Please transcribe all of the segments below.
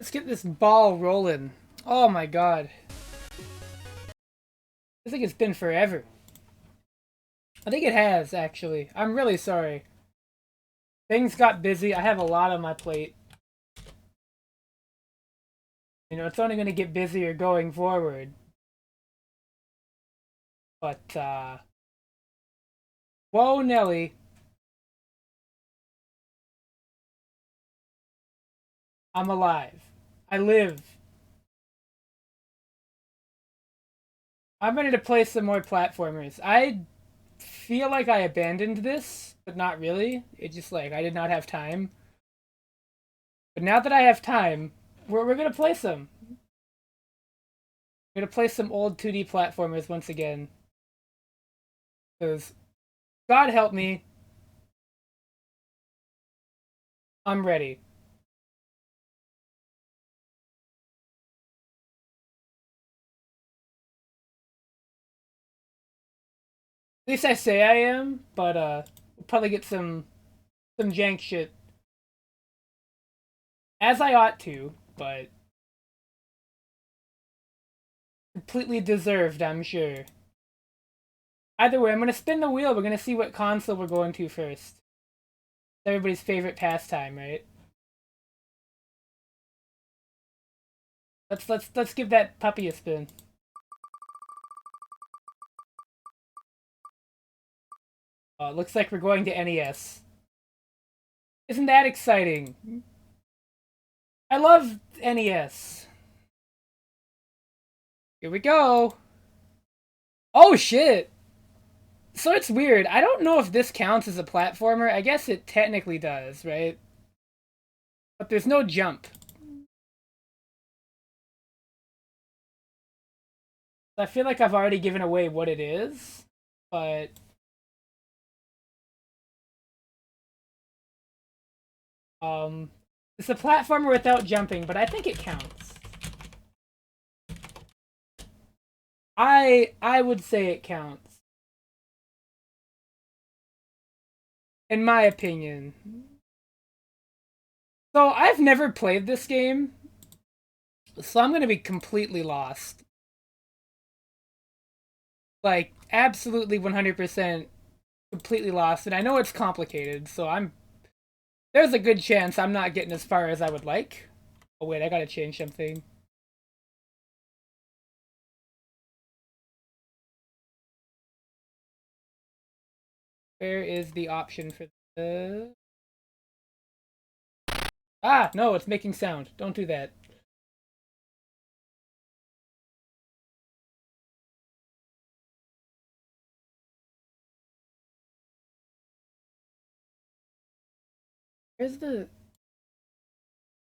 Let's get this ball rolling. Oh my god. I think it's been forever. I think it has, actually. I'm really sorry. Things got busy. I have a lot on my plate. You know, it's only going to get busier going forward. But, whoa, Nelly. I'm alive. I live. I'm ready to play some more platformers. I feel like I abandoned this, but not really. It just, like, I did not have time. But now that I have time, we're going to play some. We're going to play some old 2D platformers once again. Because, God help me, I'm ready. At least I say I am, but we'll probably get some jank shit as I ought to, but completely deserved, I'm sure. Either way, I'm gonna spin the wheel. We're gonna see what console we're going to first. Everybody's favorite pastime, right? Let's give that puppy a spin. It looks like we're going to NES. Isn't that exciting? I love NES. Here we go. Oh shit! So it's weird. I don't know if this counts as a platformer. I guess it technically does, right? But there's no jump. I feel like I've already given away what it is, but um, it's a platformer without jumping, but I think it counts. I would say it counts, in my opinion. So I've never played this game, so I'm gonna be completely lost. Like absolutely 100% completely lost, and I know it's complicated, so there's a good chance I'm not getting as far as I would like. Oh wait, I gotta change something. Where is the option for the... Ah, no, it's making sound. Don't do that. Where's the...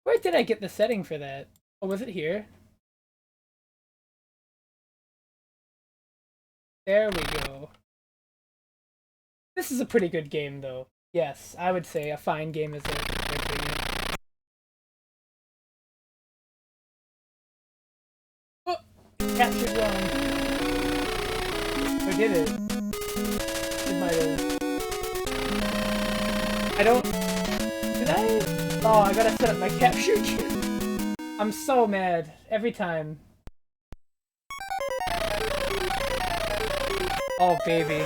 Where did I get the setting for that? Oh, was it here? There we go. This is a pretty good game, though. Yes, I would say a fine game is a opinion. Oh, captured wrong. I did it. It might have... I don't... Did I? Oh, I gotta set up my capture key. I'm so mad every time. Oh, baby.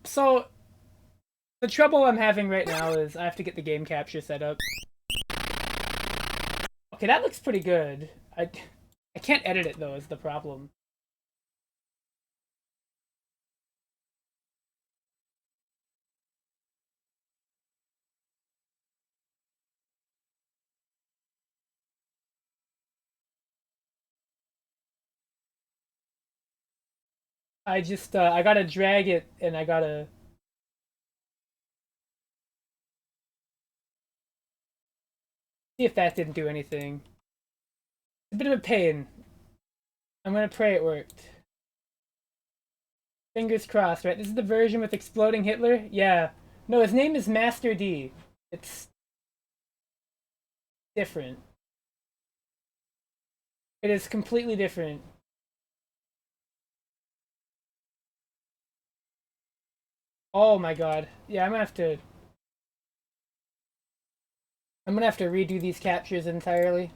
So the trouble I'm having right now is I have to get the game capture set up. Okay, that looks pretty good. I can't edit it though, is the problem. I gotta drag it and I gotta... See if that didn't do anything. It's a bit of a pain. I'm gonna pray it worked. Fingers crossed, right? This is the version with exploding Hitler? Yeah. No, his name is Master D. It's different. It is completely different. Oh my god. Yeah, I'm gonna I'm gonna have to redo these captures entirely.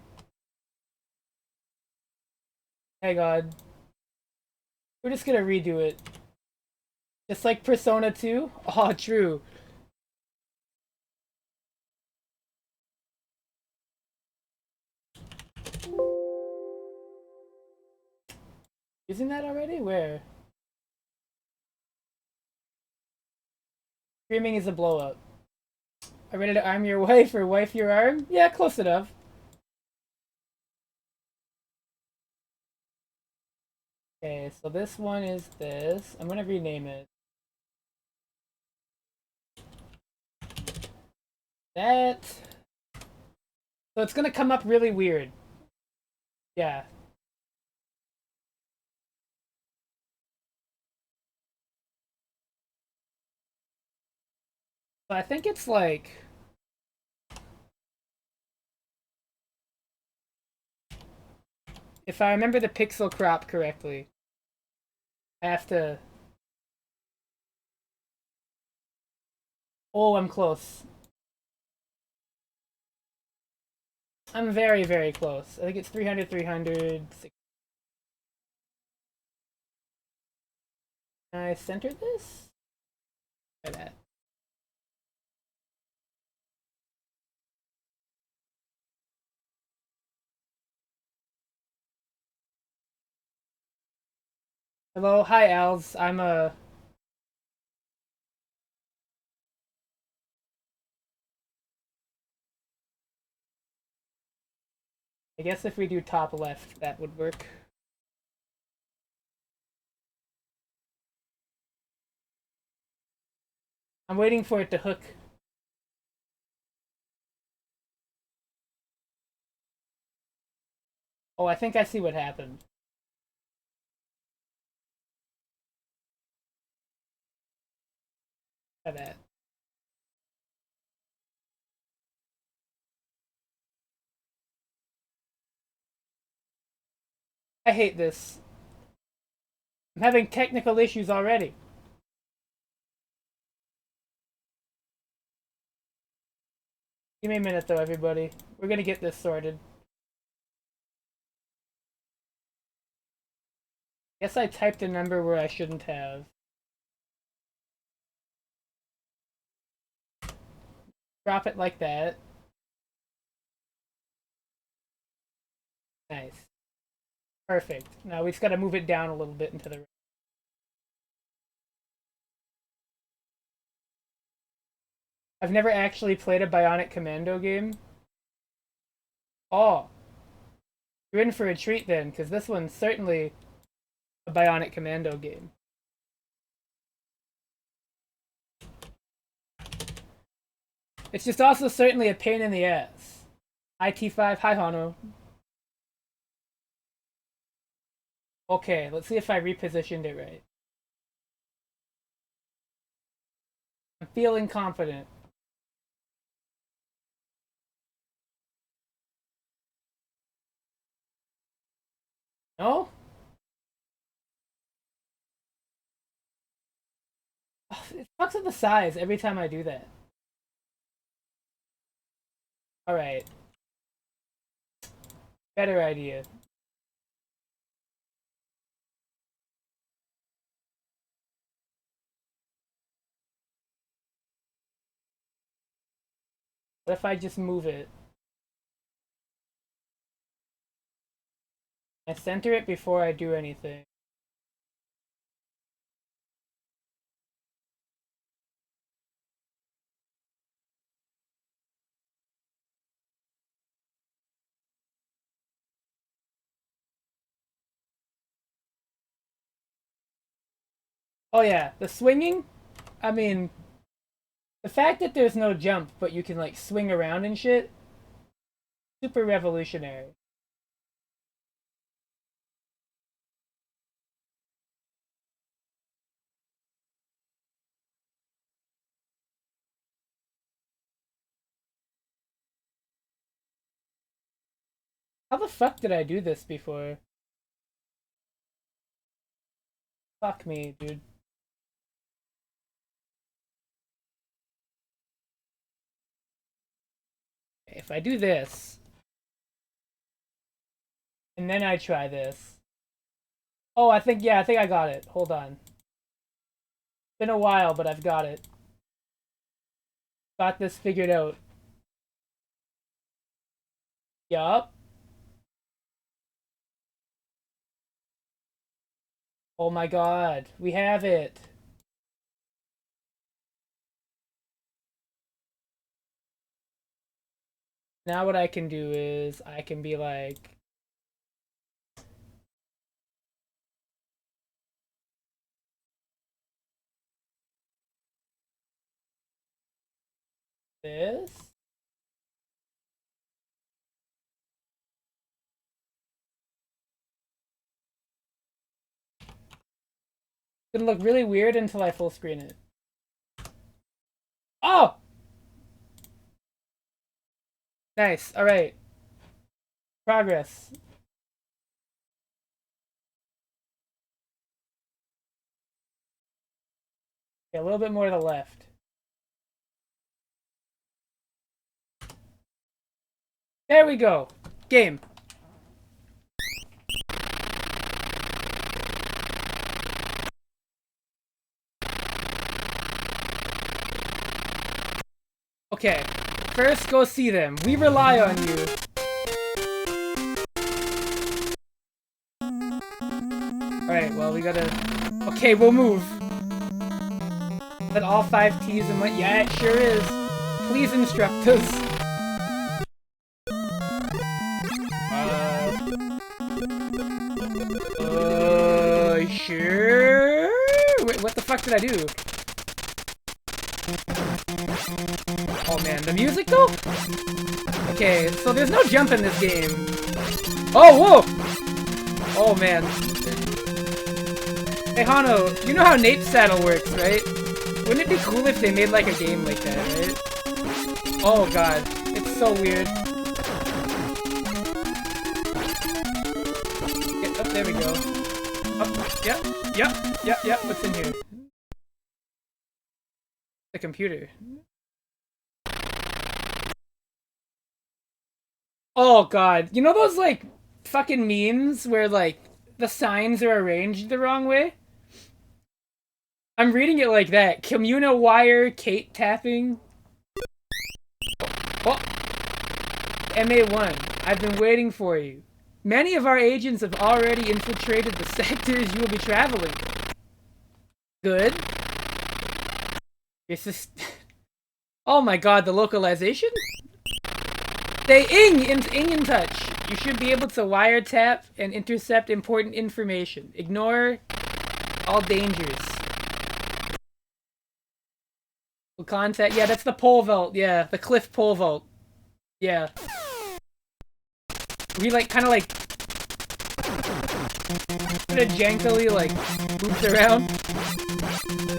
Hey God. We're just gonna redo it. Just like Persona 2? Oh, true. Using that already? Where? Screaming is a blow up. Are ready to arm your wife or wife your arm? Yeah, close enough. Okay, so this one is this. I'm gonna rename it. That. So it's gonna come up really weird. Yeah. So I think it's like. If I remember the pixel crop correctly, I have to. Oh, I'm close. I'm very, very close. I think it's 300, 300. Can I center this? Try that. Hello, hi, Als. I'm a. I guess if we do top left, that would work. I'm waiting for it to hook. Oh, I think I see what happened. Try that. I hate this. I'm having technical issues already. Give me a minute though, everybody. We're gonna get this sorted. Guess I typed a number where I shouldn't have. Drop it like that. Nice. Perfect. Now we just gotta move it down a little bit into the right. I've never actually played a Bionic Commando game. Oh, you're in for a treat then, because this one's certainly a Bionic Commando game. It's just also certainly a pain in the ass. IT5, hi Hano. Okay, let's see if I repositioned it right. I'm feeling confident. No? It fucks up the size every time I do that. Alright, better idea. What if I just move it? I center it before I do anything. Oh yeah, the swinging? I mean, the fact that there's no jump, but you can like swing around and shit, super revolutionary. How the fuck did I do this before? Fuck me, dude. If I do this, and then I try this. Oh, I think I got it. Hold on. It's been a while, but I've got it. Got this figured out. Yup. Oh my god, we have it. Now what I can do is I can be like this. It's gonna look really weird until I full screen it. Oh! Nice, alright. Progress. Okay, a little bit more to the left. There we go. Game. Okay, first go see them. We rely on you. Alright, well, we gotta... Okay, we'll move. Is that all 5 T's and what? Yeah, it sure is. Please instruct us. Sure? Wait, what the fuck did I do? Oh man, the music though? Okay, so there's no jump in this game. Oh, whoa! Oh man. Hey Hano, you know how Nape Saddle works, right? Wouldn't it be cool if they made like a game like that, right? Oh god, it's so weird. Yeah, oh, there we go. Oh, yep, what's in here? The computer. Oh god, you know those like fucking memes where like the signs are arranged the wrong way? I'm reading it like that. Communa wire, Kate tapping. Oh. MA1, I've been waiting for you. Many of our agents have already infiltrated the sectors you will be traveling. Good. It's just... Oh my god, the localization? Stay in touch. You should be able to wiretap and intercept important information. Ignore all dangers. Contact. Yeah, that's the pole vault. Yeah, the cliff pole vault. Yeah. We like kind of like jankily like boots around.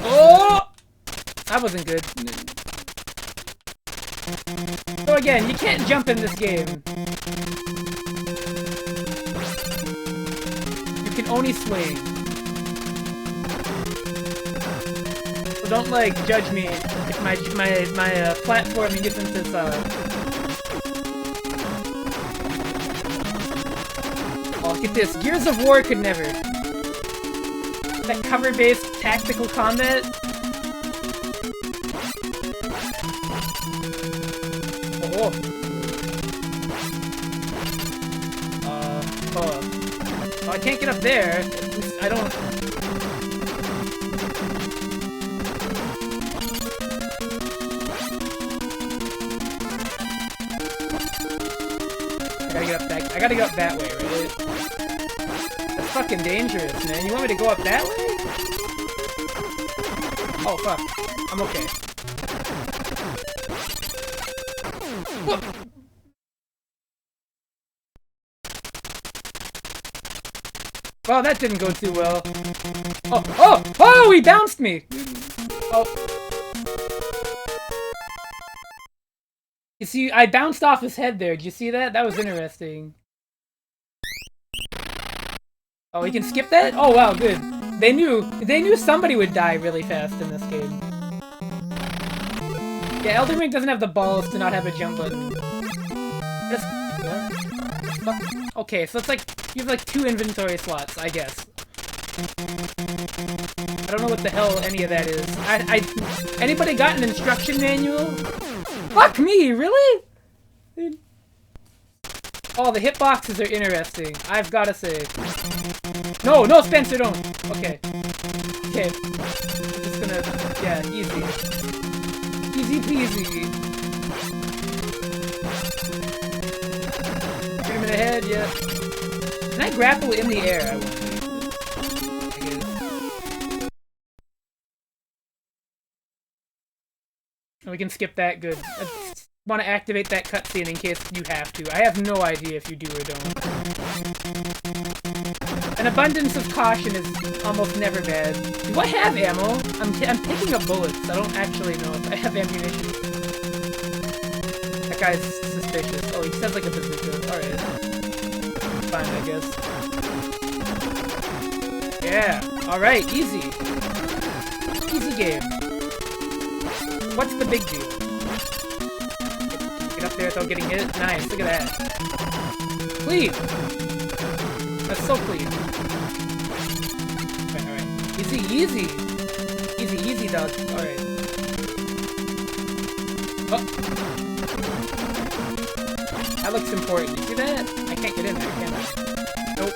Oh, that wasn't good. So again, you can't jump in this game. You can only swing. So don't like judge me if my platforming isn't this Oh, look at this. Gears of War could never. That cover-based tactical combat. Oh. Oh, I can't get up there. I don't... I gotta get up that way, right? That's fucking dangerous, man. You want me to go up that way? Oh, fuck. I'm okay. Whoa. Well, that didn't go too well. Oh, he bounced me! Oh. You see, I bounced off his head there. Did you see that? That was interesting. Oh, we can skip that? Oh, wow, good. They knew somebody would die really fast in this game. Yeah, Elden Ring doesn't have the balls to not have a jump button. Just... What? Okay, so it's like, you have like 2 inventory slots, I guess. I don't know what the hell any of that is. Anybody got an instruction manual? Fuck me, really? Oh, the hitboxes are interesting, I've gotta say. No, no, Spencer, don't! Okay. Okay. I'm just gonna... Yeah, easy. Easy peasy. Shoot him in the head, yeah. Can I grapple in the air? I won't. We can skip that, good. I want to activate that cutscene in case you have to. I have no idea if you do or don't. An abundance of caution is almost never bad. Do I have ammo? I'm picking up bullets. I don't actually know if I have ammunition. That guy's suspicious. Oh, he sounds like a bazooka. Alright. Fine, I guess. Yeah. Alright, easy. Easy game. What's the big deal? Get up there without getting hit. Nice, look at that. Clean! That's so clean. Alright. Easy, easy! Easy, easy, dog. Alright. Oh! That looks important. You see that? I can't get in there, can I? Nope.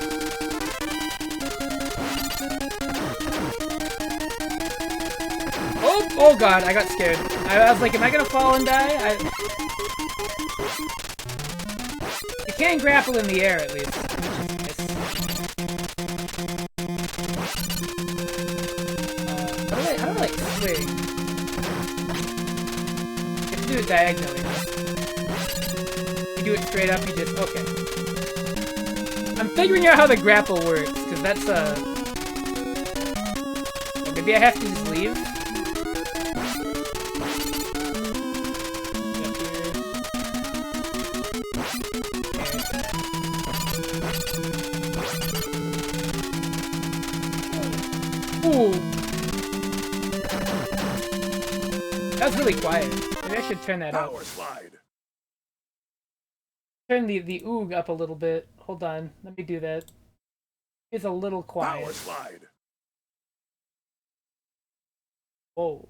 Oh god, I got scared. I was like, am I gonna fall and die? You can grapple in the air at least. How do I like swing? You have to do it diagonally. You do it straight up, you just... Okay. I'm figuring out how the grapple works, because that's maybe I have to just leave? Ooh. That was really quiet. Maybe I should turn that up. Turn the oog up a little bit. Hold on. Let me do that. It's a little quiet. Power slide. Whoa.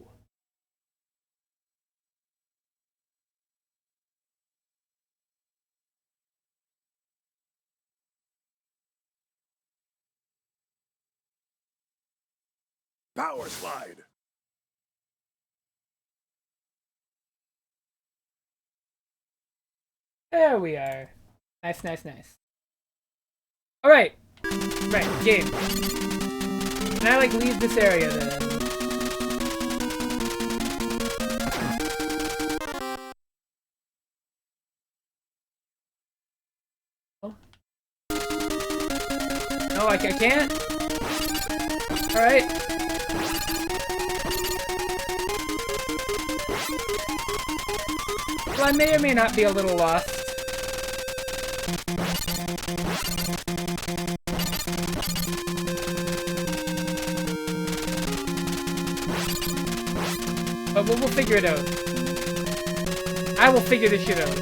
Power slide. There we are. Nice, nice, nice. Alright. Right, game. Can I, like, leave this area, then? Oh. No, I can't? Alright. Well, I may or may not be a little lost. But we'll figure it out. I will figure this shit out.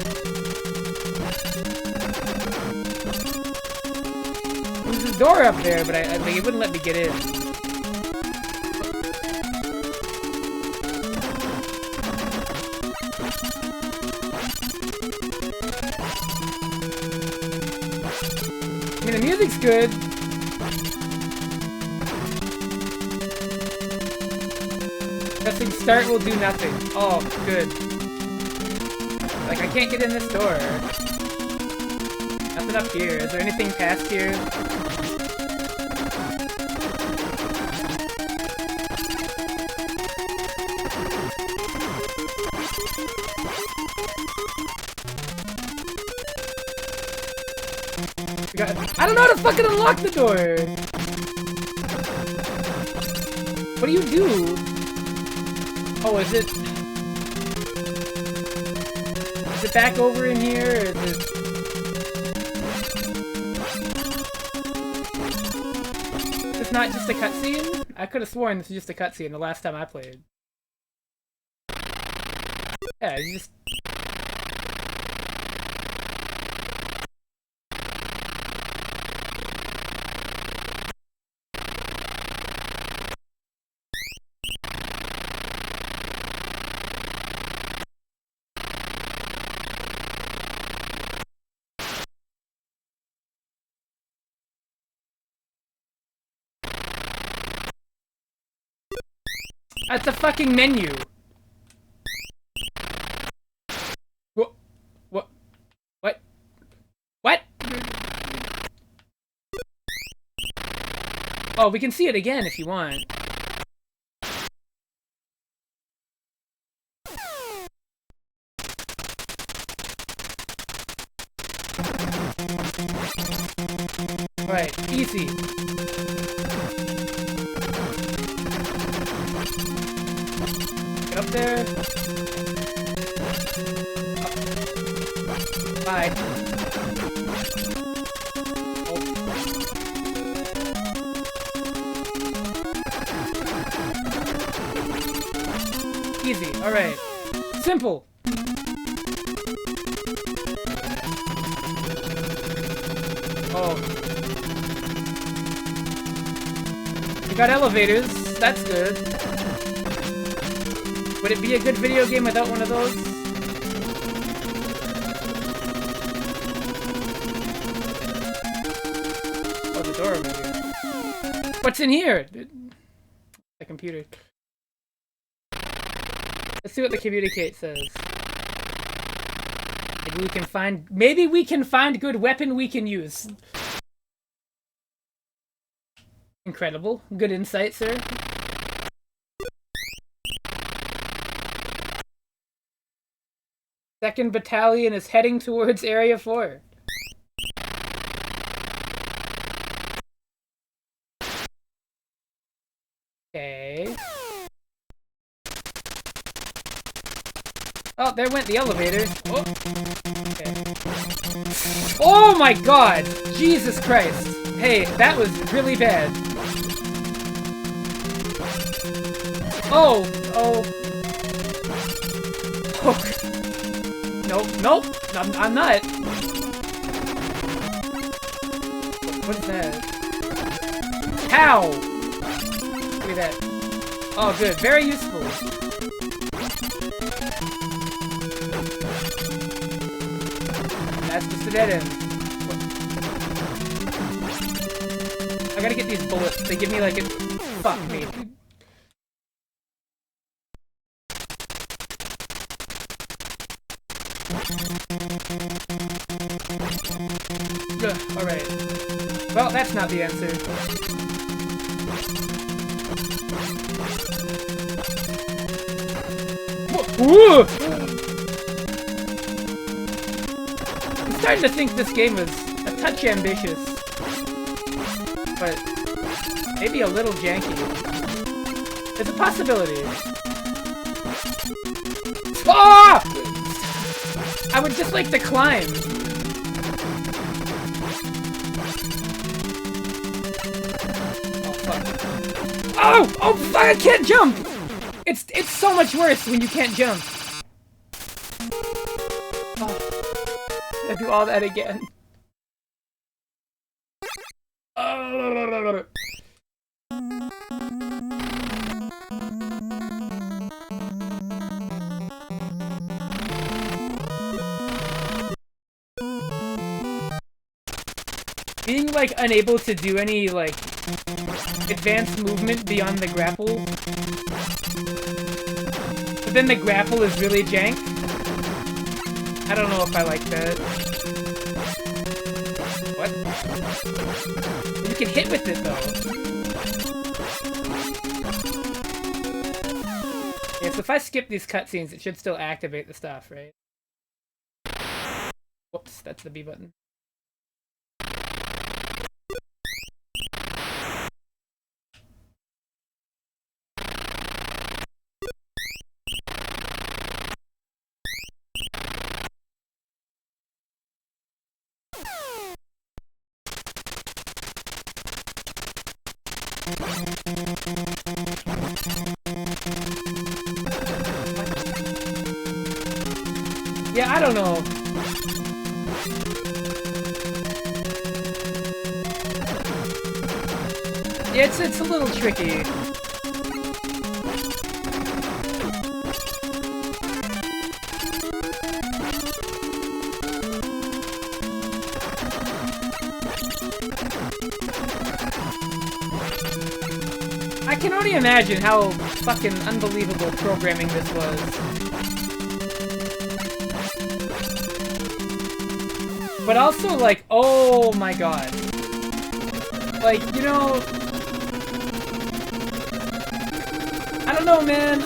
There's a door up there, but I like, it wouldn't let me get in. I mean, the music's good. Pressing start will do nothing. Oh, good. Like, I can't get in this door. Nothing up here. Is there anything past here? I don't know how to fucking unlock the door! What do you do? Oh, is it... Is it back over in here, or is it... It's not just a cutscene? I could have sworn this was just a cutscene the last time I played. Yeah, you just... That's a fucking menu. What? What? What? What? Oh, we can see it again if you want. Alright, easy. Get up there. Up. Bye. Oh. Easy, alright. Simple. Oh. You got elevators, that's good. Would it be a good video game without one of those? Oh, the door over here. What's in here? The computer. Let's see what the communicate says. Maybe we can find good weapon we can use. Incredible. Good insight, sir. Second Battalion is heading towards Area 4. Okay. Oh, there went the elevator. Oh. Okay. Oh my god! Jesus Christ. Hey, that was really bad. Oh! Oh. Oh. Nope, nope! I'm not! What is that? How? Look at that. Oh, good. Very useful. That's just a dead end. I gotta get these bullets. They give me like a... Fuck me. Alright. Well, that's not the answer. Whoa. I'm starting to think this game is a touch ambitious. But maybe a little janky. It's a possibility. Ah! I would just like to climb. Oh! Oh, fuck, I can't jump! It's so much worse when you can't jump. Oh. I'll do all that again. Oh. Being, like, unable to do any, like, advanced movement beyond the grapple. But then the grapple is really jank. I don't know if I like that. What? You can hit with it, though. Yeah, so if I skip these cutscenes, it should still activate the stuff, right? Whoops, that's the B button. Yeah, I don't know. Yeah, it's a little tricky. I I can only imagine how fucking unbelievable programming this was. But also, like, oh my god. Like, you know... I don't know, man.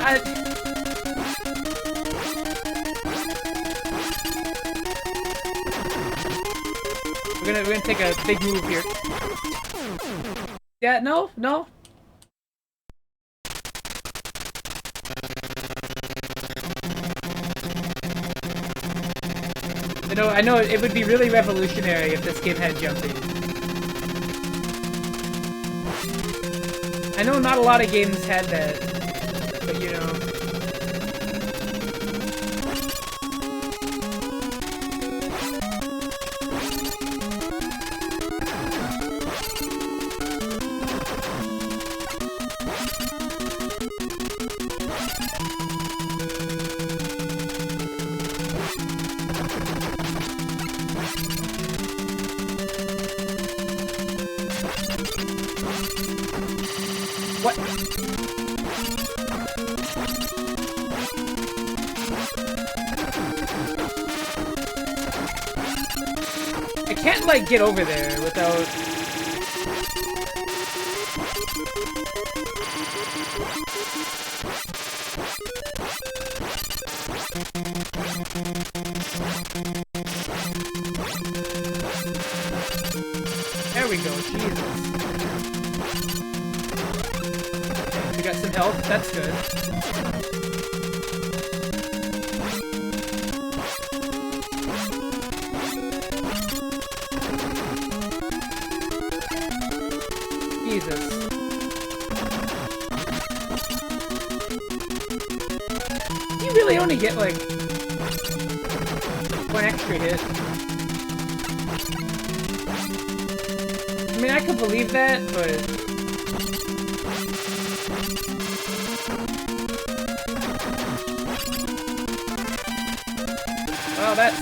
We're gonna take a big move here. Yeah, no. I know it would be really revolutionary if this game had jumping. I know not a lot of games had that, but you know. What? I can't, like, get over there without... There we go, Jesus. We got some health, that's good. Jesus. You really only get, like, one extra hit. I mean, I could believe that, but... Well, that's...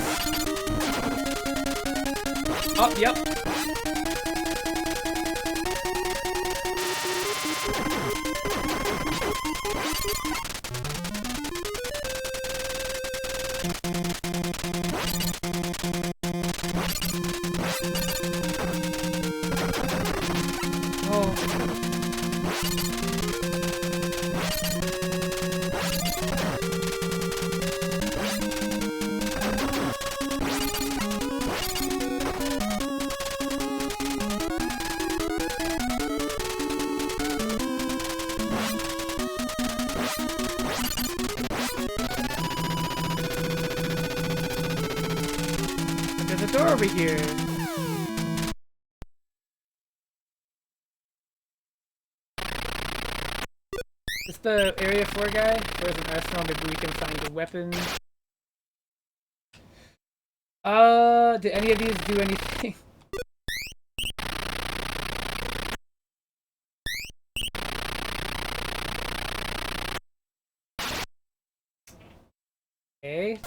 Oh, yep. There's a door over here. Is this the Area 4 guy? There's an arsenal, maybe we can find a weapon. Did any of these do anything? Okay.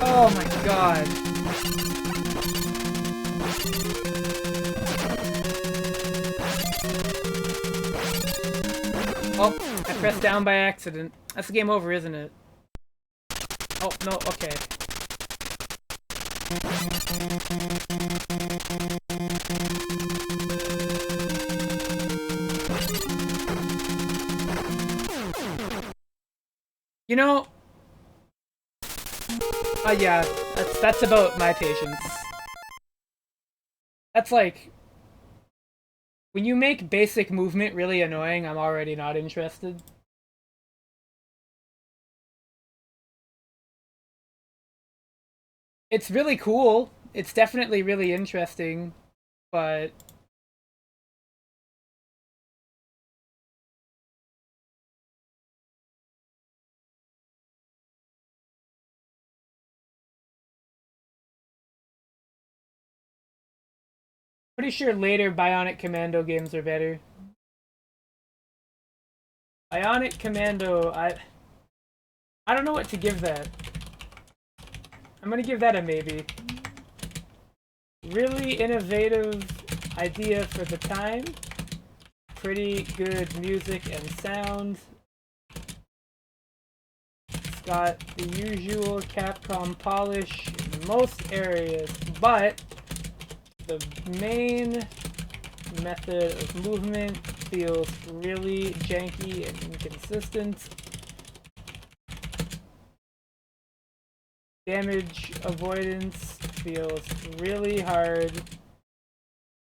Oh my god. Oh, I pressed down by accident. That's the game over, isn't it? Oh, no, okay. You know... yeah, that's about my patience. That's like... When you make basic movement really annoying, I'm already not interested. It's really cool. It's definitely really interesting, but... Pretty sure later Bionic Commando games are better. Bionic Commando, I don't know what to give that. I'm gonna give that a maybe. Really innovative idea for the time. Pretty good music and sound. It's got the usual Capcom polish in most areas, but the main method of movement feels really janky and inconsistent. Damage avoidance feels really hard.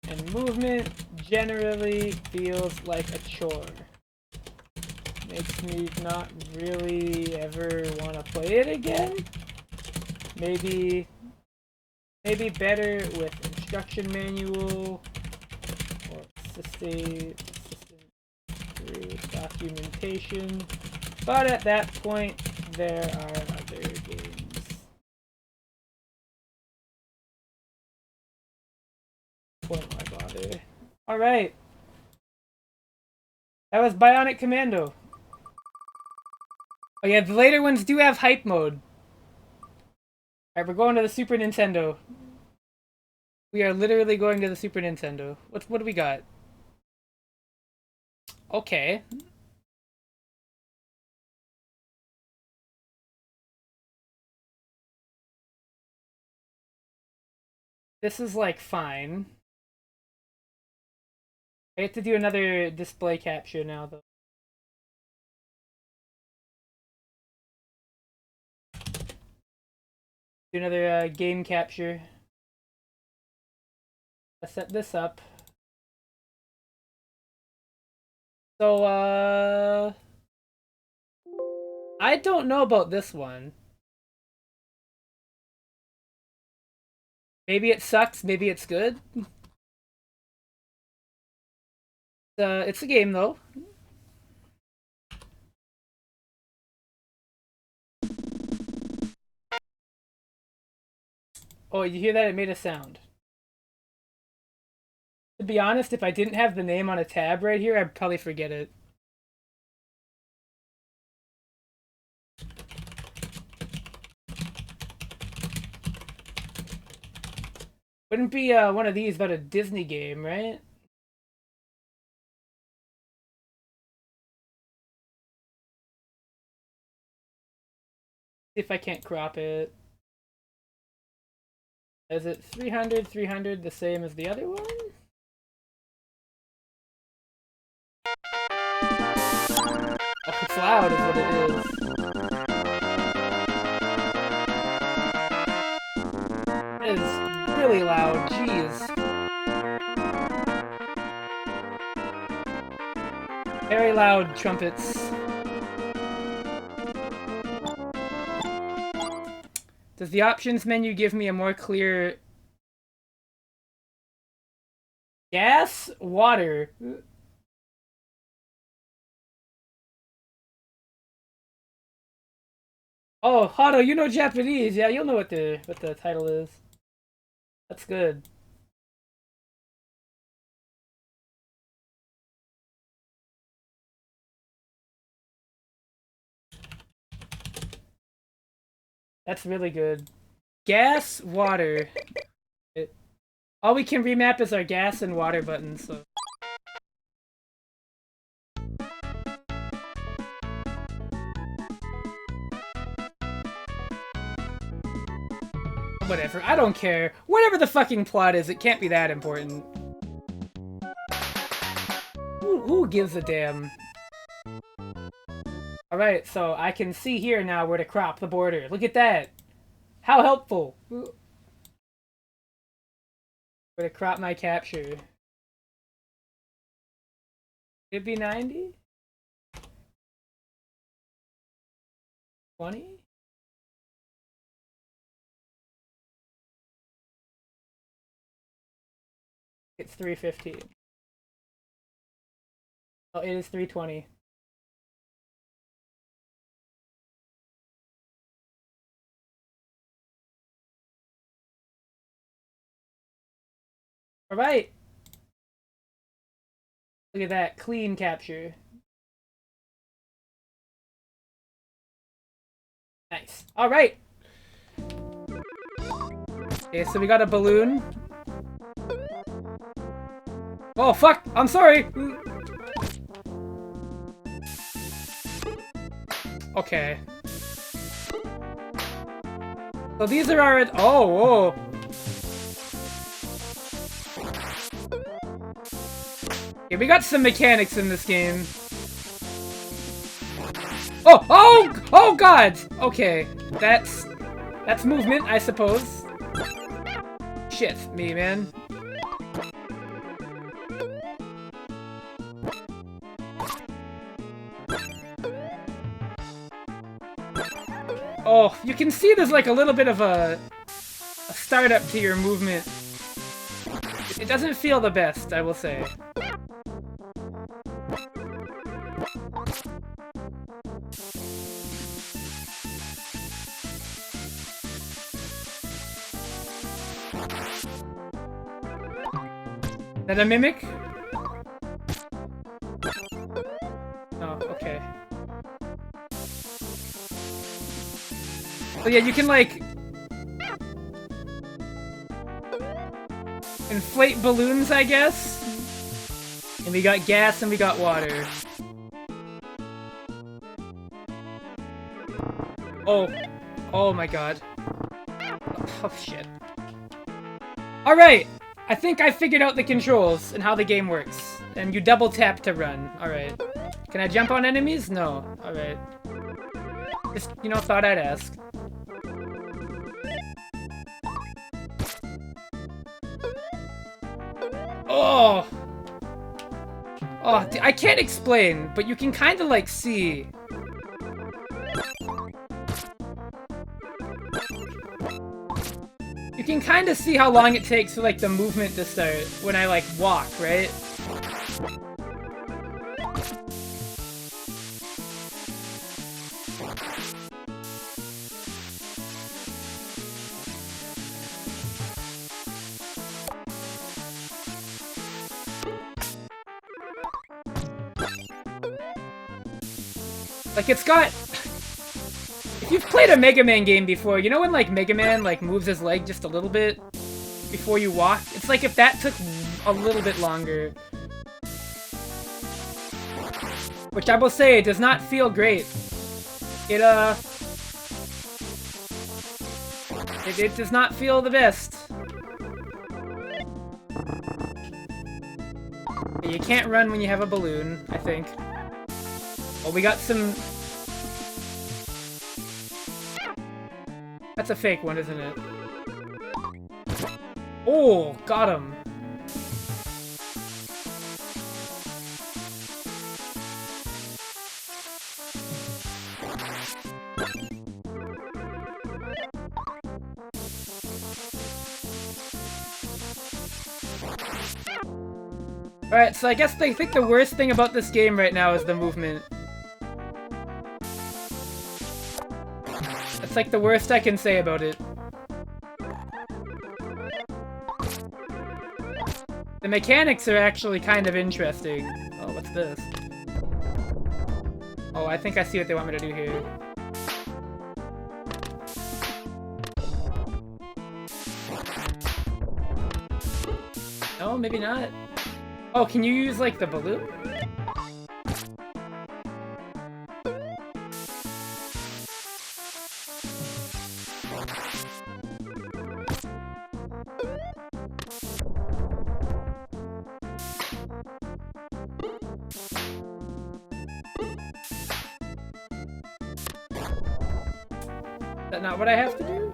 And movement generally feels like a chore. Makes me not really ever want to play it again. Maybe better with instruction manual or assistant through documentation. But at that point, there are other games. Why bother? Alright. That was Bionic Commando. Oh yeah, the later ones do have hype mode. Alright, we're going to the Super Nintendo. We are literally going to the Super Nintendo. What do we got? Okay. This is like fine. I have to do another display capture now though. Do another game capture. Let's set this up. So, I don't know about this one. Maybe it sucks, maybe it's good. It's a game though. Oh, you hear that? It made a sound. To be honest, if I didn't have the name on a tab right here, I'd probably forget it. Wouldn't be one of these but a Disney game, right? See if I can't crop it. Is it 300, 300, the same as the other one? Oh, it's loud is what it is. It is really loud, jeez. Very loud trumpets. Does the options menu give me a more clear... Gas? Water. Oh, Hado, you know Japanese. Yeah, you'll know what the title is. That's good. That's really good. Gas, water. All we can remap is our gas and water buttons, so... Whatever, I don't care. Whatever the fucking plot is, it can't be that important. Who gives a damn? Alright, so I can see here now where to crop the border. Look at that! How helpful! Where to crop my capture. It'd be 90? 20? It's 315. Oh, it is 320. Alright! Look at that, clean capture. Nice. Alright! Okay, so we got a balloon. Oh, fuck! I'm sorry! Okay. So these are our... Oh, whoa! Okay, we got some mechanics in this game. Oh! Oh! Oh, God! Okay. That's movement, I suppose. Shit, me, man. Oh, you can see there's like a little bit of a startup to your movement. It doesn't feel the best, I will say. Is that a mimic? Oh, okay. So yeah, you can like inflate balloons, I guess. And we got gas and we got water. Oh. Oh my god. Oh shit. Alright! I think I figured out the controls and how the game works. And you double tap to run. Alright. Can I jump on enemies? No. Alright. Just, you know, thought I'd ask. Oh! Oh, I can't explain, but you can kind of like see. You can kind of see how long it takes for like the movement to start when I like walk, right? Like, it's got... If you've played a Mega Man game before, you know when, like, Mega Man, like, moves his leg just a little bit before you walk? It's like if that took a little bit longer. Which I will say, does not feel great. It does not feel the best. You can't run when you have a balloon, I think. Oh, we got some... That's a fake one, isn't it? Oh, got him. Alright, so I guess I think the worst thing about this game right now is the movement. It's like the worst I can say about it. The mechanics are actually kind of interesting. Oh, what's this? Oh, I think I see what they want me to do here. No, maybe not. Oh, can you use, like, the balloon? Is that not what I have to do?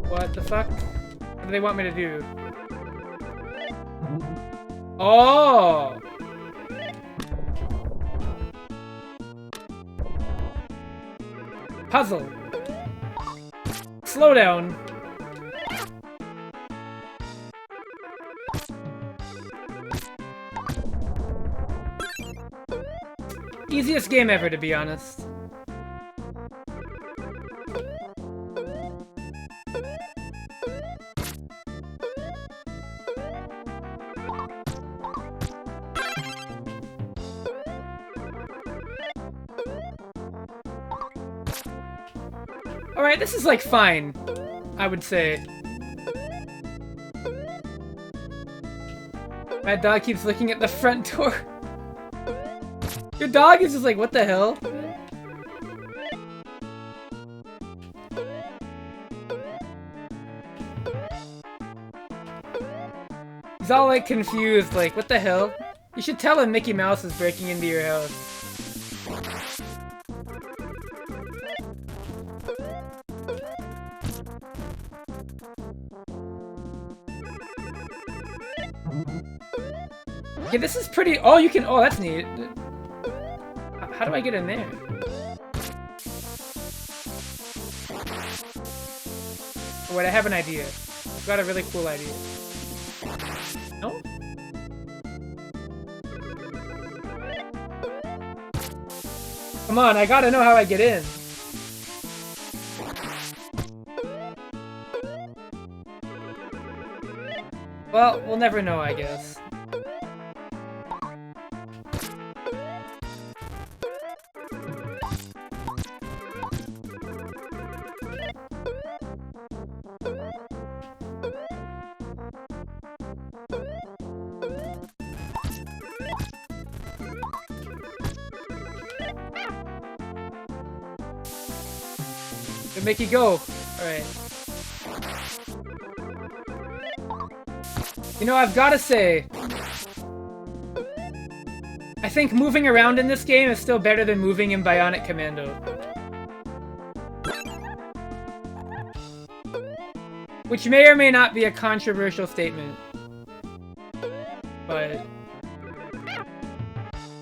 What the fuck? What do they want me to do? Oh! Puzzle. Slow down. Easiest game ever, to be honest. Alright, this is like fine, I would say. My dog keeps looking at the front door. Your dog is just like, what the hell? He's all like confused, like, what the hell? You should tell him Mickey Mouse is breaking into your house. Okay, this is pretty. Oh, you can. Oh, that's neat. How do I get in there? Oh, wait, I have an idea. I've got a really cool idea. No? Come on, I gotta know how I get in. Well, we'll never know, I guess. Make you go. Alright. You know, I've gotta say, I think moving around in this game is still better than moving in Bionic Commando. Which may or may not be a controversial statement. But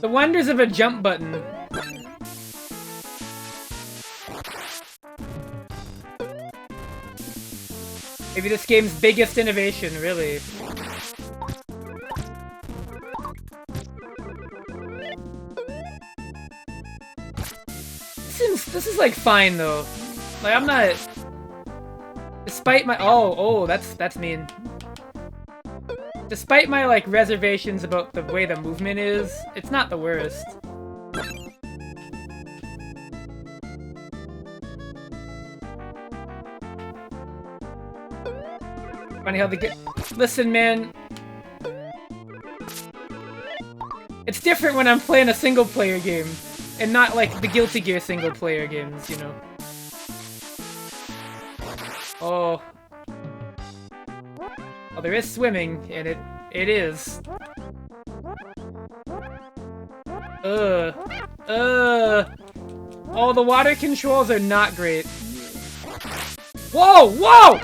the wonders of a jump button. Maybe this game's biggest innovation, really. This is like fine though. Like I'm not. Despite my that's mean. Despite my like reservations about the way the movement is, it's not the worst. Funny how they get. Listen, man. It's different when I'm playing a single-player game, and not like the Guilty Gear single-player games, you know. Oh. Oh, there is swimming, and it is. Oh, the water controls are not great. Whoa! Whoa!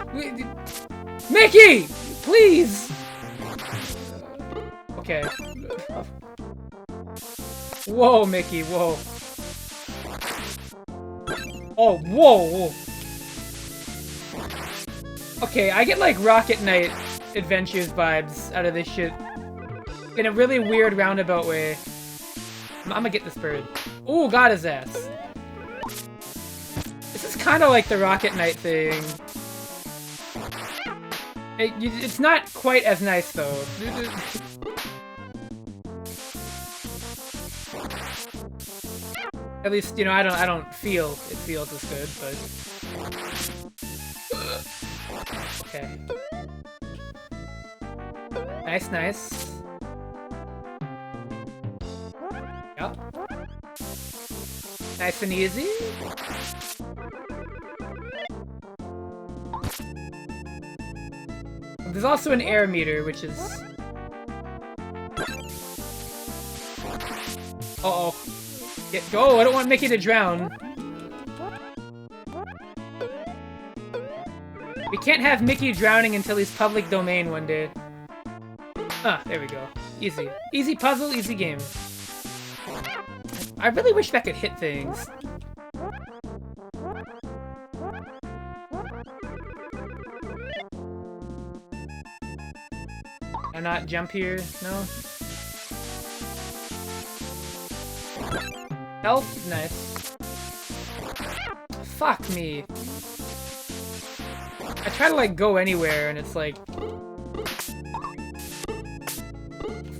Mickey! Please! Okay. Whoa, Mickey, whoa. Oh, whoa! Okay, I get like Rocket Knight Adventures vibes out of this shit. In a really weird roundabout way. I'm gonna get this bird. Ooh, got his ass. This is kind of like the Rocket Knight thing. It's not quite as nice, though. At least, you know, I don't feel it feels as good, but... Okay. Nice, nice. Yep. Nice and easy. There's also an air meter, which is... Uh-oh. Go! I don't want Mickey to drown. We can't have Mickey drowning until he's public domain one day. Ah, there we go. Easy. Easy puzzle, easy game. I really wish that could hit things. Can I not jump here? No? Health? Nice. Fuck me. I try to like go anywhere and it's like...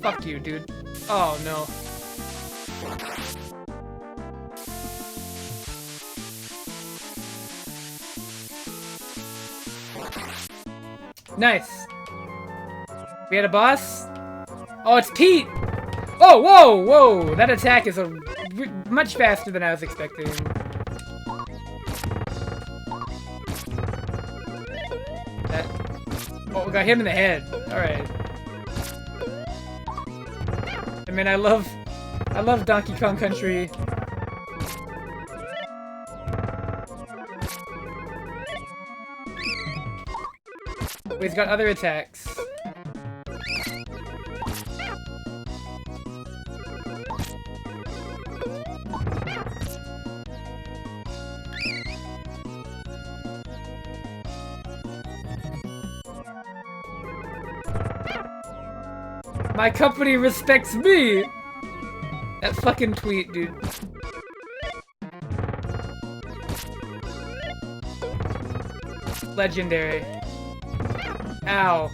Fuck you, dude. Oh no. Nice. We had a boss? Oh, it's Pete! Oh, whoa, whoa! That attack is much faster than I was expecting. Oh, we got him in the head. Alright. I mean, I love Donkey Kong Country. But he's got other attacks. My company respects me! That fucking tweet, dude. Legendary. Ow.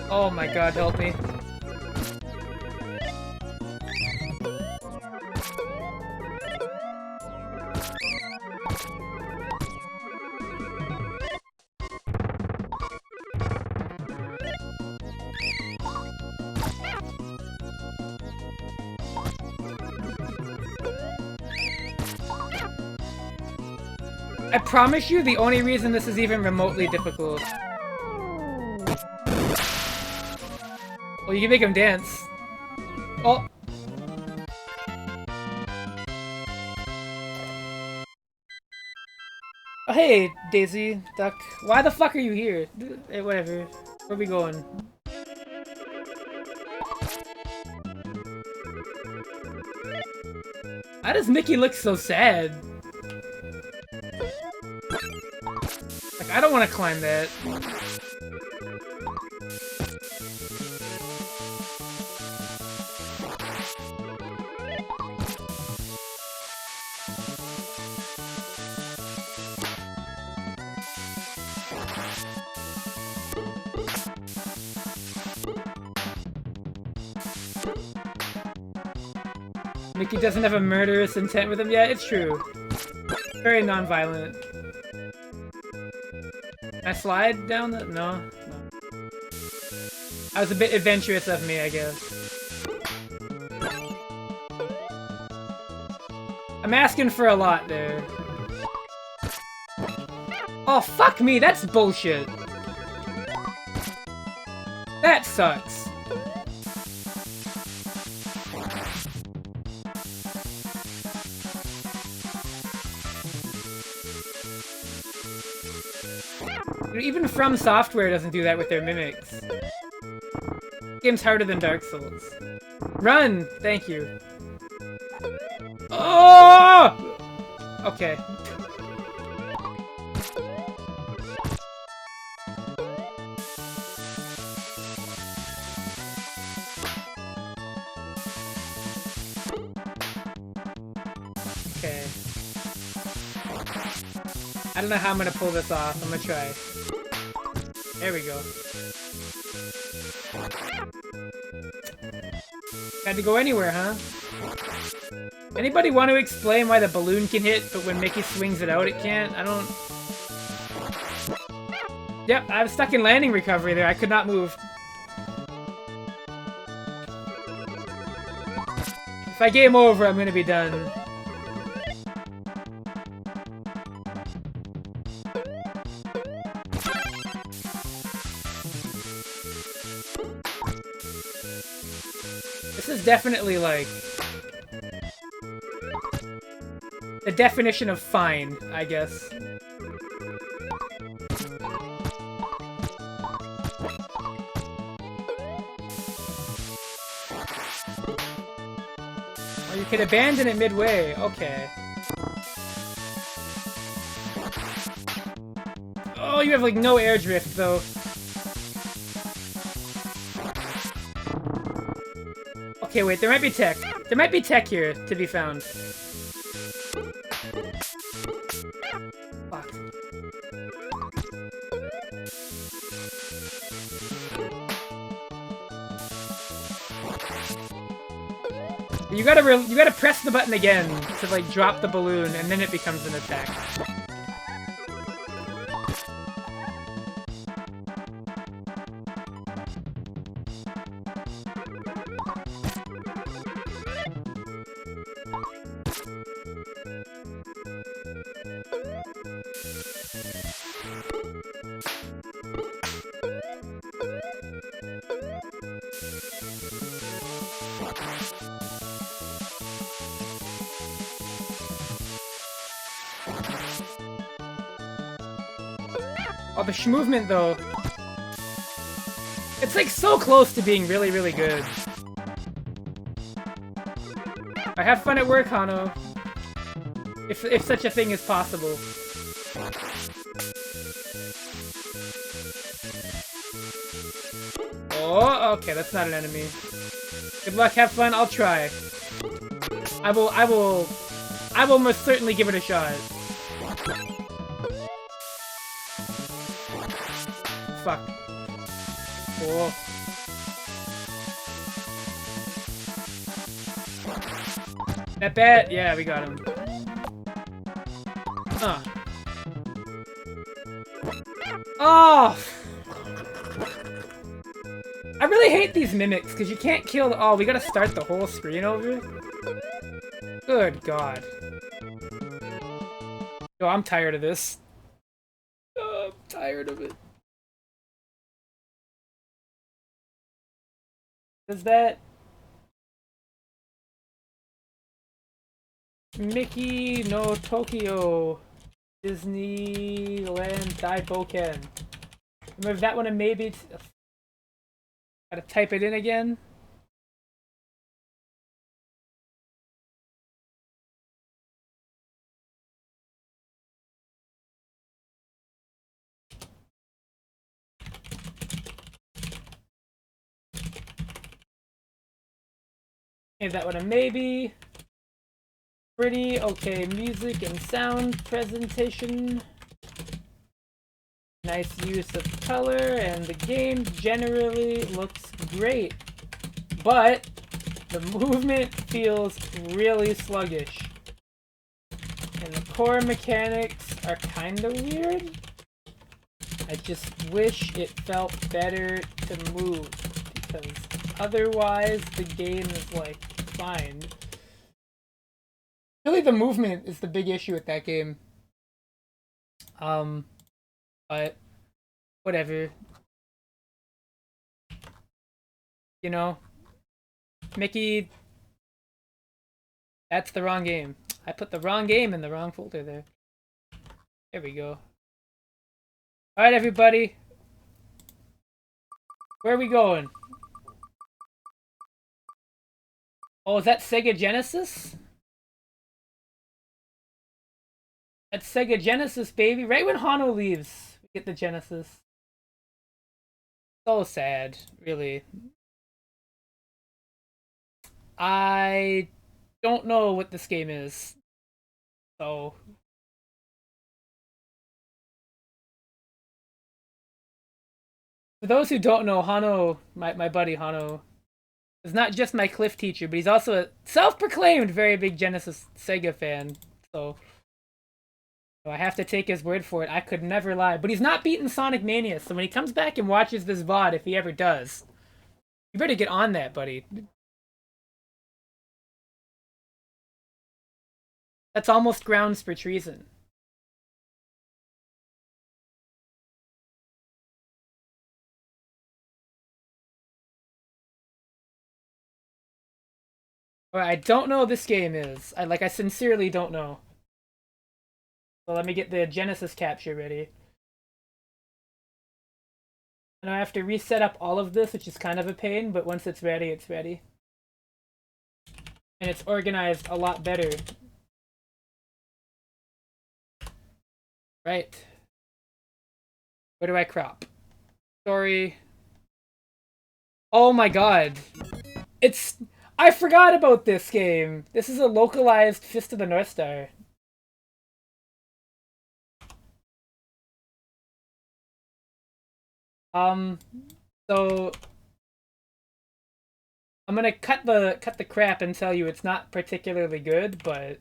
Oh my god, help me. I promise you, the only reason this is even remotely difficult. Well, you can make him dance. Oh. Oh, hey, Daisy Duck. Why the fuck are you here? Hey, whatever. Where are we going? Why does Mickey look so sad? Like, I don't want to climb that. Mickey doesn't have a murderous intent with him. Yeah, it's true. Very non-violent. Can I slide down the... No. That was a bit adventurous of me, I guess. I'm asking for a lot there. Oh, fuck me! That's bullshit! That sucks. Even From Software doesn't do that with their mimics. This game's harder than Dark Souls. Run! Thank you. Oh! Okay. Okay. I don't know how I'm gonna pull this off. I'm gonna try. There we go. Had to go anywhere, huh? Anybody want to explain why the balloon can hit, but when Mickey swings it out, it can't? I don't... Yep, I was stuck in landing recovery there. I could not move. If I game over, I'm gonna be done. This is definitely, like, the definition of fine, I guess. Oh, you can abandon it midway. Okay. Oh, you have, like, no air drift, though. Okay, wait, there might be tech. There might be tech here to be found. Fuck. You gotta press the button again to, like, drop the balloon, and then it becomes an attack. Oh, the movement though. It's like so close to being really, really good. I have fun at work, Hano. If such a thing is possible. Oh, okay, that's not an enemy. Good luck, have fun, I'll try. I will most certainly give it a shot. Fuck. Oh. That bat? Yeah, we got him. Huh. Oh! I really hate these mimics, because you can't kill the- oh, we gotta start the whole screen over? Good god. Oh, I'm tired of this. Oh, I'm tired of it. Is that... Mickey no Tokyo Disneyland Daiboken. Remember that one and maybe... Gotta type it in again. Is that one a maybe? Pretty okay music and sound presentation. Nice use of color, and the game generally looks great. But the movement feels really sluggish. And the core mechanics are kinda weird. I just wish it felt better to move, because otherwise the game is like fine. Really, the movement is the big issue with that game. But whatever. You know, Mickey, that's the wrong game. I put the wrong game in the wrong folder there. There we go. Alright, everybody. Where are we going? Oh, is that Sega Genesis? That's Sega Genesis, baby. Right when Hano leaves, we get the Genesis. So sad, really. I don't know what this game is. So... For those who don't know, Hano, my buddy Hano, is not just my Cliff teacher, but he's also a self-proclaimed very big Genesis Sega fan. So I have to take his word for it. I could never lie. But he's not beaten Sonic Mania, so when he comes back and watches this VOD, if he ever does, you better get on that, buddy. That's almost grounds for treason. I don't know what this game is. I sincerely don't know. So let me get the Genesis capture ready. And I have to reset up all of this, which is kind of a pain, but once it's ready, it's ready. And it's organized a lot better. Right. Where do I crop? Story. Oh my god. I forgot about this game. This is a localized Fist of the North Star. So I'm gonna cut the crap and tell you it's not particularly good, but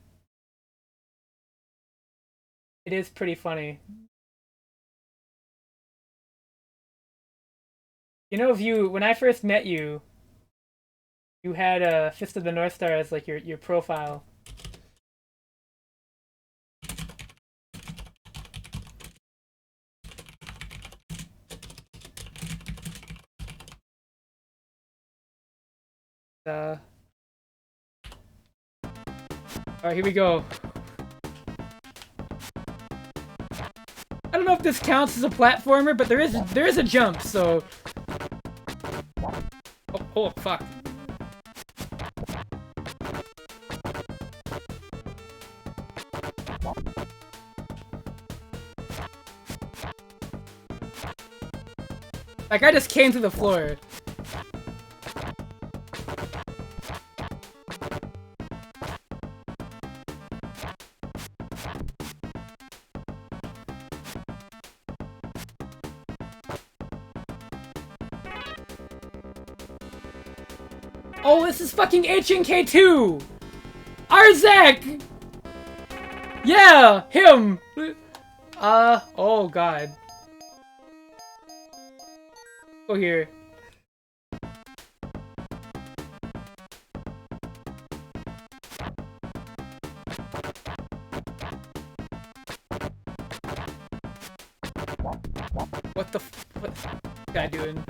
it is pretty funny. You know, when I first met you, you had a Fist of the North Star as like your profile. Alright, here we go. I don't know if this counts as a platformer, but there is a jump, so... Oh, fuck. Like, I just came to the floor. Oh, this is fucking HNK2! Arzak! Yeah! Him! Oh god. Go here. What the what's this guy doing?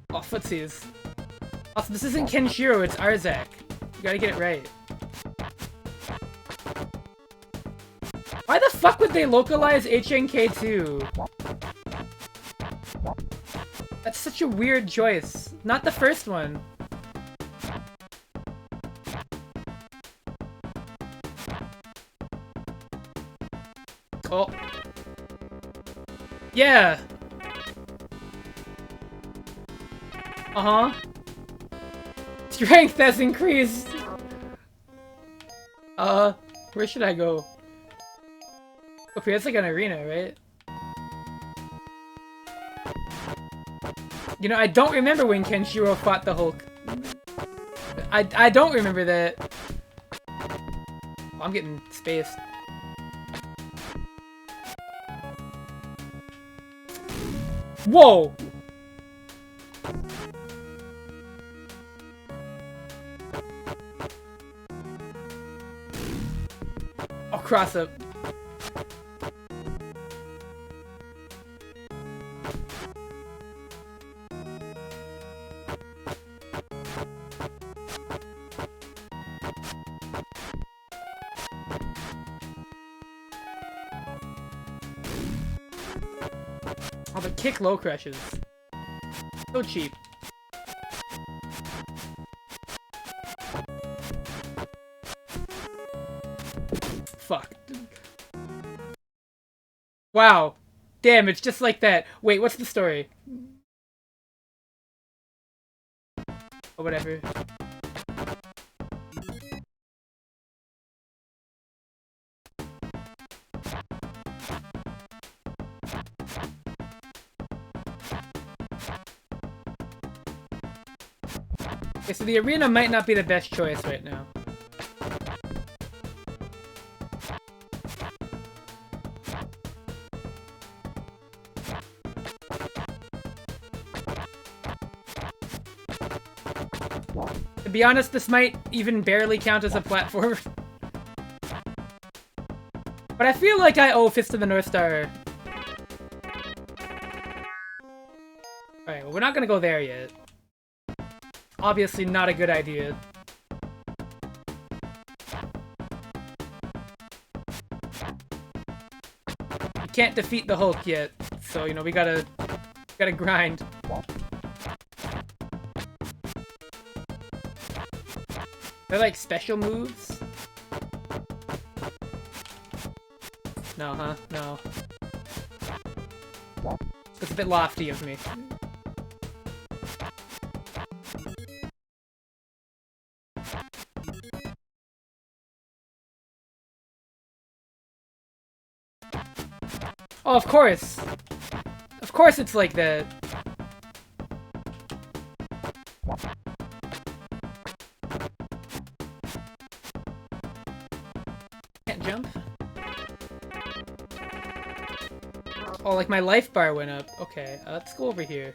Oh, footsies. Also, this isn't Kenshiro, it's Arzak. You gotta get it right. Why the fuck would they localize HNK2? That's such a weird choice. Not the first one. Oh. Yeah! Uh-huh. Strength has increased! Where should I go? Okay, that's like an arena, right? You know, I don't remember when Kenshiro fought the Hulk. I don't remember that. Oh, I'm getting spaced. Whoa! I'll cross up. Oh, the kick low crushes. So cheap. Fuck. Wow. Damn, it's just like that. Wait, what's the story? Or whatever. Okay, so the arena might not be the best choice right now. To be honest, this might even barely count as a platformer. But I feel like I owe Fist of the North Star. Alright, well, we're not gonna go there yet. Obviously not a good idea. We can't defeat the Hulk yet, so, you know, we gotta grind. They're like special moves? No, huh? No. It's a bit lofty of me. Oh, of course! Of course it's like that! Can't jump? Oh, like my life bar went up. Okay, let's go over here.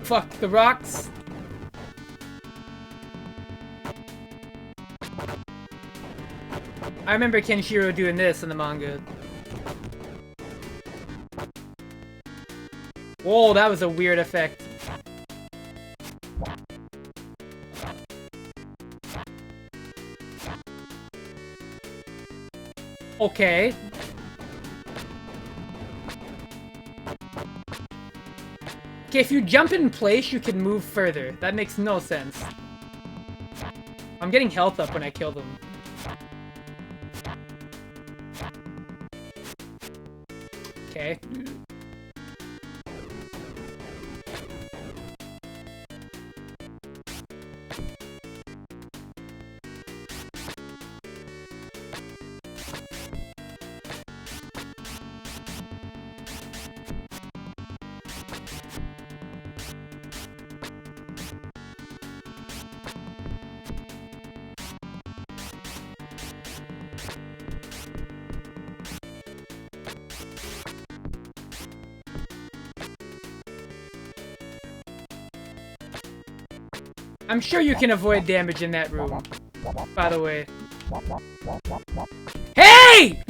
Fuck, the rocks! I remember Kenshiro doing this in the manga. Whoa, that was a weird effect. Okay. Okay, if you jump in place, you can move further. That makes no sense. I'm getting health up when I kill them. Okay. I'm sure you can avoid damage in that room, by the way. Hey!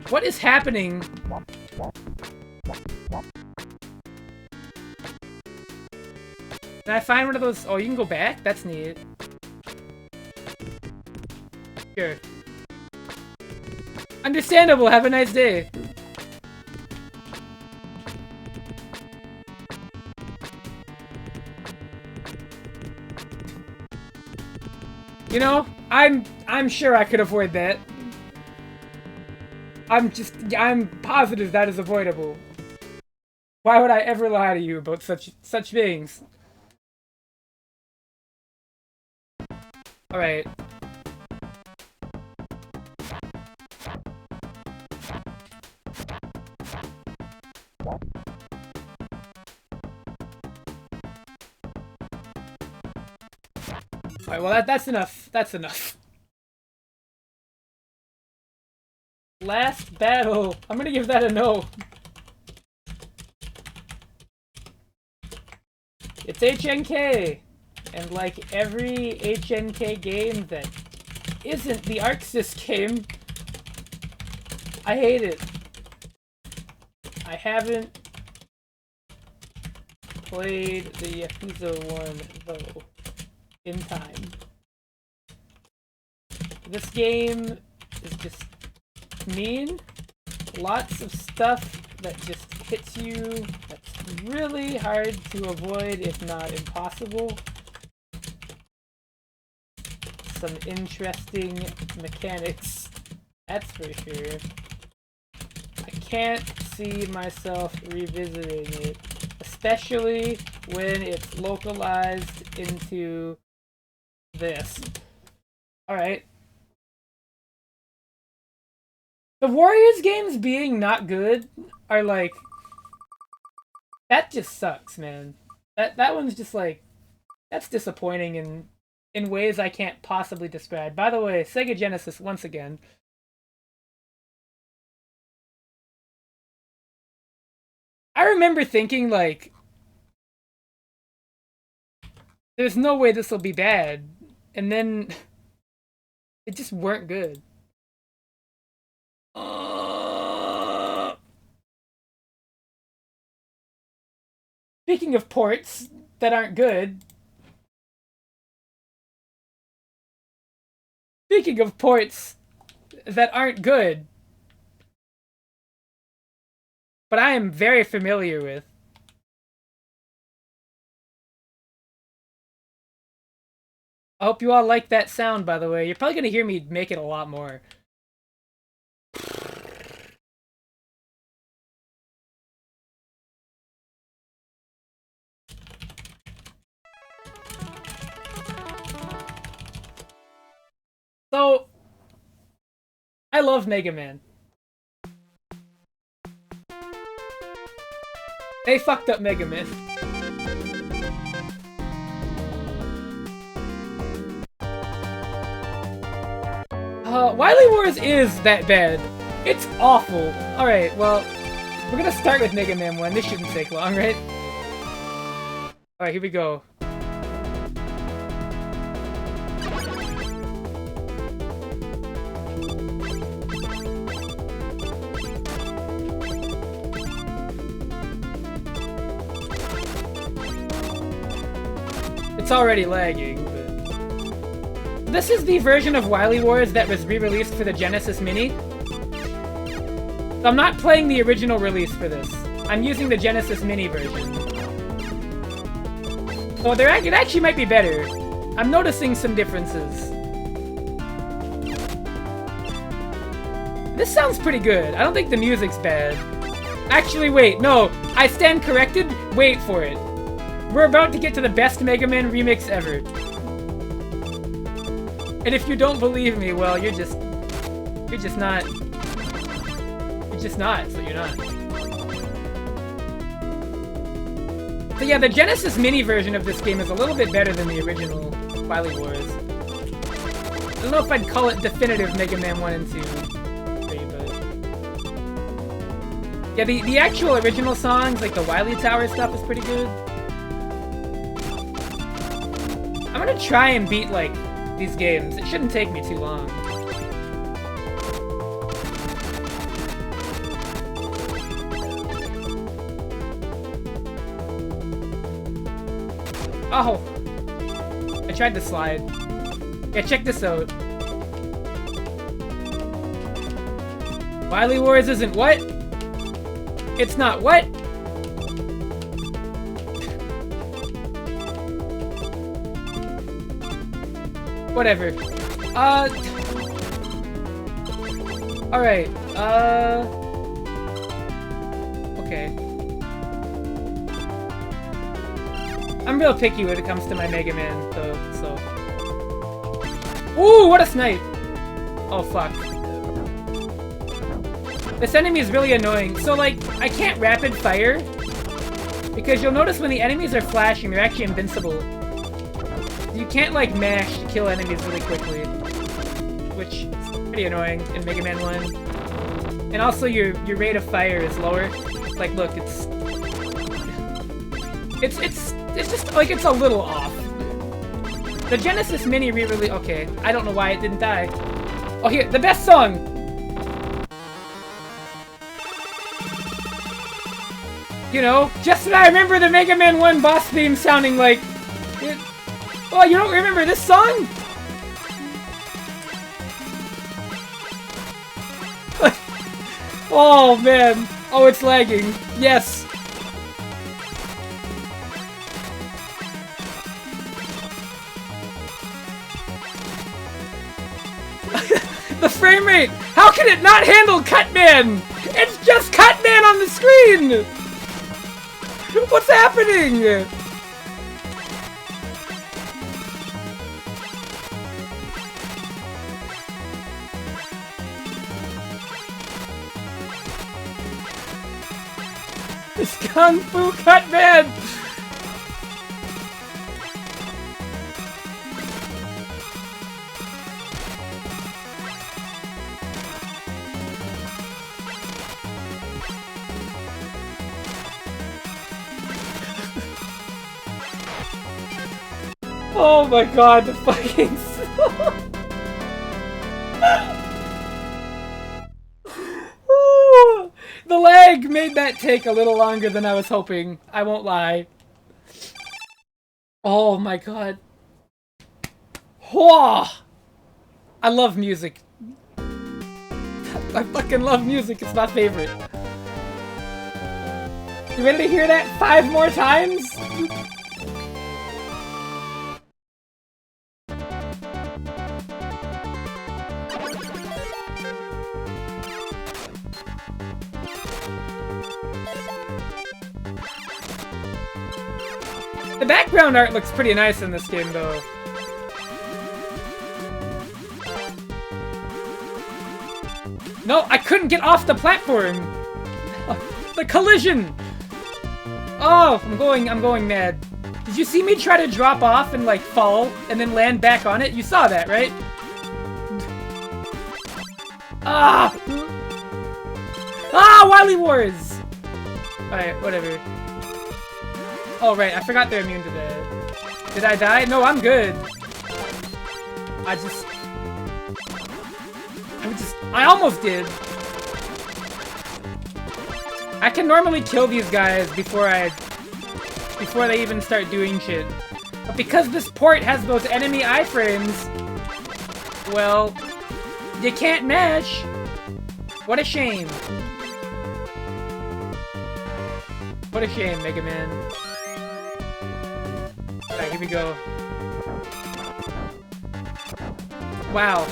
What is happening? Can I find one of those? Oh, you can go back? That's neat. Sure. Understandable. Have a nice day. You know, I'm sure I could avoid that. I'm positive that is avoidable. Why would I ever lie to you about such things? All right. Alright, well that's enough. That's enough. Last battle. I'm gonna give that a no. It's HNK! And like every HNK game that isn't the ArcSys game, I hate it. I haven't played the Yakuza one, though, in time. This game is just mean. Lots of stuff that just hits you that's really hard to avoid, if not impossible. Some interesting mechanics, that's for sure. I can't see myself revisiting it, especially when it's localized into this. Alright. The Warriors games being not good are like... That just sucks, man. That one's just like... That's disappointing in ways I can't possibly describe. By the way, Sega Genesis once again. I remember thinking, like... There's no way this will be bad. And then... It just weren't good. Speaking of ports that aren't good... Speaking of ports that aren't good... But I am very familiar with... I hope you all like that sound, by the way. You're probably gonna hear me make it a lot more. So, I love Mega Man. They fucked up Mega Man. Wily Wars is that bad. It's awful. Alright, well, we're gonna start with Mega Man 1. This shouldn't take long, right? Alright, here we go. It's already lagging, but... This is the version of Wily Wars that was re-released for the Genesis Mini. So I'm not playing the original release for this. I'm using the Genesis Mini version. So it actually might be better. I'm noticing some differences. This sounds pretty good. I don't think the music's bad. Actually, wait, no. I stand corrected. Wait for it. We're about to get to the best Mega Man remix ever. And if you don't believe me, well, you're just not. You're just not, so you're not. So yeah, the Genesis Mini version of this game is a little bit better than the original Wily Wars. I don't know if I'd call it definitive Mega Man 1 and 2, but... Yeah, the actual original songs, like the Wily Tower stuff, is pretty good. I'm gonna try and beat, like, these games. It shouldn't take me too long. Oh! I tried to slide. Yeah, check this out. Wily Wars isn't what? It's not what? Whatever. Alright, okay. I'm real picky when it comes to my Mega Man, though, so... Ooh, what a snipe! Oh, fuck. This enemy is really annoying. So, like, I can't rapid fire, because you'll notice when the enemies are flashing, they're actually invincible. You can't, like, mash to kill enemies really quickly, which is pretty annoying in Mega Man 1. And also, your rate of fire is lower. Like, look, it's just, like, it's a little off. The Genesis Mini re-release... Okay, I don't know why it didn't die. Oh, here, the best song! You know, just what I remember the Mega Man 1 boss theme sounding like. Oh, you don't remember this song? Oh, man. Oh, it's lagging. Yes. The frame rate! How can it not handle Cutman? It's just Cutman on the screen! What's happening? It's Kung Fu Cutman! Oh my god, the fucking... The lag made that take a little longer than I was hoping. I won't lie. Oh my god. Whoa! I love music. I fucking love music. It's my favorite. You ready to hear that 5 more times? The background art looks pretty nice in this game, though. No, I couldn't get off the platform! The collision! Oh, I'm going mad. Did you see me try to drop off and, like, fall, and then land back on it? You saw that, right? Ah! Ah, Wily Wars! Alright, whatever. Oh, right, I forgot they're immune to that. Did I die? No, I'm good. I almost did. I can normally kill these guys before they even start doing shit. But because this port has those enemy iframes, well, you can't mash. What a shame. What a shame, Mega Man. Alright, here we go. Wow.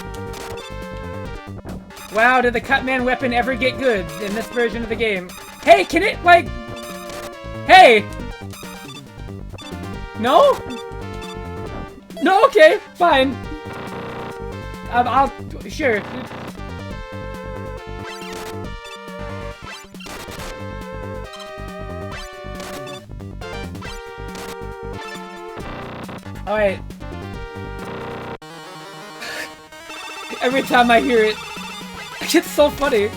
Wow, did the Cutman weapon ever get good in this version of the game? Hey, can it, like... Hey! No? No, okay, fine. I'll... Sure. Alright. Every time I hear it, it's so funny.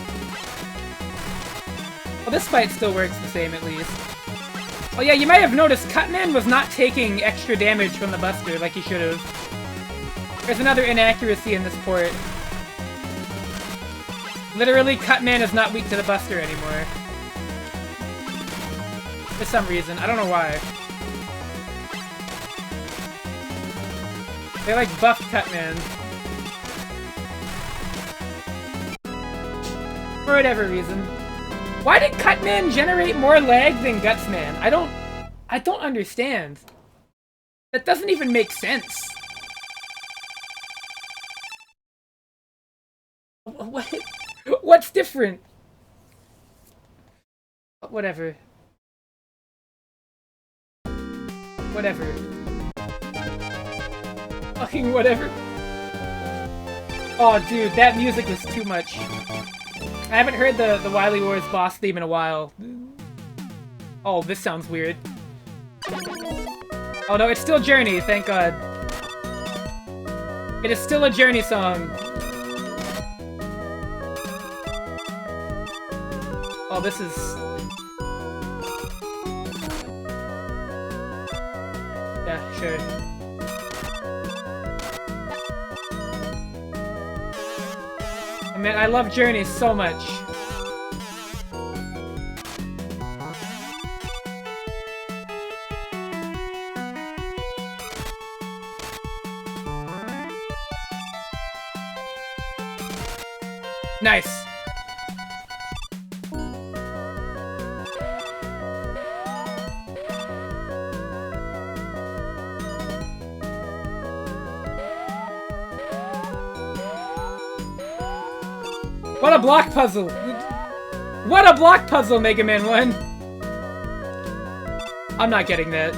Well, this fight still works the same, at least. Oh yeah, you might have noticed Cutman was not taking extra damage from the Buster like he should have. There's another inaccuracy in this port. Literally, Cutman is not weak to the Buster anymore. For some reason. I don't know why. They like buffed Cutman. For whatever reason. Why did Cutman generate more lag than Gutsman? I don't understand. That doesn't even make sense. What? What's different? Whatever. Whatever. Fucking whatever. Oh, dude, that music was too much. I haven't heard the Wily Wars boss theme in a while. Oh, this sounds weird. Oh no, it's still Journey, thank God. It is still a Journey song. Oh, this is... Yeah, sure. Man, I love Journey so much. Nice. What a block puzzle! What a block puzzle, Mega Man 1! I'm not getting that.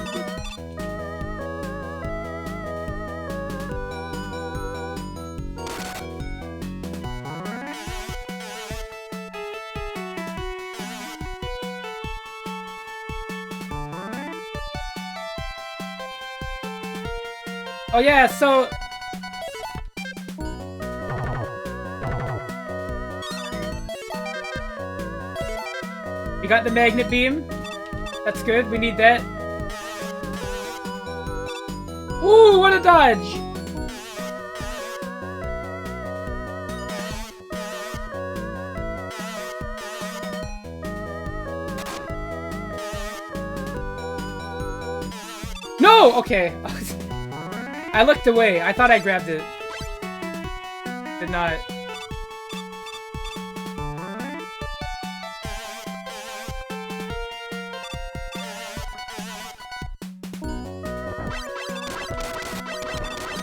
Oh yeah, so... We got the magnet beam. That's good, we need that. Ooh, what a dodge! No! Okay. I looked away. I thought I grabbed it. Did not.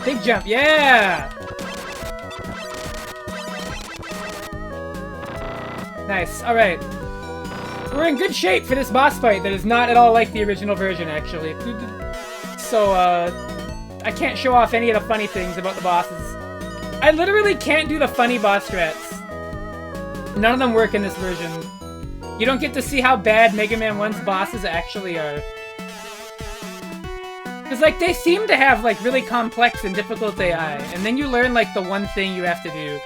Big jump, yeah! Nice, alright. We're in good shape for this boss fight that is not at all like the original version, actually. So, I can't show off any of the funny things about the bosses. I literally can't do the funny boss strats. None of them work in this version. You don't get to see how bad Mega Man 1's bosses actually are. Because, like, they seem to have, like, really complex and difficult AI, and then you learn, like, the one thing you have to do.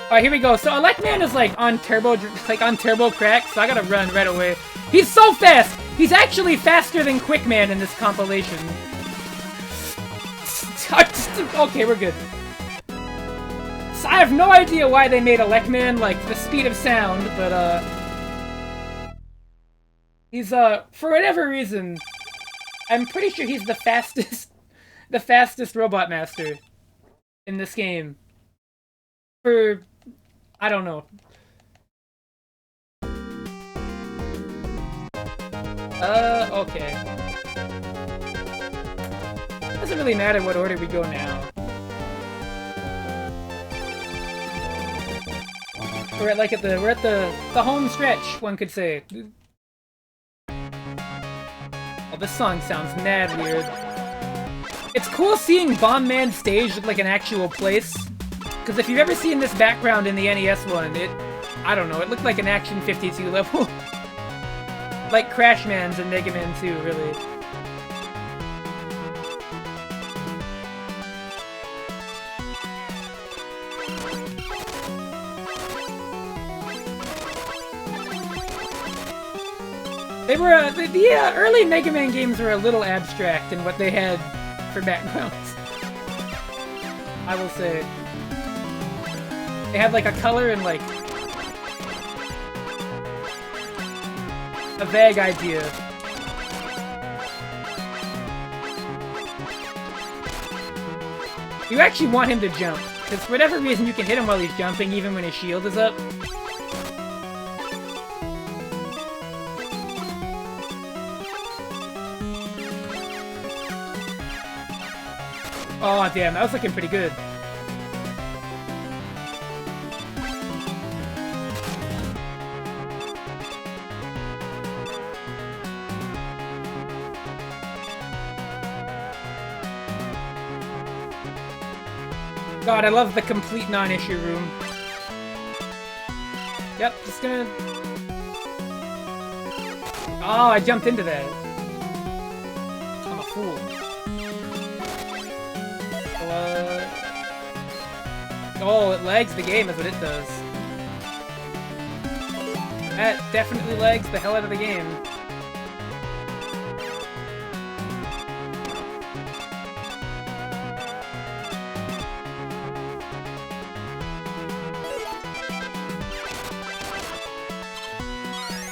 Alright, here we go. So, Electman is, like, on turbo crack, so I gotta run right away. He's so fast! He's actually faster than Quickman in this compilation. Okay, we're good. So I have no idea why they made Elecman like the speed of sound, but he's for whatever reason, I'm pretty sure he's the fastest Robot Master in this game. For I don't know. Okay. Doesn't really matter what order we go now. We're at the home stretch, one could say. Oh, this song sounds mad weird. It's cool seeing Bomb Man stage look like an actual place. Because if you've ever seen this background in the NES one, I don't know, it looked like an Action 52 level. Like Crash Man's and Mega Man 2, really. They were, the early Mega Man games were a little abstract in what they had for backgrounds. I will say. They had like a color and like a vague idea. You actually want him to jump, because for whatever reason you can hit him while he's jumping even when his shield is up. Oh damn, that was looking pretty good. God, I love the complete non-issue room. Yep, just gonna... Oh, I jumped into that. I'm a fool. Oh, it lags the game is what it does. That definitely lags the hell out of the game.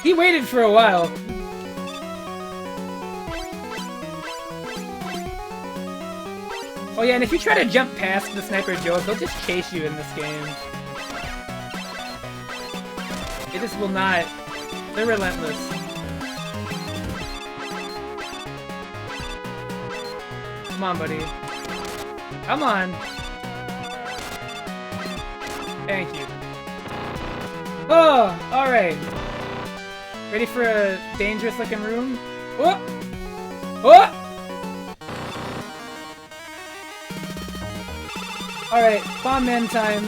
He waited for a while. Oh yeah, and if you try to jump past the Sniper Joes, they'll just chase you in this game. They just will not. They're relentless. Come on, buddy. Come on. Thank you. Oh, alright. Ready for a dangerous looking room? Oh! Oh! Alright, Bomb Man time.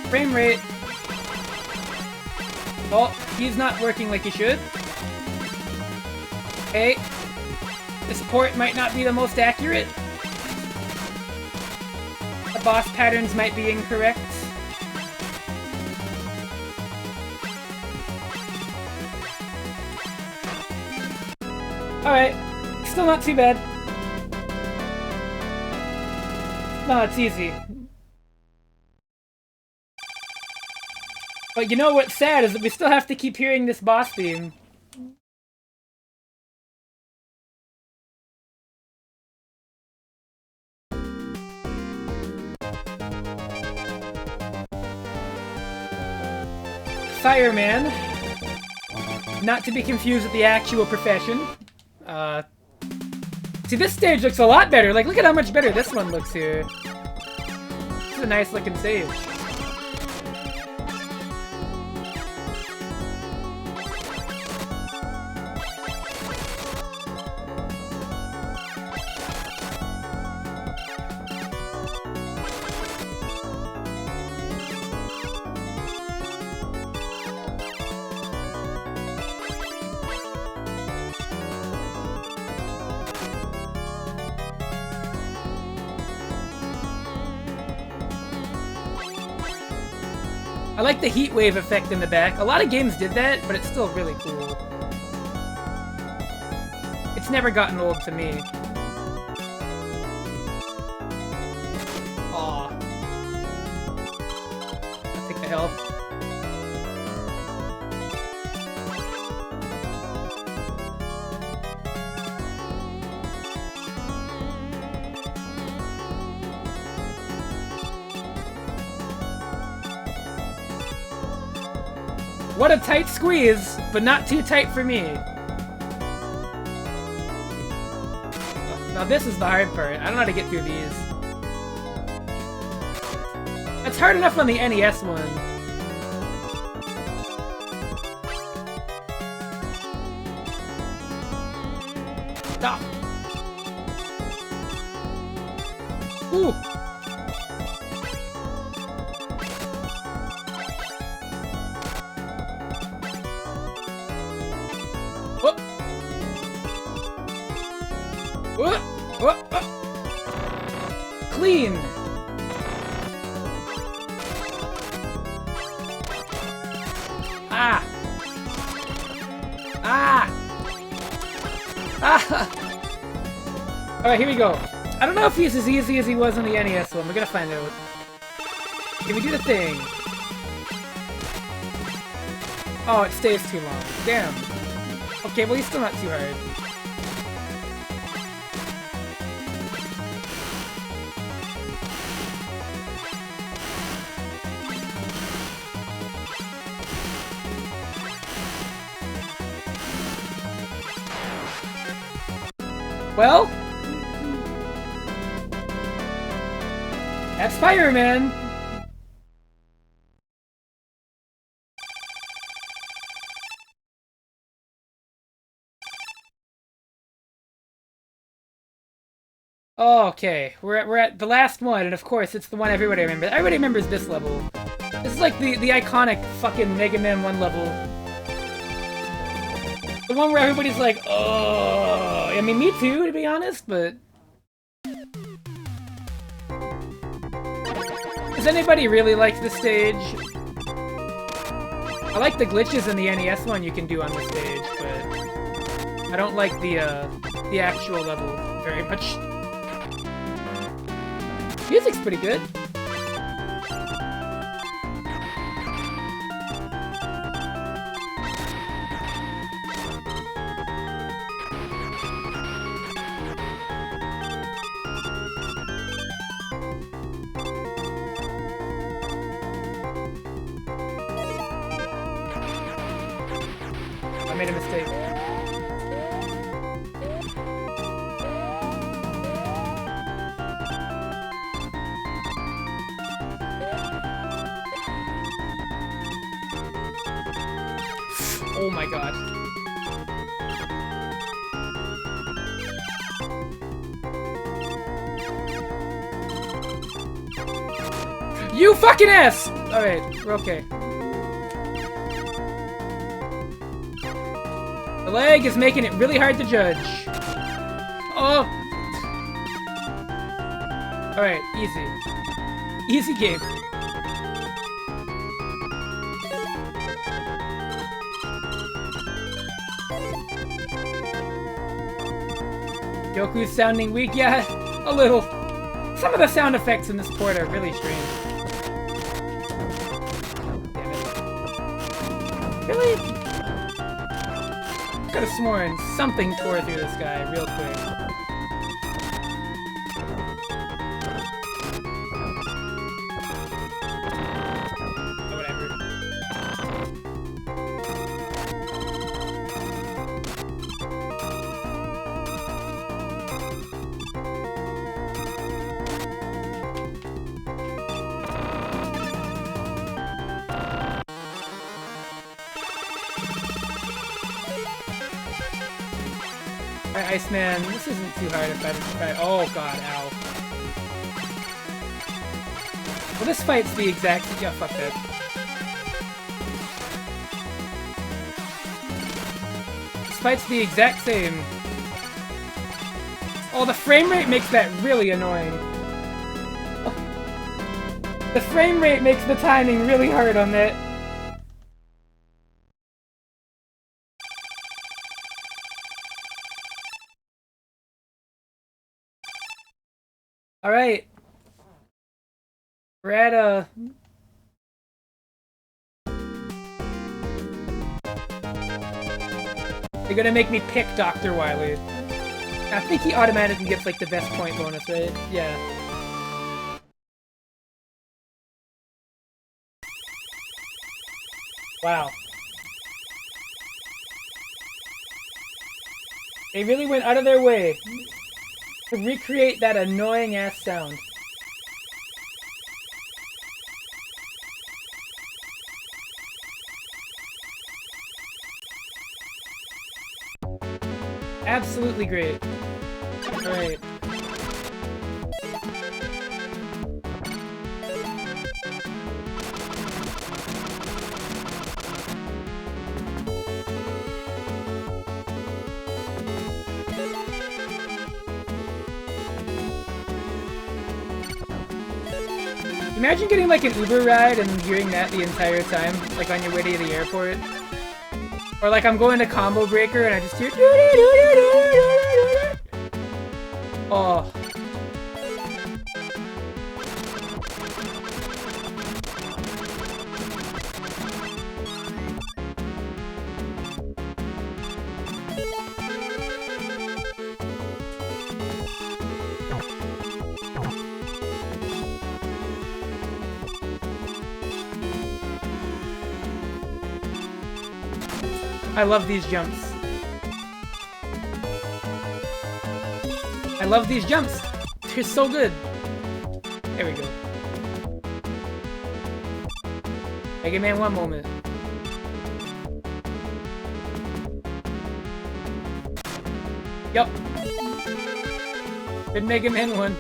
Frame rate. Oh, he's not working like he should. Okay. This port might not be the most accurate. The boss patterns might be incorrect. Alright, still not too bad. No, it's easy. But you know what's sad is that we still have to keep hearing this boss theme. Fireman. Not to be confused with the actual profession. See, this stage looks a lot better. Like, look at how much better this one looks here. This is a nice looking stage. I like the heat wave effect in the back. A lot of games did that, but it's still really cool. It's never gotten old to me. Aw. I'll take the health. What a tight squeeze, but not too tight for me. Now this is the hard part. I don't know how to get through these. It's hard enough on the NES one. Stop. Ooh. Clean! Ah! Ah! Ah! Alright, here we go. I don't know if he's as easy as he was on the NES one. We're gonna find out. Can we do the thing? Oh, it stays too long. Damn. Okay, well, he's still not too hard. Well, that's Spider-Man. Okay, we're at the last one, and of course, it's the one everybody remembers. Everybody remembers this level. This is like the iconic fucking Mega Man 1 level. The one where everybody's like, oh, I mean, me too, to be honest, but... Does anybody really like this stage? I like the glitches in the NES one you can do on the stage, but... I don't like the actual level very much. Music's pretty good. I made a mistake. Oh my god. You fucking ass! Alright, we're okay. The lag is making it really hard to judge. Oh! Alright, easy. Easy game. Goku's sounding weak? Yeah, a little. Some of the sound effects in this port are really strange. Damn it. Really? Could have sworn something tore through this guy real quick. Iceman, this isn't too hard if I... Oh god, ow. Well, this fight's the exact... Yeah, fuck that. This fight's the exact same. Oh, the frame rate makes that really annoying. The frame rate makes the timing really hard on that. Alright. We're at a... They're gonna make me pick Dr. Wily. I think he automatically gets like the best point bonus, right? Yeah. Wow. They really went out of their way to recreate that annoying ass sound. Absolutely great. Alright. Imagine getting like an Uber ride and hearing that the entire time, like on your way to the airport. Or like I'm going to Combo Breaker and I just hear. Oh. I love these jumps. I love these jumps. They're so good. There we go. Mega Man 1 moment. Yup. Good Mega Man 1.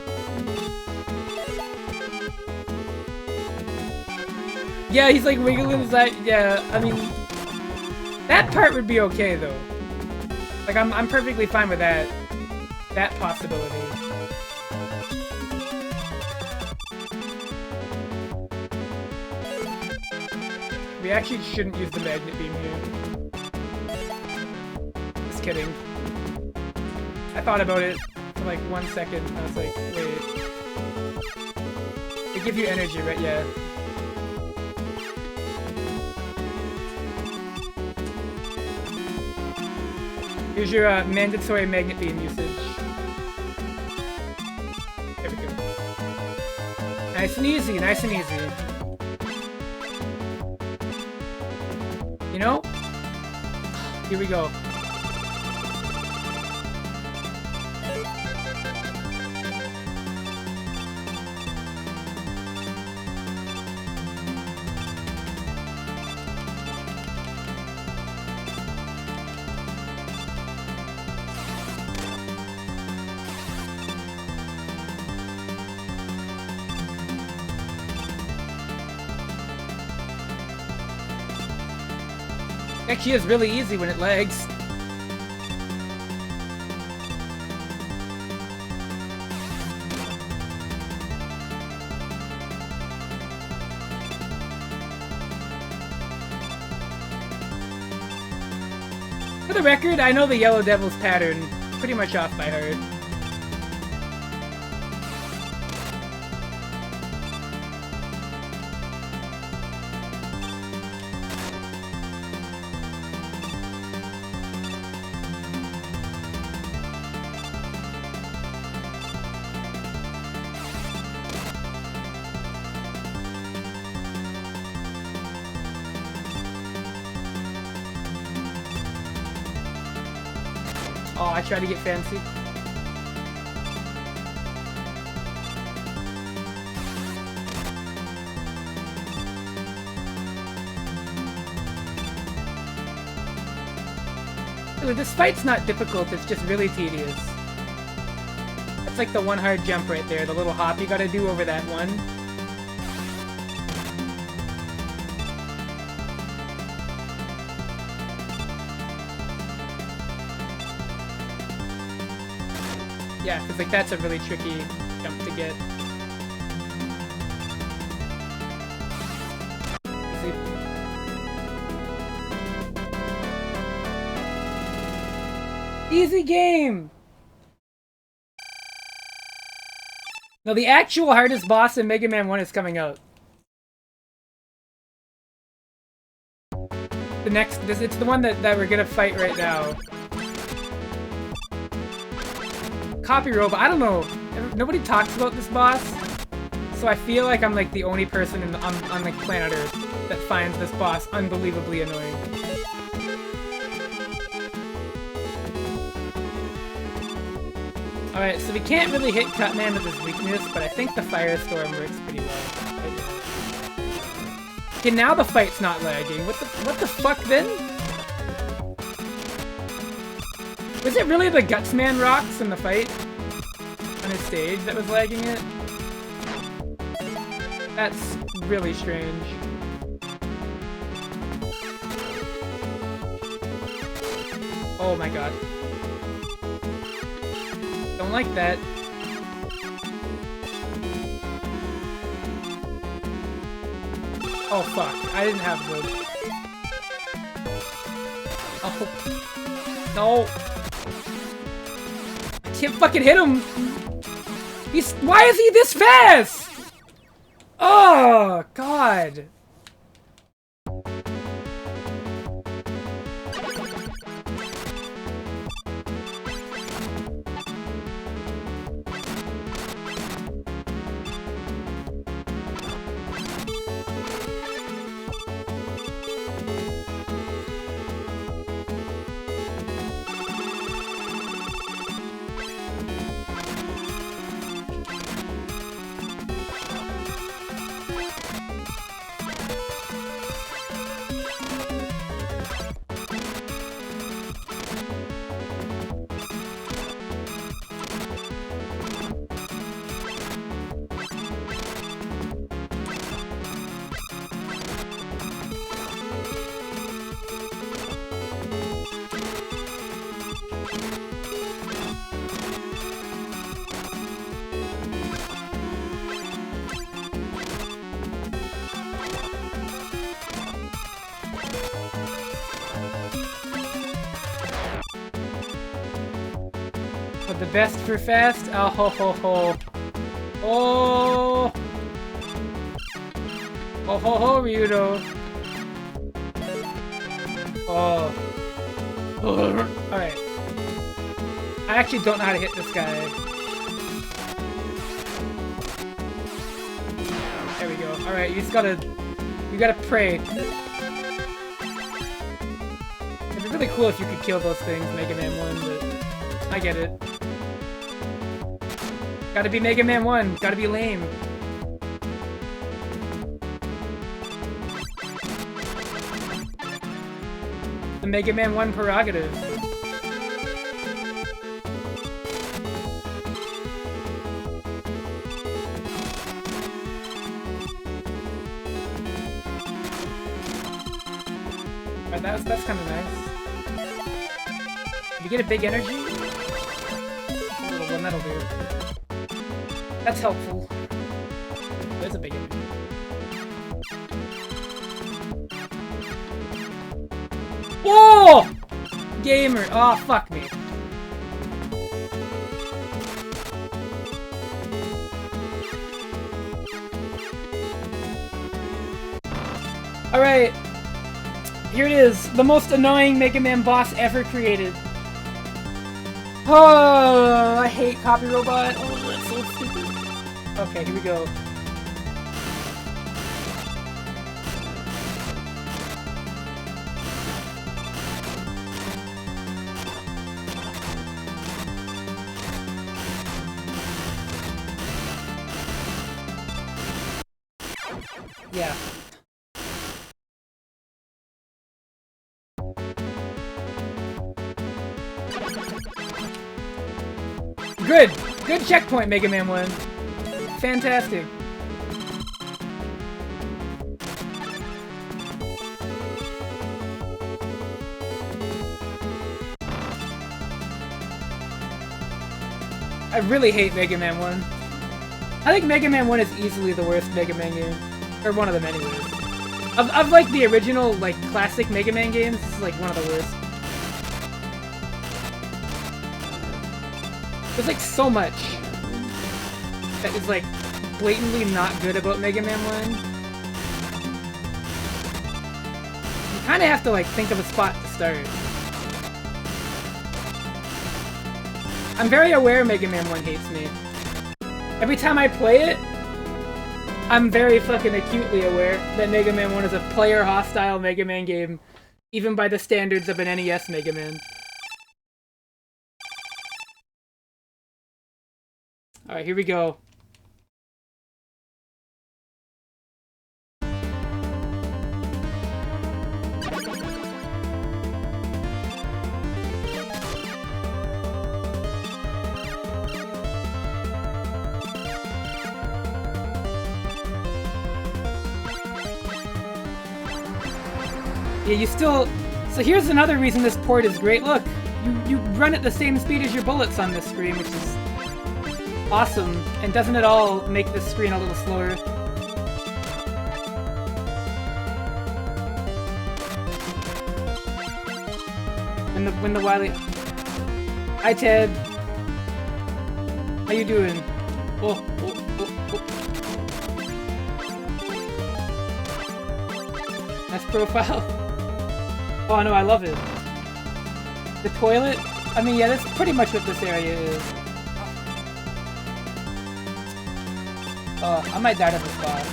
Yeah, he's like wiggling his eye. Yeah, I mean, that part would be okay though. Like I'm perfectly fine with that possibility. We actually shouldn't use the magnet beam here. Just kidding. I thought about it for like 1 second. I was like, wait. They give you energy, right? Yeah. Here's your mandatory magnet beam usage. There we go. Nice and easy, nice and easy. You know? Here we go. Actually, is really easy when it lags. For the record, I know the Yellow Devil's pattern pretty much off by heart. Oh, I tried to get fancy. Dude, this fight's not difficult, it's just really tedious. That's like the one hard jump right there, the little hop you gotta do over that one. Yeah, because like that's a really tricky jump to get. Easy game! No, the actual hardest boss in Mega Man 1 is coming out. The next, it's the one that we're gonna fight right now. Copy Robot, I don't know. Nobody talks about this boss. So I feel like I'm like the only person on like planet Earth that finds this boss unbelievably annoying. Alright, so we can't really hit Cutman with his weakness, but I think the Firestorm works pretty well. Okay, now the fight's not lagging. What the fuck then? Was it really the Gutsman rocks in the fight on his stage that was lagging it? That's really strange. Oh my god. Don't like that. Oh fuck, I didn't have good. Oh. No. I can't fucking hit him! Why is he this fast? Oh, God! The best for fast? Oh ho ho ho. Oh! Oh ho ho, Ryudo. Oh. Alright. I actually don't know how to hit this guy. There we go. Alright, you gotta pray. It'd be really cool if you could kill those things, Mega Man 1, but I get it. Gotta be Mega Man 1. Gotta be lame. The Mega Man 1 prerogative. Alright, that's kind of nice. Did you get a big energy? A little one, that'll do. That's helpful. There's a big energy. Whoa! Gamer! Oh, fuck me. Alright. Here it is. The most annoying Mega Man boss ever created. Oh, I hate Copy Robot. Oh, that's so stupid. Okay, here we go. Yeah. Good! Good checkpoint, Mega Man 1. Fantastic. I really hate Mega Man 1. I think Mega Man 1 is easily the worst Mega Man game. Or one of them anyways. Of like the original, like, classic Mega Man games, this is like one of the worst. There's like so much that is like blatantly not good about Mega Man 1. You kind of have to like think of a spot to start. I'm very aware Mega Man 1 hates me. Every time I play it, I'm very fucking acutely aware that Mega Man 1 is a player-hostile Mega Man game, even by the standards of an NES Mega Man. Alright, here we go. Yeah, you still... So here's another reason this port is great. Look, you run at the same speed as your bullets on this screen, which is awesome, and doesn't at all make this screen a little slower. When the Wily... Hi, Ted. How you doing? Oh. Nice profile. Oh no, I love it. The toilet? I mean, yeah, that's pretty much what this area is. Oh, I might die to this boss.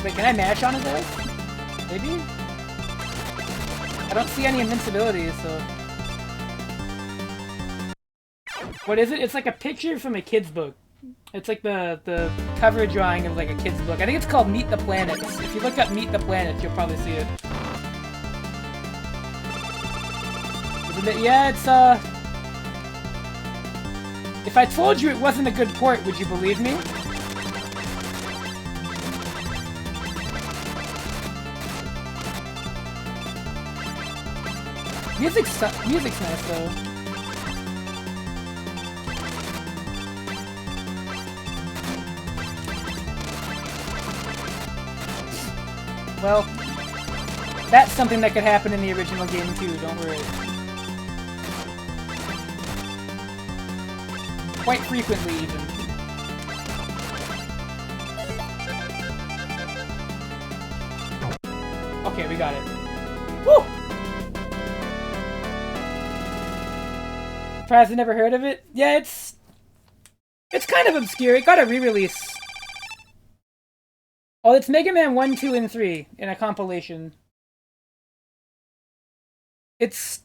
Wait, can I mash on his ass? Maybe? I don't see any invincibility, so... What is it? It's like a picture from a kid's book. It's like the cover drawing of like a kid's book. I think it's called Meet the Planets. If you look up Meet the Planets, you'll probably see it. Isn't it? Yeah, it's if I told you it wasn't a good port, would you believe me? Music's nice though. Well, that's something that could happen in the original game too, don't worry. Quite frequently, even. Okay, we got it. Woo! Surprised I never heard of it? Yeah, it's kind of obscure. It got a re-release. Oh, it's Mega Man 1, 2, and 3 in a compilation. It's...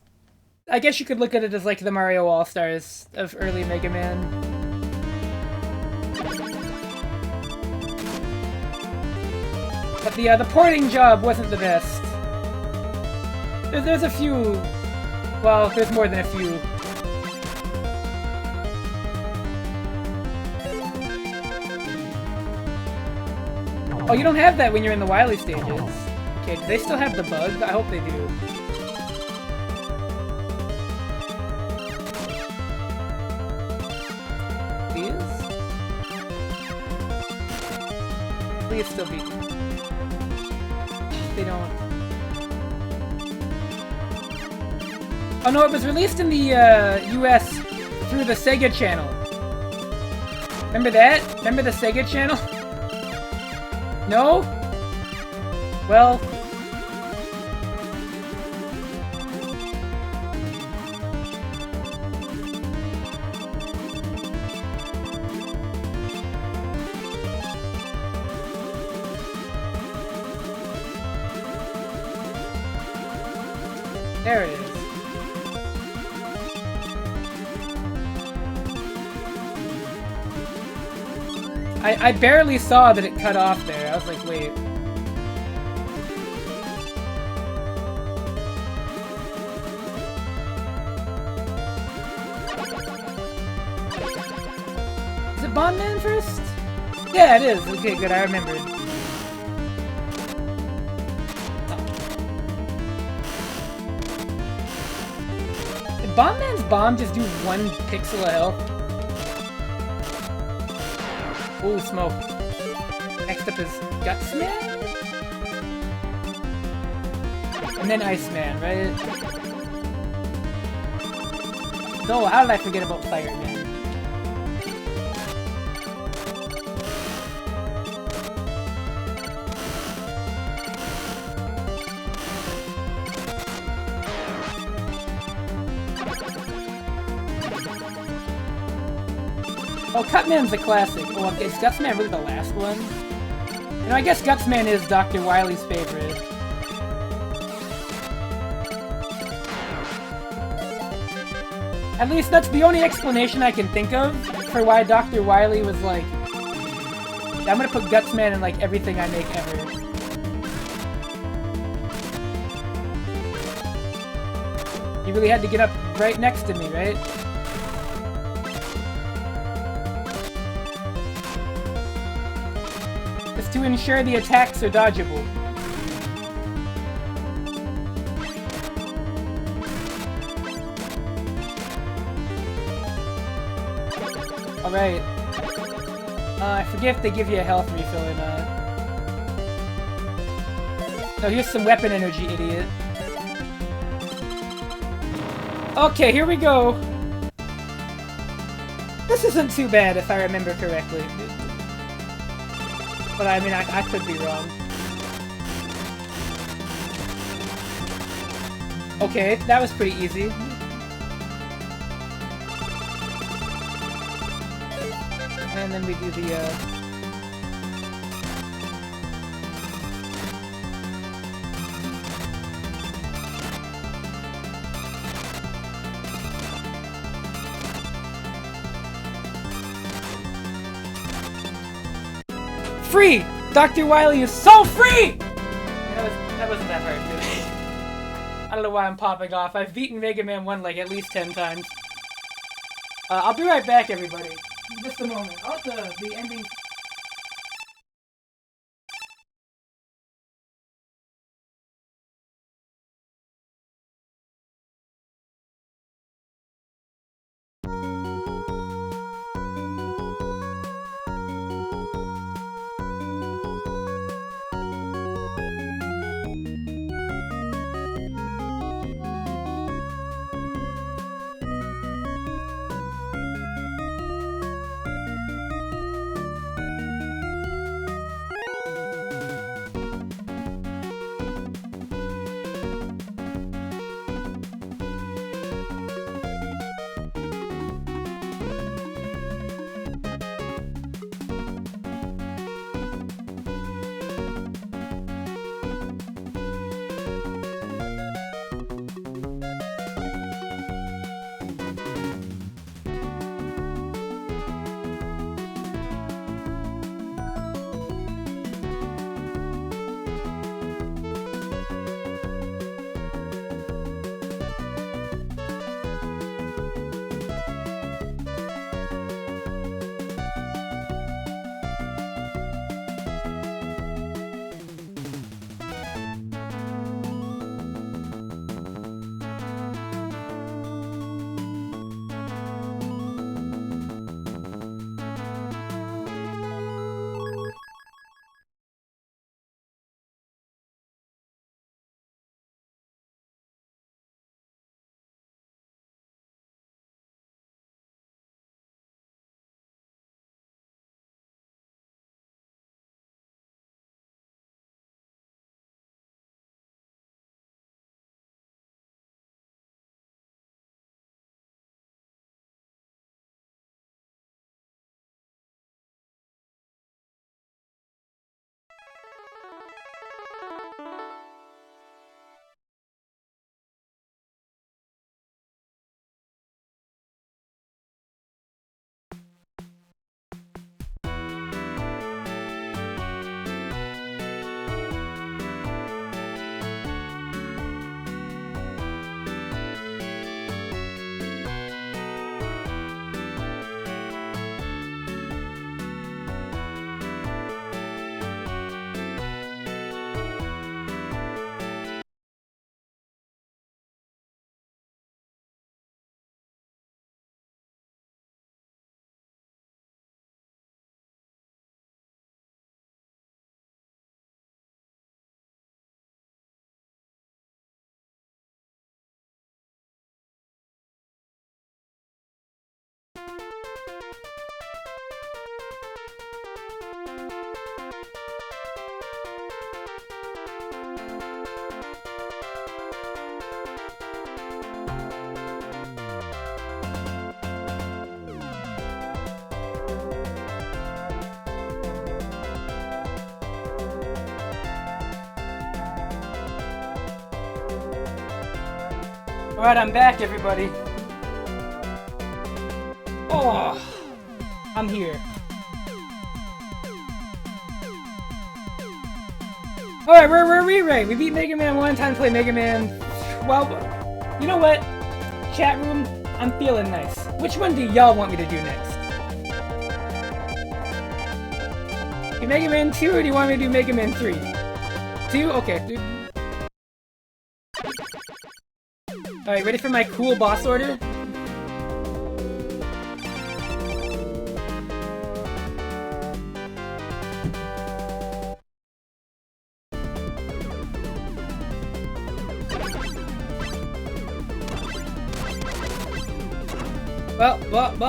I guess you could look at it as like the Mario All-Stars of early Mega Man. But the porting job wasn't the best. There's a few... Well, there's more than a few. Oh, you don't have that when you're in the Wily stages. Okay, do they still have the bug? I hope they do. Please still beat me. They don't. Oh no, it was released in the US through the Sega Channel. Remember that? Remember the Sega Channel? No? Well... There it is. I barely saw that it cut off there. I was like, wait. Is it Bondman first? Yeah, it is. Okay, good. I remembered. Did Bombman's bomb just do 1 pixel of health? Ooh, smoke. Next up is Gutsman? And then Iceman, right? No, how did I forget about Fireman? Oh, Cutman's a classic. Oh, is Gutsman really the last one? You know, I guess Gutsman is Dr. Wily's favorite. At least that's the only explanation I can think of for why Dr. Wily was like, I'm gonna put Gutsman in like everything I make ever. He really had to get up right next to me, right? Just to ensure the attacks are dodgeable. Alright. I forget if they give you a health refill or not. No, here's some weapon energy, idiot. Okay, here we go. This isn't too bad if I remember correctly. But I mean, I could be wrong. Okay, that was pretty easy. And then we do the, Free! Dr. Wily is so free! That wasn't that hard, really. I don't know why I'm popping off. I've beaten Mega Man 1 like at least 10 times. I'll be right back, everybody. Just a moment. I'll the ending. Alright, I'm back, everybody. Oh, I'm here. Alright, we're re-ranked. We beat Mega Man 1, time to play Mega Man 12. You know what? Chat room, I'm feeling nice. Which one do y'all want me to do next? Do Mega Man 2 or do you want me to do Mega Man 3? 2? Okay. Alright, ready for my cool boss order? Well, bop.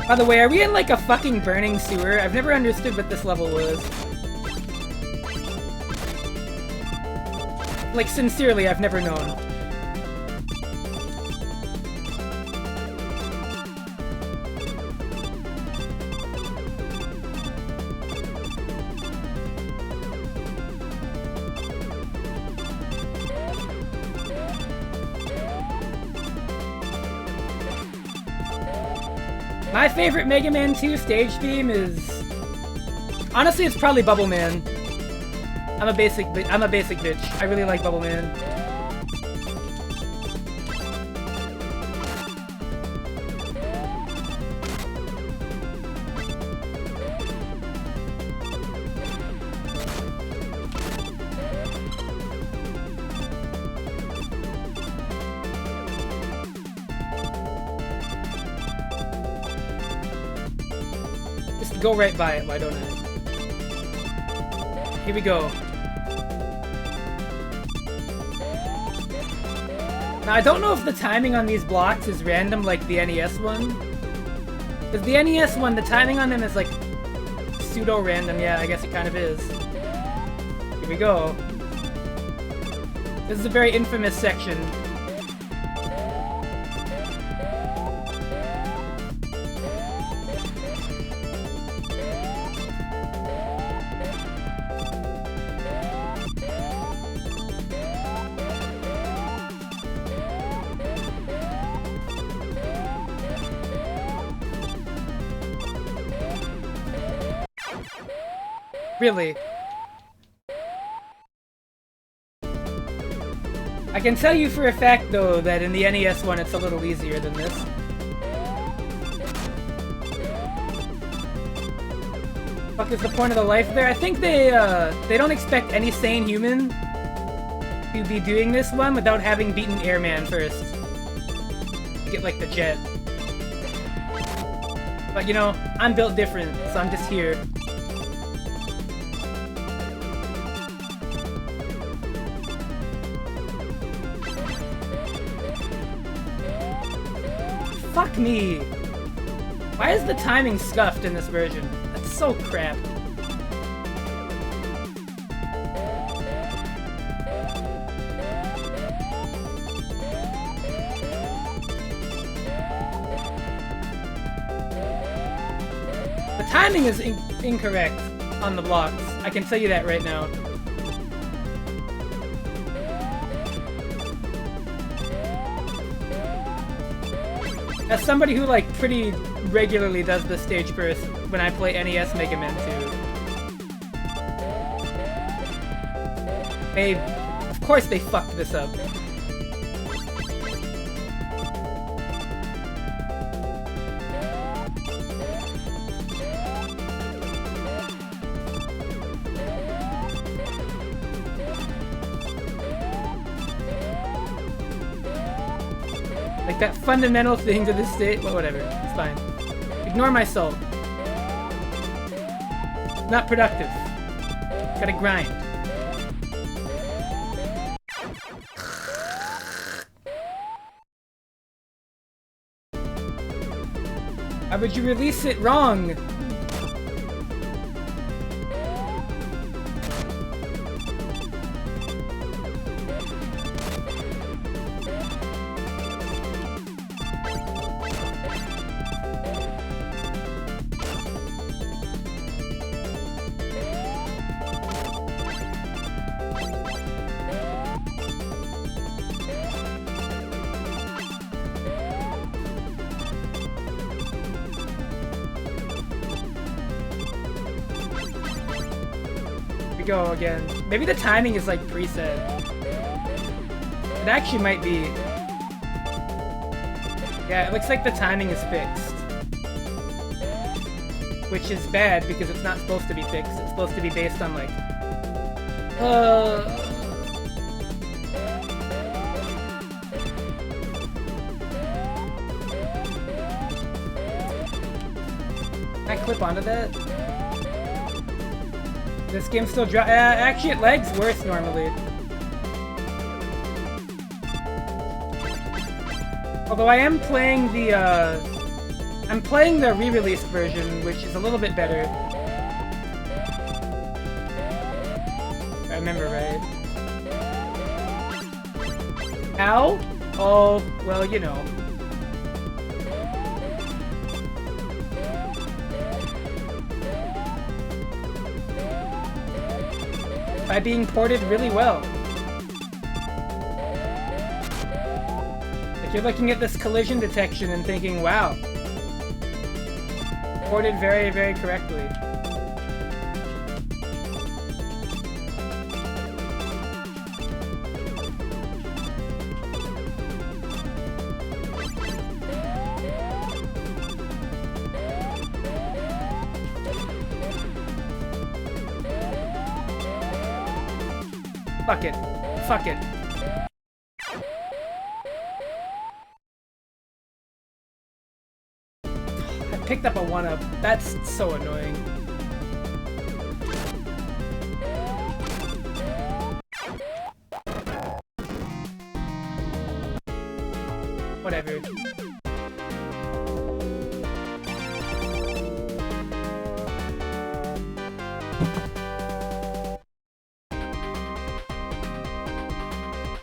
By the way, are we in like a fucking burning sewer? I've never understood what this level was. Like, sincerely, I've never known. My favorite Mega Man 2 stage theme is... honestly, it's probably Bubble Man. I'm a basic bitch. I really like Bubble Man. Just go right by it, why don't I? Here we go. Now, I don't know if the timing on these blocks is random like the NES one. Because the NES one, the timing on them is like pseudo-random. Yeah, I guess it kind of is. Here we go. This is a very infamous section. Really? I can tell you for a fact, though, that in the NES one it's a little easier than this. Fuck is the point of the life there? I think they don't expect any sane human to be doing this one without having beaten Airman first. To get, like, the jet. But, you know, I'm built different, so I'm just here. Fuck me! Why is the timing scuffed in this version? That's so crap. The timing is incorrect on the blocks. I can tell you that right now. As somebody who, like, pretty regularly does the stage first when I play NES Mega Man 2. Of course they fucked this up. Like that fundamental thing to this state, well, whatever, it's fine. Ignore my soul. Not productive. Gotta grind. Why would you release it wrong? go again. Maybe the timing is like preset. It actually might be. Yeah, it looks like the timing is fixed. Which is bad because it's not supposed to be fixed. It's supposed to be based on like... Can I clip onto that? This game still actually, it lags worse normally. Although I am playing the, I'm playing the re-released version, which is a little bit better. If I remember right. Ow? Oh, well, you know. By being ported really well. Like, you're looking at this collision detection and thinking, wow. Ported very, very correctly. Fuck it. Fuck it. I picked up a 1-up. That's so annoying. Whatever.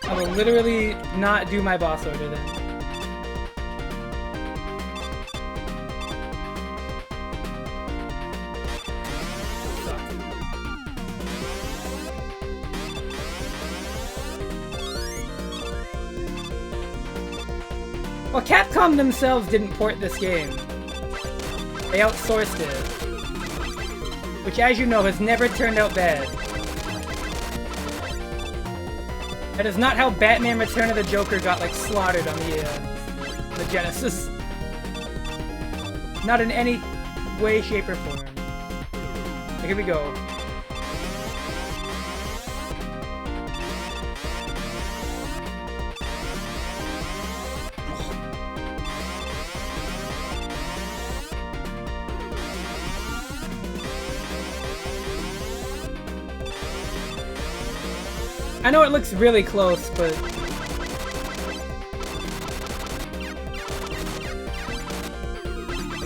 I will literally not do my boss order then. Well, Capcom themselves didn't port this game. They outsourced it. Which, as you know, has never turned out bad. That is not how Batman Return of the Joker got, like, slaughtered on the Genesis. Not in any way, shape, or form. So here we go. I know it looks really close, but...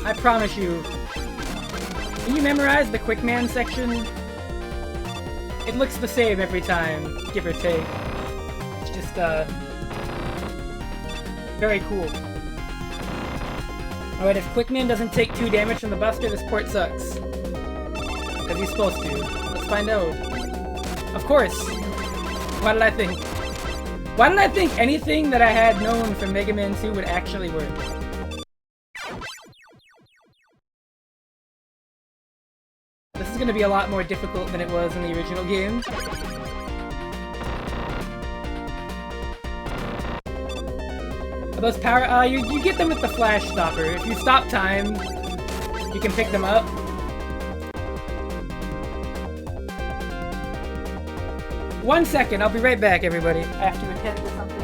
I promise you... Can you memorize the Quickman section? It looks the same every time, give or take. It's just, very cool. Alright, if Quickman doesn't take 2 damage from the Buster, this port sucks. Because he's supposed to. Let's find out. Of course! Why did I think? Why did I think anything that I had known from Mega Man 2 would actually work? This is gonna be a lot more difficult than it was in the original game. Are those power- you get them with the Flash Stopper. If you stop time, you can pick them up. One second, I'll be right back, everybody. I have to attend to something.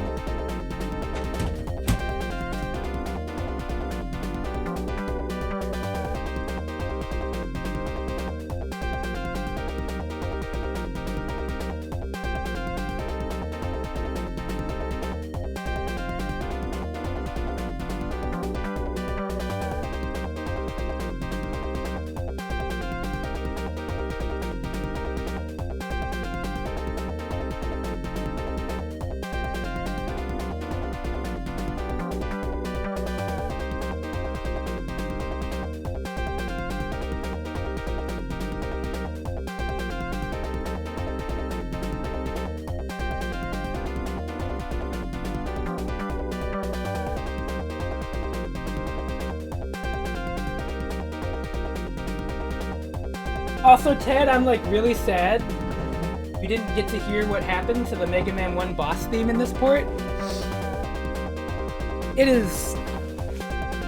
Also, Ted, I'm like really sad you didn't get to hear what happened to the Mega Man 1 boss theme in this port, it is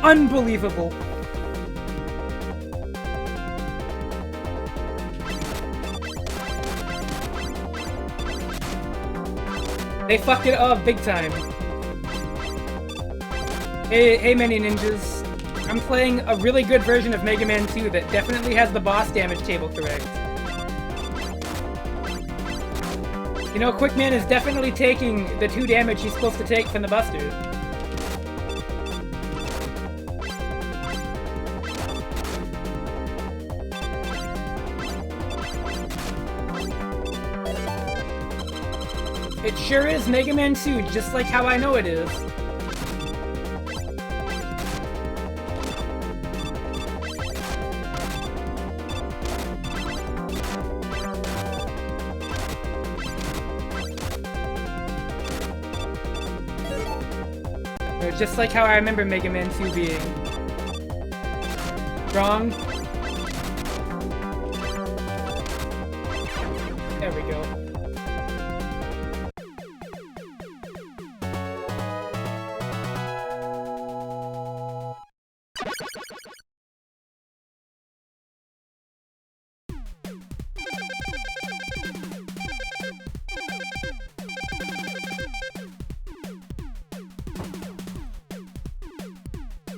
unbelievable. They fucked it up big time. Hey many ninjas. I'm playing a really good version of Mega Man 2 that definitely has the boss damage table correct. You know, Quickman is definitely taking the 2 damage he's supposed to take from the Buster. It sure is Mega Man 2, just like how I know it is. Just like how I remember Mega Man 2 being. Wrong. There we go.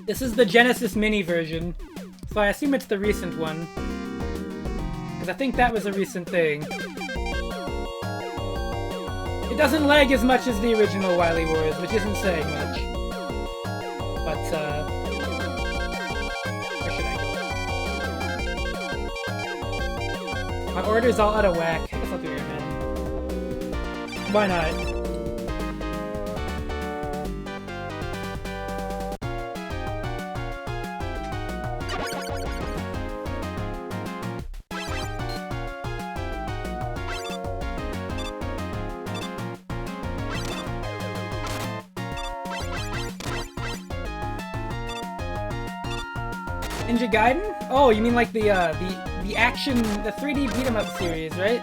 This is the Genesis Mini version, so I assume it's the recent one. Because I think that was a recent thing. It doesn't lag as much as the original Wily Wars, which isn't saying much. But, where should I go? My order's all out of whack. I guess I'll do Airman. Why not? Ninja Gaiden? Oh, you mean like the action, the 3D beat 'em up series, right?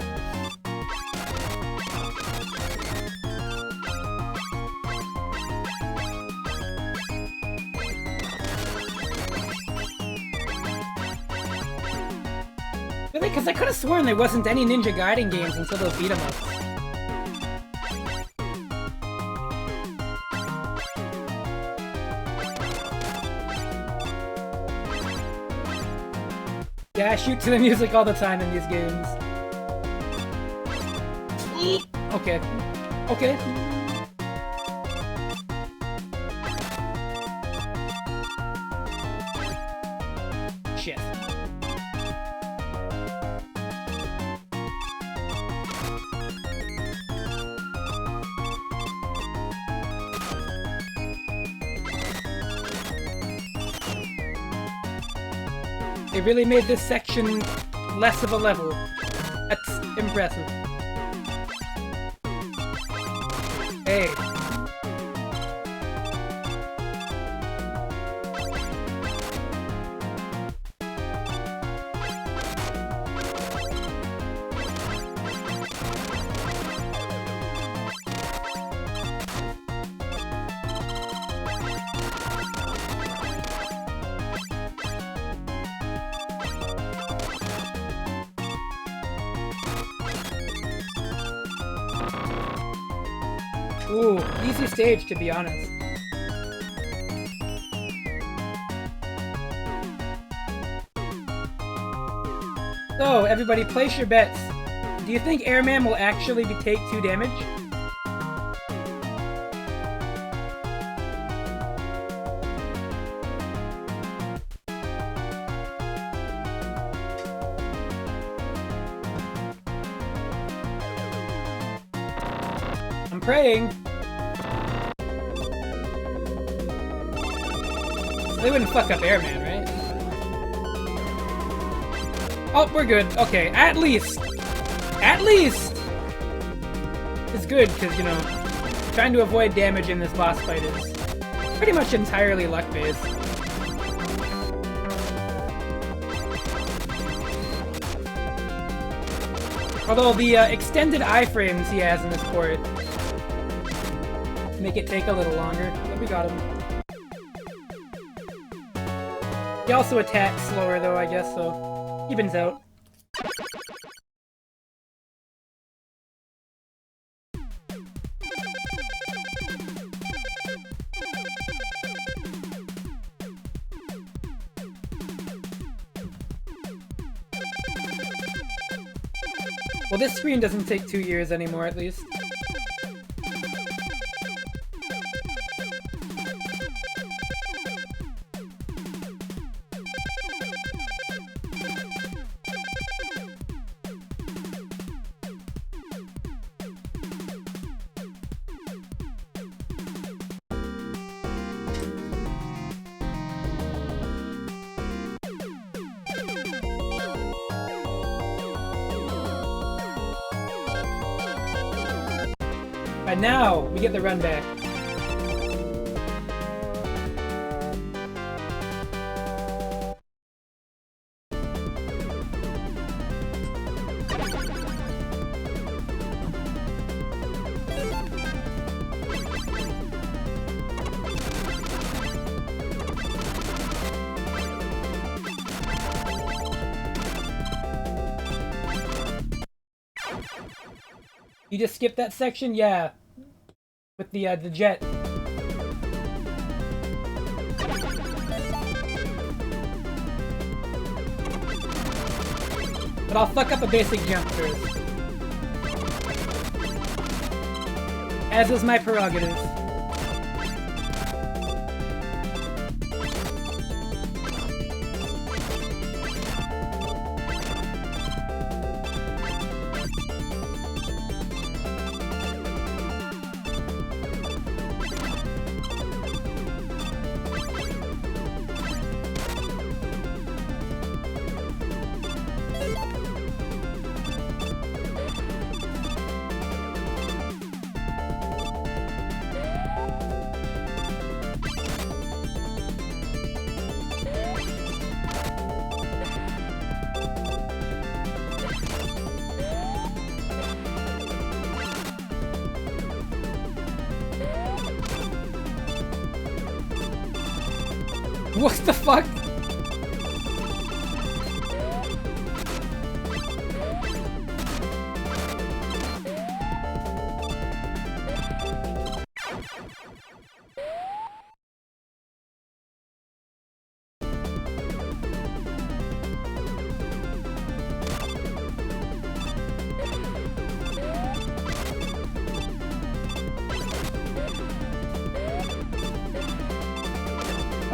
Really? Because I could have sworn there wasn't any Ninja Gaiden games until those beat 'em ups. Yeah, I shoot to the music all the time in these games. Okay. Okay. Shit. They really made this section less of a level. That's impressive. Hey. Ooh, easy stage, to be honest. So, everybody, place your bets. Do you think Airman will actually take 2 damage? I'm praying. They wouldn't fuck up Airman, right? Oh, we're good. Okay, at least! At least! It's good, because, you know, trying to avoid damage in this boss fight is pretty much entirely luck-based. Although the extended iframes he has in this port make it take a little longer. But we got him. He also attacks slower though, I guess, so evens out. Well, this screen doesn't take 2 years anymore, at least. And now, we get the run back. You just skip that section? Yeah. With the jet. But I'll fuck up a basic jump first. As is my prerogative. What the fuck?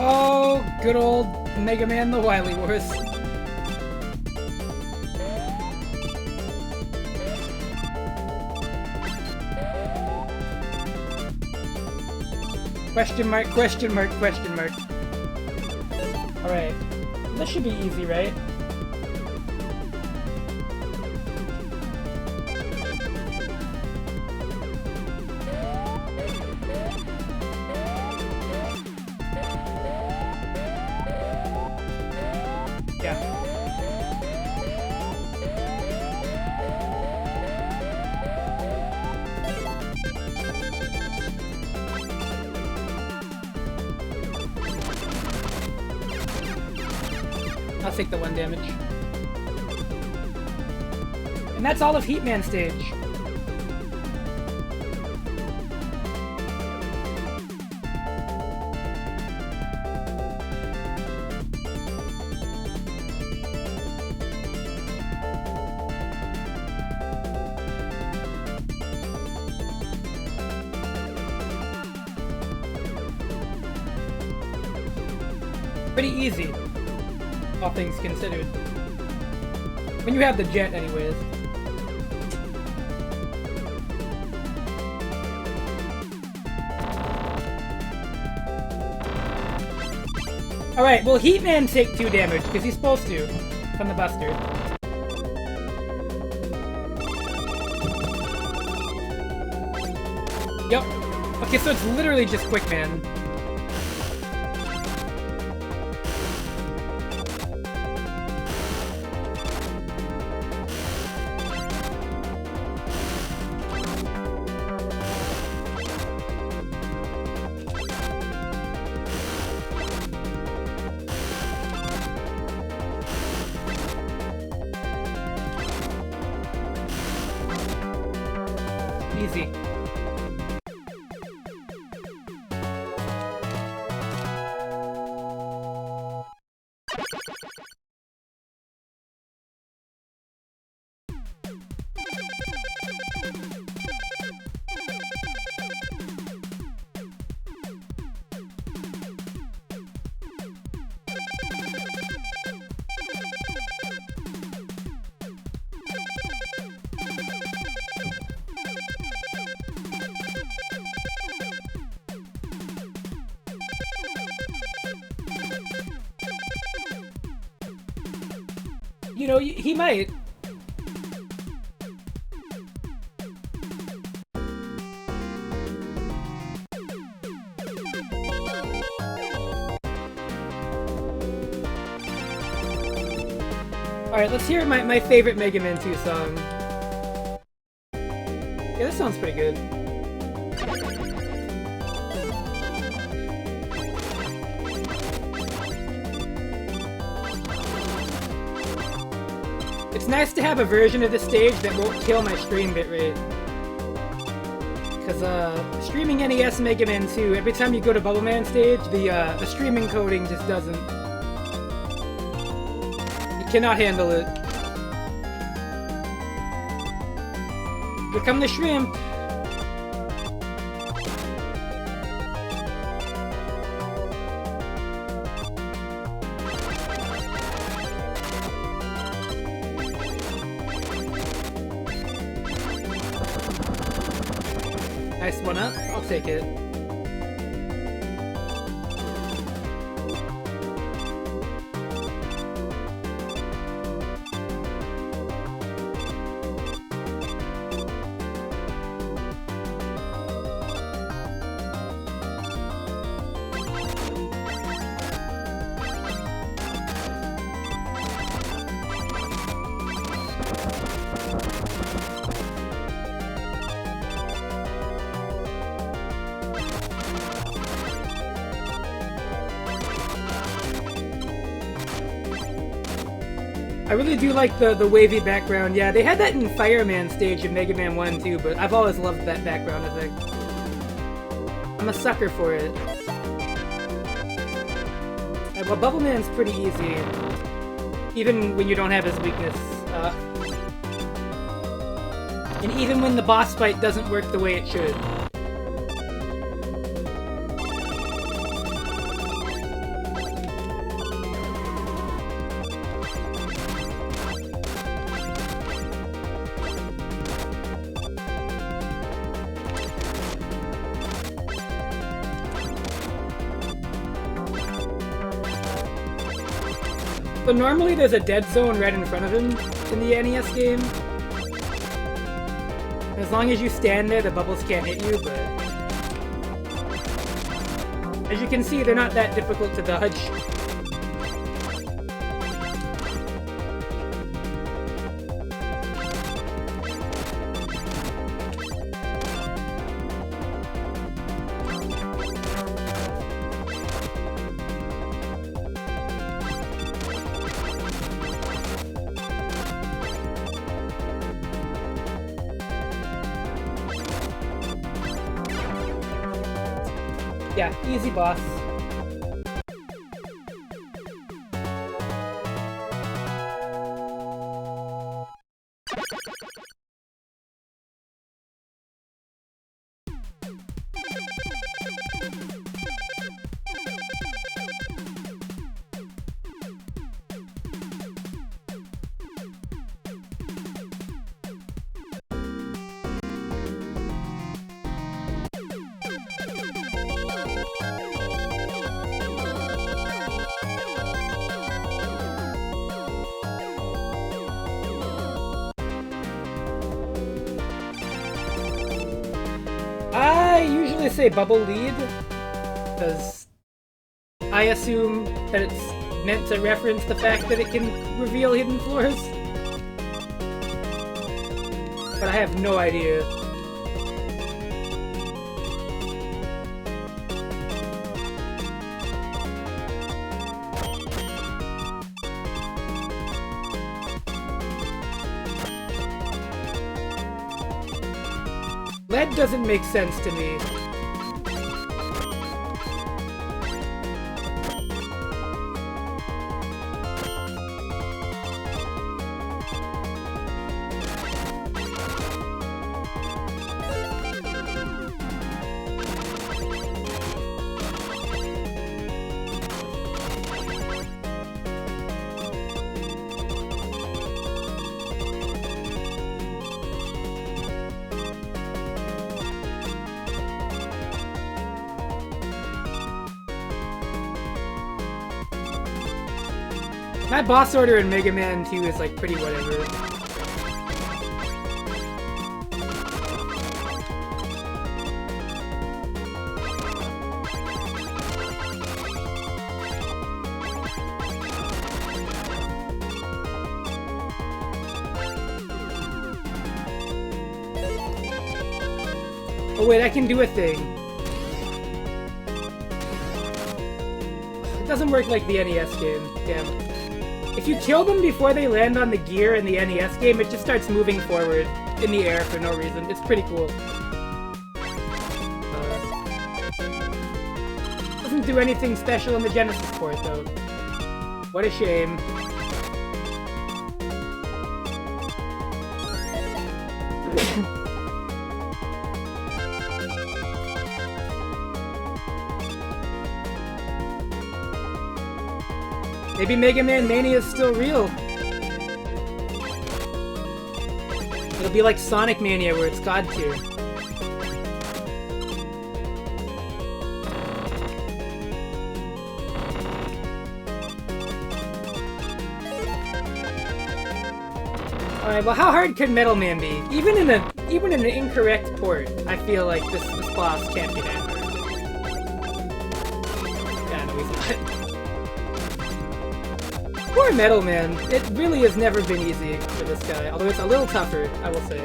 Oh, good old Mega Man the Wily Wars. Question mark, question mark, question mark. Alright. This should be easy, right? I'll take the 1 damage. And that's all of Heatman stage. Pretty easy. All things considered. When you have the jet, anyways. Alright, well, Heatman take 2 damage, because he's supposed to, from the Buster. Yep. Okay, so it's literally just Quick Man. Easy. You know, he might. Alright, let's hear my favorite Mega Man 2 song. Yeah, this sounds pretty good. It's nice to have a version of the stage that won't kill my stream bitrate. Because streaming NES Mega Man 2, every time you go to Bubble Man stage, the streaming coding just doesn't. It cannot handle it. Here come the shrimp! Nice one up. I'll take it. I really do like the wavy background. Yeah, they had that in Fireman stage in Mega Man 1 too, but I've always loved that background effect. I'm a sucker for it. Yeah, well, Bubble Man's pretty easy, even when you don't have his weakness. And even when the boss fight doesn't work the way it should. So normally there's a dead zone right in front of him in the NES game. As long as you stand there, the bubbles can't hit you, but... as you can see, they're not that difficult to dodge. Yeah, easy boss. I usually say bubble lead, because I assume that it's meant to reference the fact that it can reveal hidden floors. But I have no idea. Lead doesn't make sense to me. My boss order in Mega Man 2 is like pretty whatever. Oh wait, I can do a thing. It doesn't work like the NES game, damn. If you kill them before they land on the gear in the NES game, it just starts moving forward in the air for no reason. It's pretty cool. Doesn't do anything special in the Genesis port, though. What a shame. Maybe Mega Man Mania is still real. It'll be like Sonic Mania where it's God tier. Alright, well how hard could Metal Man be? Even in an incorrect port, I feel like this boss can't be that hard. Yeah, no, he's not. Poor Metal Man. It really has never been easy for this guy, although it's a little tougher, I will say.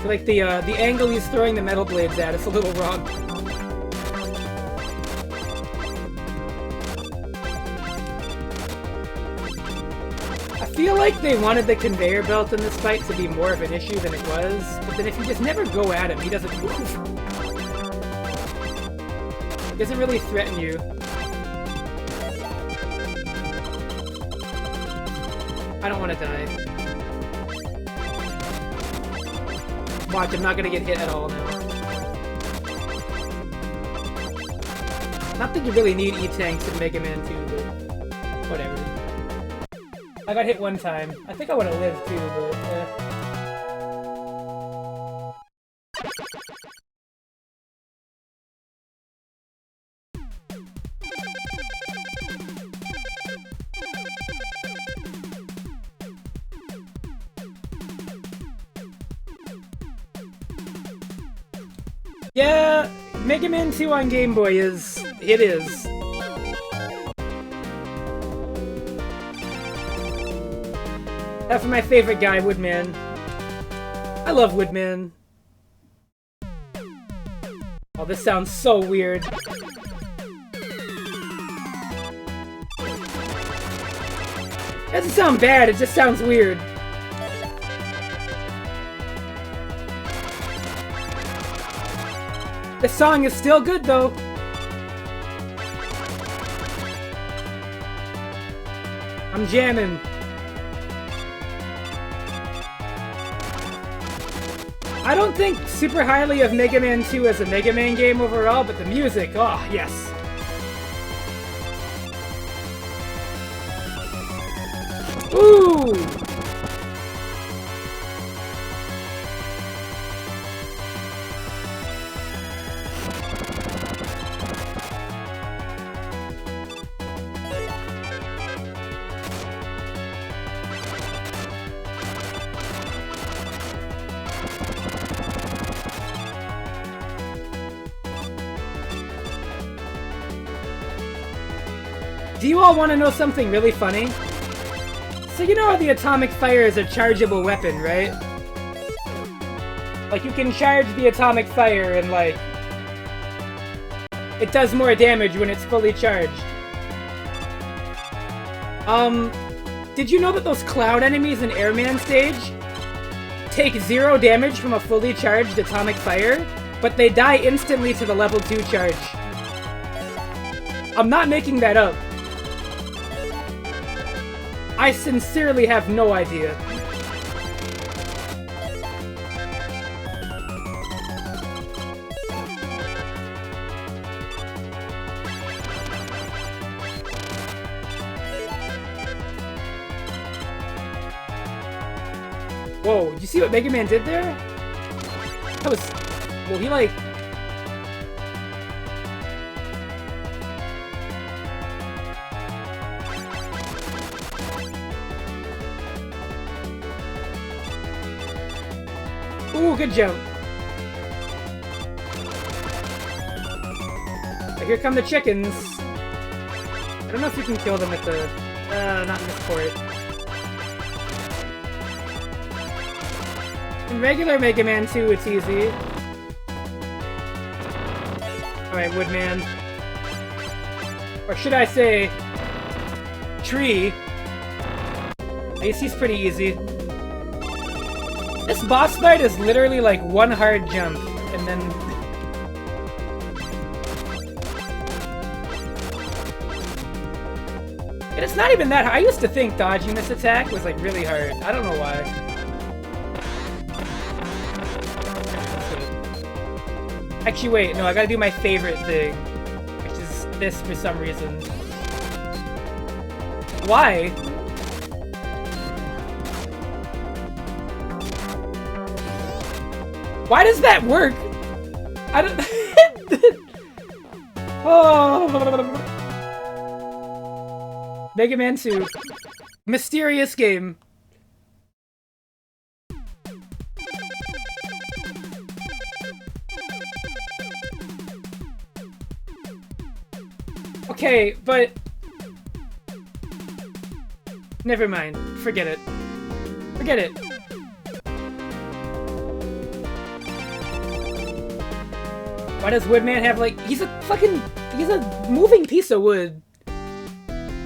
So, like the angle he's throwing the metal blades at, it's a little wrong. I feel like they wanted the conveyor belt in this fight to be more of an issue than it was, but then if you just never go at him, he doesn't move. He doesn't really threaten you. I don't want to die. Watch, I'm not gonna get hit at all now. Not that you really need E-Tanks in Mega Man 2, but whatever. I got hit one time. I think I would have lived too, but yeah, Mega Man 2 on Game Boy is... it is. That's my favorite guy, Woodman. I love Woodman. Oh, this sounds so weird. It doesn't sound bad, it just sounds weird. The song is still good, though. I'm jamming. I don't think super highly of Mega Man 2 as a Mega Man game overall, but the music, oh, yes. Ooh! Do you all want to know something really funny? So you know how the atomic fire is a chargeable weapon, right? Like, you can charge the atomic fire and, like, it does more damage when it's fully charged. Did you know that those cloud enemies in Airman stage take 0 damage from a fully charged atomic fire, but they die instantly to the level 2 charge. I'm not making that up. I sincerely have no idea. Whoa, did you see what Mega Man did there? That was... well, he like... ooh, good jump. Here come the chickens. I don't know if you can kill them at the... not in this port. In regular Mega Man 2, it's easy. Alright, Woodman. Or should I say... Tree. I guess he's pretty easy. This boss fight is literally like one hard jump, and then... and it's not even that hard. I used to think dodging this attack was like really hard. I don't know why. Actually, wait, no, I gotta do my favorite thing, which is this for some reason. Why? Why does that work? I don't... oh. Mega Man 2. Mysterious game. Okay, but... never mind. Forget it. Forget it. Why does Woodman have, like... he's a fucking... he's a moving piece of wood.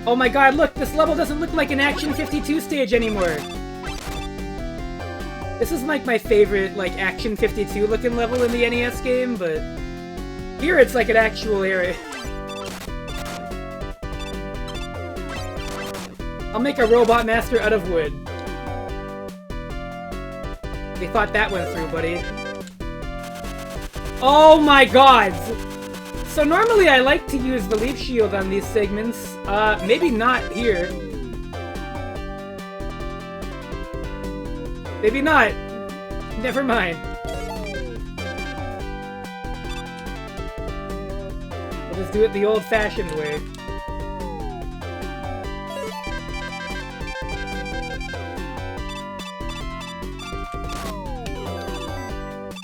Oh my god, look! This level doesn't look like an Action 52 stage anymore! This is, like, my favorite, like, Action 52 looking level in the NES game, but... here it's like an actual area. I'll make a Robot Master out of wood. They thought that went through, buddy. Oh my god! So normally I like to use the Leaf Shield on these segments. Maybe not here. Maybe not. Never mind. We'll just do it the old-fashioned way.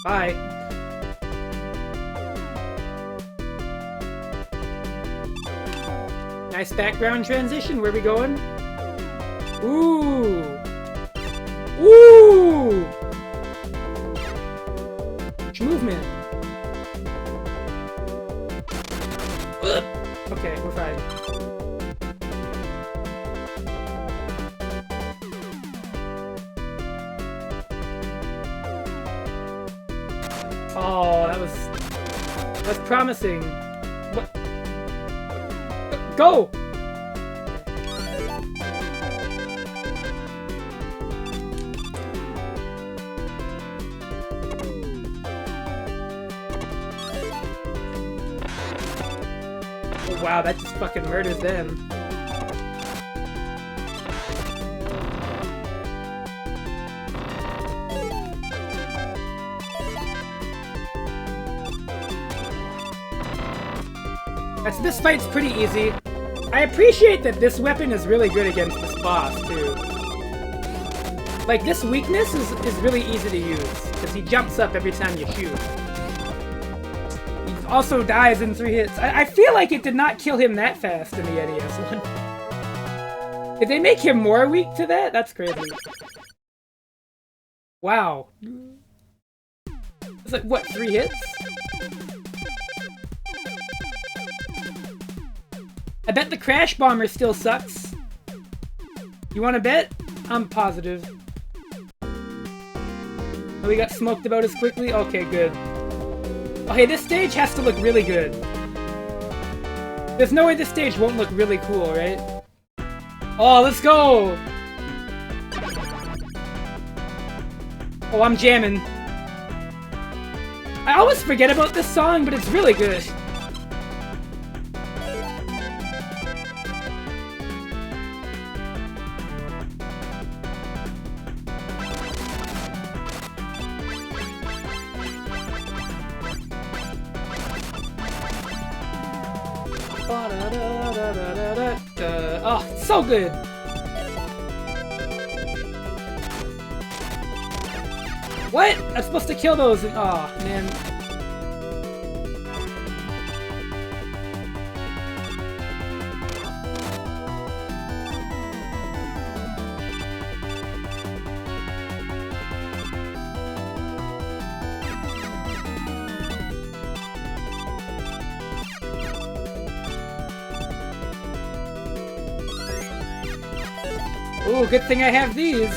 Bye. Nice background transition. Where are we going? Ooh. Ooh. Much movement. Okay, we're fine. Oh, that's promising. What? Go! Oh, wow, that just fucking murders them. So this fight's pretty easy. I appreciate that this weapon is really good against this boss, too. Like, this weakness is really easy to use, because he jumps up every time you shoot. He also dies in 3 hits. I feel like it did not kill him that fast in the NES one. Did they make him more weak to that? That's crazy. Wow. It's like, what, 3 hits? I bet the Crash Bomber still sucks. You wanna bet? I'm positive. We got smoked about as quickly? Okay, good. Okay, this stage has to look really good. There's no way this stage won't look really cool, right? Oh, let's go! Oh, I'm jamming. I always forget about this song, but it's really good. Oh, so good! What? I'm supposed to kill those and oh man. Ooh, good thing I have these.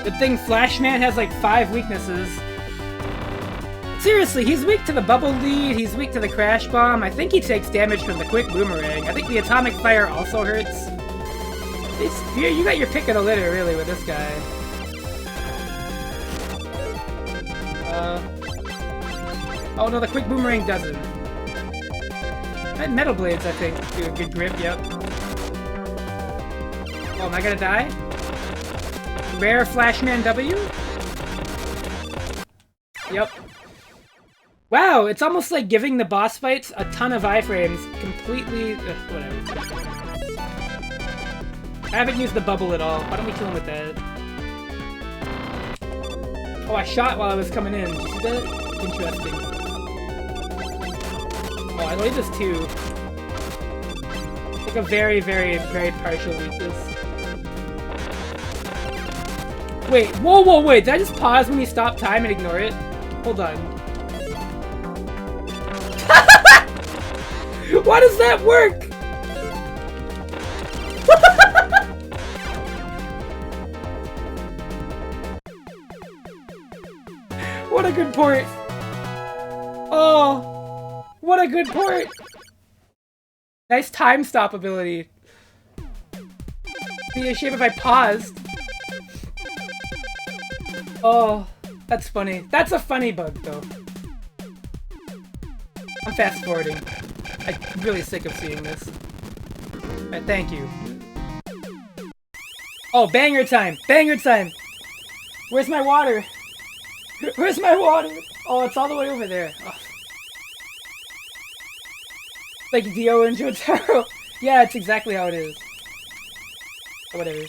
Good thing Flashman has like 5 weaknesses. Seriously, he's weak to the Bubble Lead, he's weak to the Crash Bomb, I think he takes damage from the Quick Boomerang. I think the Atomic Fire also hurts. You got your pick of the litter, really, with this guy. Oh no, the Quick Boomerang doesn't. And Metal Blades, I think, do a good grip, yep. Oh, am I gonna die? Rare Flashman W? Yep. Wow, it's almost like giving the boss fights a ton of iframes completely... whatever. I haven't used the bubble at all. Why don't we kill him with that? Oh, I shot while I was coming in. Did you see that? Interesting. Oh, I believe this too. Like a very, very, very partial weakness. Wait, whoa, wait, did I just pause when he stopped time and ignore it? Hold on. Why does that work? What a good port. Oh, what a good port. Nice time stop ability. Be a shame if I paused. Oh, that's funny. That's a funny bug, though. I'm fast forwarding. I'm really sick of seeing this. Alright, thank you. Oh, banger time! Banger time! Where's my water? Where's my water? Oh, it's all the way over there. Oh. Like Dio and Jotaro. Yeah, it's exactly how it is. Whatever.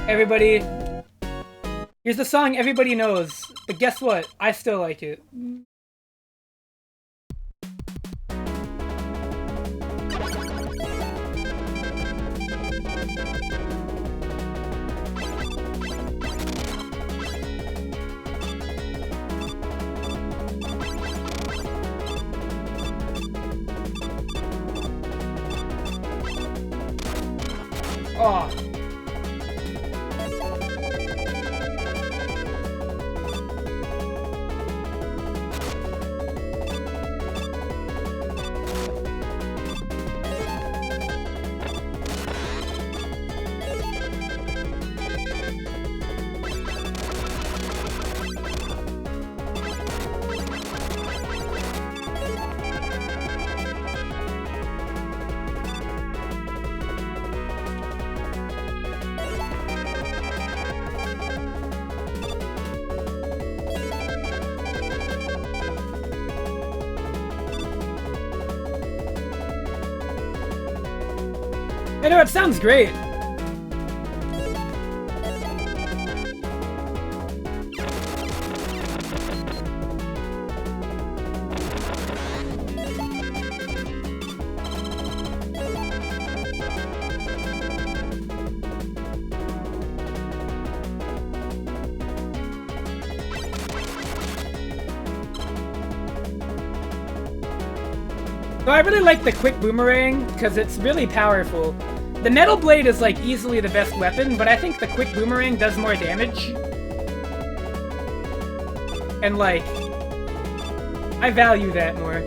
Everybody, here's the song everybody knows, but guess what? I still like it. Oh. I know, it sounds great. So I really like the quick boomerang because it's really powerful. The Metal Blade is like easily the best weapon, but I think the quick boomerang does more damage. And like, I value that more.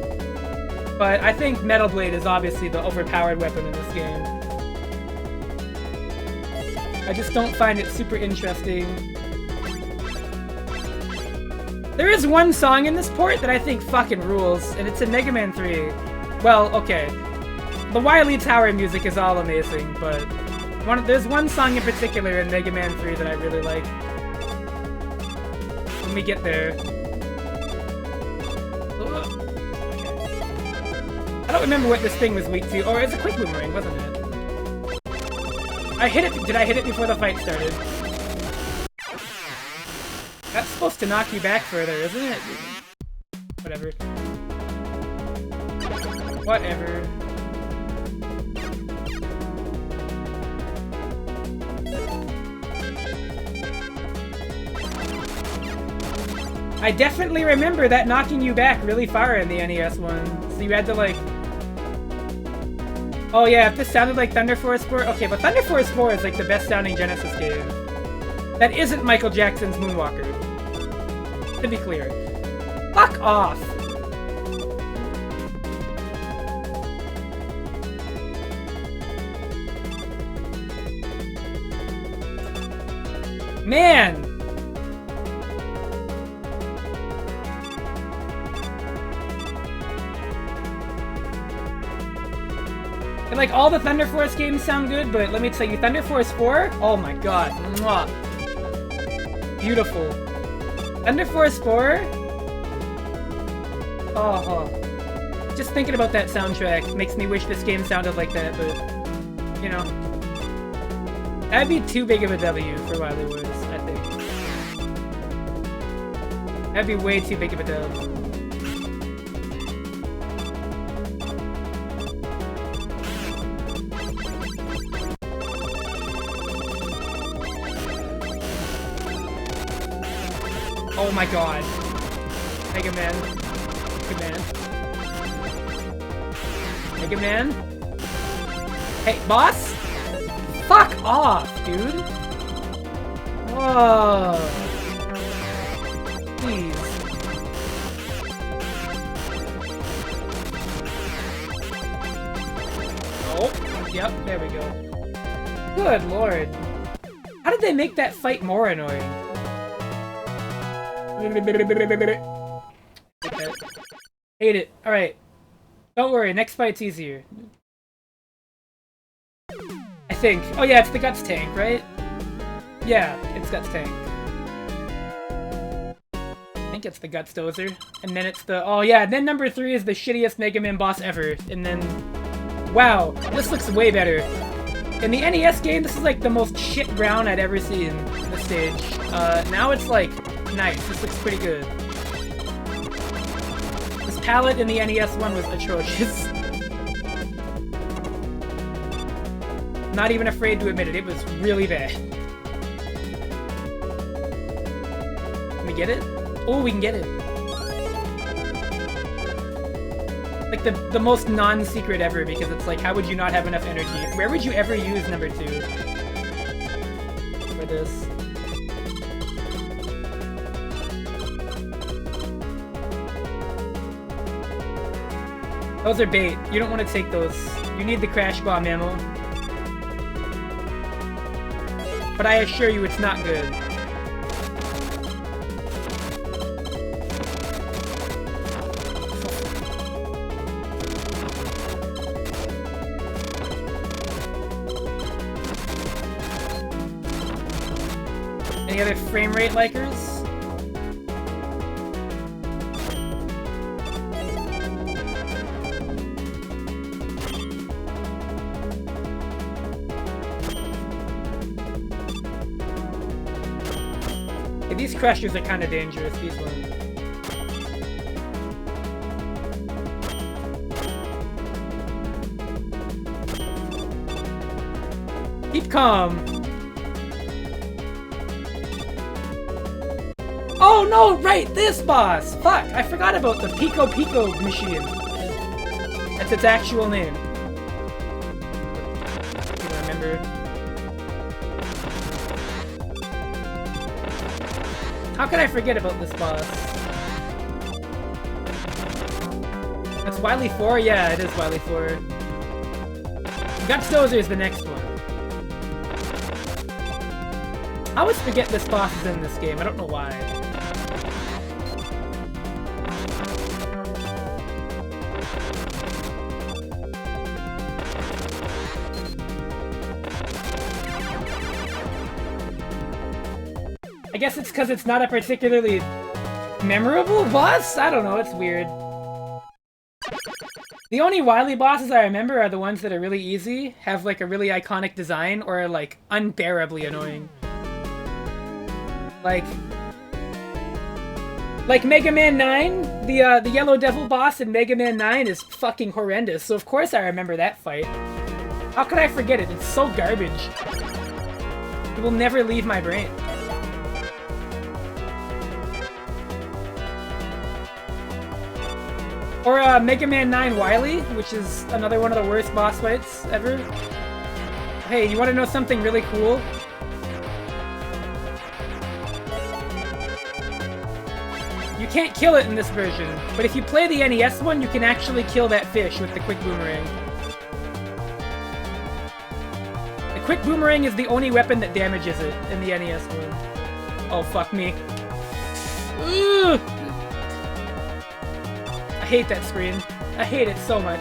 But I think Metal Blade is obviously the overpowered weapon in this game. I just don't find it super interesting. There is one song in this port that I think fucking rules, and it's in Mega Man 3. Well, okay. The Wily Tower music is all amazing, but there's one song in particular in Mega Man 3 that I really like. When we get there. I don't remember what this thing was weak to. Or it's a quick boomerang, wasn't it? I hit it. Did I hit it before the fight started? That's supposed to knock you back further, isn't it? Whatever. Whatever. I definitely remember that knocking you back really far in the NES one. So you had to like... Oh yeah, if this sounded like Thunder Force 4... Okay, but Thunder Force 4 is like the best sounding Genesis game. That isn't Michael Jackson's Moonwalker. To be clear. Fuck off! Man! And like all the Thunder Force games sound good, but let me tell you, Thunder Force 4? Oh my god. Mwah. Beautiful. Thunder Force 4? Oh. Just thinking about that soundtrack makes me wish this game sounded like that, but, you know. That'd be too big of a W for Wily Woods, I think. That'd be way too big of a W. Oh my god. Mega Man. Mega Man. Mega Man? Hey, boss? Fuck off, dude. Whoa. Please. Oh, yep, there we go. Good lord. How did they make that fight more annoying? Hate it. Alright. Don't worry, next fight's easier. I think. Oh yeah, it's the Guts tank, right? Yeah, it's Guts tank. I think it's the Guts Dozer. And then it's the... Oh yeah, then number 3 is the shittiest Mega Man boss ever. And then... Wow, this looks way better. In the NES game, this is like the most shit brown I'd ever seen in the stage. Now it's like... Nice, this looks pretty good. This palette in the NES one was atrocious. Not even afraid to admit it, it was really bad. Can we get it? Oh, we can get it. Like the most non-secret ever, because it's like, how would you not have enough energy? Where would you ever use number 2? For this. Those are bait. You don't want to take those. You need the Crash Bomb ammo. But I assure you it's not good. Any other frame rate likers? These crushers are kind of dangerous, these ones. Keep calm. Oh no, right, this boss! Fuck, I forgot about the Pico Pico machine. That's its actual name. I can remember. How could I forget about this boss? That's Wily 4? Yeah, it is Wily 4. Guts Dozer is the next one. I always forget this boss is in this game. I don't know why. I guess it's because it's not a particularly memorable boss? I don't know, it's weird. The only Wily bosses I remember are the ones that are really easy, have like a really iconic design, or are like unbearably annoying. Like Mega Man 9, the Yellow Devil boss in Mega Man 9 is fucking horrendous, so of course I remember that fight. How could I forget it? It's so garbage. It will never leave my brain. Or Mega Man 9 Wily, which is another one of the worst boss fights ever. Hey, you want to know something really cool? You can't kill it in this version, but if you play the NES one, you can actually kill that fish with the Quick Boomerang. The Quick Boomerang is the only weapon that damages it in the NES one. Oh, fuck me. Ugh! I hate that screen. I hate it so much.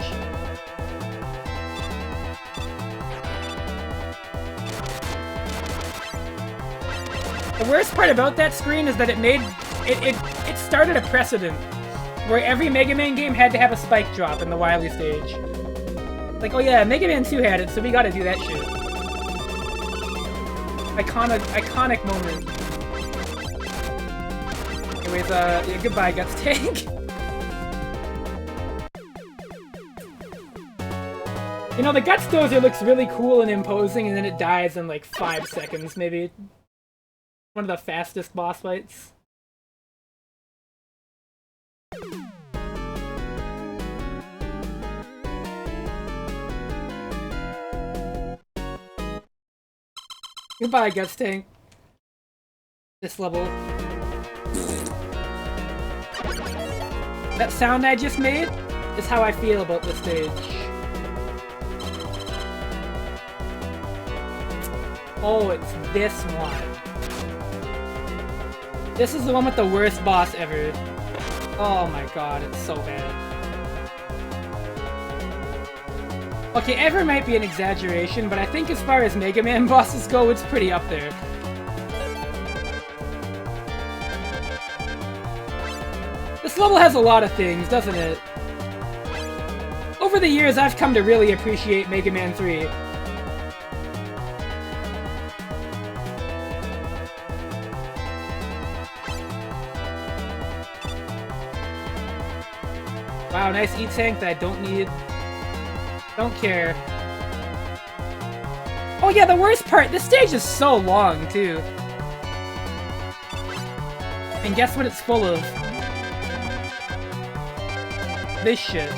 The worst part about that screen is that it started a precedent where every Mega Man game had to have a spike drop in the Wily stage. Like, oh yeah, Mega Man 2 had it, so we gotta do that shit. Iconic moment. Anyways, yeah, goodbye, Guts Tank. You know, the Guts Dozer looks really cool and imposing, and then it dies in like 5 seconds, maybe. One of the fastest boss fights. Goodbye, Guts Tank. This level. That sound I just made is how I feel about this stage. Oh, it's this one. This is the one with the worst boss ever. Oh my god, it's so bad. Okay, ever might be an exaggeration, but I think as far as Mega Man bosses go, it's pretty up there. This level has a lot of things, doesn't it? Over the years, I've come to really appreciate Mega Man 3. Wow, nice E-Tank that I don't need. Don't care. Oh yeah, the worst part, this stage is so long, too. And guess what it's full of? This shit.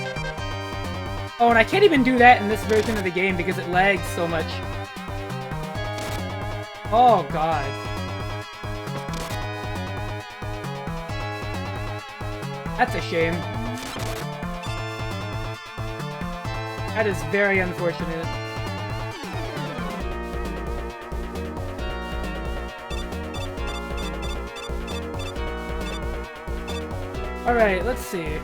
Oh, and I can't even do that in this version of the game because it lags so much. Oh god. That's a shame. That is very unfortunate. Alright, let's see.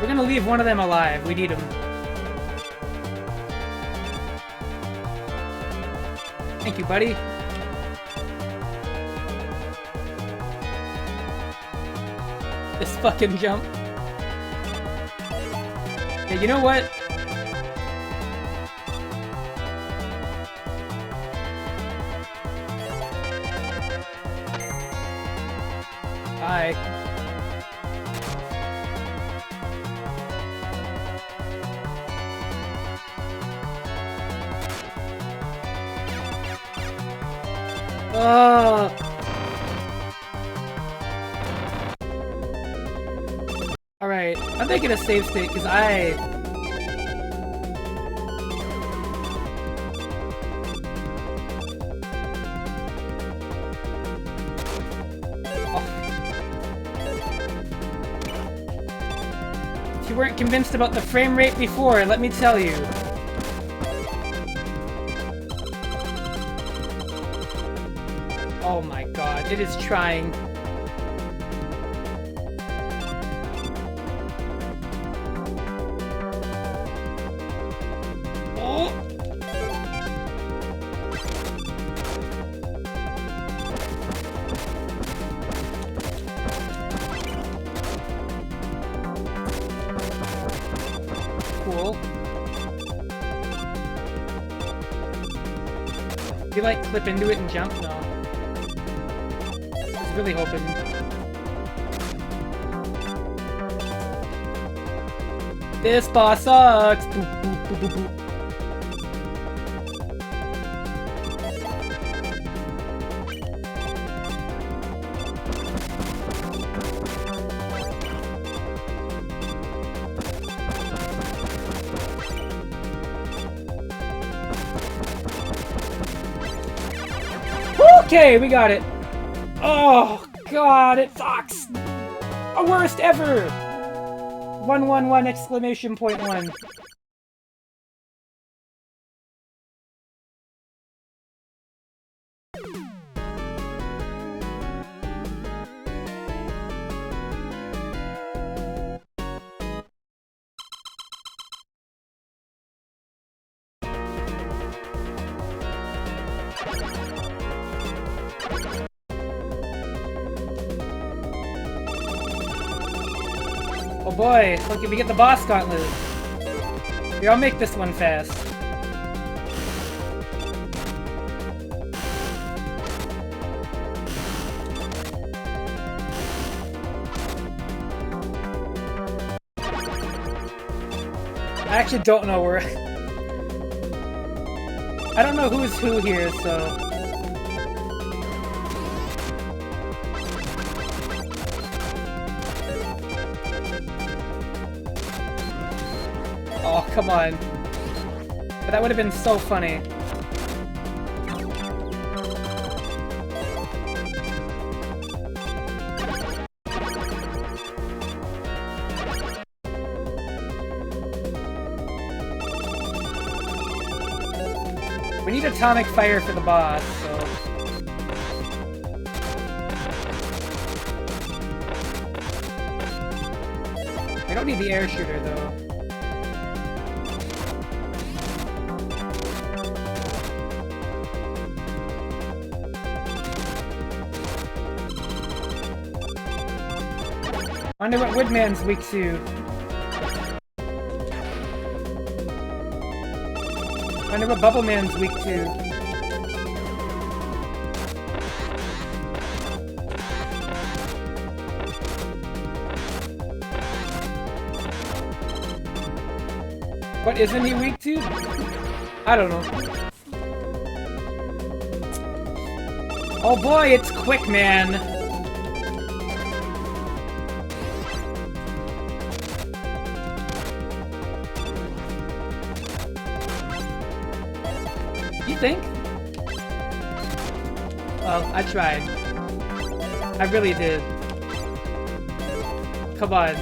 We're gonna leave one of them alive. We need him. Thank you, buddy. This fucking jump. Yeah, you know what? Bye. Alright, I'm making a save state because I... If you weren't convinced about the frame rate before, let me tell you. Oh my god, it is trying. Oh! Cool. Do you like clip into it and jump? No. I was really hoping. This boss sucks! Boop, boop, boop, boop, boop. Okay, we got it. Oh, God, it sucks. A worst ever. 111 exclamation point 1. Oh boy, look, if we get the boss gauntlet. Here, I'll make this one fast. I actually don't know where... I don't know who's who here, so... Oh, come on. But that would have been so funny. We need atomic fire for the boss, so... I don't need the air shooter, though. I wonder what Woodman's weak to. I wonder what Bubble Man's weak to. What isn't he weak to? I don't know. Oh boy, it's Quick Man! You think? Well, I tried. I really did. Come on.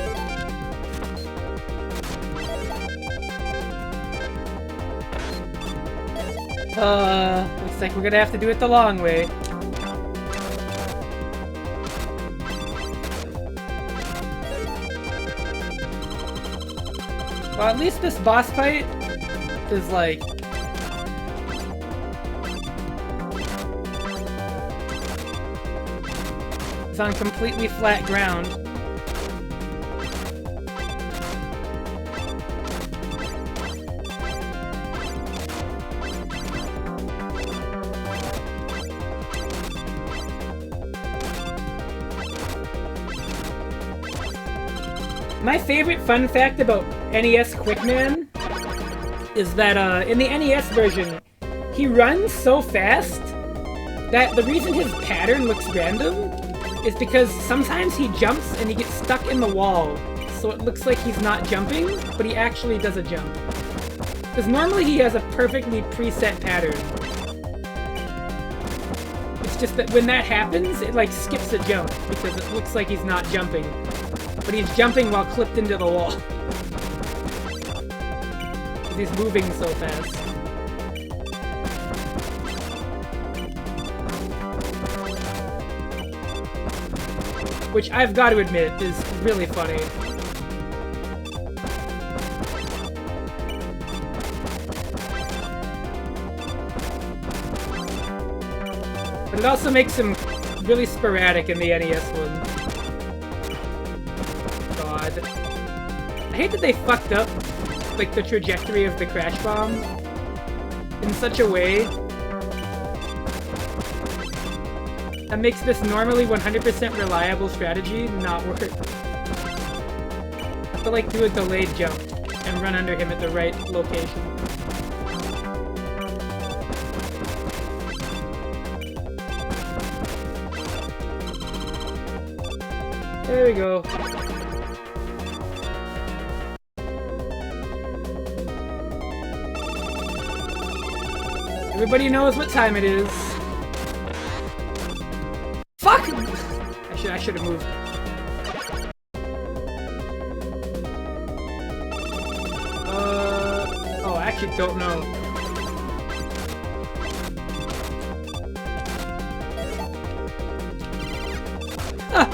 Looks like we're gonna have to do it the long way. Well, at least this boss fight is like... it's on completely flat ground. My favorite fun fact about NES Quickman is that in the NES version, he runs so fast that the reason his pattern looks random is because sometimes he jumps and he gets stuck in the wall, so it looks like he's not jumping, but he actually does a jump. Because normally he has a perfectly preset pattern. It's just that when that happens, it like skips a jump, because it looks like he's not jumping. But he's jumping while clipped into the wall. Because he's moving so fast. Which I've got to admit is really funny. But it also makes him really sporadic in the NES one. God. I hate that they fucked up, like, the trajectory of the Crash Bomb in such a way that makes this normally 100% reliable strategy not work. I have to, like, do a delayed jump and run under him at the right location. There we go. Everybody knows what time it is. Fuck! I should have moved. Oh, I actually don't know. Ah!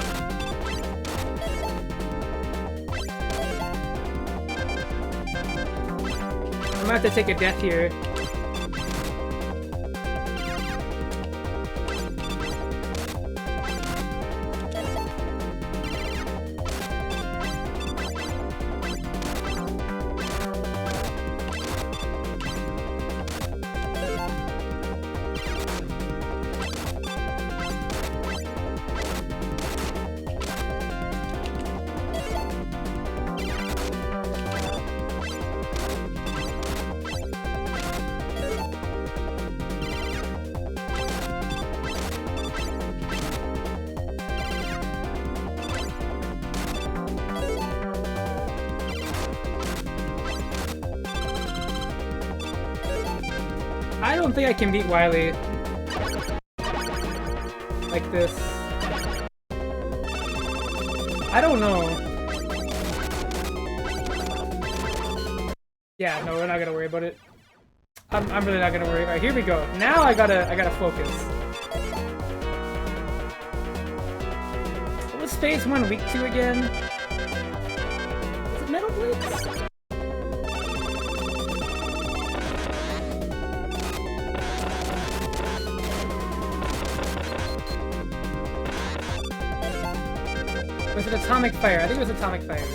I might have to take a death here. I don't think I can beat Wily like this. I don't know. Yeah, no, we're not gonna worry about it. I'm really not gonna worry. Alright, here we go. Now I gotta focus. What was phase 1 weak to again? Was it Metal Blades? Was it Atomic Fire? I think it was Atomic Fire.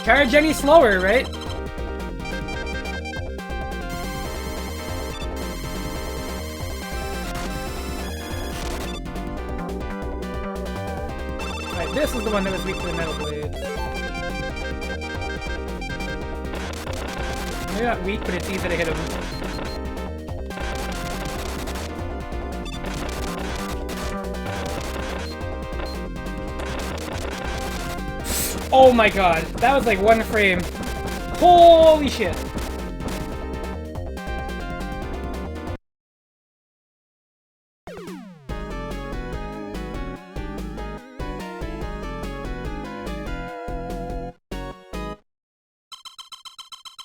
Charge any slower, right? Alright, this is the one that was weak to the Metal Blade. Maybe not weak, but it's easy to hit him. Oh my god, that was like one frame. Holy shit.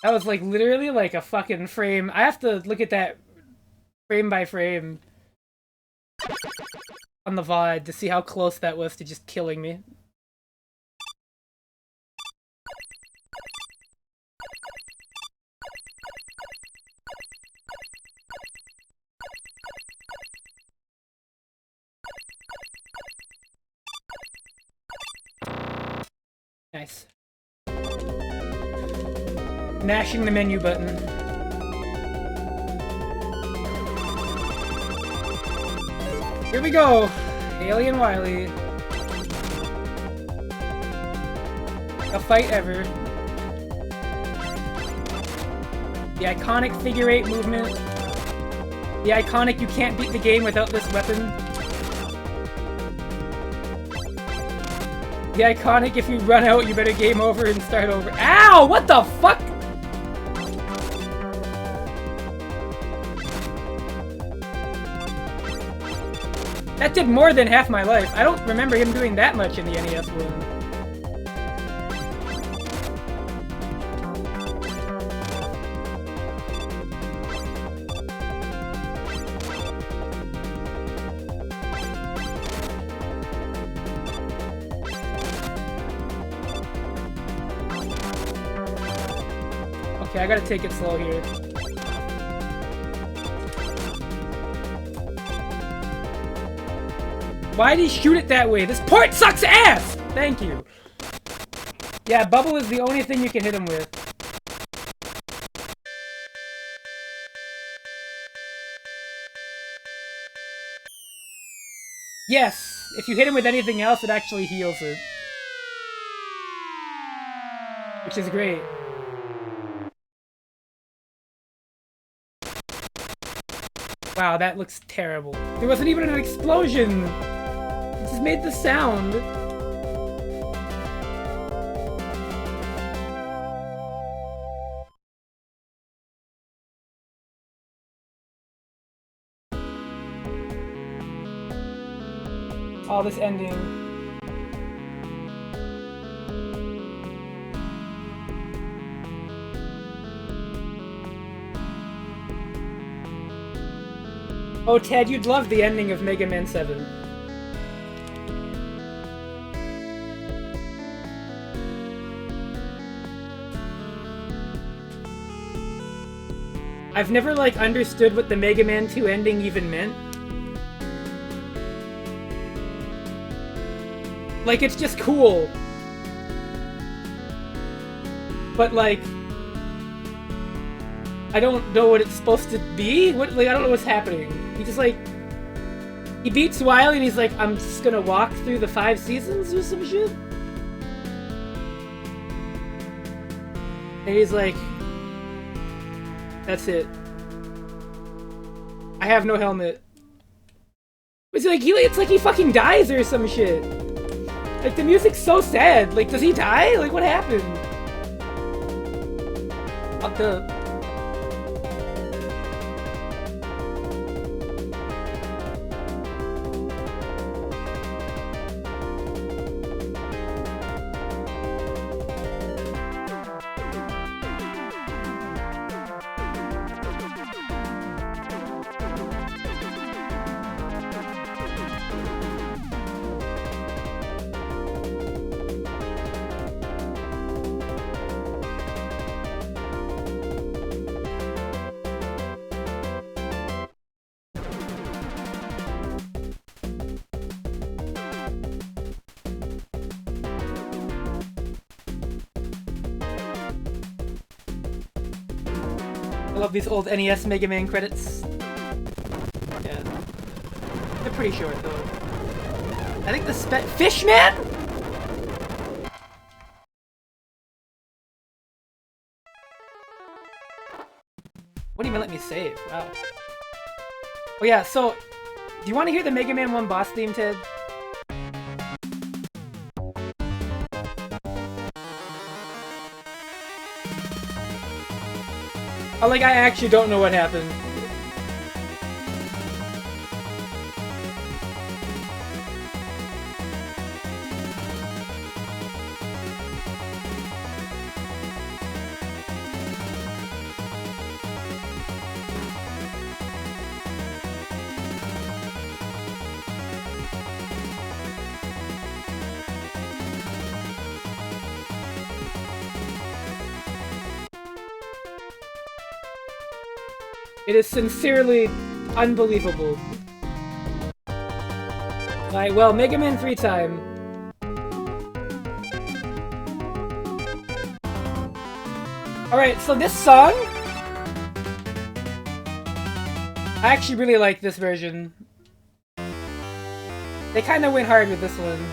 That was like literally like a fucking frame. I have to look at that frame by frame on the VOD to see how close that was to just killing me. Nice. Mashing the menu button. Here we go! Alien Wily. a fight ever. The iconic figure 8 movement. The iconic you can't beat the game without this weapon. The iconic if you run out you better game over and start over. Ow! What the fuck? That did more than half my life. I don't remember him doing that much in the NES one. Okay, I gotta take it slow here. Why'd he shoot it that way? This port sucks ass! Thank you. Yeah, bubble is the only thing you can hit him with. Yes! If you hit him with anything else, it actually heals it. Which is great. Wow, that looks terrible. There wasn't even an explosion! It just made the sound. Oh, this ending. Oh, Ted, you'd love the ending of Mega Man 7. I've never, like, understood what the Mega Man 2 ending even meant. Like, it's just cool. But, like, I don't know what it's supposed to be. What, like, I don't know what's happening. He just, like, he beats Wily and he's like, I'm just gonna walk through the 5 seasons or some shit. And he's like, that's it. I have no helmet. It's like it's like he fucking dies or some shit. Like, the music's so sad. Like, does he die? Like, what happened? What the... I love these old NES Mega Man credits. Yeah. They're pretty short, though. I think the Fishman? What do you even let me save? Wow. Oh yeah, so... Do you want to hear the Mega Man 1 boss theme, Ted? Oh, like, I actually don't know what happened. It is sincerely unbelievable. Alright, well, Mega Man 3 time. Alright, so this song... I actually really like this version. They kinda went hard with this one.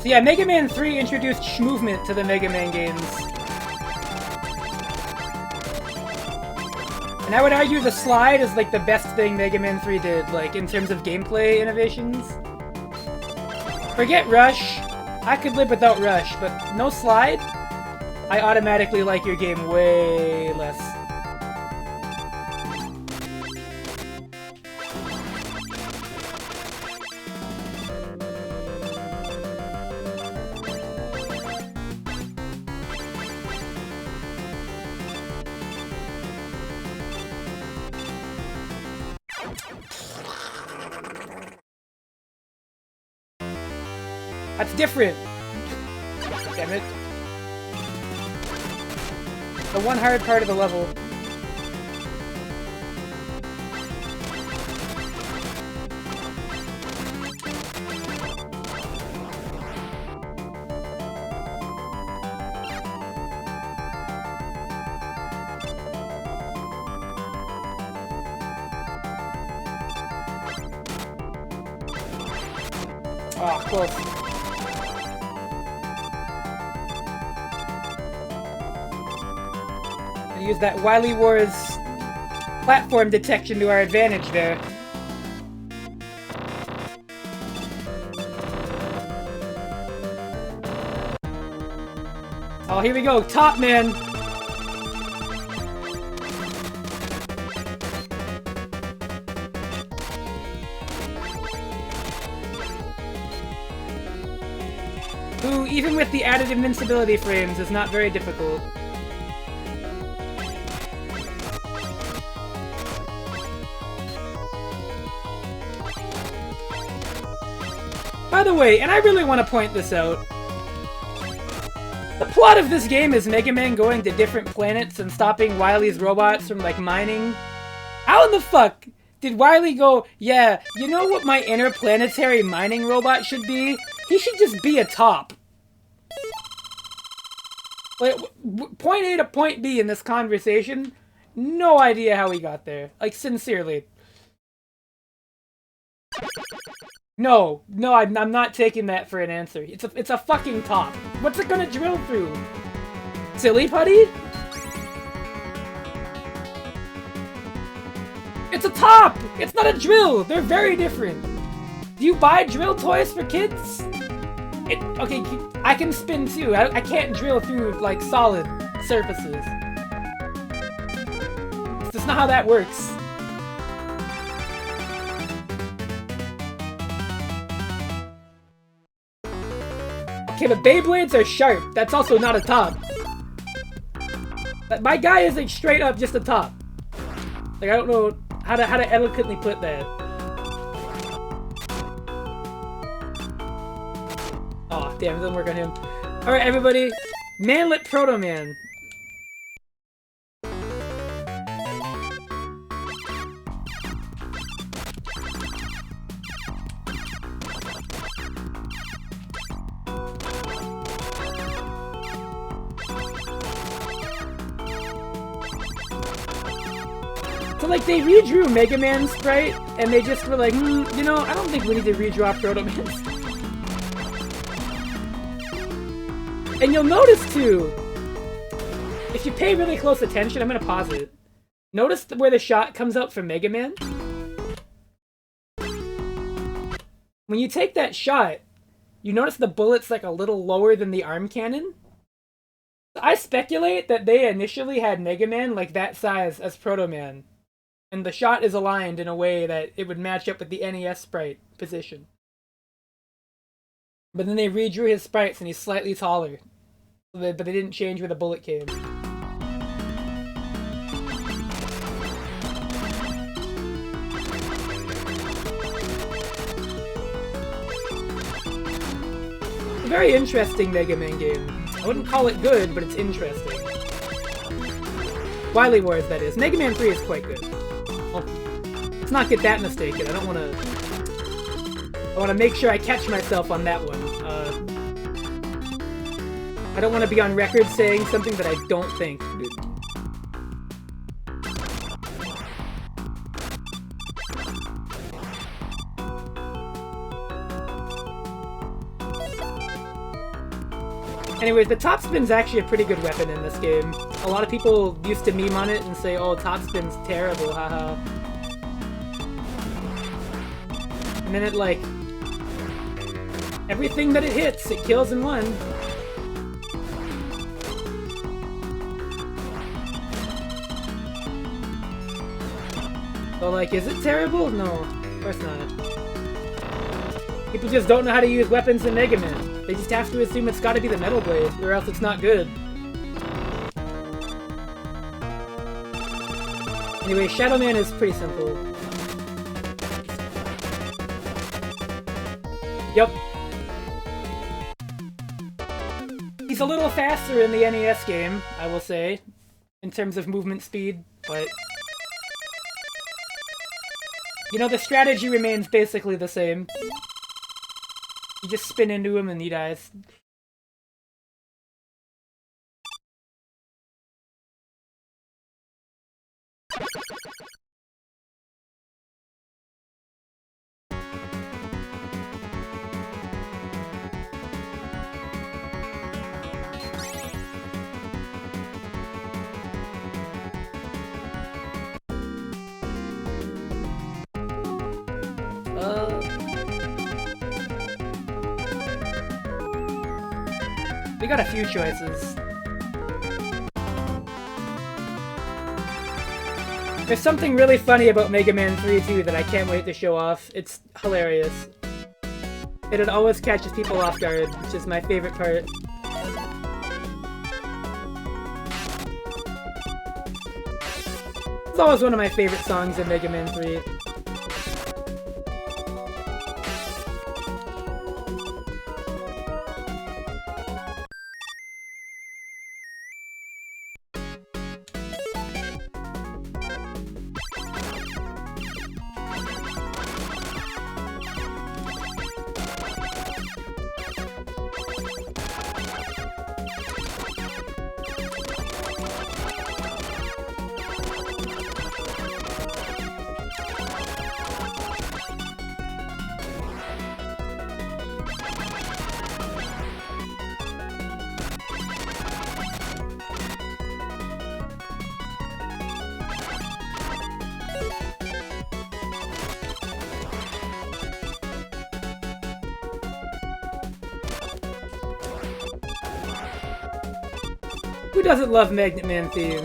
So yeah, Mega Man 3 introduced movement to the Mega Man games. And I would argue the slide is like the best thing Mega Man 3 did, like in terms of gameplay innovations. Forget Rush. I could live without Rush, but no slide? I automatically like your game way less. That's different. Damn it. The one hard part of the level. Oh, close. Use that Wily Wars platform detection to our advantage there. Oh, here we go. Top Man. Who, even with the added invincibility frames, is not very difficult. By the way, and I really want to point this out, the plot of this game is Mega Man going to different planets and stopping Wily's robots from, like, mining. How in the fuck did Wily go, yeah, you know what my interplanetary mining robot should be? He should just be a top. Like, point A to point B in this conversation, no idea how he got there. Like, sincerely. No, I'm not taking that for an answer. It's a fucking top. What's it gonna drill through? Silly putty? It's a top! It's not a drill! They're very different. Do you buy drill toys for kids? Okay, I can spin too. I can't drill through, like, solid surfaces. That's not how that works. Okay, the Beyblades are sharp. That's also not a top. My guy is like straight up just a top. Like, I don't know how to eloquently put that. Oh, damn, it doesn't work on him. Alright, everybody. Manlet Proto Man. Like, they redrew Mega Man sprite, and they just were like, you know, I don't think we need to redraw Proto Man. And you'll notice, too, if you pay really close attention, I'm gonna pause it. Notice where the shot comes out from Mega Man? When you take that shot, you notice the bullet's like a little lower than the arm cannon? I speculate that they initially had Mega Man like that size as Proto Man. And the shot is aligned in a way that it would match up with the NES sprite position. But then they redrew his sprites and he's slightly taller. But they didn't change where the bullet came. It's a very interesting Mega Man game. I wouldn't call it good, but it's interesting. Wily Wars, that is. Mega Man 3 is quite good. Well, let's not get that mistaken. I don't want to... I want to make sure I catch myself on that one. I don't want to be on record saying something that I don't think. Anyways, the top spin's actually a pretty good weapon in this game. A lot of people used to meme on it and say, oh, top spin's terrible, haha. And then it, like... everything that it hits, it kills in one. So, like, is it terrible? No, of course not. People just don't know how to use weapons in Mega Man. They just have to assume it's gotta be the Metal Blade, or else it's not good. Anyway, Shadow Man is pretty simple. Yep. He's a little faster in the NES game, I will say, in terms of movement speed, but... you know, the strategy remains basically the same. You just spin into him and he dies. We got a few choices. There's something really funny about Mega Man 3 too that I can't wait to show off. It's hilarious. It always catches people off guard, which is my favorite part. It's always one of my favorite songs in Mega Man 3. Who doesn't love Magnet Man theme?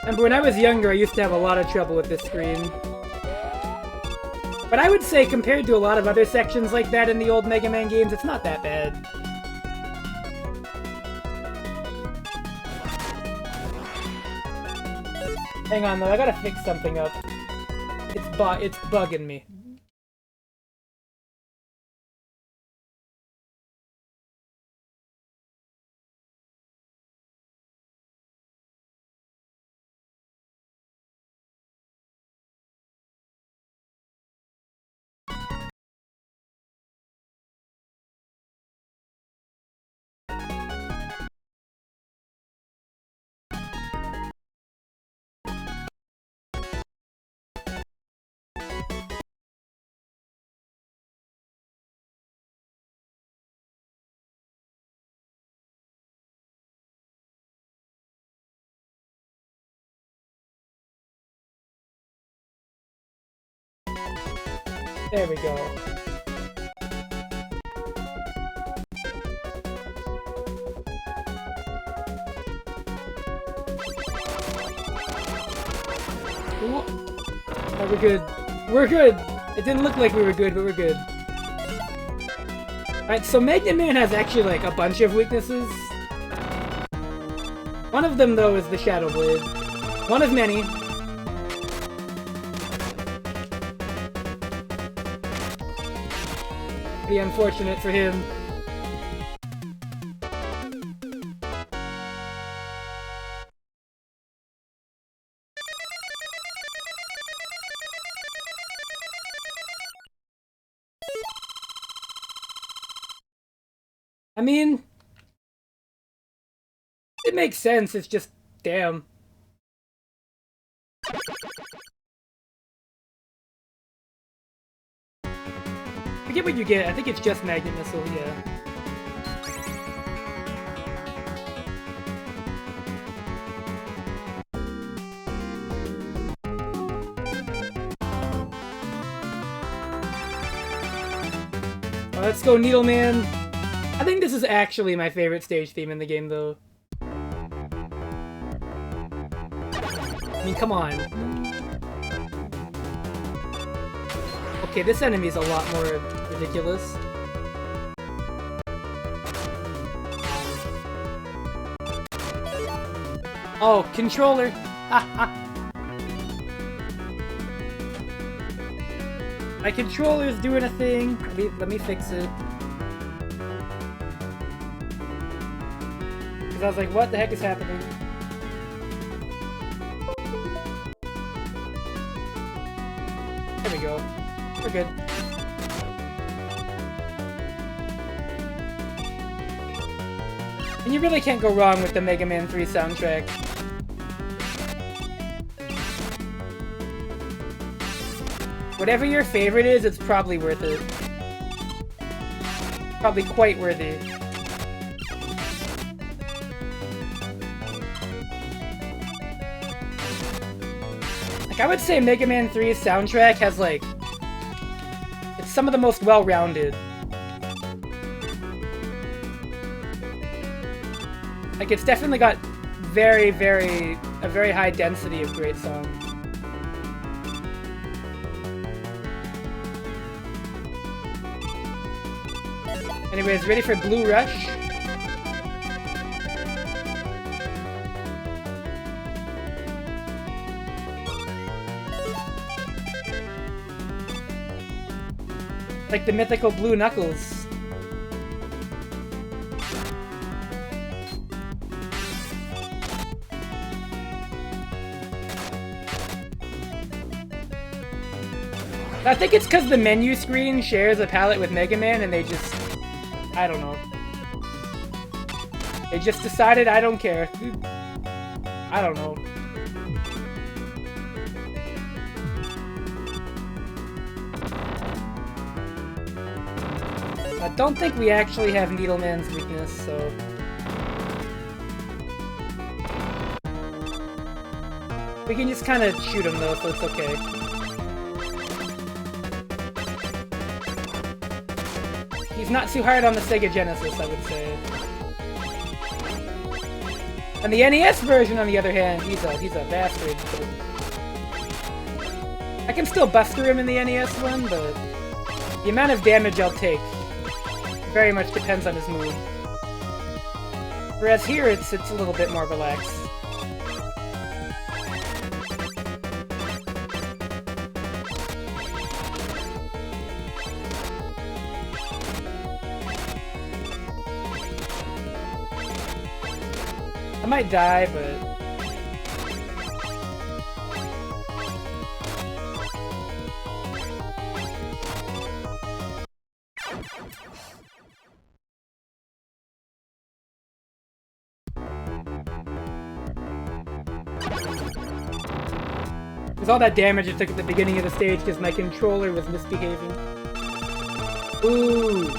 Remember, when I was younger, I used to have a lot of trouble with this screen. But I would say, compared to a lot of other sections like that in the old Mega Man games, it's not that bad. Hang on, though, I gotta fix something up. It's bugging me. There we go. Ooh. Oh, we're good. We're good! It didn't look like we were good, but we're good. Alright, so Magnet Man has actually, like, a bunch of weaknesses. One of them, though, is the Shadow Blade. One of many. Pretty unfortunate for him. I mean, it makes sense. It's just, damn. Forget what you get. I think it's just Magnet Missile, yeah. Let's go, Needleman. I think this is actually my favorite stage theme in the game, though. I mean, come on. Okay, this enemy is a lot more ridiculous. Oh, controller! My controller's doing a thing. Let me fix it. Because I was like, what the heck is happening? There we go. We're good. And you really can't go wrong with the Mega Man 3 soundtrack. Whatever your favorite is, it's probably worth it. Probably quite worthy. Like, I would say Mega Man 3's soundtrack has, like... It's some of the most well-rounded. Like, it's definitely got a very high density of great songs. Anyways, ready for Blue Rush? Like the mythical Blue Knuckles. I think it's because the menu screen shares a palette with Mega Man and they just... I don't know. They just decided I don't care. I don't know. I don't think we actually have Needleman's weakness, so... We can just kind of shoot him though, so it's okay. He's not too hard on the Sega Genesis, I would say. And the NES version, on the other hand, he's a bastard. I can still buster him in the NES one, but the amount of damage I'll take very much depends on his move. Whereas here, it's a little bit more relaxed. I might die, but... It was all that damage it took at the beginning of the stage because my controller was misbehaving. Ooh!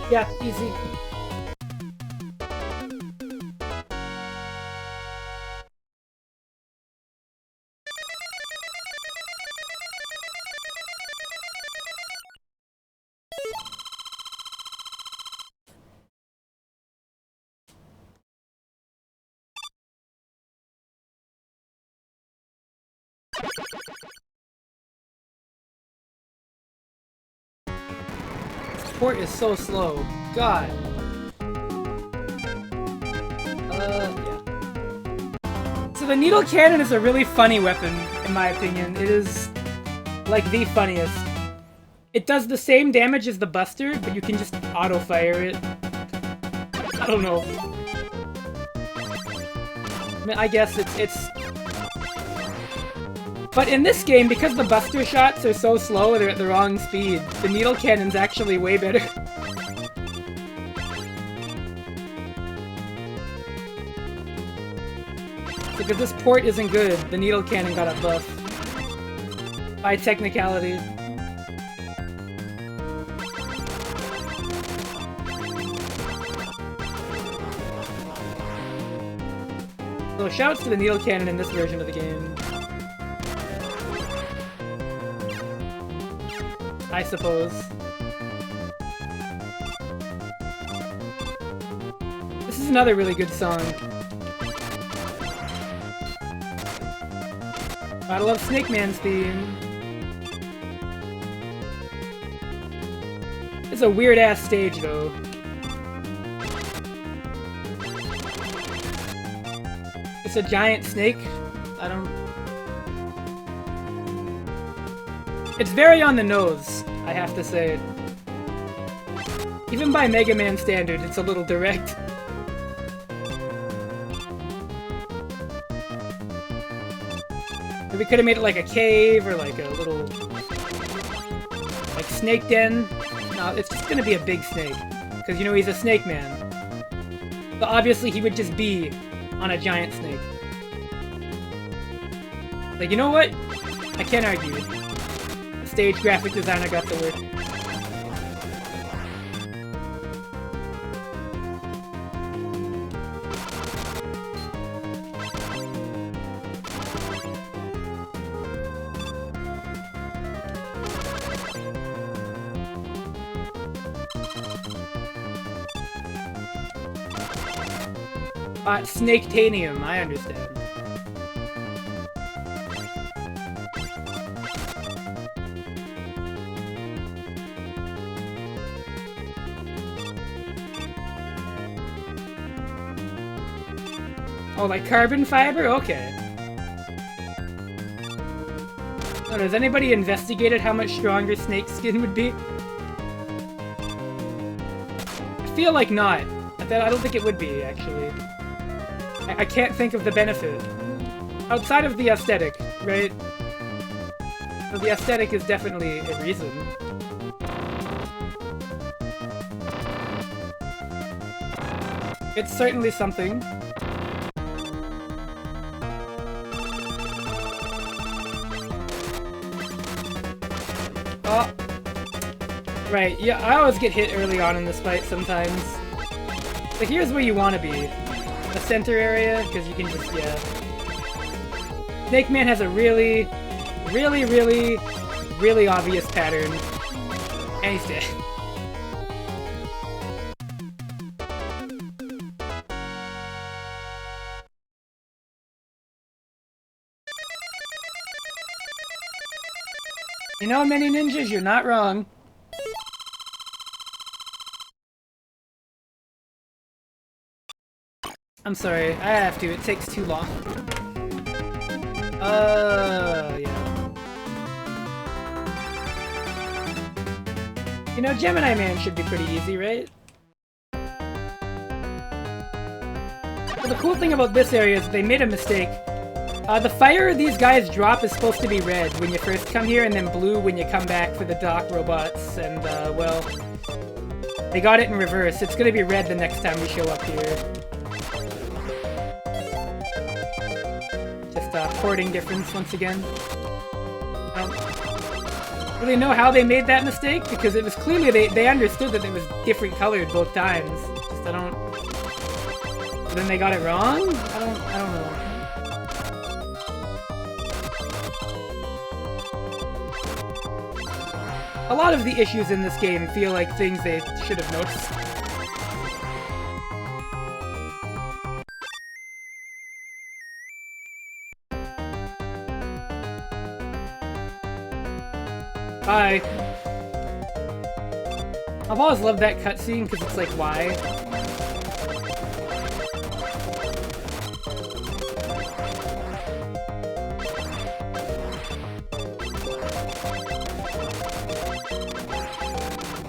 Yeah, easy. This port is so slow. God. Yeah. So the needle cannon is a really funny weapon, in my opinion. It is, like, the funniest. It does the same damage as the Buster, but you can just auto-fire it. I don't know. I mean, I guess it's... But in this game, because the Buster shots are so slow, they're at the wrong speed, the needle cannon's actually way better. Because this port isn't good, the needle cannon got a buff. By technicality. So shouts to the needle cannon in this version of the game. I suppose. This is another really good song. Gotta love Snake Man's theme. It's a weird-ass stage, though. It's a giant snake. I don't... It's very on the nose, I have to say. Even by Mega Man standard, it's a little direct. We could have made it like a cave or like a little... like snake den. No, it's just gonna be a big snake. Because, you know, he's a snake man. But obviously he would just be on a giant snake. Like, you know what? I can't argue. The stage graphic designer got to work. Snake-tanium, I understand. Oh, like carbon fiber? Okay. Oh, has anybody investigated how much stronger snake skin would be? I feel like not. I don't think it would be, actually. I can't think of the benefit. Outside of the aesthetic, right? So the aesthetic is definitely a reason. It's certainly something. Oh. Right, yeah, I always get hit early on in this fight sometimes. But here's where you want to be. The center area, because you can just, yeah. Snake Man has a really, really, really, really obvious pattern. And he's dead. You know, many ninjas, you're not wrong. I'm sorry, I have to, it takes too long. Yeah. You know, Gemini Man should be pretty easy, right? Well, the cool thing about this area is they made a mistake. The fire these guys drop is supposed to be red when you first come here, and then blue when you come back for the dock robots, and, well... They got it in reverse. It's gonna be red the next time we show up here. Porting difference once again. I don't really know how they made that mistake, because it was clearly they understood that it was different colored both times. Just I don't... But then they got it wrong? I don't know. A lot of the issues in this game feel like things they should have noticed. Bye. I've always loved that cutscene because it's like, why?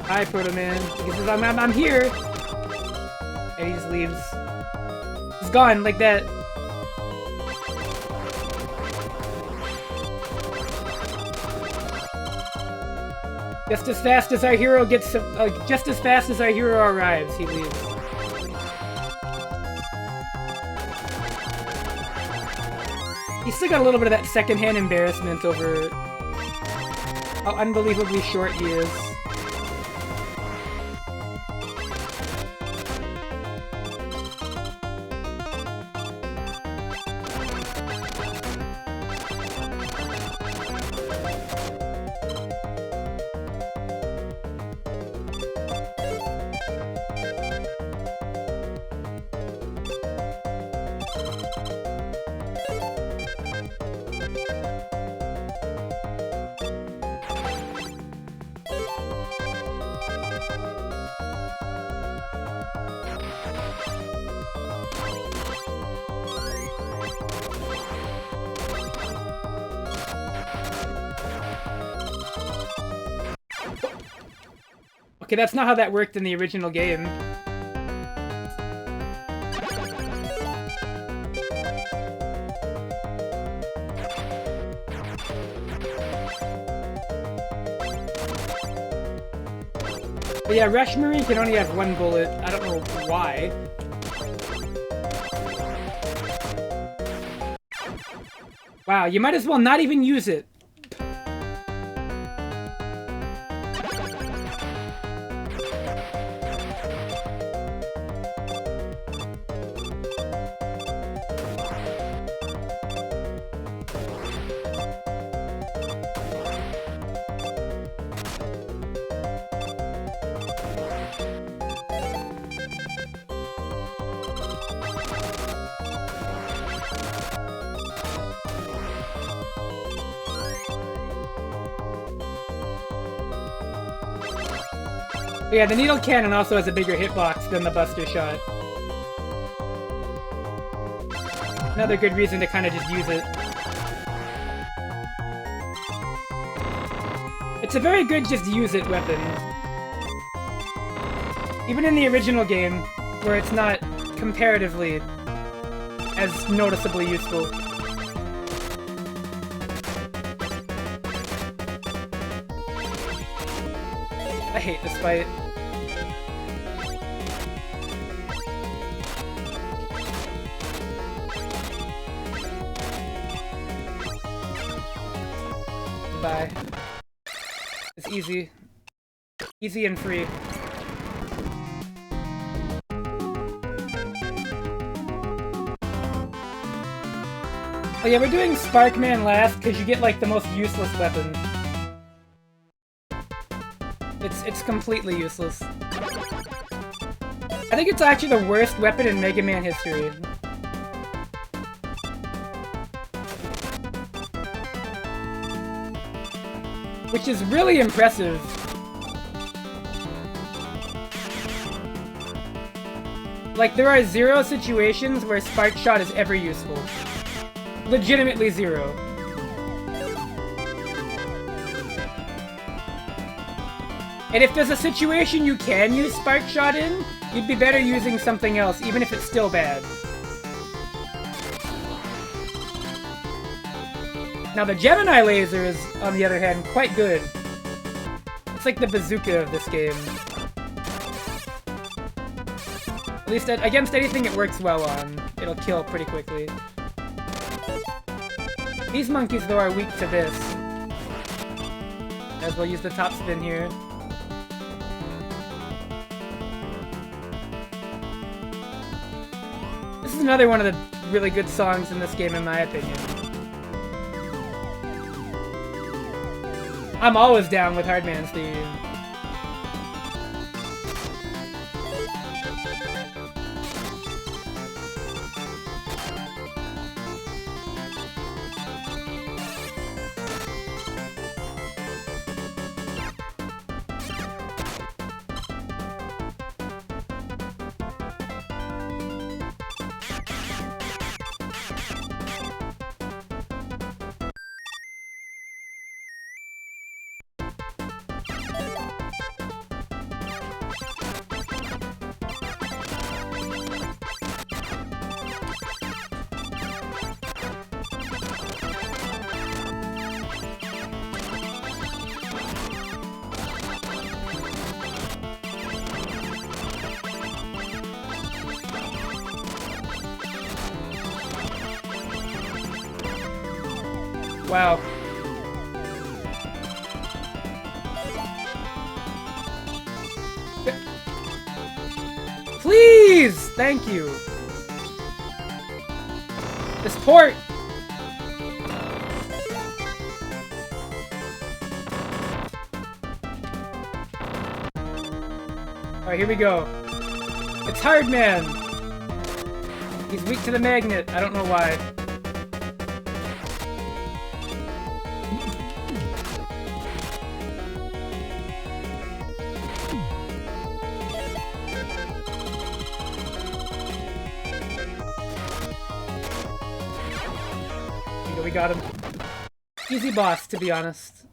Hi, Proto Man. He says, I'm here. And he just leaves. He's gone like that. Just as fast as our hero gets, just as fast as our hero arrives, he leaves. He's still got a little bit of that secondhand embarrassment over how unbelievably short he is. Okay, that's not how that worked in the original game. But yeah, Rush Marine can only have one bullet. I don't know why. Wow, you might as well not even use it. But yeah, the needle cannon also has a bigger hitbox than the Buster Shot. Another good reason to kind of just use it. It's a very good just use it weapon. Even in the original game, where it's not comparatively as noticeably useful. I hate this fight. Bye. It's easy. Easy and free. Oh yeah, we're doing Sparkman last because you get like the most useless weapon. It's completely useless. I think it's actually the worst weapon in Mega Man history. Which is really impressive. Like, there are 0 situations where Spark Shot is ever useful. Legitimately 0. And if there's a situation you can use Spark Shot in, you'd be better using something else, even if it's still bad. Now the Gemini laser is, on the other hand, quite good. It's like the bazooka of this game. At least against anything it works well on, it'll kill pretty quickly. These monkeys, though, are weak to this. As well use the top spin here. This is another one of the really good songs in this game, in my opinion. I'm always down with Hardman's theme. Wow. Please! Thank you. This port! Alright, here we go. It's Hardman! He's weak to the magnet. I don't know why. We got him. Easy boss, to be honest.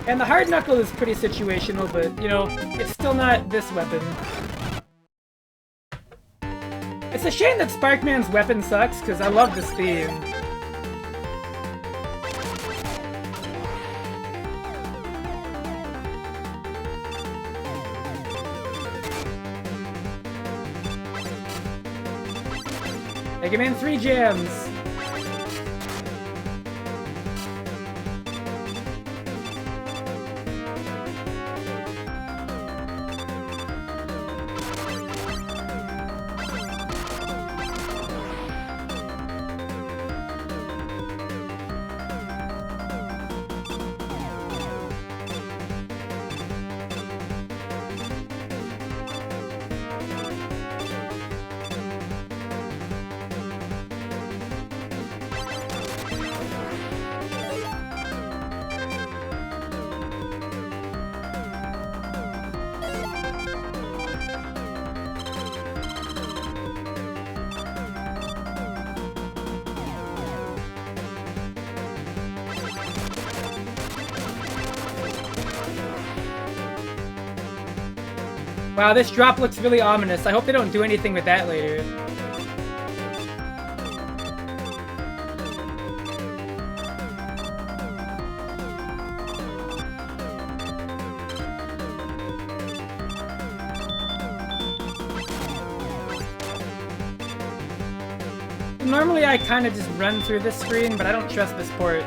And the hard knuckle is pretty situational, but, you know, it's still not this weapon. It's a shame that Sparkman's weapon sucks, because I love this theme. Mega Man 3 jams! Wow, this drop looks really ominous. I hope they don't do anything with that later. Normally I kind of just run through this screen, but I don't trust this port.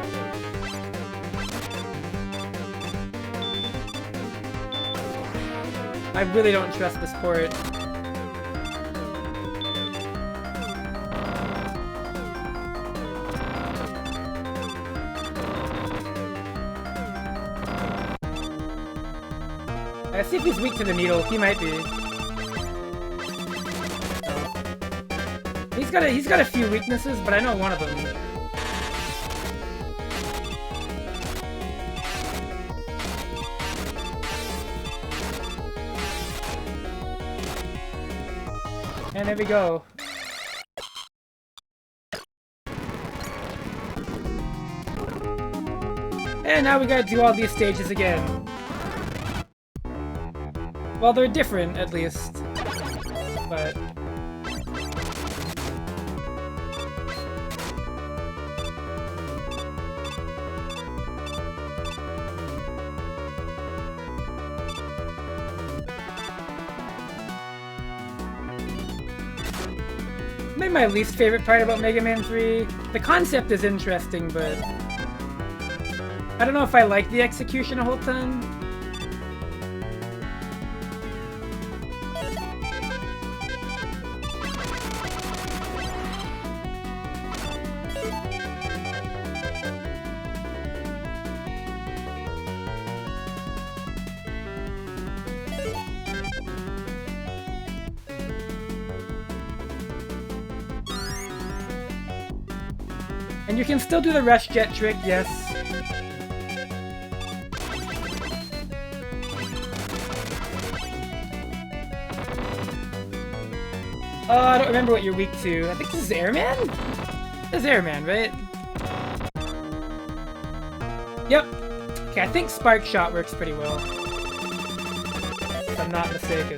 I really don't trust this port. Let's see if he's weak to the needle. He might be. He's got a few weaknesses, but I know one of them. And there we go. And now we gotta do all these stages again. Well, they're different, at least. But... maybe my least favorite part about Mega Man 3. The concept is interesting, but I don't know if I like the execution a whole ton. And you can still do the rush jet trick, yes. I don't remember what you're weak to. I think this is Airman? This is Airman, right? Yep. Okay, I think Spark Shot works pretty well. If I'm not mistaken.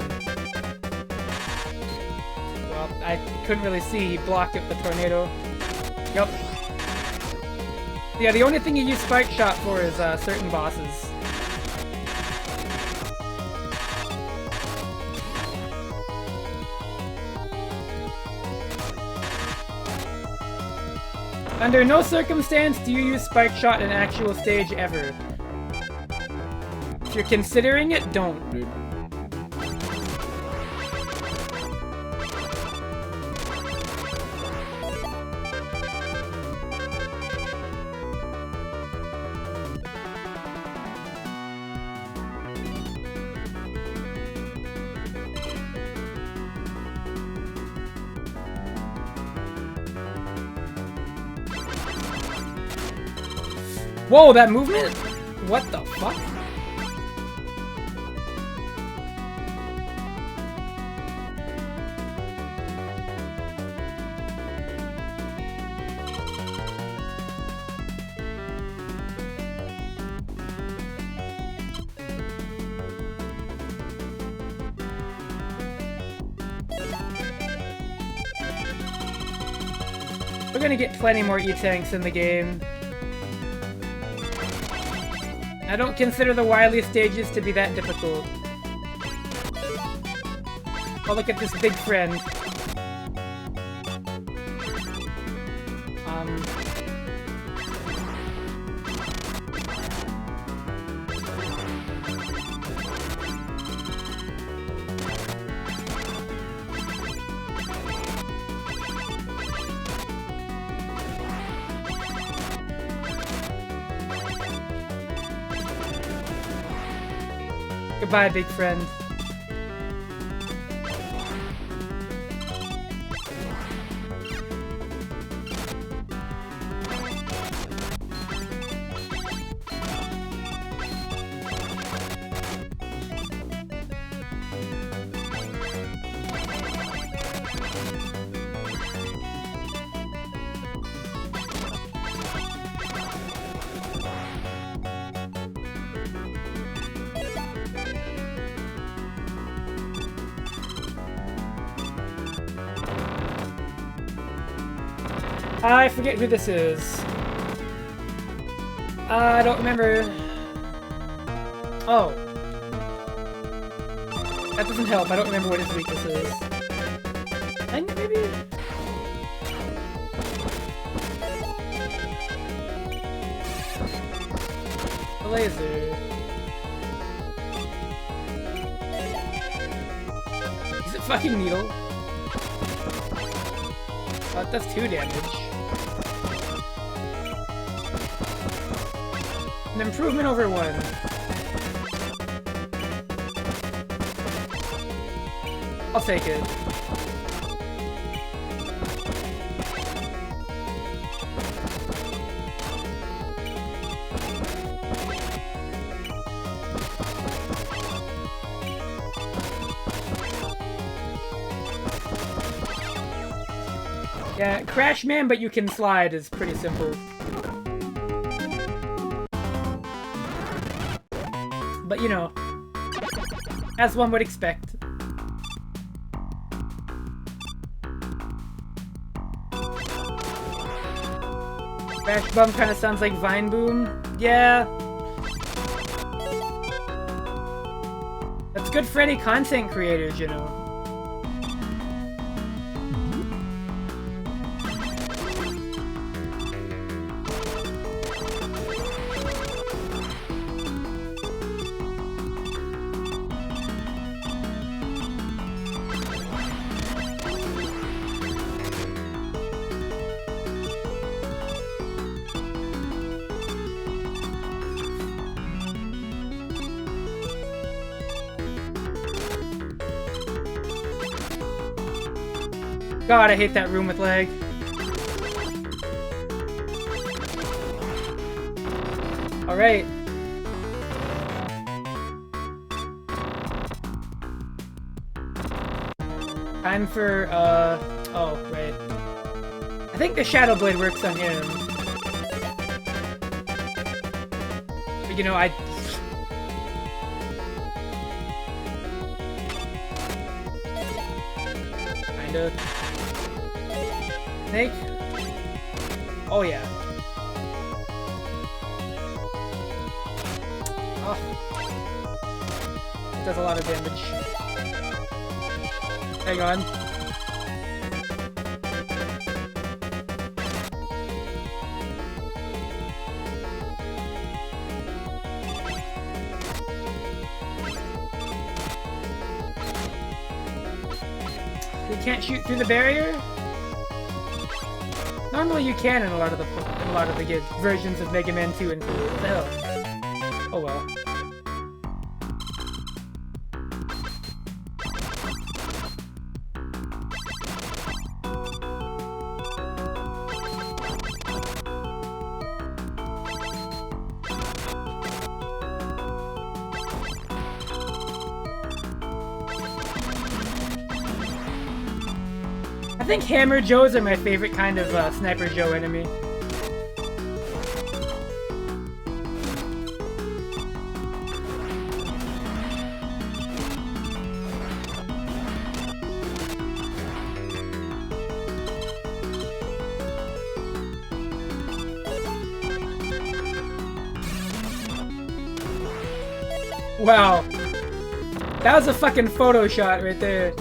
Well, I couldn't really see. He blocked it with the tornado. Yep. Yeah, the only thing you use Spark Shot for is certain bosses. Under no circumstance do you use Spark Shot in an actual stage ever. If you're considering it, don't, dude. Whoa, that movement? What the fuck? We're gonna get plenty more E-Tanks in the game. I don't consider the Wily stages to be that difficult. Oh, look at this big friend. Goodbye, big friend. I forget who this is. I don't remember. Oh. That doesn't help. I don't remember what his weakness is. I think maybe... The laser. Is it fucking Needle? Oh, that's 2 damage. An improvement over 1. I'll take it. Yeah, Crash Man, but you can slide is pretty simple. But you know, as one would expect. Crash Bum kind of sounds like Vine Boom. Yeah. That's good for any content creators, you know. God, I hate that room with lag. Alright. Time for, oh, right. I think the Shadow Blade works on him. But, you know, Kinda. Snake? Oh yeah. Oh. It does a lot of damage. Hang on. You can't shoot through the barrier? Normally you can in a lot of the versions of Mega Man 2 and 3. What the hell? Oh well. I think Hammer Joes are my favorite kind of Sniper Joe enemy. Wow. That was a fucking photo shot right there.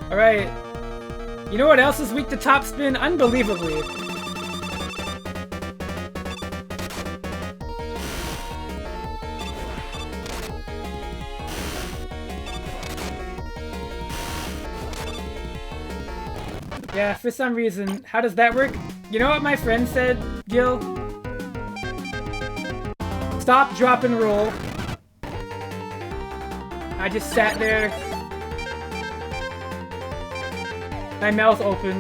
Alright. You know what else is weak to top spin? Unbelievably. Yeah, for some reason. How does that work? You know what my friend said, Gil? Stop, drop, and roll. I just sat there. My mouth open.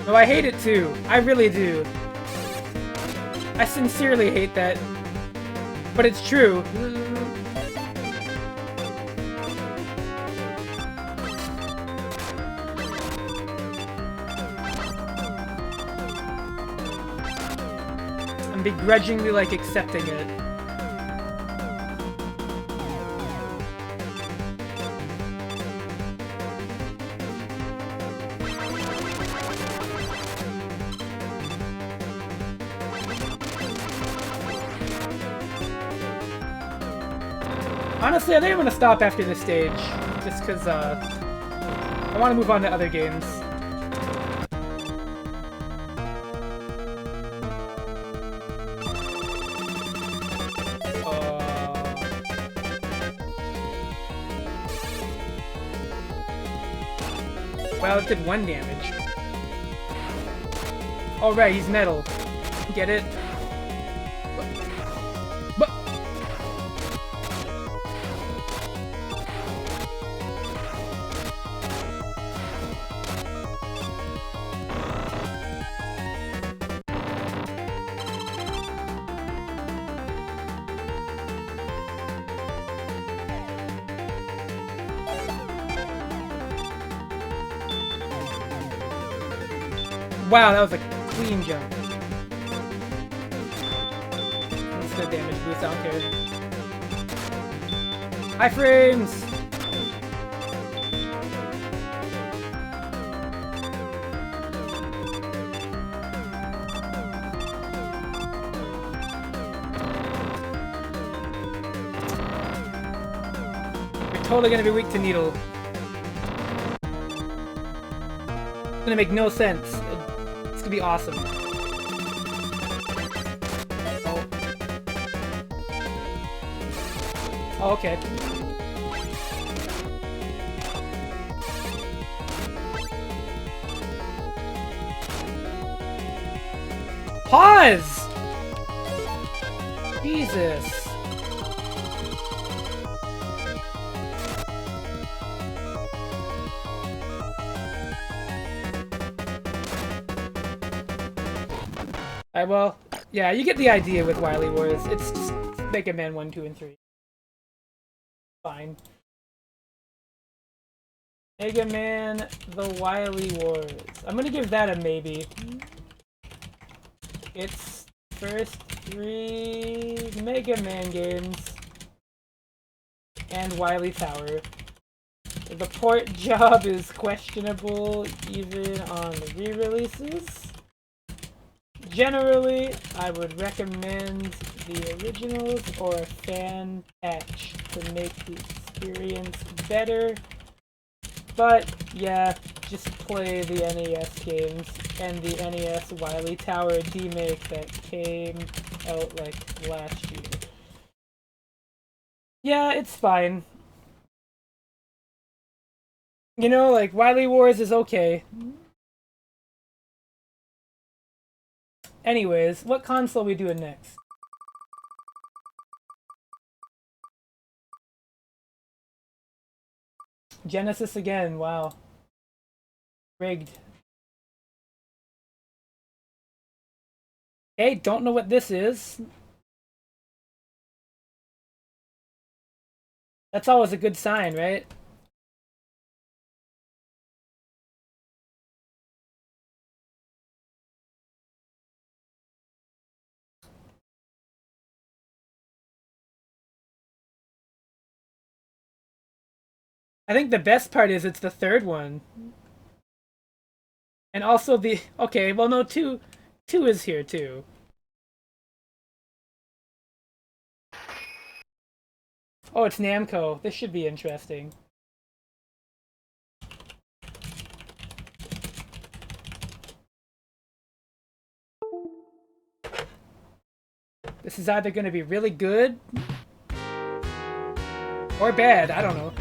No, I hate it too. I really do. I sincerely hate that. But it's true. I'm begrudgingly, like, accepting it. Honestly, I think I'm gonna stop after this stage, just because, I want to move on to other games. Well, it did 1 damage. Oh, right, he's metal. Get it? Wow, that was a clean jump. That's good damage boost, I don't care. High frames! You're totally gonna be weak to needle. It's gonna make no sense. It's gonna be awesome. Oh. Oh, okay. Pause! Jesus. Well, yeah, you get the idea with Wily Wars. It's just Mega Man 1, 2, and 3. Fine. Mega Man, the Wily Wars. I'm gonna give that a maybe. It's first 3 Mega Man games. And Wily Tower. The port job is questionable even on the re-releases. Generally, I would recommend the originals or a fan patch to make the experience better. But, yeah, just play the NES games and the NES Wily Tower remake that came out like last year. Yeah, it's fine. You know, like Wily Wars is okay. Anyways, what console we doing next? Genesis again, wow. Rigged. Hey, don't know what this is. That's always a good sign, right? I think the best part is it's the third one. And also the... Okay, well no, two is here too. Oh, it's Namco. This should be interesting. This is either going to be really good or bad. I don't know.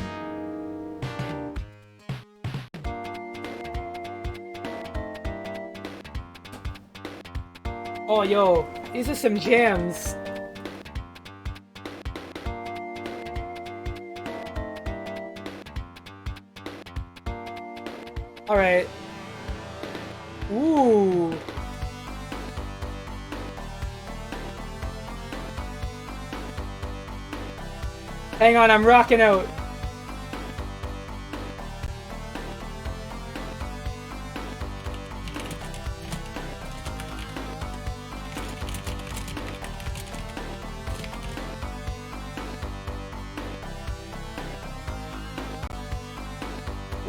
Oh, yo, these are some jams. Alright. Ooh. Hang on, I'm rocking out.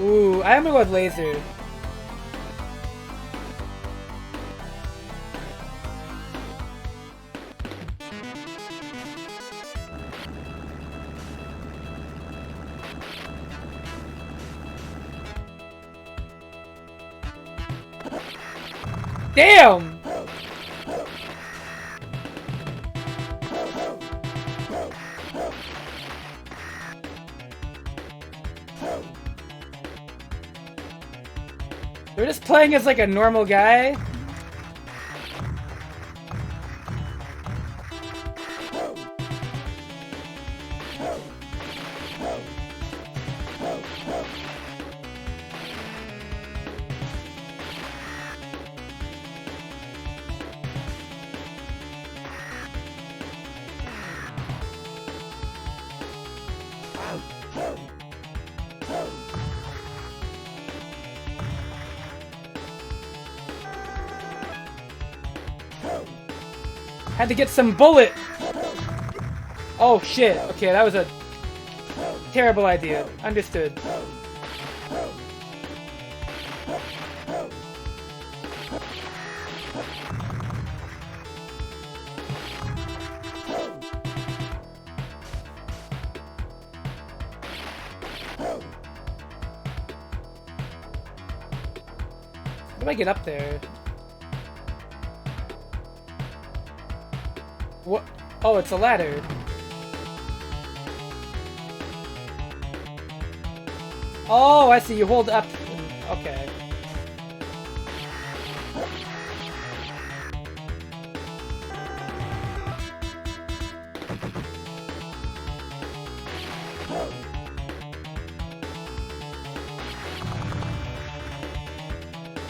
Ooh, I am gonna go with laser. Damn! They're just playing as like a normal guy. Had to get some bullet. Oh shit. Okay, that was a terrible idea. Understood. How do I get up there? What? Oh, it's a ladder. Oh, I see. You hold up. Okay.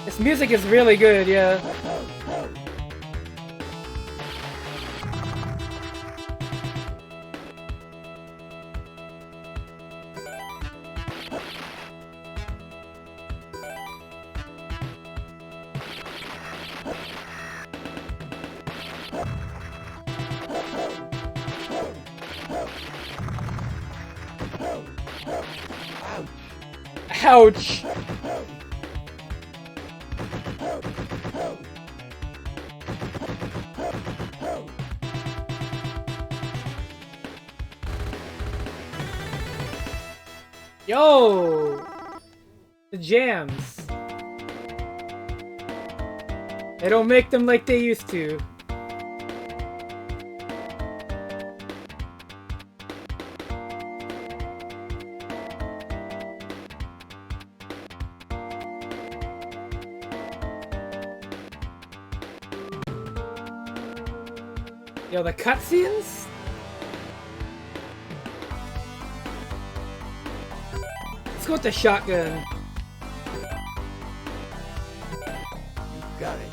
This music is really good, yeah. Ouch! Yo! The jams. They don't make them like they used to. Yo, the cutscenes? Let's go with the shotgun. Got it.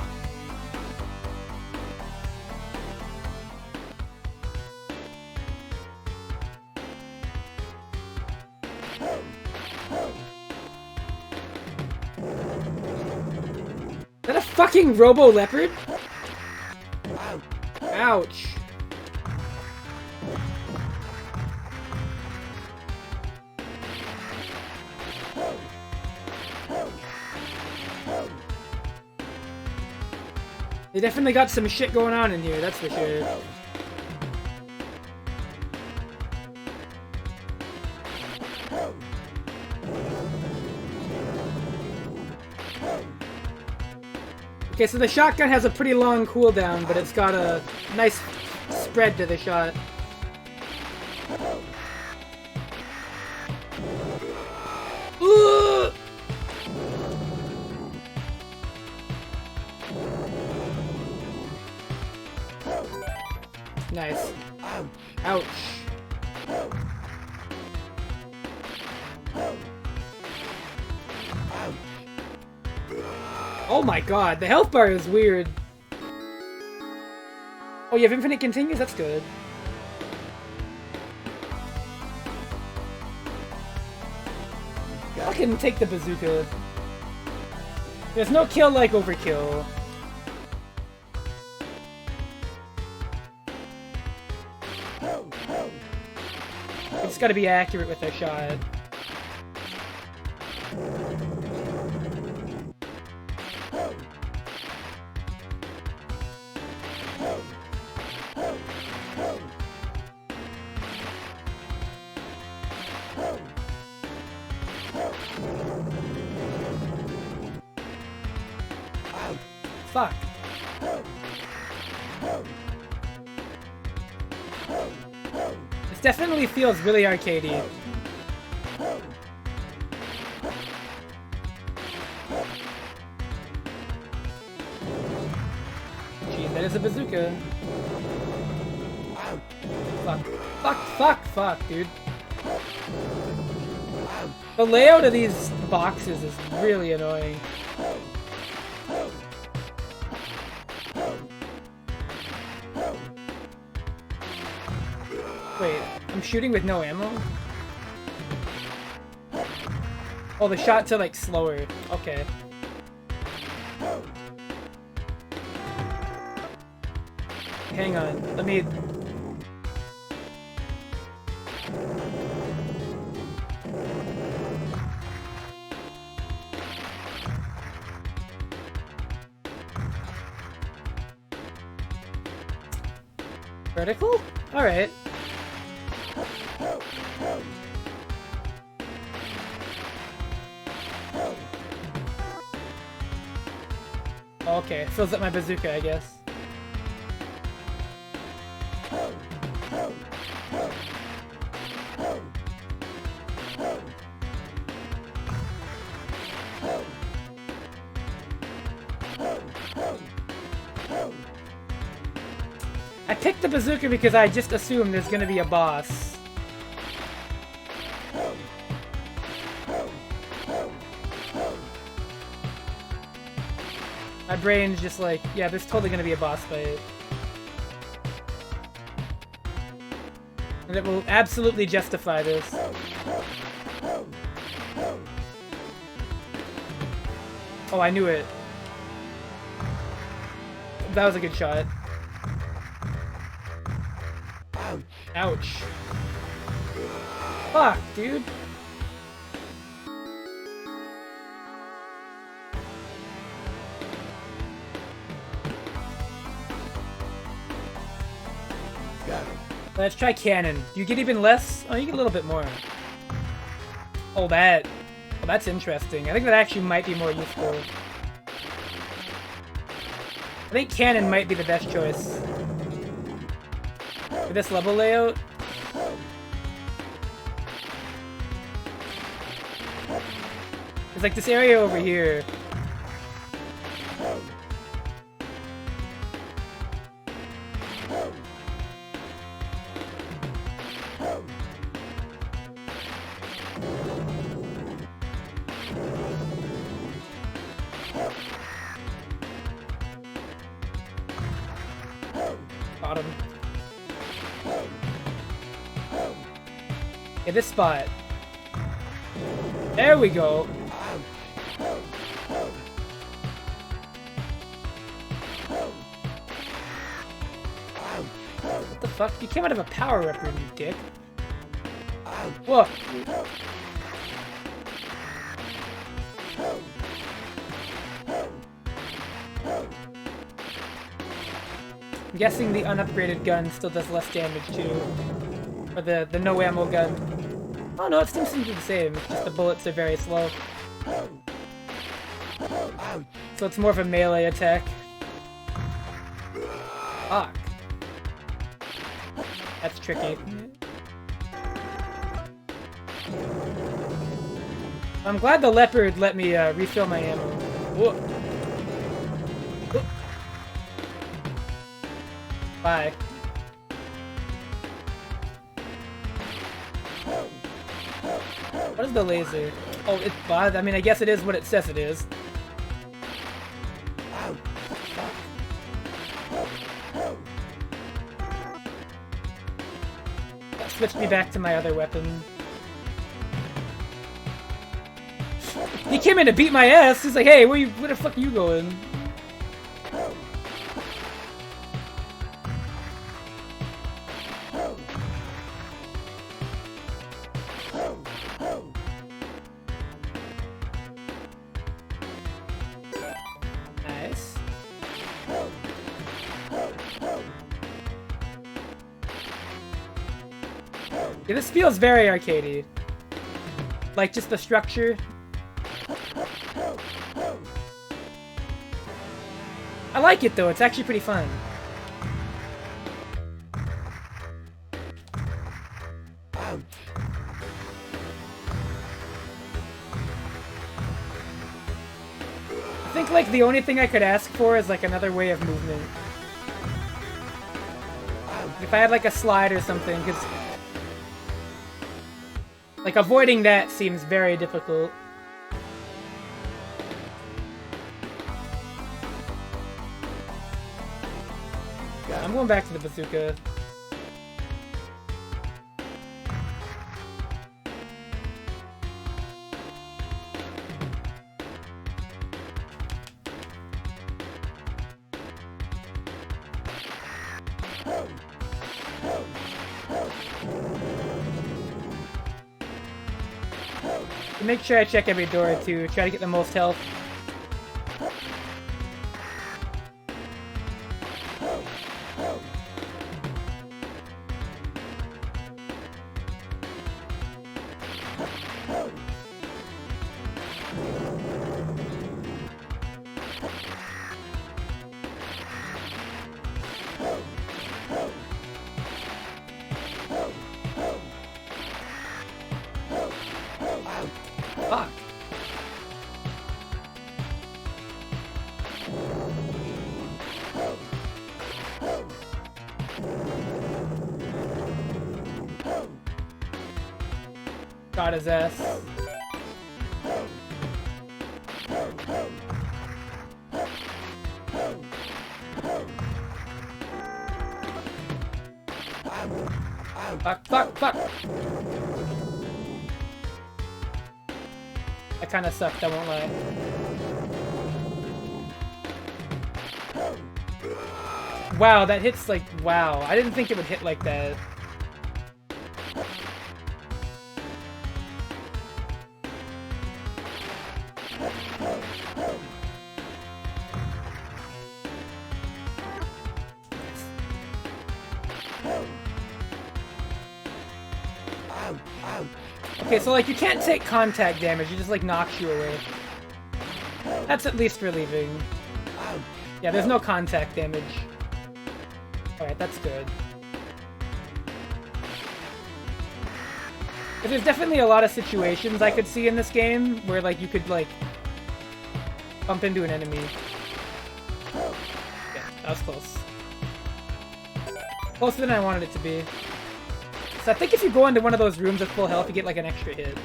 Is that a fucking Robo Leopard? Ouch. They definitely got some shit going on in here, that's for sure. Okay, so the shotgun has a pretty long cooldown, but it's got a nice spread to the shot. Ooh! Nice. Ouch. Oh my god, the health bar is weird. Oh, you have infinite continues? That's good. I can take the bazooka. There's no kill like overkill. It's gotta be accurate with their shot. Fuck. This definitely feels really arcadey. Jeez, that is a bazooka. Fuck. Fuck, fuck, fuck, dude. The layout of these boxes is really annoying. Wait, I'm shooting with no ammo? Oh, the shots are like slower. Okay. Hang on, let me... Vertical? Alright. Okay, fills up my bazooka, I guess. I picked the bazooka because I just assumed there's gonna be a boss. My brain's just like, yeah, there's totally gonna be a boss fight. And it will absolutely justify this. Oh, I knew it. That was a good shot. Ouch. Fuck, dude. Got it. Let's try cannon. Do you get even less? Oh, you get a little bit more. Oh, that. Oh, that's interesting. I think that actually might be more useful. I think cannon might be the best choice for this level layout. There's like this area over here. Bottom. Okay, this spot. There we go. What the fuck? You came out of a power up room, you dick. Whoa. I'm guessing the unupgraded gun still does less damage too. Or the no ammo gun. Oh no, it seems to be the same. It's just the bullets are very slow. So it's more of a melee attack. Fuck. That's tricky. I'm glad the leopard let me refill my ammo. Whoa. Whoa. Bye. What is the laser? Oh, it's bad. I mean, I guess it is what it says it is. That switched me back to my other weapon. He came in to beat my ass. He's like, "Hey, where the fuck are you going?" Nice. Yeah, this feels very arcadey. Like, just the structure. I like it though, it's actually pretty fun. I think like the only thing I could ask for is like another way of movement. If I had like a slide or something, because like avoiding that seems very difficult. I'm going back to the bazooka. Make sure I check every door to try to get the most health. Fuck. Got his ass. Fuck, fuck, fuck! That kinda sucked, I won't lie. Wow, that hits like, wow. I didn't think it would hit like that. Okay, so like you can't take contact damage, it just like knocks you away. That's at least relieving. Yeah, there's no contact damage. Alright, that's good. But there's definitely a lot of situations I could see in this game where, like, you could, like, bump into an enemy. Yeah, that was close. Closer than I wanted it to be. So I think if you go into one of those rooms at full health, you get, like, an extra hit.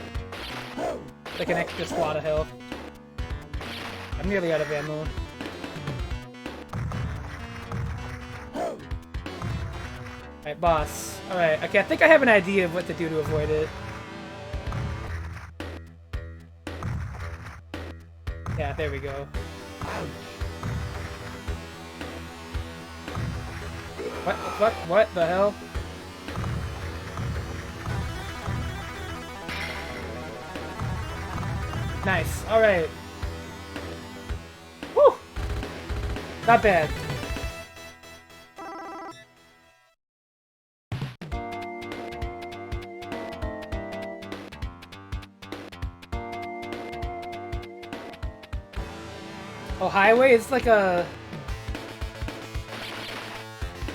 Like an extra slot of health. I'm nearly out of ammo. Alright, boss. Alright, okay, I think I have an idea of what to do to avoid it. Yeah, there we go. What the fuck? What the hell? Nice. Alright. Woo! Not bad. Oh, highway? It's like a...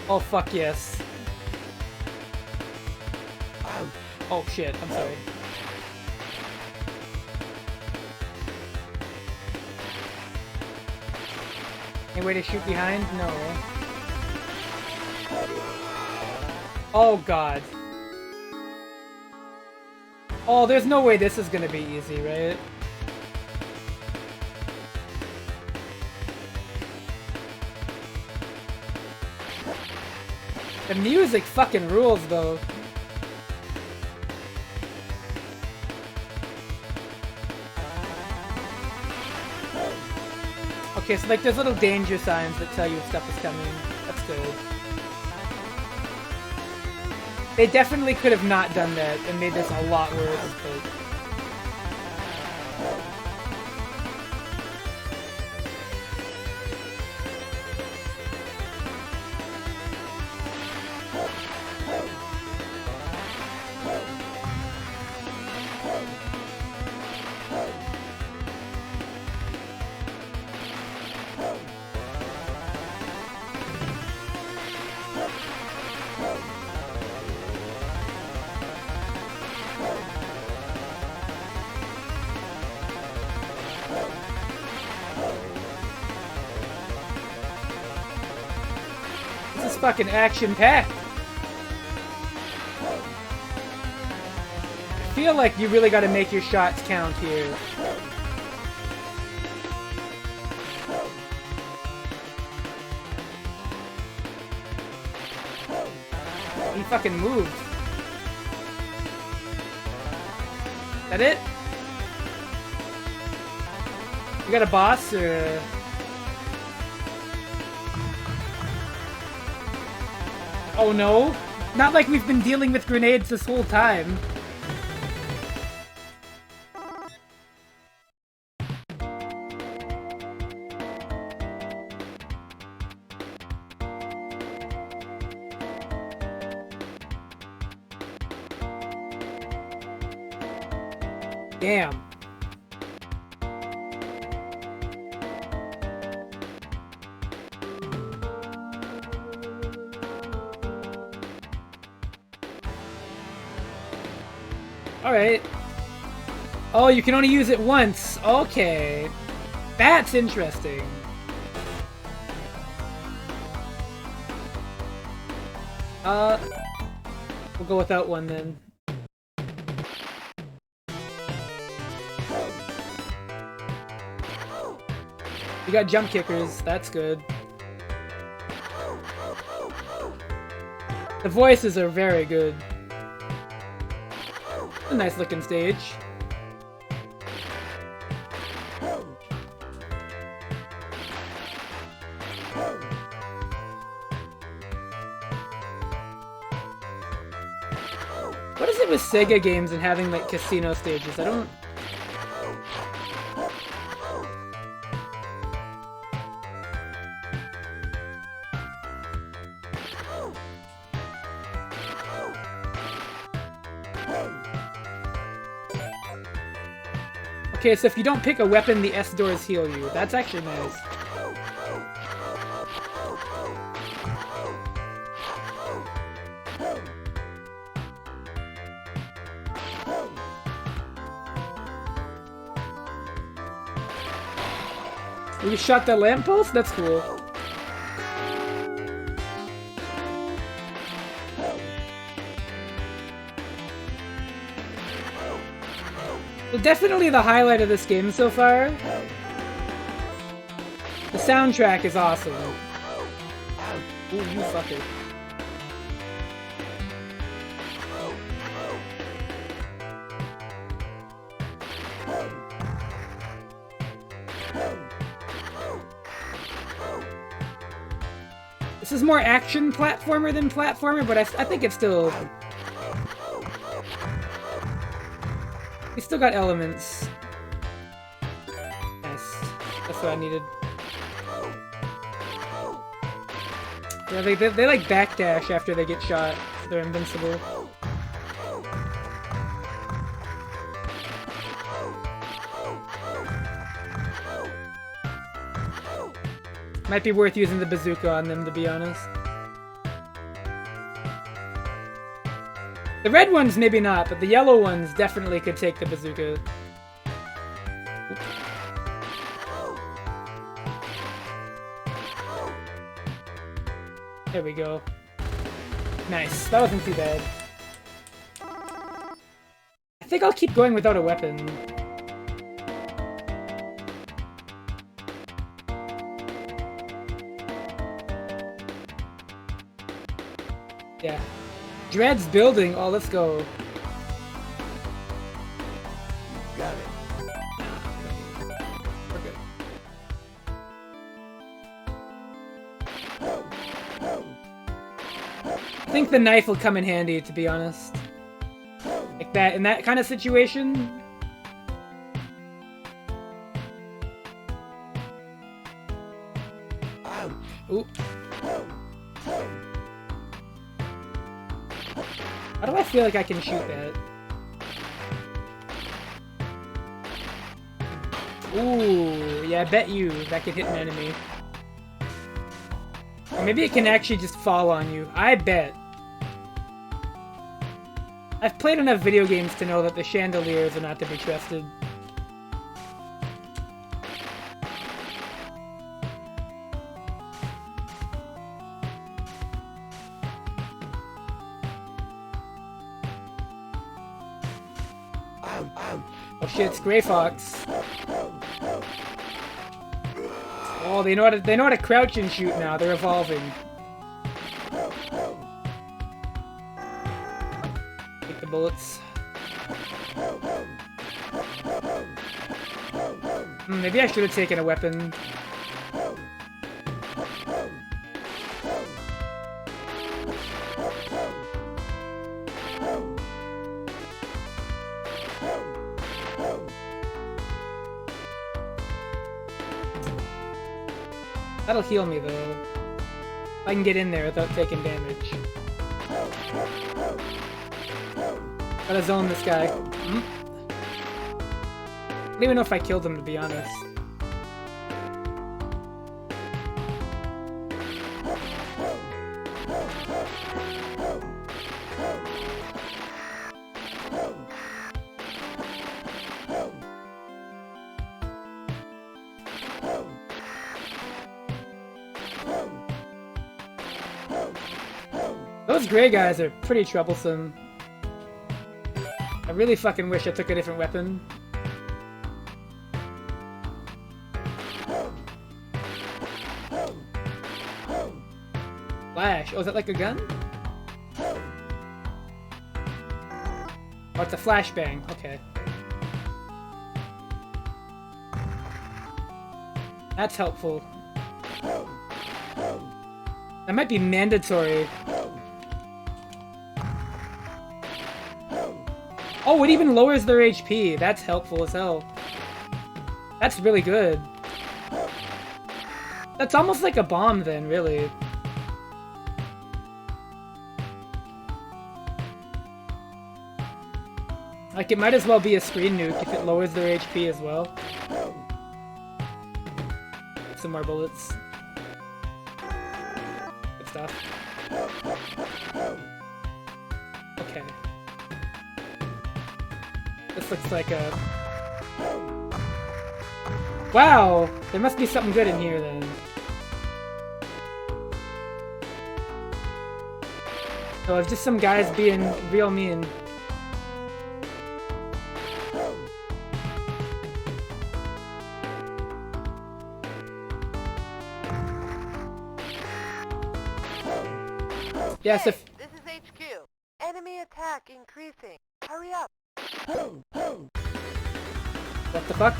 Oh, fuck yes. Oh, shit. I'm sorry. Any way to shoot behind? No. Oh, God. Oh, there's no way this is gonna be easy, right? The music fucking rules, though. Okay, so like there's little danger signs that tell you if stuff is coming. That's good. They definitely could have not done that and made this a lot worse, but... This is fucking action-packed. I feel like you really gotta make your shots count here. He fucking moved. Is that it? You got a boss, or... Oh no! Not like we've been dealing with grenades this whole time. Damn. Alright. Oh, you can only use it once. Okay. That's interesting. We'll go without one then. You got jump kickers, that's good. The voices are very good. A nice looking stage. What is it with Sega games and having like casino stages? I don't... Okay, so if you don't pick a weapon, the S doors heal you. That's actually nice. You shot the lamppost? That's cool. So definitely the highlight of this game so far. The soundtrack is awesome. Ooh, you fucker. This is more action platformer than platformer, but I think it's still... We still got elements. Nice. That's what I needed. Yeah, they like backdash after they get shot. So they're invincible. Might be worth using the bazooka on them, to be honest. The red ones maybe not, but the yellow ones definitely could take the bazooka. Oops. There we go. Nice. That wasn't too bad. I think I'll keep going without a weapon. Yeah. Dread's building. Oh, let's go. Got it. We're good. I think the knife will come in handy, to be honest. Like that, in that kind of situation. Ooh. How do I feel like I can shoot that? Ooh, yeah, I bet you that could hit an enemy. Or maybe it can actually just fall on you. I bet. I've played enough video games to know that the chandeliers are not to be trusted. Oh shit, it's Grey Fox. Oh, they know how to crouch and shoot now. They're evolving. Take the bullets. Maybe I should have taken a weapon. That'll heal me, though. I can get in there without taking damage. Gotta zone this guy. I don't even know if I killed him, to be honest. Those gray guys are pretty troublesome. I really fucking wish I took a different weapon. Flash. Oh, is that like a gun? Oh, it's a flashbang. Okay. That's helpful. That might be mandatory. Oh, it even lowers their HP. That's helpful as hell. That's really good. That's almost like a bomb then, really. Like, it might as well be a screen nuke if it lowers their HP as well. Some more bullets. Good stuff. Okay. This looks like a... Wow! There must be something good in here then. So it's just some guys being real mean. Yes, Hey, if this is HQ. Enemy attack increasing. Hurry up. what the fuck?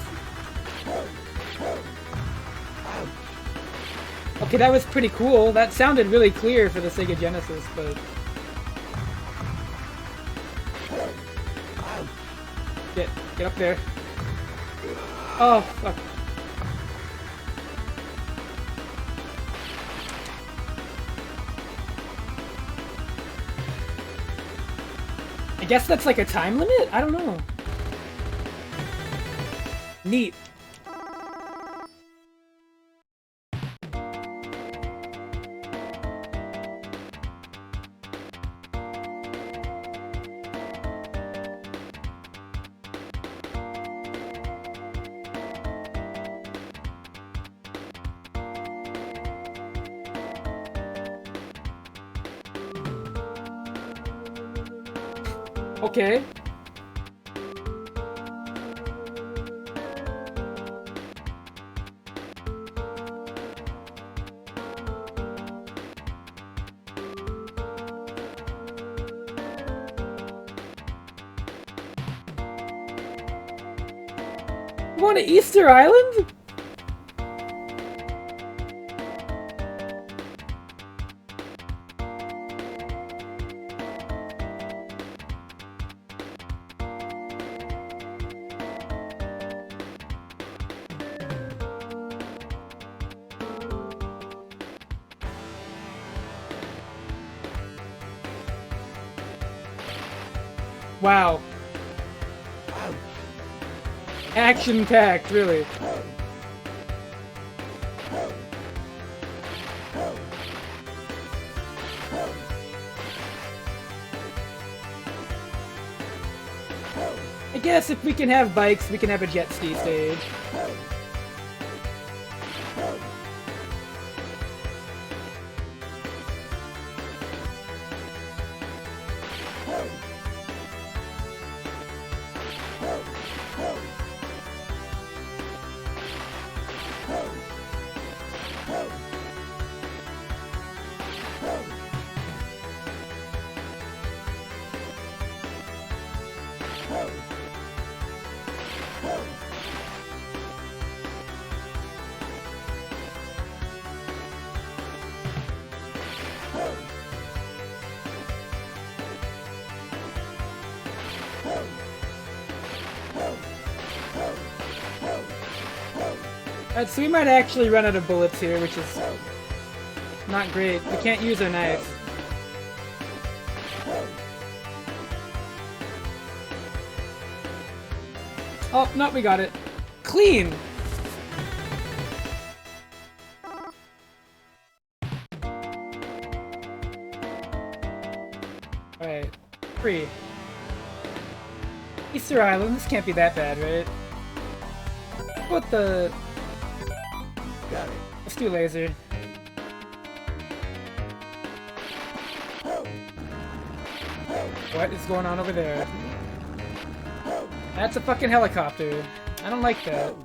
Okay, that was pretty cool. That sounded really clear for the Sega Genesis, but get up there. Oh fuck. I guess that's like a time limit? I don't know. Neat. Okay. You want to Easter Island? Wow. Action-packed, really. I guess if we can have bikes, we can have a jet ski stage. Alright, so we might actually run out of bullets here, which is not great. We can't use our knives. Oh, no, we got it. Clean! Alright, free. Easter Island, this can't be that bad, right? What the... Got it. Let's do laser. What is going on over there? That's a fucking helicopter. I don't like that.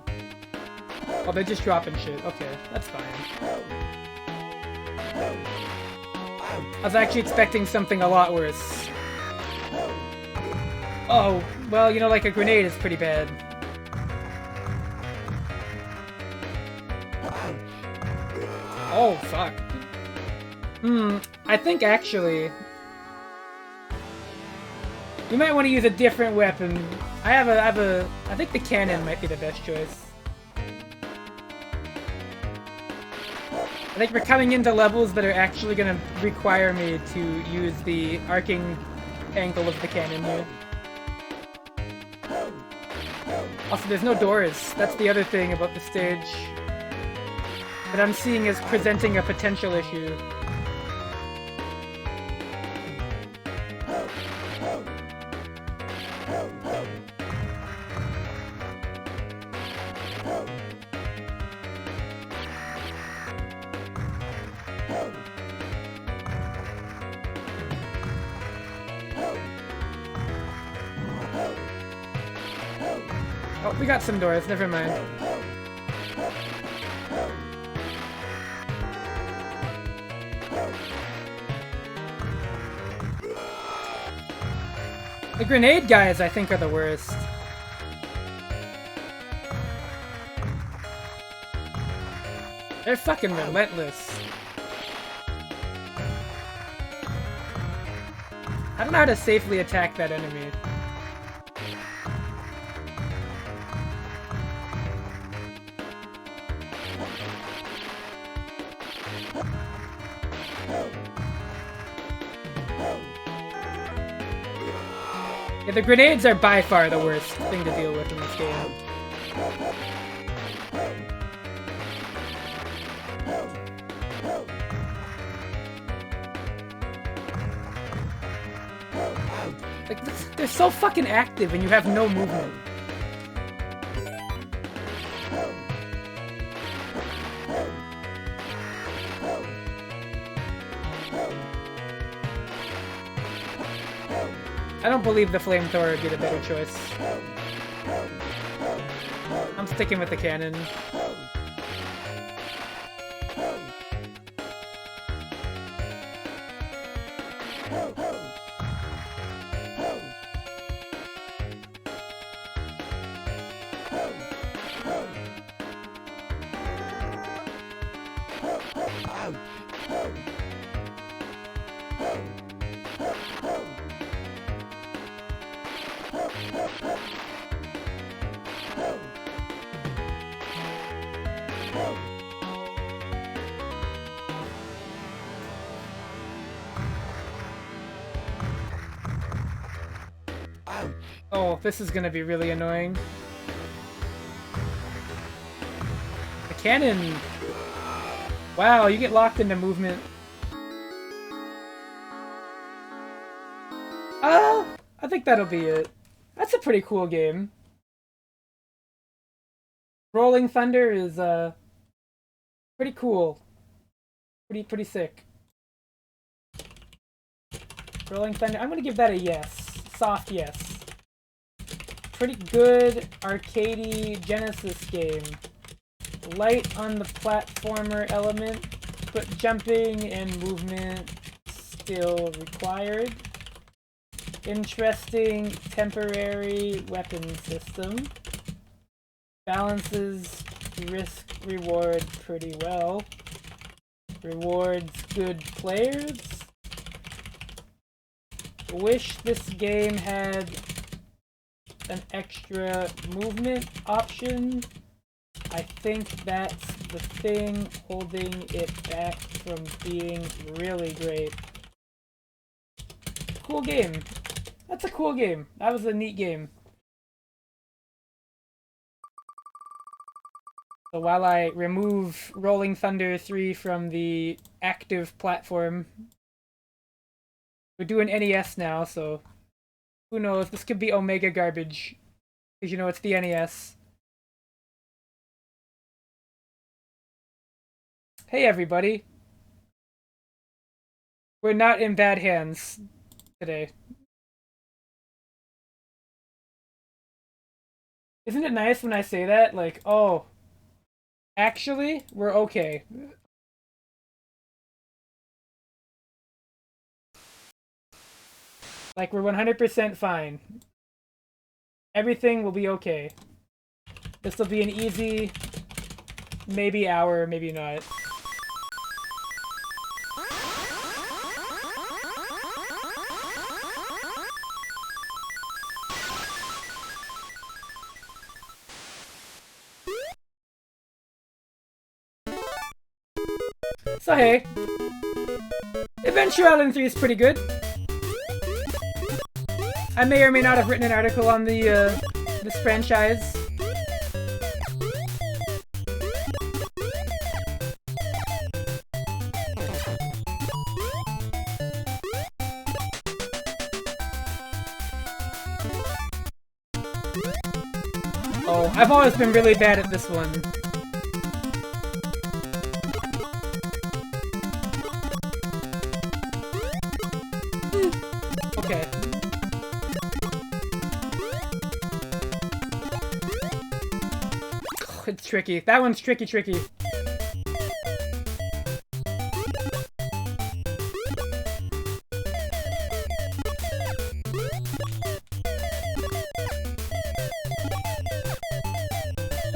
Oh, they're just dropping shit. Okay, that's fine. I was actually expecting something a lot worse. Oh, well, you know, like a grenade is pretty bad. Oh, fuck. I think actually... we might want to use a different weapon. I think the cannon might be the best choice. I think we're coming into levels that are actually going to require me to use the arcing angle of the cannon here. Also, there's no doors. That's the other thing about the stage that I'm seeing as presenting a potential issue. Oh, we got some doors, never mind. The grenade guys, I think, are the worst. They're fucking relentless. I don't know how to safely attack that enemy. Yeah, the grenades are by far the worst thing to deal with in this game. Like, they're so fucking active and you have no movement. I don't believe the flamethrower would be the better choice. I'm sticking with the cannon. Oh, this is gonna be really annoying. The cannon! Wow, you get locked into movement. I think that'll be it. That's a pretty cool game. Rolling Thunder is, pretty cool. Pretty sick. Rolling Thunder, I'm gonna give that a yes. Soft yes. Pretty good arcadey Genesis game. Light on the platformer element, but jumping and movement still required. Interesting temporary weapon system. Balances risk-reward pretty well. Rewards good players. Wish this game had an extra movement option. I think that's the thing holding it back from being really great. Cool game. That's a cool game. That was a neat game. So while I remove Rolling Thunder 3 from the active platform, we're doing NES now, so who knows? This could be Omega garbage. Because you know it's the NES. Hey everybody. We're not in bad hands today. Isn't it nice when I say that? Like, oh, actually, we're okay. Like, we're 100% fine. Everything will be okay. This will be an easy, maybe hour, maybe not. So hey, Adventure Island 3 is pretty good. I may or may not have written an article on the this franchise. Oh, I've always been really bad at this one. Okay. it's tricky. That one's tricky.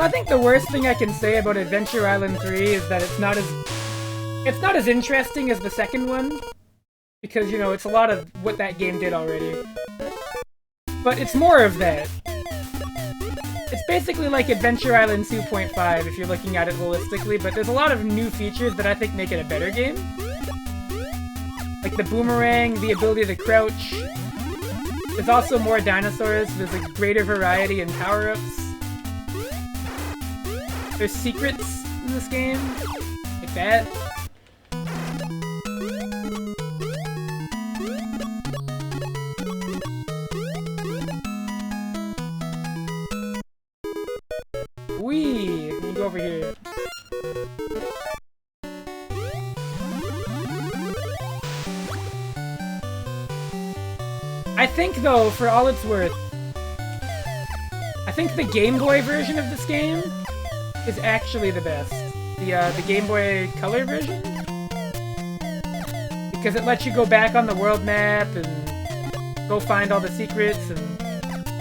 I think the worst thing I can say about Adventure Island 3 is that it's not as interesting as the second one, because, you know, it's a lot of what that game did already. But it's more of that. It's basically like Adventure Island 2.5 if you're looking at it holistically, but there's a lot of new features that I think make it a better game. Like the boomerang, the ability to crouch. There's also more dinosaurs, there's a greater variety in power-ups. There's secrets in this game, like that. Whee! Let me go over here. I think, though, for all it's worth, I think the Game Boy version of this game is actually the best. The Game Boy Color version? Because it lets you go back on the world map and go find all the secrets and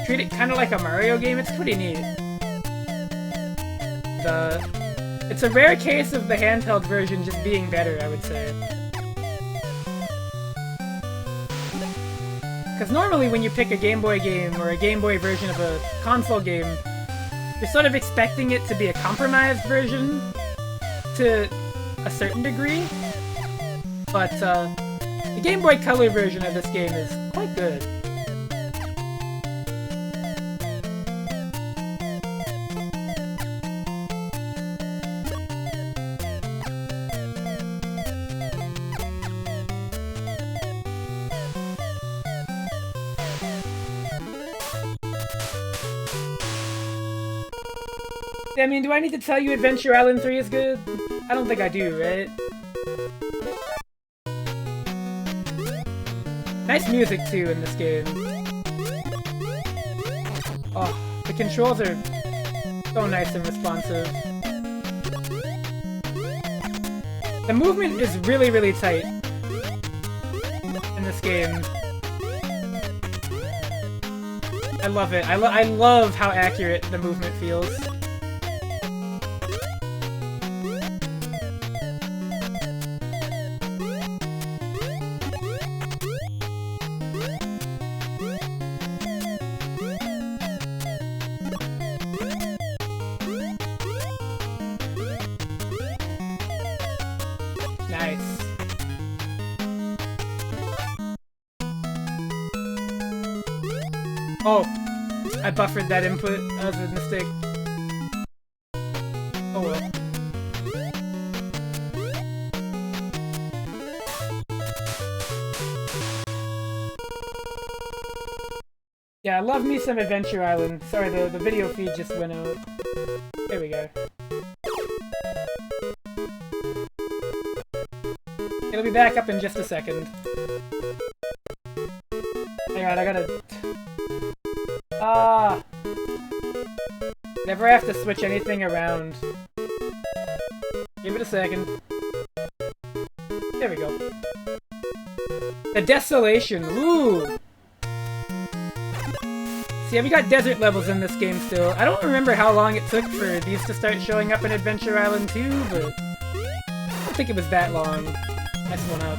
treat it kind of like a Mario game. It's pretty neat. It's a rare case of the handheld version just being better, I would say. Because normally when you pick a Game Boy game or a Game Boy version of a console game, you're sort of expecting it to be a compromised version to a certain degree. But the Game Boy Color version of this game is quite good. I mean, do I need to tell you Adventure Island 3 is good? I don't think I do, right? Nice music, too, in this game. Oh, the controls are so nice and responsive. The movement is really, really tight in this game. I love it. I love how accurate the movement feels. Nice. Oh, I buffered that input. That was a mistake. Oh well. Yeah, I love me some Adventure Island. Sorry, the video feed just went out. There we go. It'll be back up in just a second. Hang on, I gotta... Never have to switch anything around. Give it a second. There we go. The Desolation, ooh! See, we got desert levels in this game still. I don't remember how long it took for these to start showing up in Adventure Island 2, but... I don't think it was that long. Nice one up.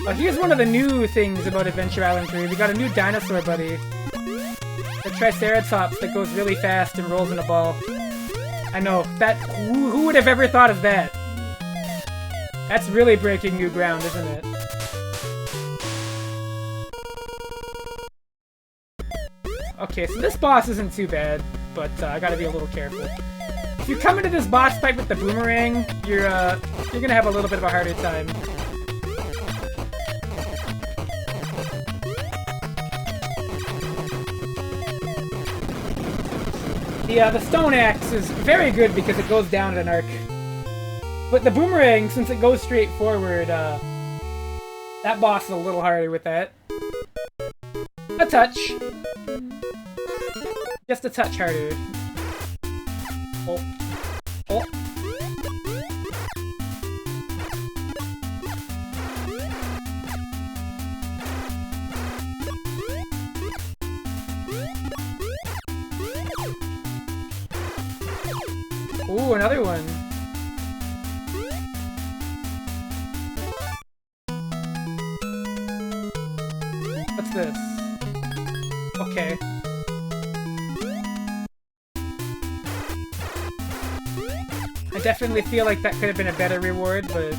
Oh, here's one of the new things about Adventure Island 3. We got a new dinosaur buddy. The Triceratops that goes really fast and rolls in a ball. I know, that... Who would have ever thought of that? That's really breaking new ground, isn't it? Okay, so this boss isn't too bad, but I gotta be a little careful. If you come into this boss fight with the boomerang, you're gonna have a little bit of a harder time. The stone axe is very good because it goes down at an arc. But the boomerang, since it goes straight forward, that boss is a little harder with that. A touch. Just a touch harder. Oh. Ooh, another one. What's this? Okay. I definitely feel like that could have been a better reward, but...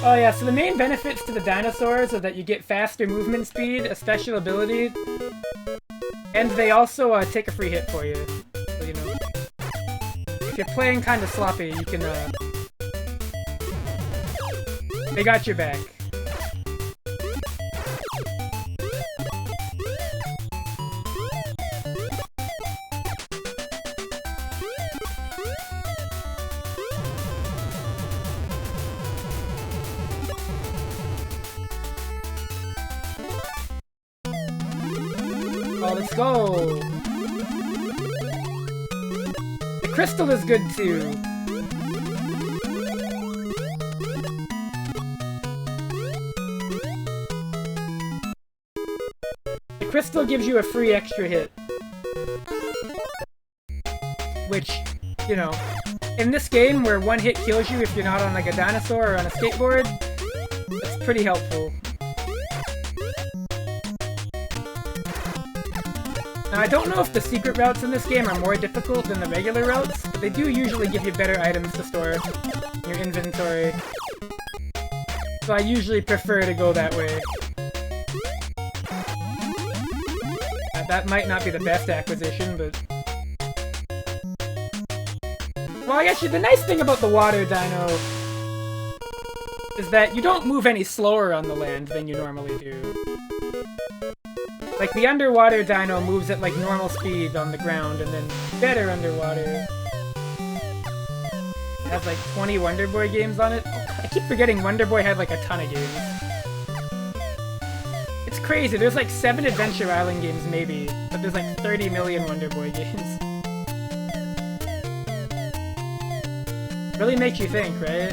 Oh yeah, so the main benefits to the dinosaurs are that you get faster movement speed, a special ability, and they also take a free hit for you. So, you know, if you're playing kind of sloppy, you can, they got your back. Oh, let's go! The crystal is good too. The crystal gives you a free extra hit. Which, you know, in this game where one hit kills you if you're not on like a dinosaur or on a skateboard, that's pretty helpful. Now, I don't know if the secret routes in this game are more difficult than the regular routes, but they do usually give you better items to store in your inventory. So I usually prefer to go that way. That might not be the best acquisition, but... Well, actually, the nice thing about the water dino is that you don't move any slower on the land than you normally do. Like, the underwater dino moves at, like, normal speed on the ground, and then better underwater. It has, like, 20 Wonder Boy games on it. I keep forgetting Wonder Boy had, like, a ton of games. It's crazy. There's, like, 7 Adventure Island games, maybe, but there's, like, 30 million Wonder Boy games. Really makes you think, right?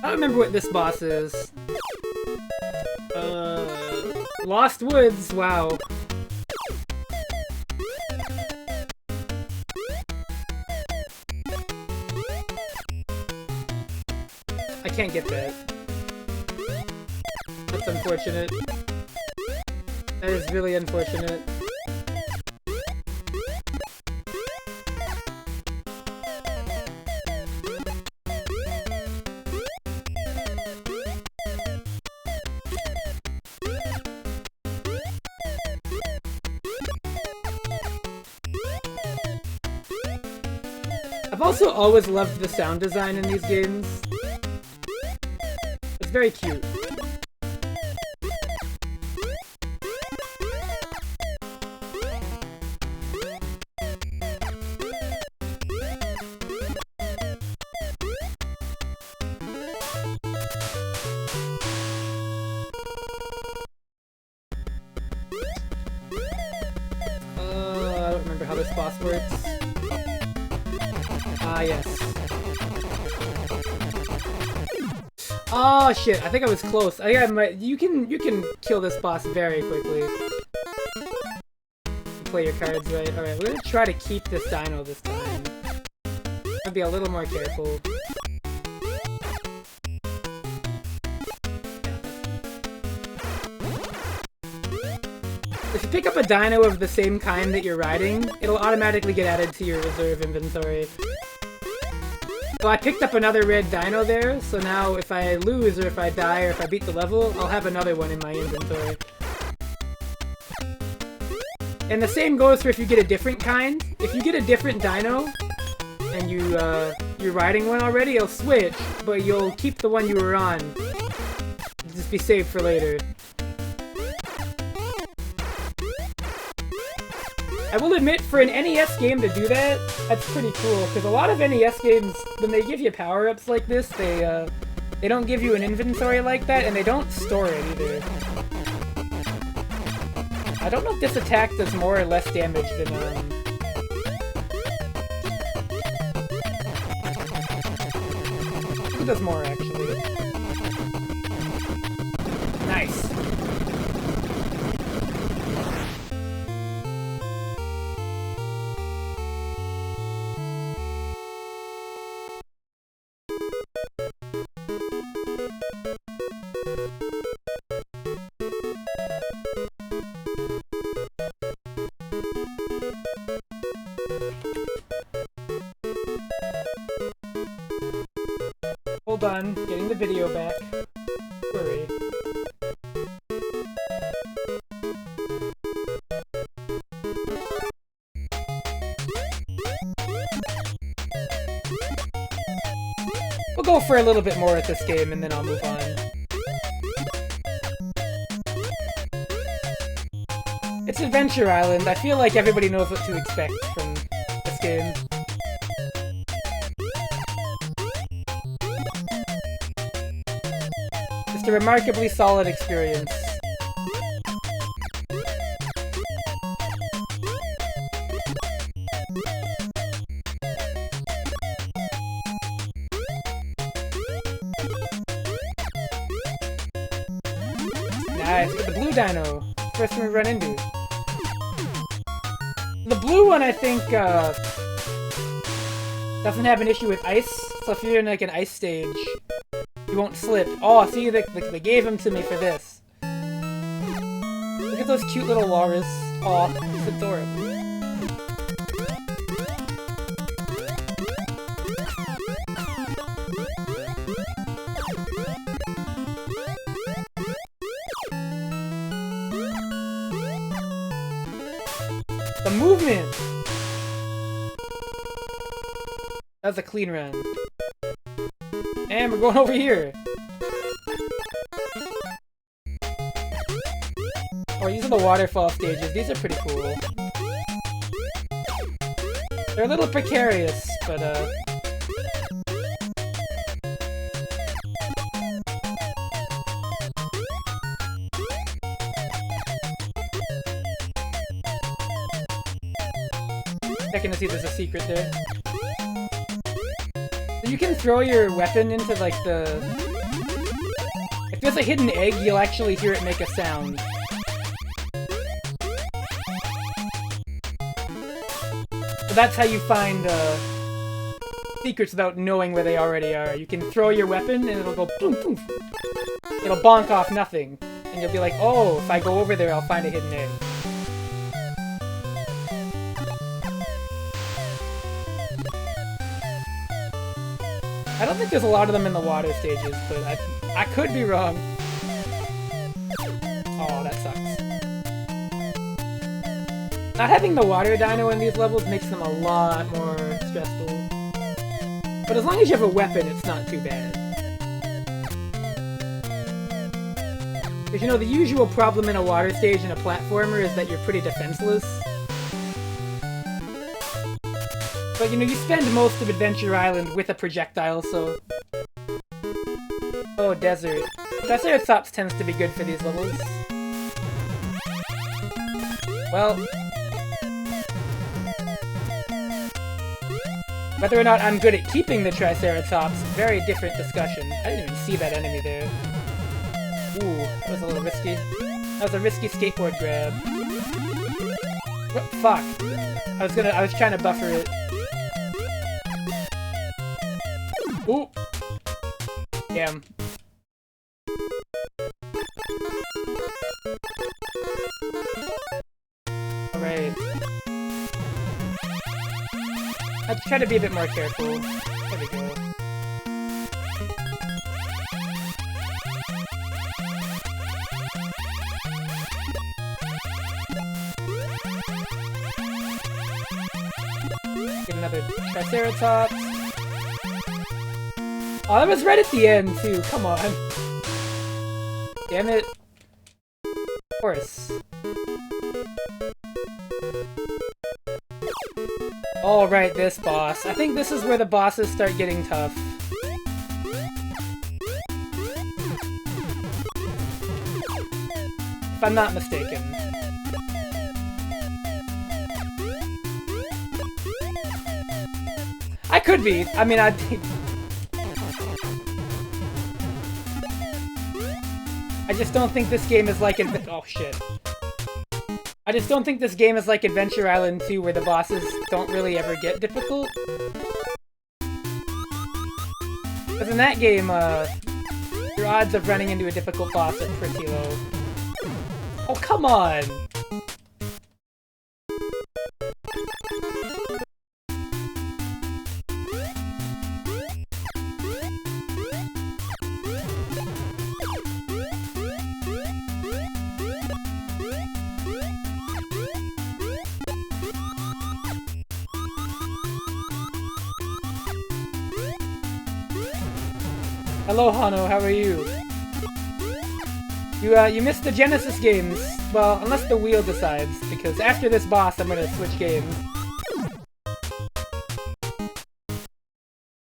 I don't remember what this boss is. Lost Woods, wow. I can't get that. That's unfortunate. That is really unfortunate. I've also always loved the sound design in these games. It's very cute. I don't remember how this boss works. Ah, yes. Oh shit! I think I was close. I think I might. You can kill this boss very quickly. Play your cards right. All right, we're gonna try to keep this dino this time. I'll be a little more careful. If you pick up a dino of the same kind that you're riding, it'll automatically get added to your reserve inventory. So I picked up another red dino there, so now if I lose or if I die or if I beat the level, I'll have another one in my inventory. And the same goes for if you get a different kind. If you get a different dino, and you're riding one already, you'll switch, but you'll keep the one you were on. Just be saved for later. I will admit, for an NES game to do that, that's pretty cool, because a lot of NES games, when they give you power-ups like this, they don't give you an inventory like that, and they don't store it either. I don't know if this attack does more or less damage than, it does more, actually. Nice. Hold on, getting the video back. Hurry. We'll go for a little bit more at this game and then I'll move on. It's Adventure Island. I feel like everybody knows what to expect from this game. Just a remarkably solid experience. Nice, get the blue dino. First one we run into. The blue one, I think, doesn't have an issue with ice, so if you're in like an ice stage, you won't slip. Oh, see, they gave him to me for this. Look at those cute little walrus. Aw, it's adorable. The movement! That was a clean run. And we're going over here! Oh, these are the waterfall stages. These are pretty cool. They're a little precarious, but checking to see if there's a secret there. So you can throw your weapon into, like, if there's a hidden egg, you'll actually hear it make a sound. So that's how you find, secrets without knowing where they already are. You can throw your weapon and it'll go boom, boom. It'll bonk off nothing. And you'll be like, oh, if I go over there, I'll find a hidden egg. I don't think there's a lot of them in the water stages, but I could be wrong. Oh, that sucks. Not having the water dino in these levels makes them a lot more stressful. But as long as you have a weapon, it's not too bad. Because, you know, the usual problem in a water stage and a platformer is that you're pretty defenseless. But, you know, you spend most of Adventure Island with a projectile, so... Oh, desert. Triceratops tends to be good for these levels. Well... whether or not I'm good at keeping the Triceratops, very different discussion. I didn't even see that enemy there. Ooh, that was a little risky. That was a risky skateboard grab. What? Fuck. I was trying to buffer it. Ooh! Damn. Alright. I'll try to be a bit more careful. There we go. another Triceratops. Oh, that was right at the end, too. Come on. Damn it. Of course. Alright, this boss. I think this is where the bosses start getting tough. If I'm not mistaken. I could be. I mean, I just don't think this game is like oh shit. I just don't think this game is like Adventure Island 2 where the bosses don't really ever get difficult. Because in that game, your odds of running into a difficult boss are pretty low. Oh, come on! Hello, Hano, how are you? You missed the Genesis games. Well, unless the wheel decides, because after this boss, I'm gonna switch games.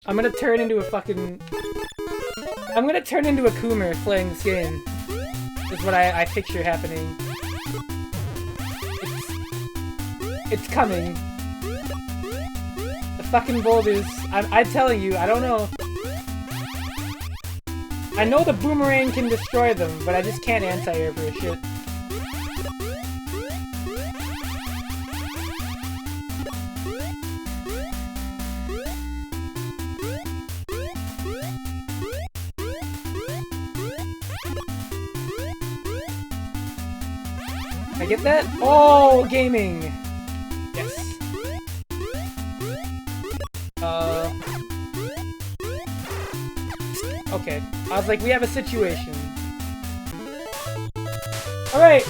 I'm gonna turn into a fucking... I'm gonna turn into a Coomer playing this game. Is what I picture happening. It's coming. The fucking boulders. I'm telling you, I don't know. I know the boomerang can destroy them, but I just can't anti-air for a shit. I get that? Oh, gaming! Yes. Okay. I was like, we have a situation. Alright!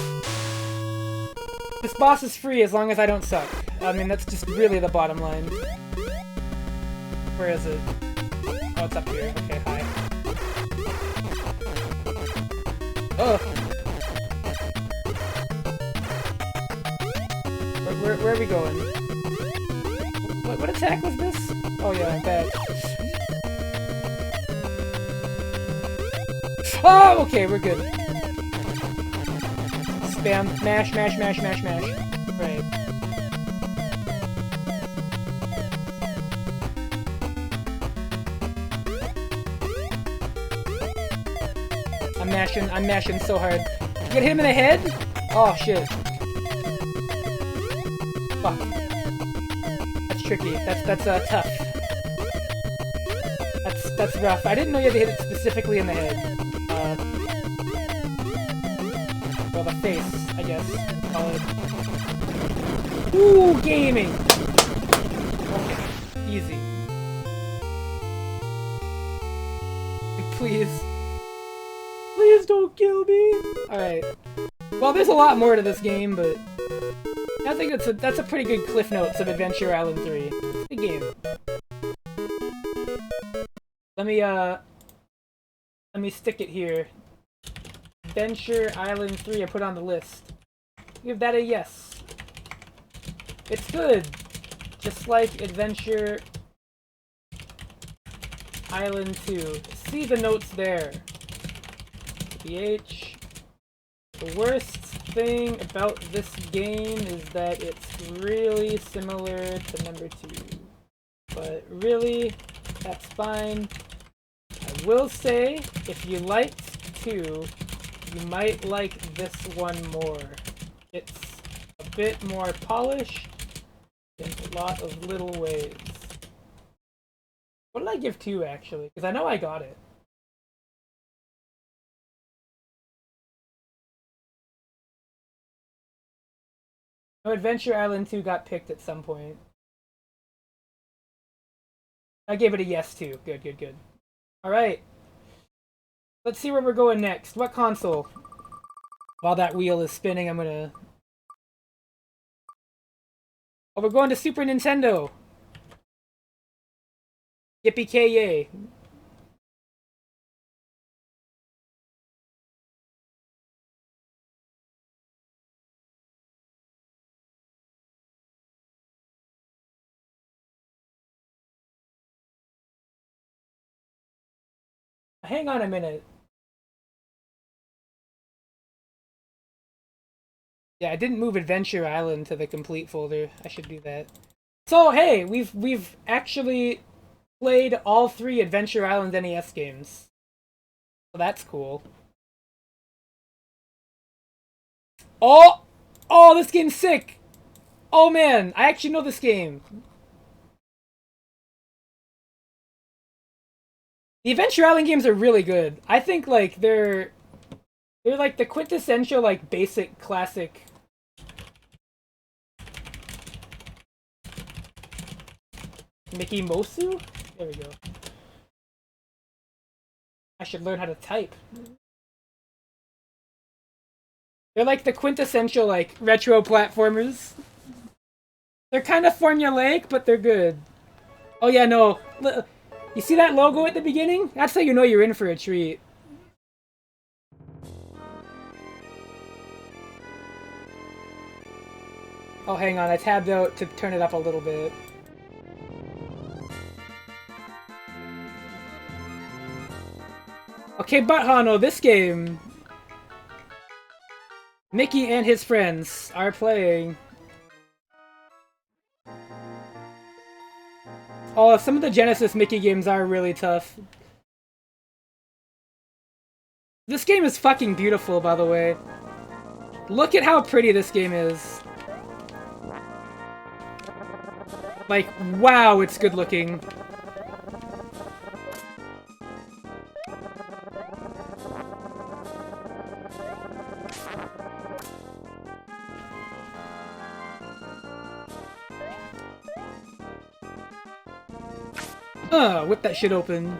This boss is free as long as I don't suck. I mean, that's just really the bottom line. Where is it? Oh, it's up here. Okay, hi. Ugh! Where are we going? What attack was this? Oh yeah, bad. Oh, okay, we're good. Spam, mash, mash, mash, mash, mash. Right. I'm mashing so hard. You get him in the head? Oh shit. Fuck. That's tricky. That's tough. That's rough. I didn't know you had to hit it specifically in the head. Well, the face, I guess. Ooh, gaming! Okay, easy. Please. Please don't kill me! Alright. Well, there's a lot more to this game, but... I think that's a pretty good Cliff Notes of Adventure Island 3. It's a good game. Let me stick it here. Adventure Island 3 I put on the list. Give that a yes. It's good. Just like Adventure Island 2. See the notes there. PH. The worst thing about this game is that it's really similar to number 2. But really, that's fine. I will say, if you liked 2, you might like this one more. It's a bit more polished in a lot of little ways. What did I give 2, actually? Because I know I got it. No, Adventure Island 2 got picked at some point. I gave it a yes, too. Good, good, good. Alright. Let's see where we're going next. What console? While that wheel is spinning, I'm gonna... Oh, we're going to Super Nintendo! Yippee-ki-yay. Hang on a minute. Yeah, I didn't move Adventure Island to the complete folder. I should do that. So hey, we've actually played all 3 Adventure Island NES games. So that's cool. Oh! Oh, this game's sick! Oh man, I actually know this game. The Adventure Island games are really good. I think like they're like the quintessential like basic classic. Mickey Mosu? There we go. I should learn how to type. They're like the quintessential like retro platformers. They're kind of formulaic, but they're good. Oh yeah, no. You see that logo at the beginning? That's how you know you're in for a treat. Oh, hang on. I tabbed out to turn it up a little bit. Okay, but Hano, this game... Mickey and his friends are playing... Oh, some of the Genesis Mickey games are really tough. This game is fucking beautiful, by the way. Look at how pretty this game is. Like, wow, it's good looking. Whip that shit open.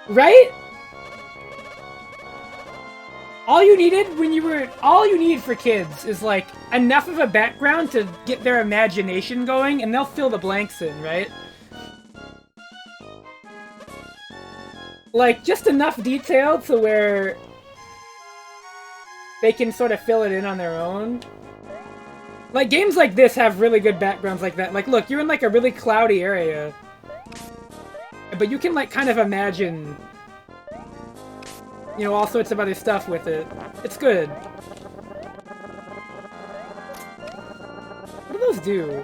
Right? All you need for kids is like enough of a background to get their imagination going and they'll fill the blanks in, right? Like, just enough detail to where they can sort of fill it in on their own. Like, games like this have really good backgrounds like that. Like, look, you're in, like, a really cloudy area. But you can, like, kind of imagine, you know, all sorts of other stuff with it. It's good. What do those do?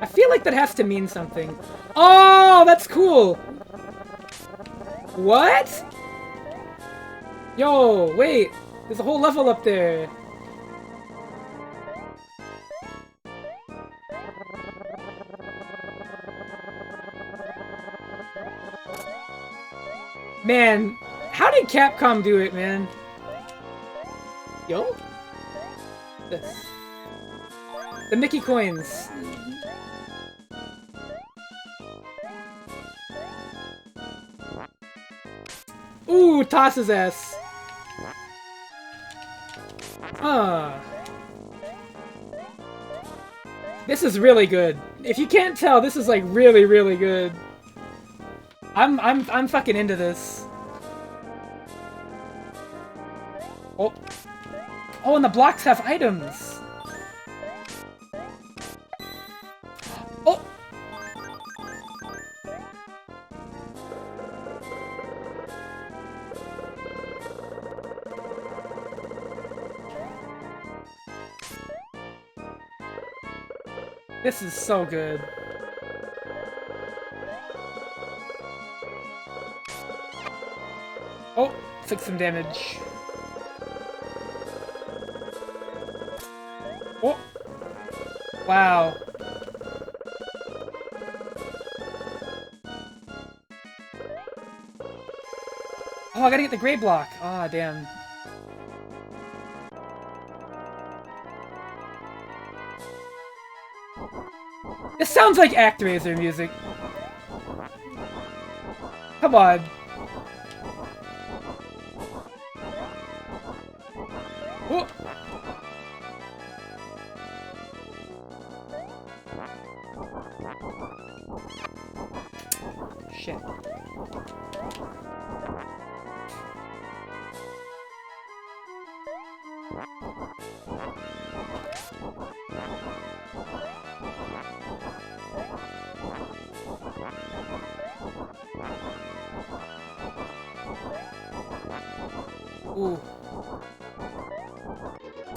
I feel like that has to mean something. Oh, that's cool! What? Yo, wait. There's a whole level up there. Man, how did Capcom do it, man? Yo? This. The Mickey coins. Ooh, toss his ass. This is really good. If you can't tell, this is like really, really good. I'm fucking into this. Oh. Oh, and the blocks have items. Oh. This is so good. Oh, took some damage. Oh! Wow. Oh, I gotta get the gray block. Ah, damn. This sounds like ActRaiser music. Come on. Oh. Shit. Ooh.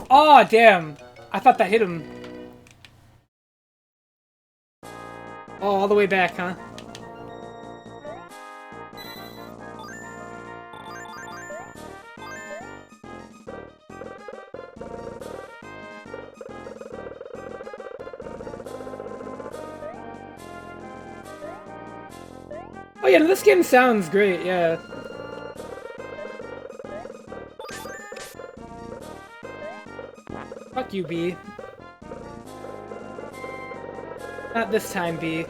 Oh, damn. I thought that hit him. Oh, all the way back, huh? Oh yeah, this game sounds great, yeah. Fuck you, B. Not this time, B.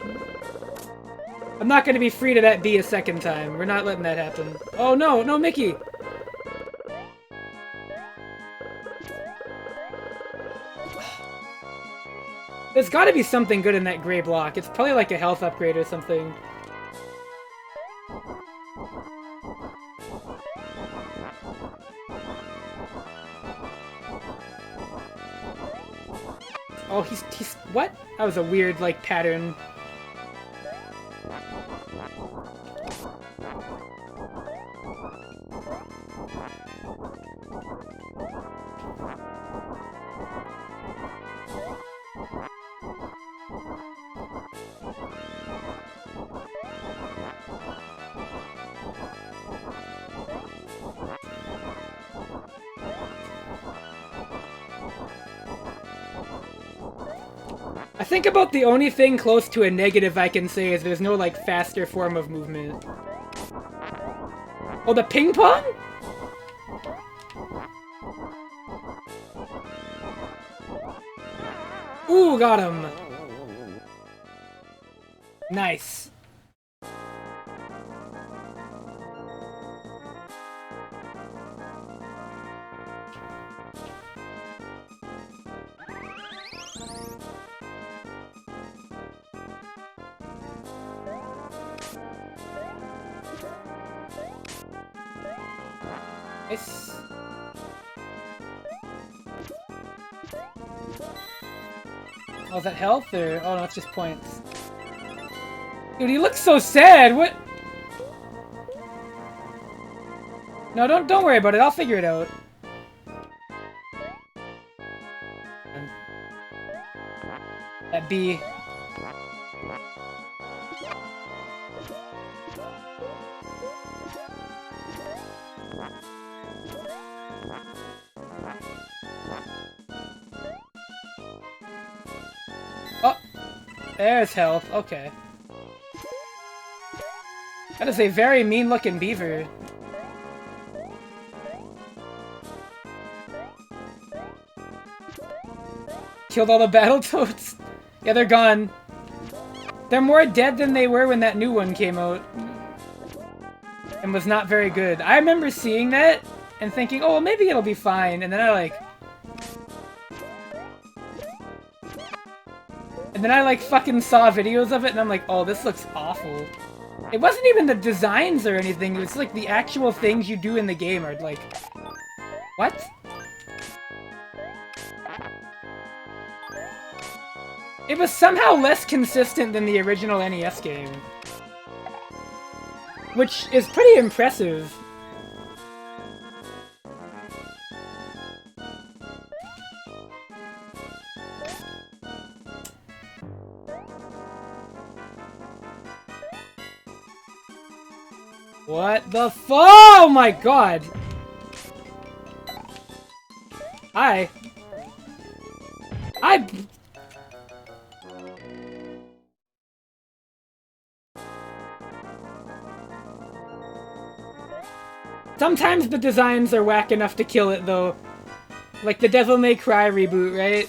I'm not gonna be free to that B a second time. We're not letting that happen. Oh no, no, Mickey! There's gotta be something good in that gray block. It's probably like a health upgrade or something. Oh, he's what? That was a weird, like, pattern. I think about the only thing close to a negative I can say is there's no, like, faster form of movement. Oh, the ping pong? Ooh, got him. Nice. Nice. Oh, is that health or oh no, it's just points. Dude, he looks so sad. What? No, don't worry about it. I'll figure it out. That B. Oh, there's health. Okay. That is a very mean-looking beaver. Killed all the Battletoads? Yeah, they're gone. They're more dead than they were when that new one came out. And was not very good. I remember seeing that and thinking, oh, well, maybe it'll be fine. And then I like fucking saw videos of it and I'm like, oh, this looks awful. It wasn't even the designs or anything, it was like the actual things you do in the game are like... What? It was somehow less consistent than the original NES game. Which is pretty impressive. What the oh my god! Hi. Sometimes the designs are whack enough to kill it, though. Like the Devil May Cry reboot, right?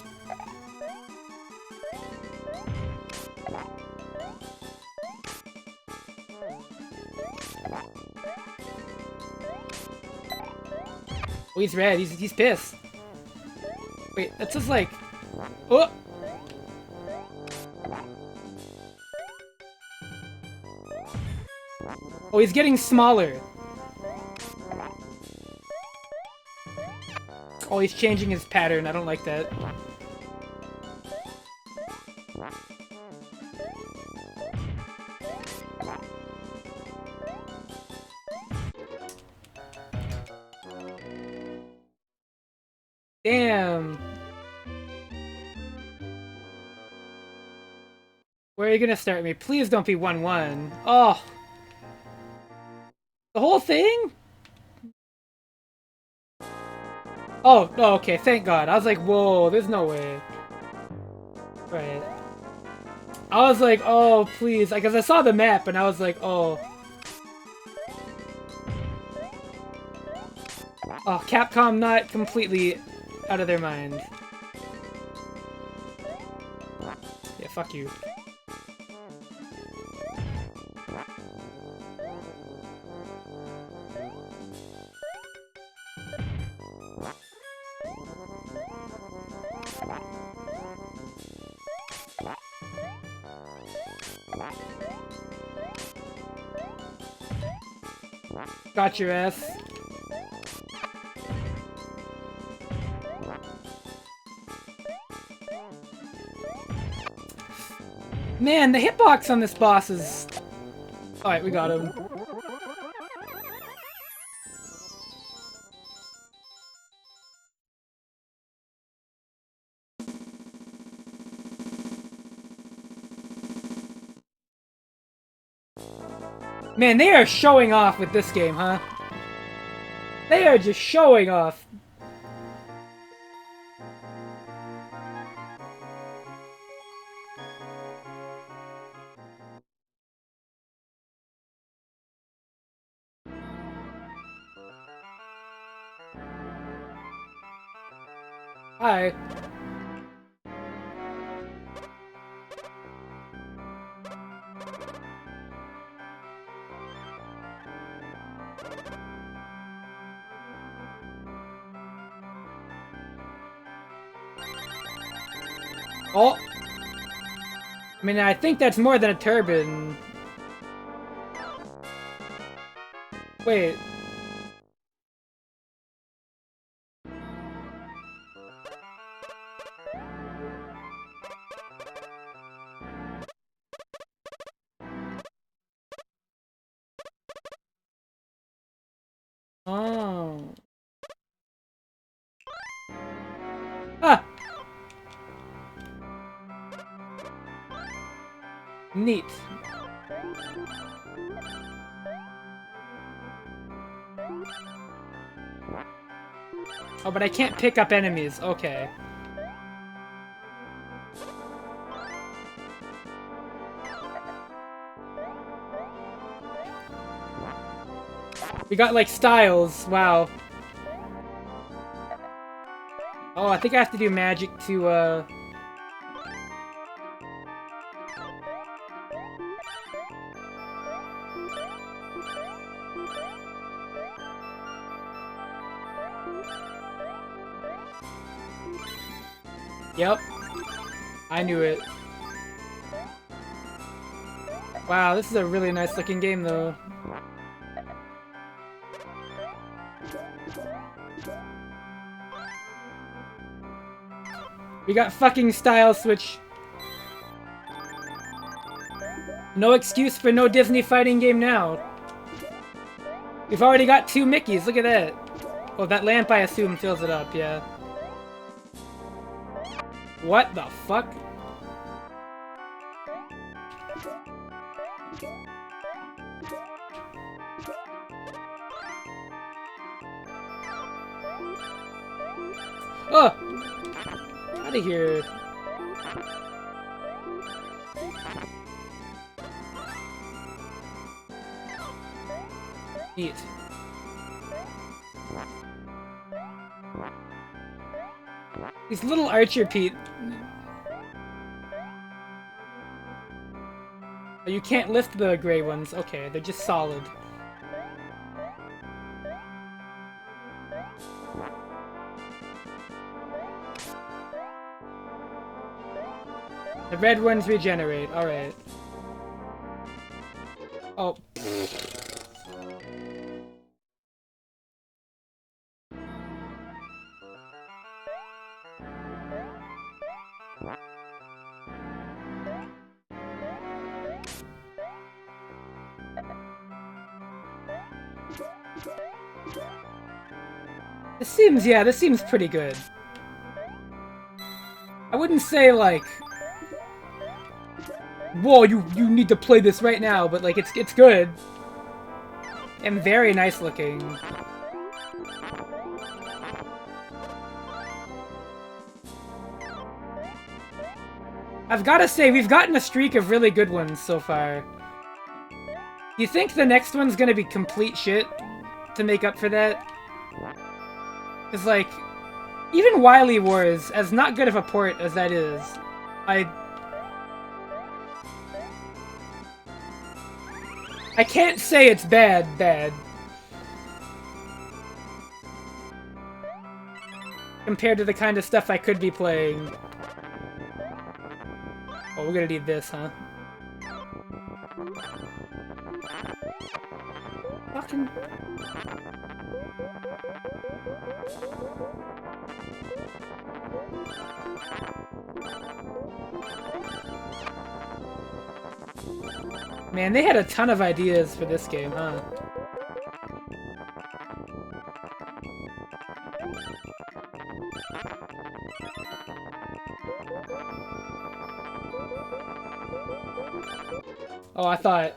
Oh, he's red. He's pissed. Wait, that's just like... Oh! Oh, he's getting smaller. Oh, he's changing his pattern. I don't like that. Damn. Where are you gonna start me? Please don't be 1-1. Oh. The whole thing? Oh, okay, thank God. I was like, whoa, there's no way. Right. I was like, oh, please. Because I saw the map and I was like, oh. Oh, Capcom not completely out of their mind. Yeah, fuck you. Got your ass. Man, the hitbox on this boss is... Alright, we got him. Man, they are showing off with this game, huh? They are just showing off. Hi. Oh! I mean, I think that's more than a turban. Wait. Oh. Ah! Neat. Oh, but I can't pick up enemies. Okay. We got, like, styles. Wow. Oh, I think I have to do magic to, Yep. I knew it. Wow, this is a really nice looking game, though. We got fucking style switch. No excuse for no Disney fighting game now. We've already got 2 Mickeys, look at that. Oh, that lamp, I assume, fills it up, yeah. What the fuck? Oh! Out of here. Neat. These little Archer Pete. Oh, you can't lift the gray ones. Okay, they're just solid. The red ones regenerate, alright. Oh. This seems pretty good. I wouldn't say, like, whoa, you need to play this right now, but, like, it's good. And very nice looking. I've gotta say, we've gotten a streak of really good ones so far. Do you think the next one's gonna be complete shit to make up for that? Because, like, even Wily Wars, as not good of a port as that is, I can't say it's bad. Compared to the kind of stuff I could be playing. Oh, we're gonna need this, huh? Fucking... Man, they had a ton of ideas for this game, huh? Oh, I thought...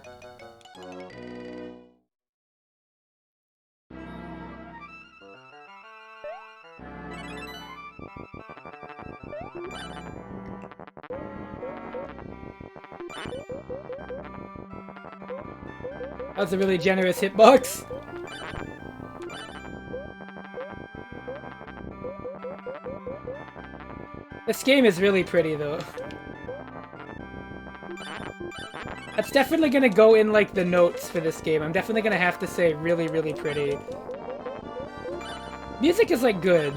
That was a really generous hitbox. This game is really pretty, though. That's definitely gonna go in, like, the notes for this game. I'm definitely gonna have to say really, really pretty. Music is, like, good.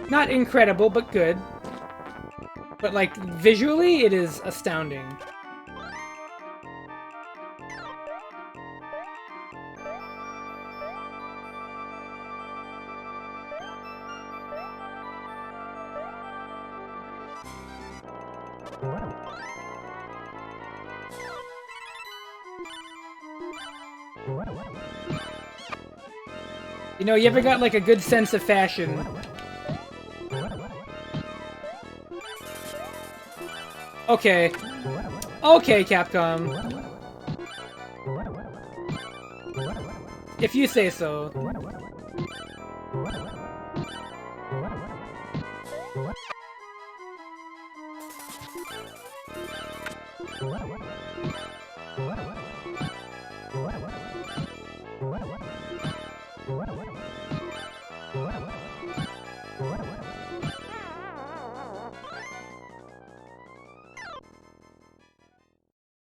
Not incredible, but good. But, like, visually, it is astounding. You know, you ever got, like, a good sense of fashion? Okay. Okay, Capcom. If you say so.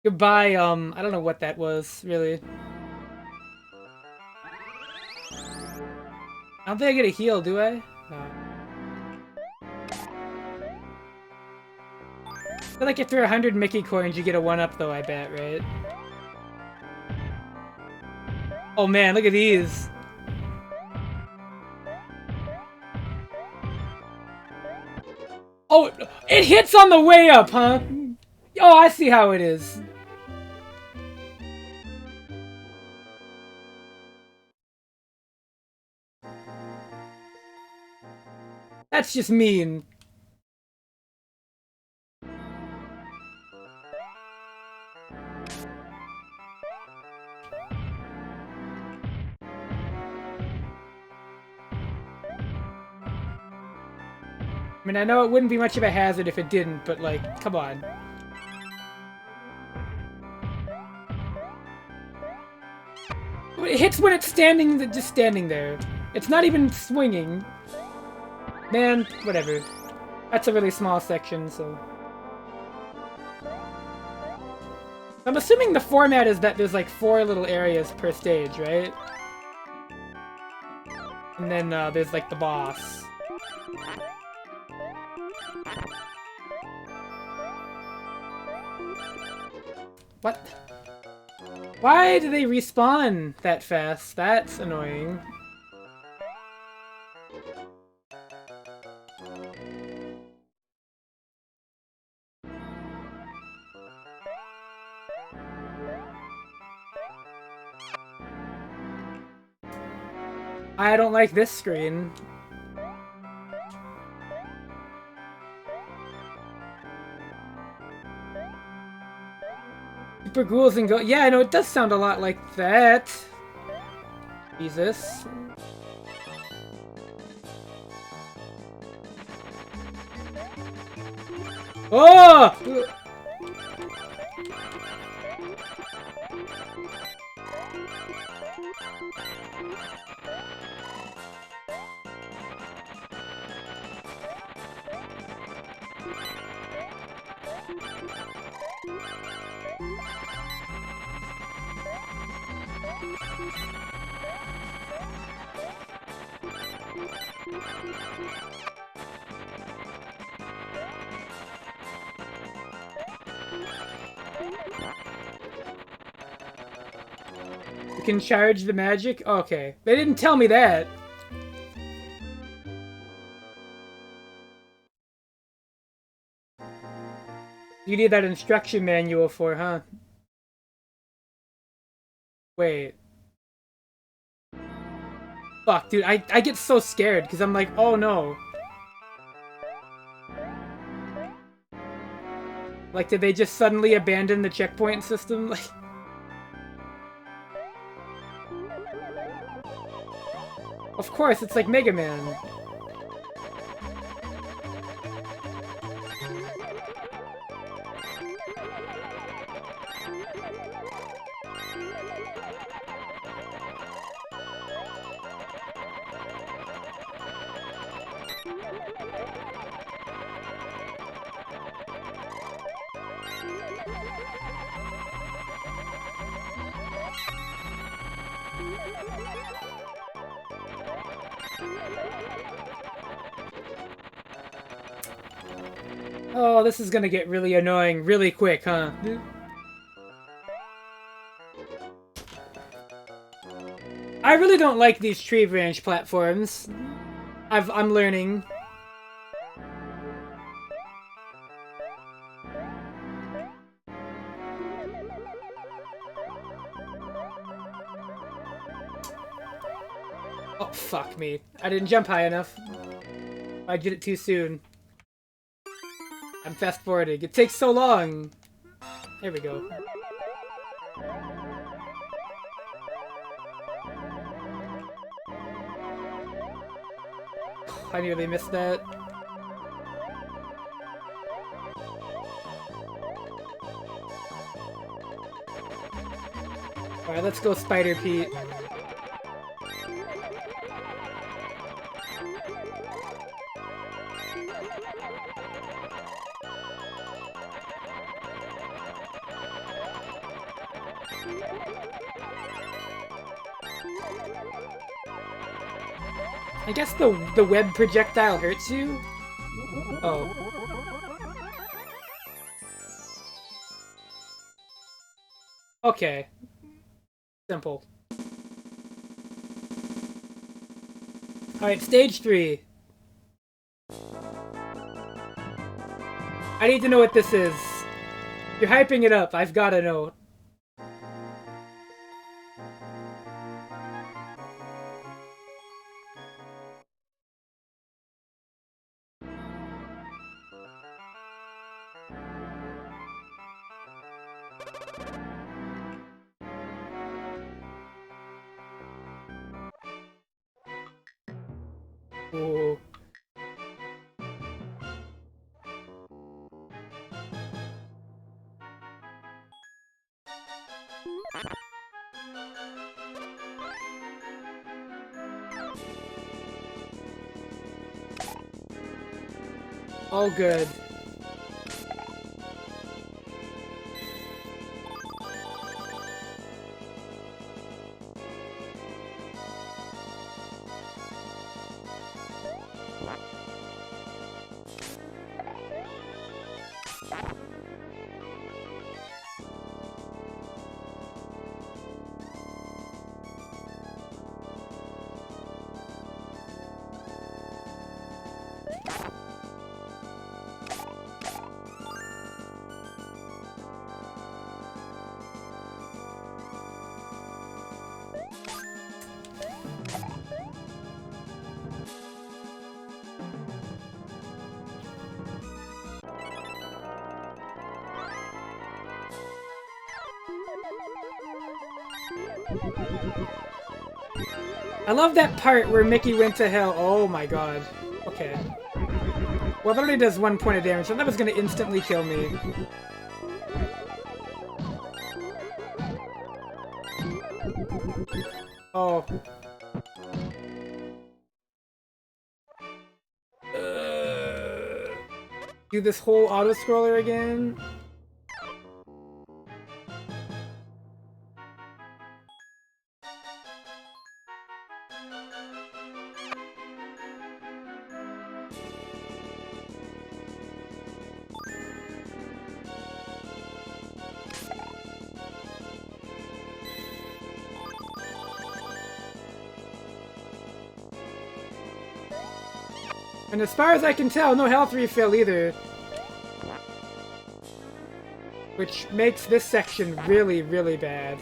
Goodbye, I don't know what that was, really. I don't think I get a heal, do I? No. I feel like if there are 100 Mickey coins, you get a 1-up, though, I bet, right? Oh man, look at these! Oh, it hits on the way up, huh? Oh, I see how it is. That's just mean. I mean, I know it wouldn't be much of a hazard if it didn't, but, like, come on. It hits when it's just standing there. It's not even swinging. Man, whatever. That's a really small section, so... I'm assuming the format is that there's, like, 4 little areas per stage, right? And then there's like the boss. What? Why do they respawn that fast? That's annoying. I don't like this screen. Super ghouls and go. Yeah, I know, it does sound a lot like that. Jesus. Oh! You can charge the magic? Okay. They didn't tell me that. You need that instruction manual for, huh? Wait. Fuck, dude, I get so scared because I'm like, oh no. Like, did they just suddenly abandon the checkpoint system? Like, of course, it's like Mega Man. Oh, this is gonna get really annoying really quick, huh? I really don't like these tree branch platforms. I'm learning. Oh, fuck me. I didn't jump high enough. I did it too soon. I'm fast forwarding. It takes so long. There we go. I nearly missed that. Alright, let's go Spider Pete. I guess the web projectile hurts you? Oh. Okay. Simple. Alright, stage 3. I need to know what this is. You're hyping it up, I've gotta know. Ooh. All good. I love that part where Mickey went to hell. Oh my god. Okay. Well, that already does 1 point of damage, so that was gonna instantly kill me. Oh. Do this whole auto-scroller again? And as far as I can tell, no health refill either. Which makes this section really, really bad.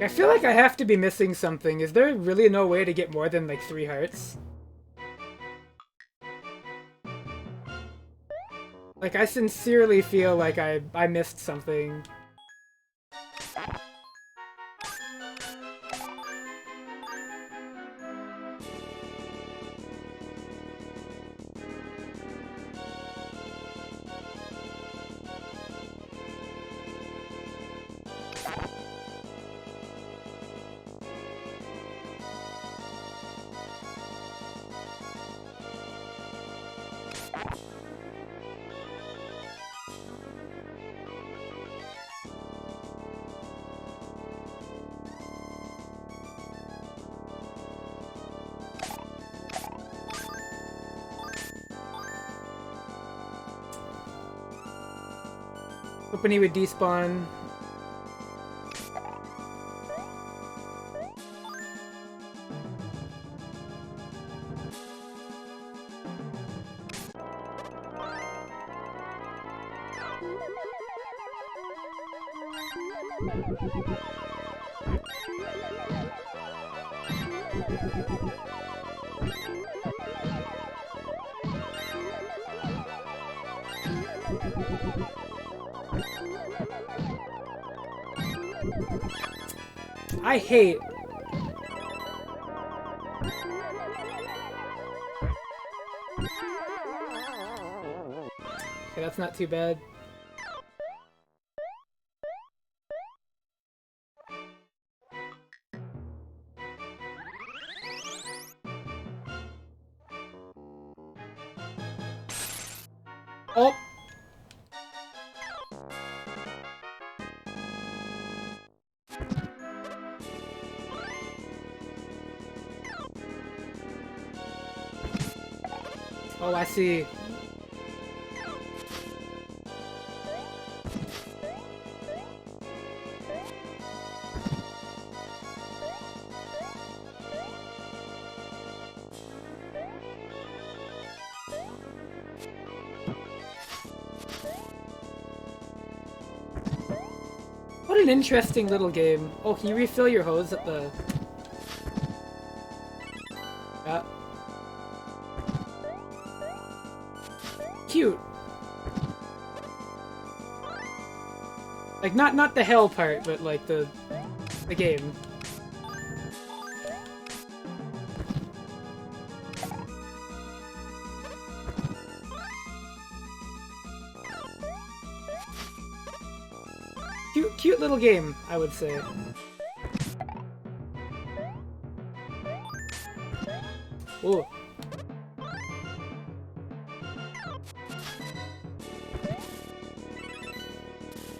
I feel like I have to be missing something. Is there really no way to get more than like 3 hearts? Like, I sincerely feel like I missed something. Hoping he would despawn. I hate... Okay, that's not too bad. Oh! Oh, I see. What an interesting little game. Oh, can you refill your hose at the... Yeah. Cute. Like, not the hell part, but like the game. Cute little game, I would say. Ooh.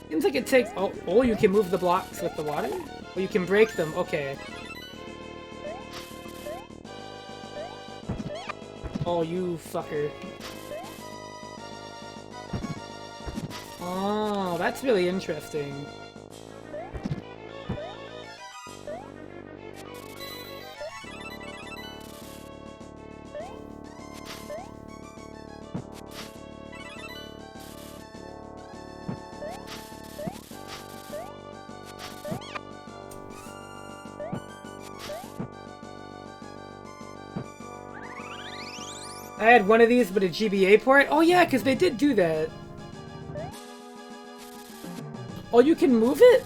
Seems like it takes... Oh, you can move the blocks with the water? Oh, you can break them. Okay. Oh, you fucker. Oh, that's really interesting. I had one of these, but a GBA port? Oh yeah, because they did do that. Oh, you can move it?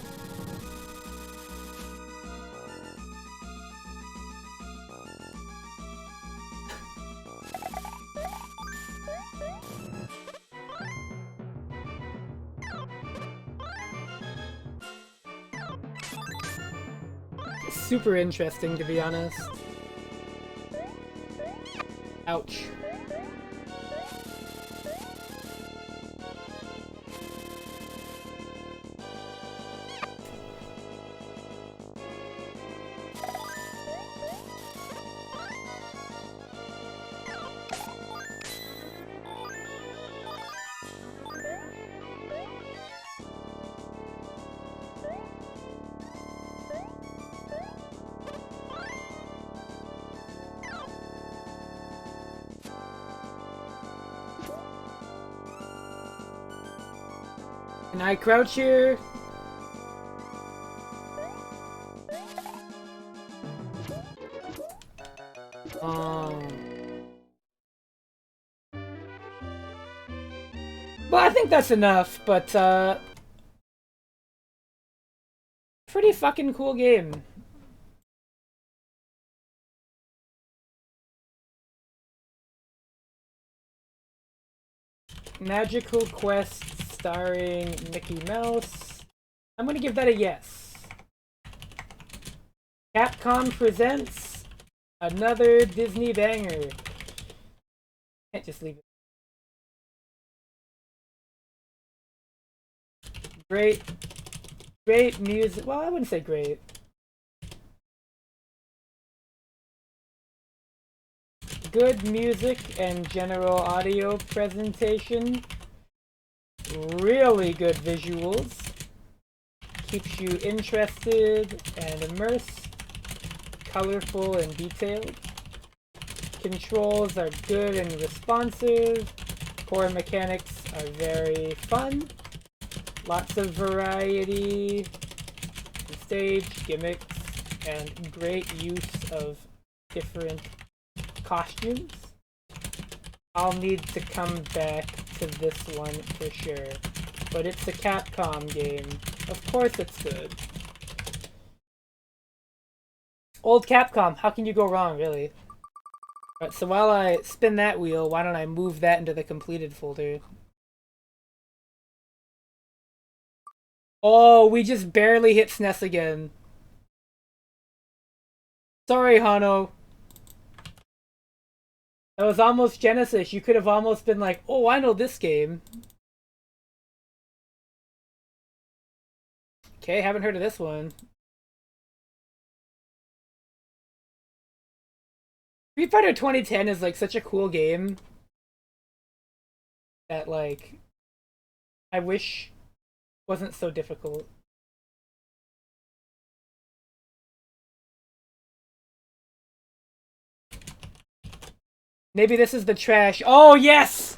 Super interesting, to be honest. Ouch. Can I crouch here? Well, I think that's enough, but, pretty fucking cool game. Magical Quest starring Mickey Mouse. I'm gonna give that a yes. Capcom presents another Disney banger. Can't just leave it. Great music. Well, I wouldn't say great. Good music and general audio presentation. Really good visuals. Keeps you interested and immersed. Colorful and detailed. Controls are good and responsive. Core mechanics are very fun. Lots of variety, stage gimmicks, and great use of different costumes. I'll need to come back to this one for sure. But it's a Capcom game. Of course it's good. Old Capcom, how can you go wrong, really? Alright, so while I spin that wheel, why don't I move that into the completed folder? Oh, we just barely hit SNES again. Sorry, Hano. That was almost Genesis. You could have almost been like, oh, I know this game. Okay, haven't heard of this one. Street Fighter 2010 is like such a cool game that like I wish wasn't so difficult. Maybe this is the trash. Oh yes!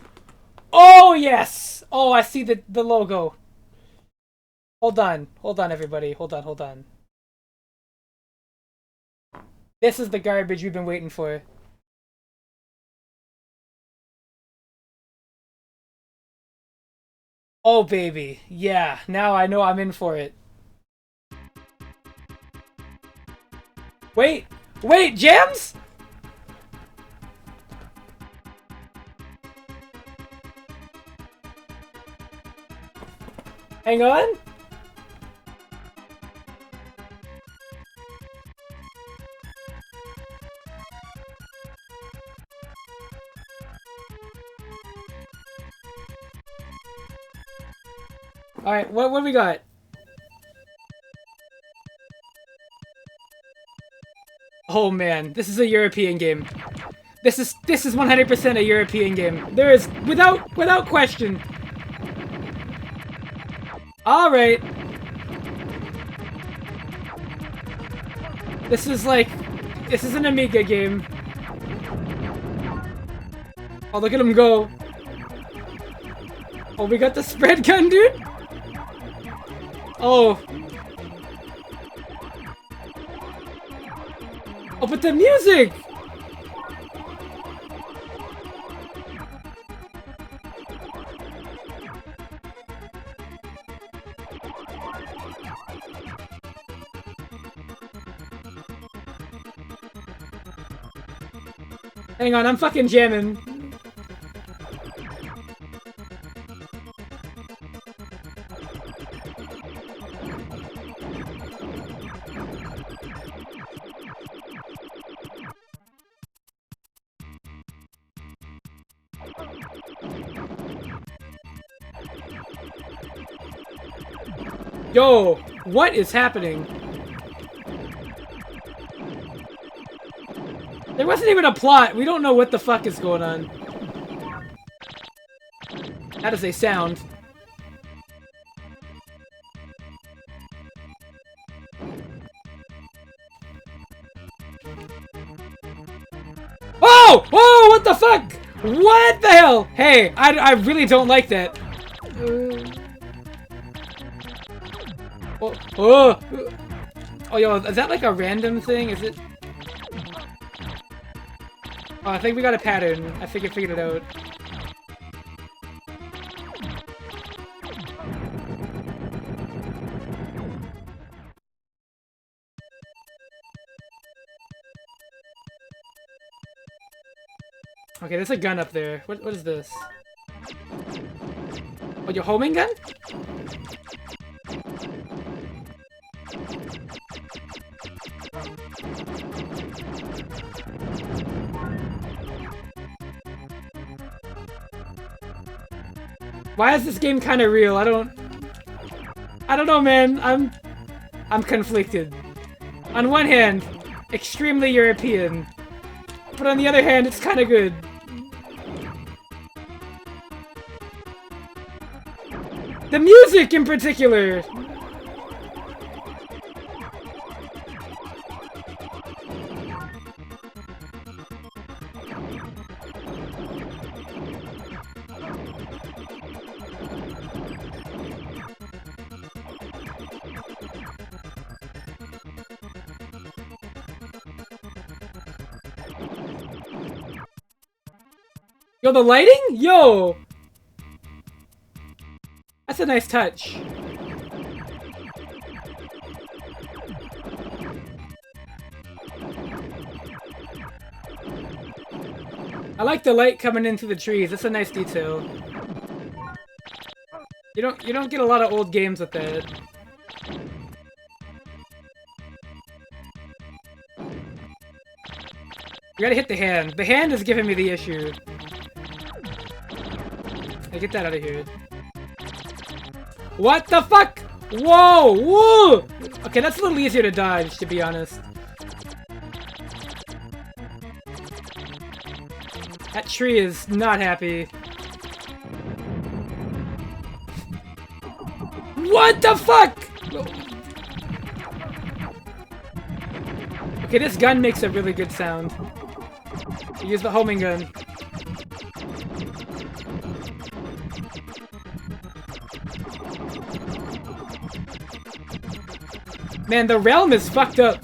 Oh yes! Oh, I see the logo. Hold on everybody. Hold on. This is the garbage we've been waiting for. Oh baby, yeah, now I know I'm in for it. Wait, gems? Hang on. Alright, what do we got? Oh man, this is a European game. This is 100% a European game. There is without question. All right. This is an Amiga game. Oh, look at him go. Oh, we got the spread gun, dude. Oh. Oh, but the music! Hang on, I'm fucking jamming. Yo, what is happening? There wasn't even a plot. We don't know what the fuck is going on. That is a sound. Oh! Oh, what the fuck? What the hell? Hey, I really don't like that. Oh, yo, is that like a random thing? Is it? Oh, I think we got a pattern. I think I figured it out. Okay, there's a gun up there. What is this? Oh, your homing gun? Why is this game kind of real? I don't know, man. I'm conflicted. On one hand, extremely European, but on the other hand, it's kind of good. The music in particular. Yo, the lighting? Yo! That's a nice touch. I like the light coming into the trees. That's a nice detail. You don't get a lot of old games with that. You gotta hit the hand. The hand is giving me the issue. Hey, get that out of here. What the fuck? Whoa! Whoa! Okay, that's a little easier to dodge, to be honest. That tree is not happy. What the fuck? Okay, this gun makes a really good sound. Use the homing gun. Man, the realm is fucked up.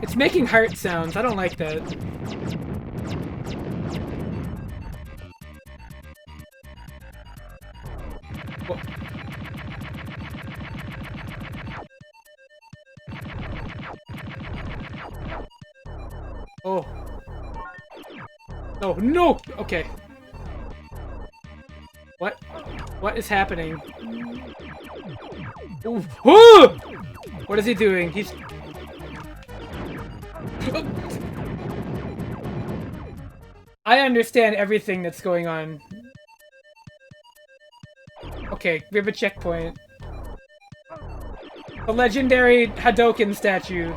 It's making heart sounds. I don't like that. Whoa. Oh. Oh, no! Okay. What? What is happening? Ooh. Oh! What is he doing? He's... I understand everything that's going on. Okay, we have a checkpoint. The legendary Hadoken statue.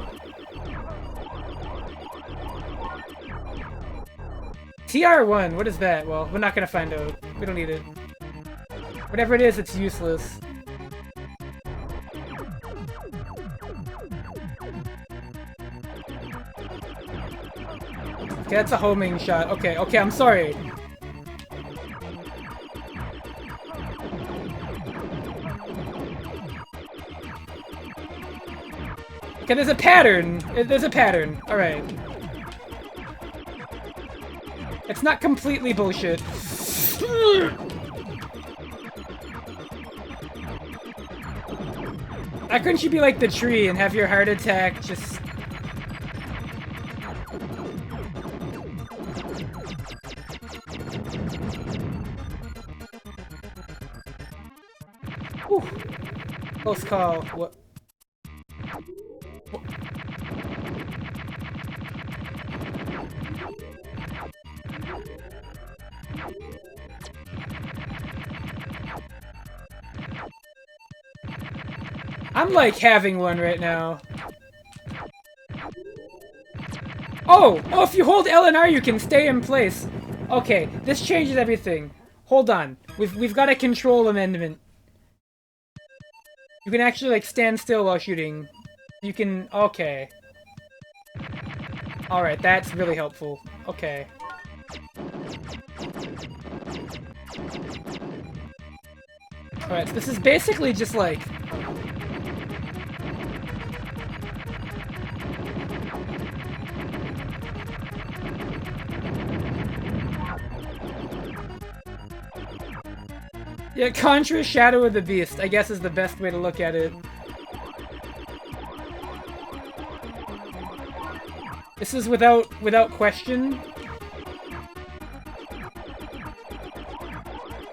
TR1, what is that? Well, we're not gonna find out. We don't need it. Whatever it is, it's useless. Okay, that's a homing shot. Okay, okay, I'm sorry. Okay, there's a pattern. There's a pattern. Alright. It's not completely bullshit. Why couldn't you be like the tree and have your heart attack just... Whew. Close call. What? I'm like having one right now. Oh! Oh, if you hold L and R, you can stay in place. Okay, this changes everything. Hold on. We've got a control amendment. You can actually, like, stand still while shooting. You can... Okay. Alright, that's really helpful. Okay. Alright, so this is basically just, like... Yeah, Contra Shadow of the Beast, I guess is the best way to look at it. This is without question.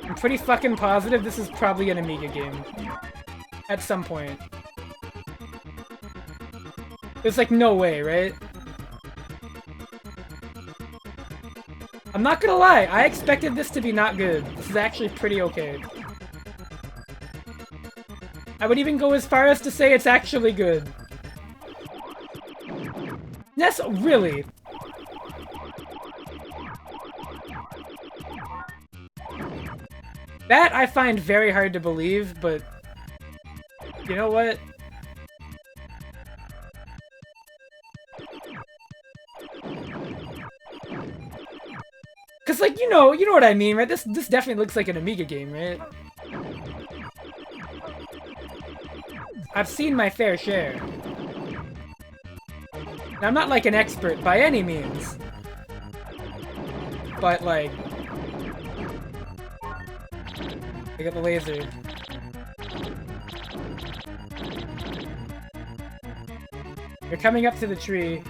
I'm pretty fucking positive this is probably an Amiga game. At some point. There's like no way, right? I'm not gonna lie, I expected this to be not good. This is actually pretty okay. I would even go as far as to say it's actually good. Yes, really? That I find very hard to believe, but... You know what? Cause like, you know what I mean, right? This definitely looks like an Amiga game, right? I've seen my fair share. Now, I'm not like an expert by any means. But like... I got the laser. You're coming up to the tree.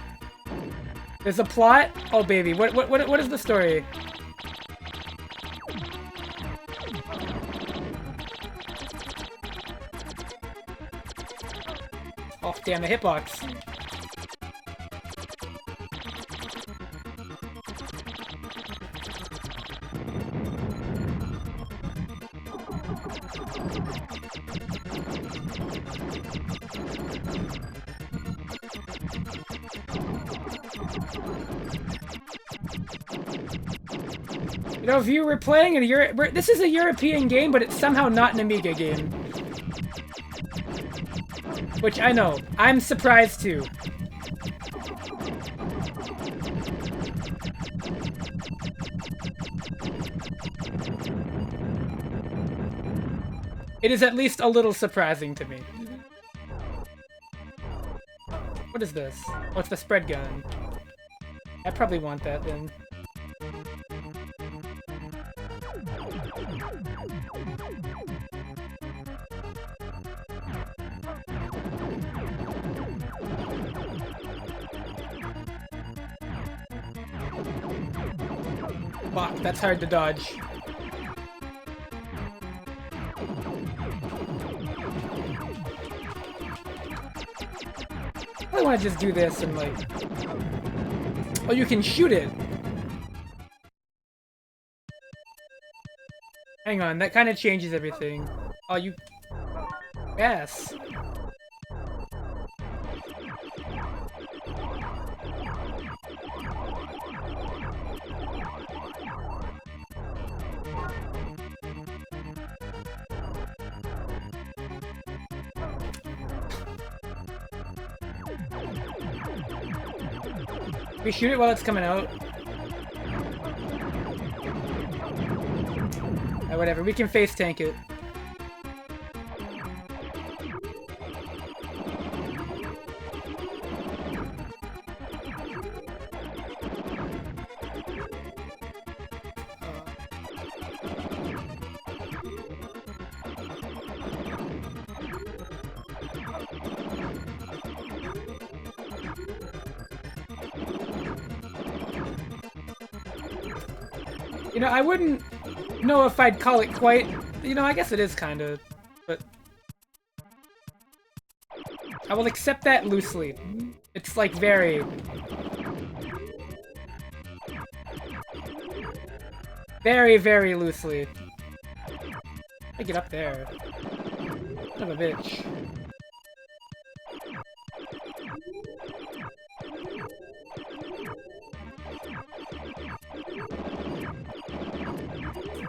There's a plot? Oh baby, what is the story? Oh damn, the hitbox. You know, if you were playing in this is a European game, but it's somehow not an Amiga game. Which I know, I'm surprised too. It is at least a little surprising to me. What is this? Oh, it's the spread gun. I probably want that then. Fuck, that's hard to dodge. I want to just do this and like... Oh, you can shoot it! Hang on, that kind of changes everything. Oh, you... Yes! We shoot it while it's coming out. Whatever, we can face tank it. You know, I wouldn't know if I'd call it quite... You know, I guess it is kind of, but... I will accept that loosely. It's like very... Very, very loosely. I get up there. Son of a bitch.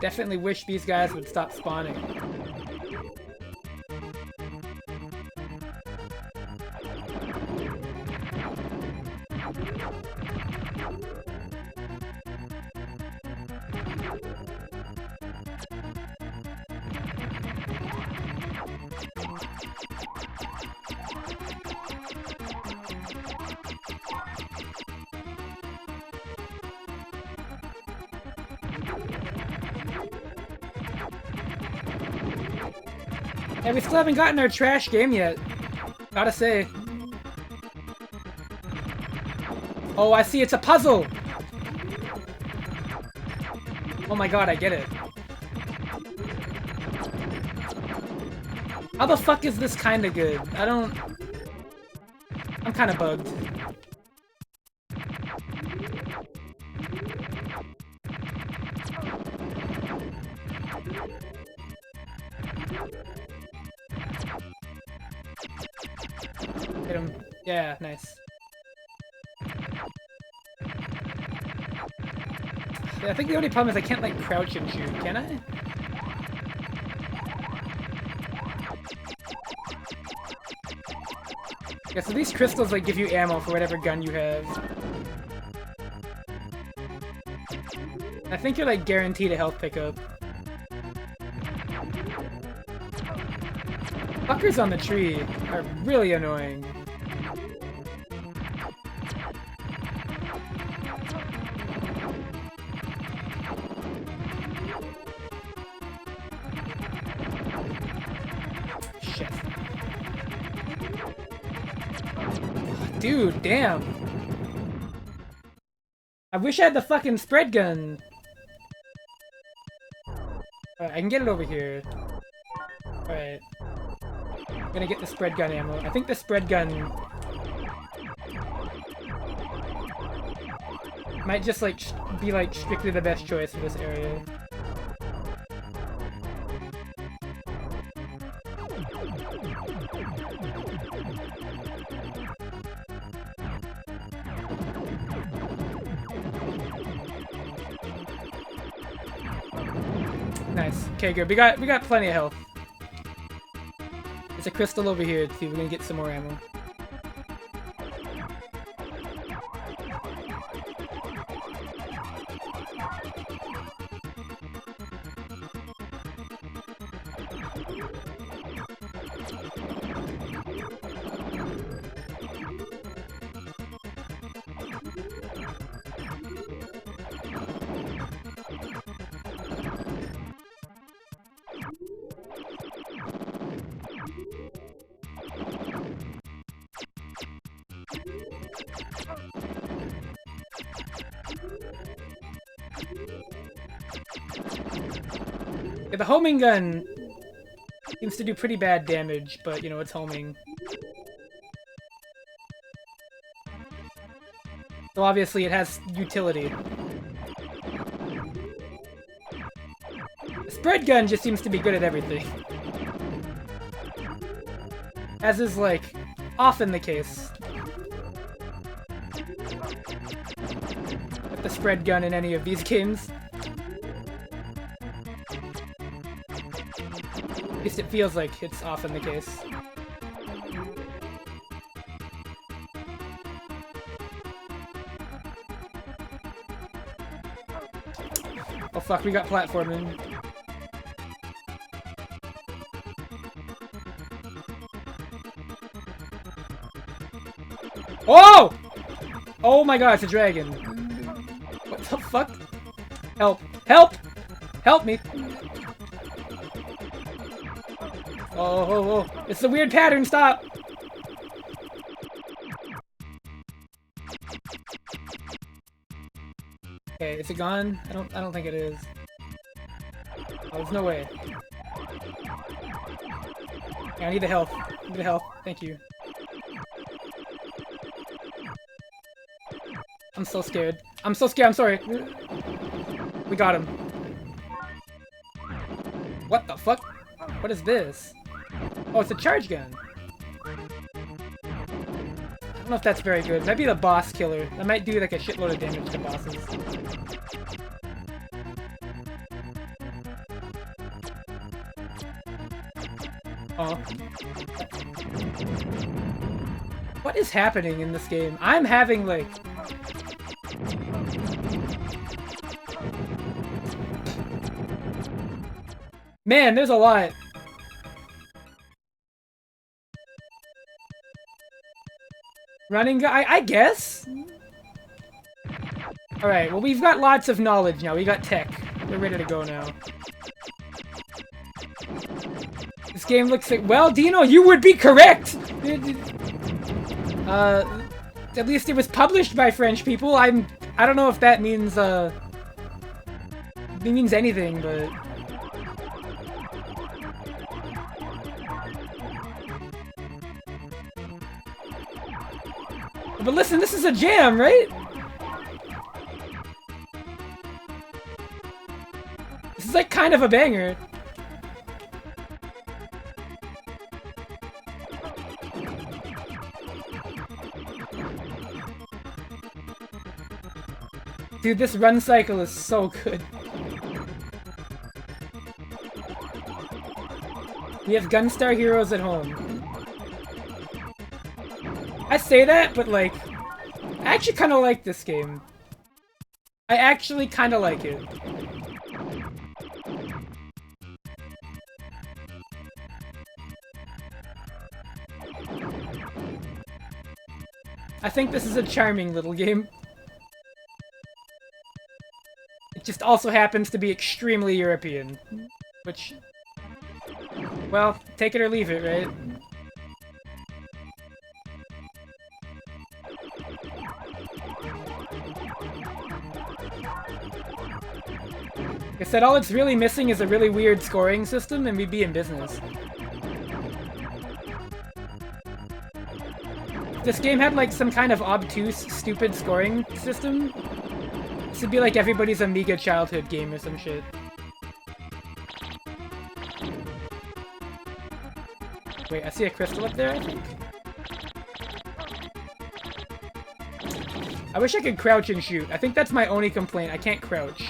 Definitely wish these guys would stop spawning. And we still haven't gotten our trash game yet. Gotta say. Oh, I see, it's a puzzle! Oh my god, I get it. How the fuck is this kinda good? I don't... I'm kinda bugged. Hit him. Yeah, nice. Yeah, I think the only problem is I can't, like, crouch and shoot, can I? Yeah, so these crystals, like, give you ammo for whatever gun you have. I think you're, like, guaranteed a health pickup. Fuckers on the tree are really annoying. Shit. Dude, damn. I wish I had the fucking spread gun. Alright, I can get it over here. Alright. I'm gonna get the spread gun ammo. I think the spread gun might just like be like strictly the best choice for this area. Nice. Okay, good. We got plenty of health. There's a crystal over here too. We're gonna get some more ammo. Yeah, the homing gun seems to do pretty bad damage, but you know, it's homing. So obviously it has utility. The spread gun just seems to be good at everything. As is, like, often the case. With the spread gun in any of these games. At least it feels like it's often the case. Oh fuck, we got platforming. Oh! Oh my god, it's a dragon. What the fuck? Help. Help! Help me! Oh. It's a weird pattern, stop! Okay, is it gone? I don't think it is. Oh, there's no way. Okay, I need the health. I need the health. Thank you. I'm so scared. I'm so scared, I'm sorry. We got him. What the fuck? What is this? Oh, it's a charge gun. I don't know if that's very good. Might be the boss killer. That might do like a shitload of damage to bosses. Oh. What is happening in this game? I'm having like... Man, there's a lot. Running guy, I guess? Alright, well we've got lots of knowledge now. We got tech. We're ready to go now. This game looks like... Well, Dino, you would be correct! At least it was published by French people. I don't know if that means, it means anything, but... But listen, this is a jam, right? This is like kind of a banger. Dude, this run cycle is so good. We have Gunstar heroes at home. I say that, but like, I actually kind of like this game. I actually kind of like it. I think this is a charming little game. It just also happens to be extremely European. Which... Well, take it or leave it, right? Like I said, all it's really missing is a really weird scoring system, and we'd be in business. If this game had like some kind of obtuse, stupid scoring system, this would be like everybody's Amiga childhood game or some shit. Wait, I see a crystal up there, I think? I wish I could crouch and shoot. I think that's my only complaint. I can't crouch.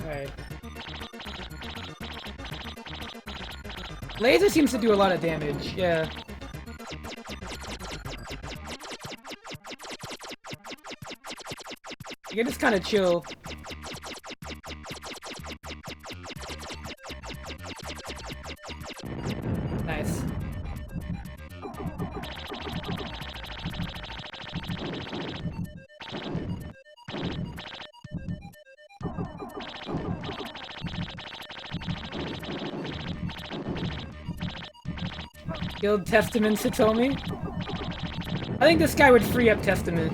Alright. Laser seems to do a lot of damage, yeah. You can just kind of chill. Nice. Guild Testament Satomi? I think this guy would free up Testament.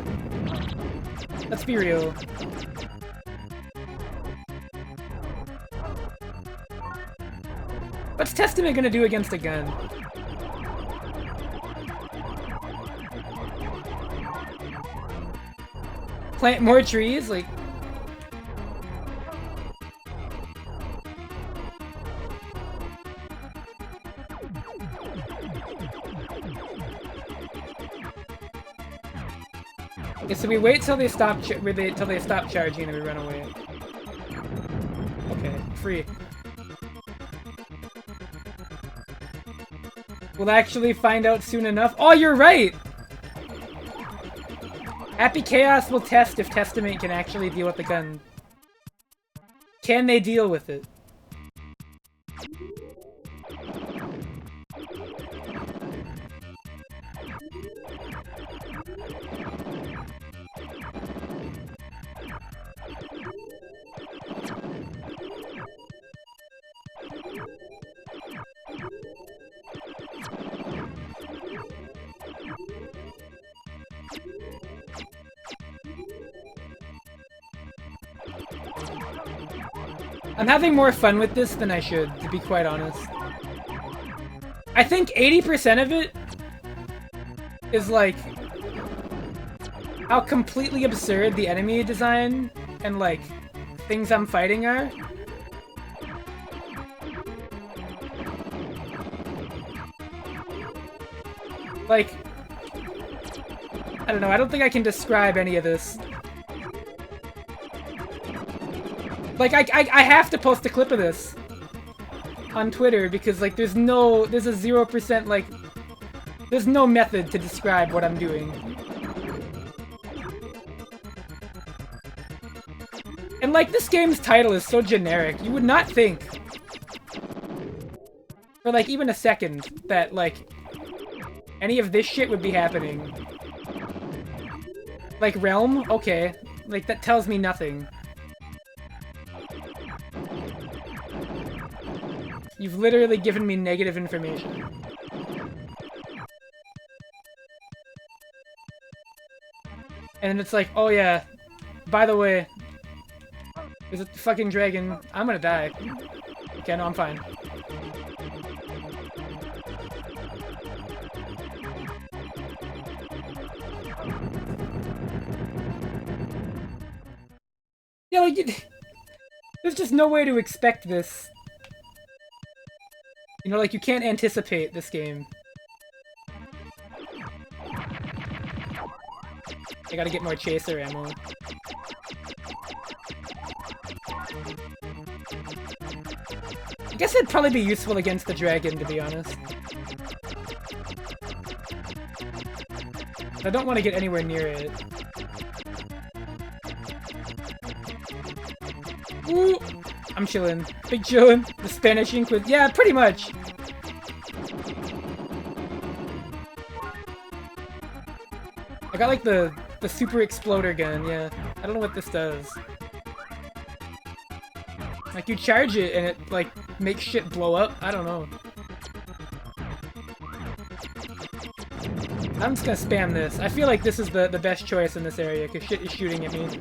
Let's be real. What's Testament gonna do against a gun? Plant more trees? Like... Okay, so we wait till they stop till they stop charging and we run away. Okay, free. We'll actually find out soon enough. Oh, you're right! Happy Chaos will test if Testament can actually deal with the gun. Can they deal with it? I'm having more fun with this than I should, to be quite honest. I think 80% of it is like how completely absurd the enemy design and like things I'm fighting are. Like, I don't know, I don't think I can describe any of this. Like, I have to post a clip of this on Twitter because, like, there's a 0%, like, there's no method to describe what I'm doing. And, like, this game's title is so generic, you would not think for, like, even a second that, like, any of this shit would be happening. Like, Realm? Okay. Like, that tells me nothing. You've literally given me negative information. And it's like, oh yeah, by the way, there's a fucking dragon. I'm gonna die. Okay, no, I'm fine. Yeah, like, there's just no way to expect this. You know, like, you can't anticipate this game. I gotta get more chaser ammo. I guess it'd probably be useful against the dragon, to be honest. I don't want to get anywhere near it. Ooh, I'm chilling. Big chillin'. The Spanish ink with... Yeah, pretty much. I got, like, the super exploder gun, yeah. I don't know what this does. Like, you charge it and it, like, makes shit blow up? I don't know. I'm just gonna spam this. I feel like this is the best choice in this area, because shit is shooting at me.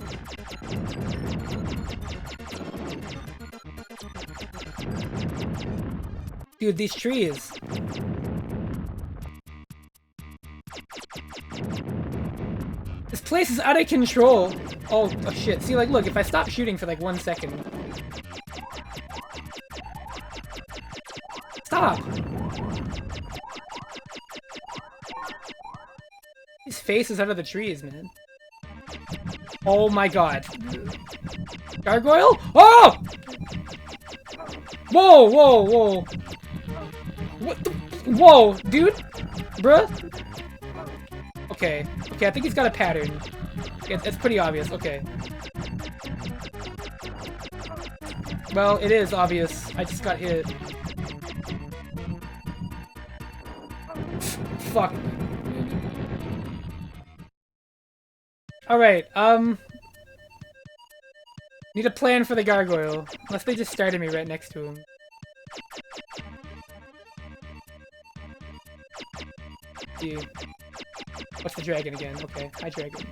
Dude, these trees. This place is out of control. Oh shit. See, like, look, if I stop shooting for, like, 1 second. Stop! His face is out of the trees, man. Oh my god. Gargoyle? Oh! Whoa, whoa, whoa. What the? Whoa, dude? Bruh? Okay. Okay, I think he's got a pattern. It's pretty obvious. Okay. Well, it is obvious. I just got hit. Fuck. Alright, need a plan for the gargoyle. Unless they just started me right next to him. See. What's the dragon again? Okay, hi dragon.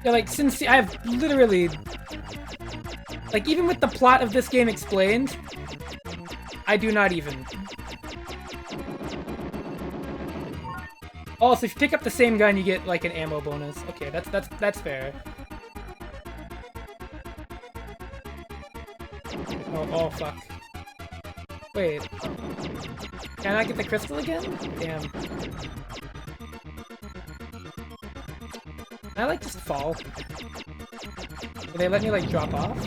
Yeah, like, since I've literally... Like, even with the plot of this game explained, I do not even. Also, if you pick up the same gun, you get, like, an ammo bonus. Okay, that's fair. Oh, fuck. Wait. Can I get the crystal again? Damn. Can I, like, just fall? Will they let me, like, drop off?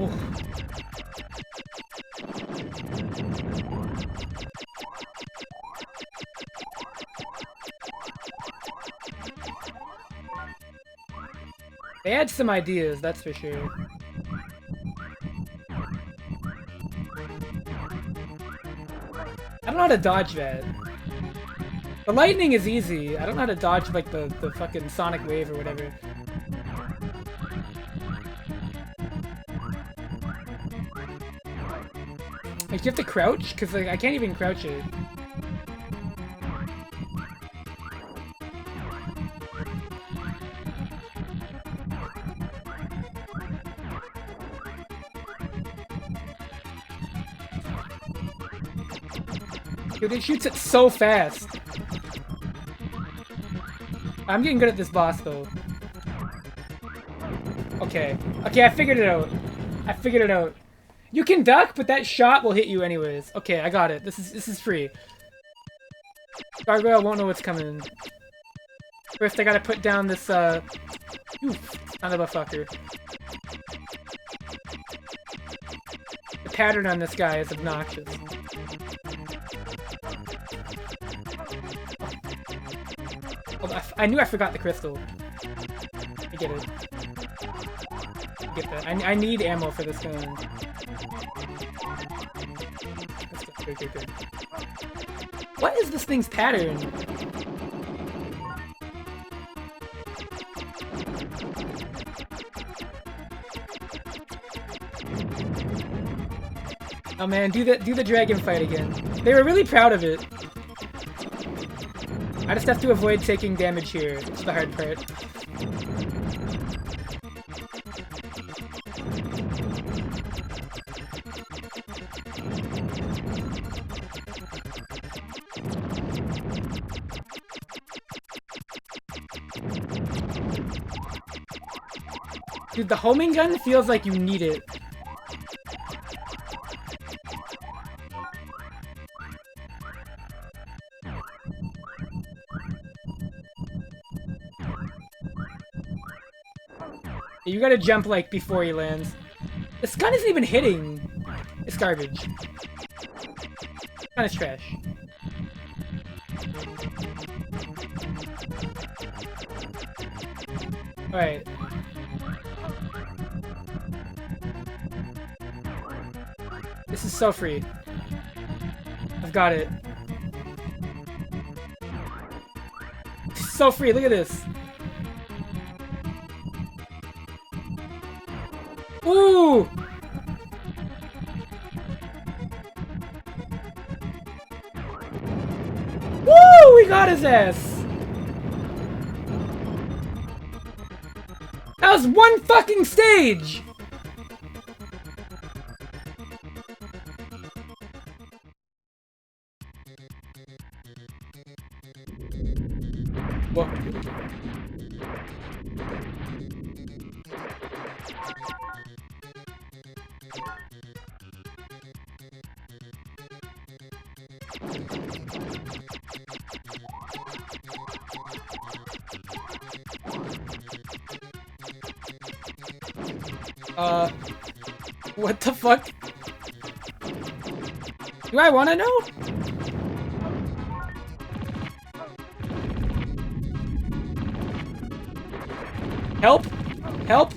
Oh. They had some ideas, that's for sure. I don't know how to dodge that. The lightning is easy. I don't know how to dodge like the fucking sonic wave or whatever. Like, you have to crouch? Because, like, I can't even crouch it. Dude, it shoots it so fast. I'm getting good at this boss, though. Okay. Okay, I figured it out. I figured it out. You can duck, but that shot will hit you anyways. Okay, I got it. This is free. Gargoyle won't know what's coming. First, I gotta put down this, oof, son of a fucker. The pattern on this guy is obnoxious. Oh, I knew I forgot the crystal. I get it. I get that. I need ammo for this gun. That's good. What is this thing's pattern? Oh man, do the dragon fight again. They were really proud of it. I just have to avoid taking damage here. It's the hard part. Dude, the homing gun feels like you need it. You gotta jump, like, before he lands. This gun isn't even hitting. It's garbage. Gun is trash. Alright. This is so free. I've got it. It's so free, look at this. Ooh! Woo! We got his ass! That was one fucking stage! Whoa. What the fuck? Do I wanna know? Help! Help!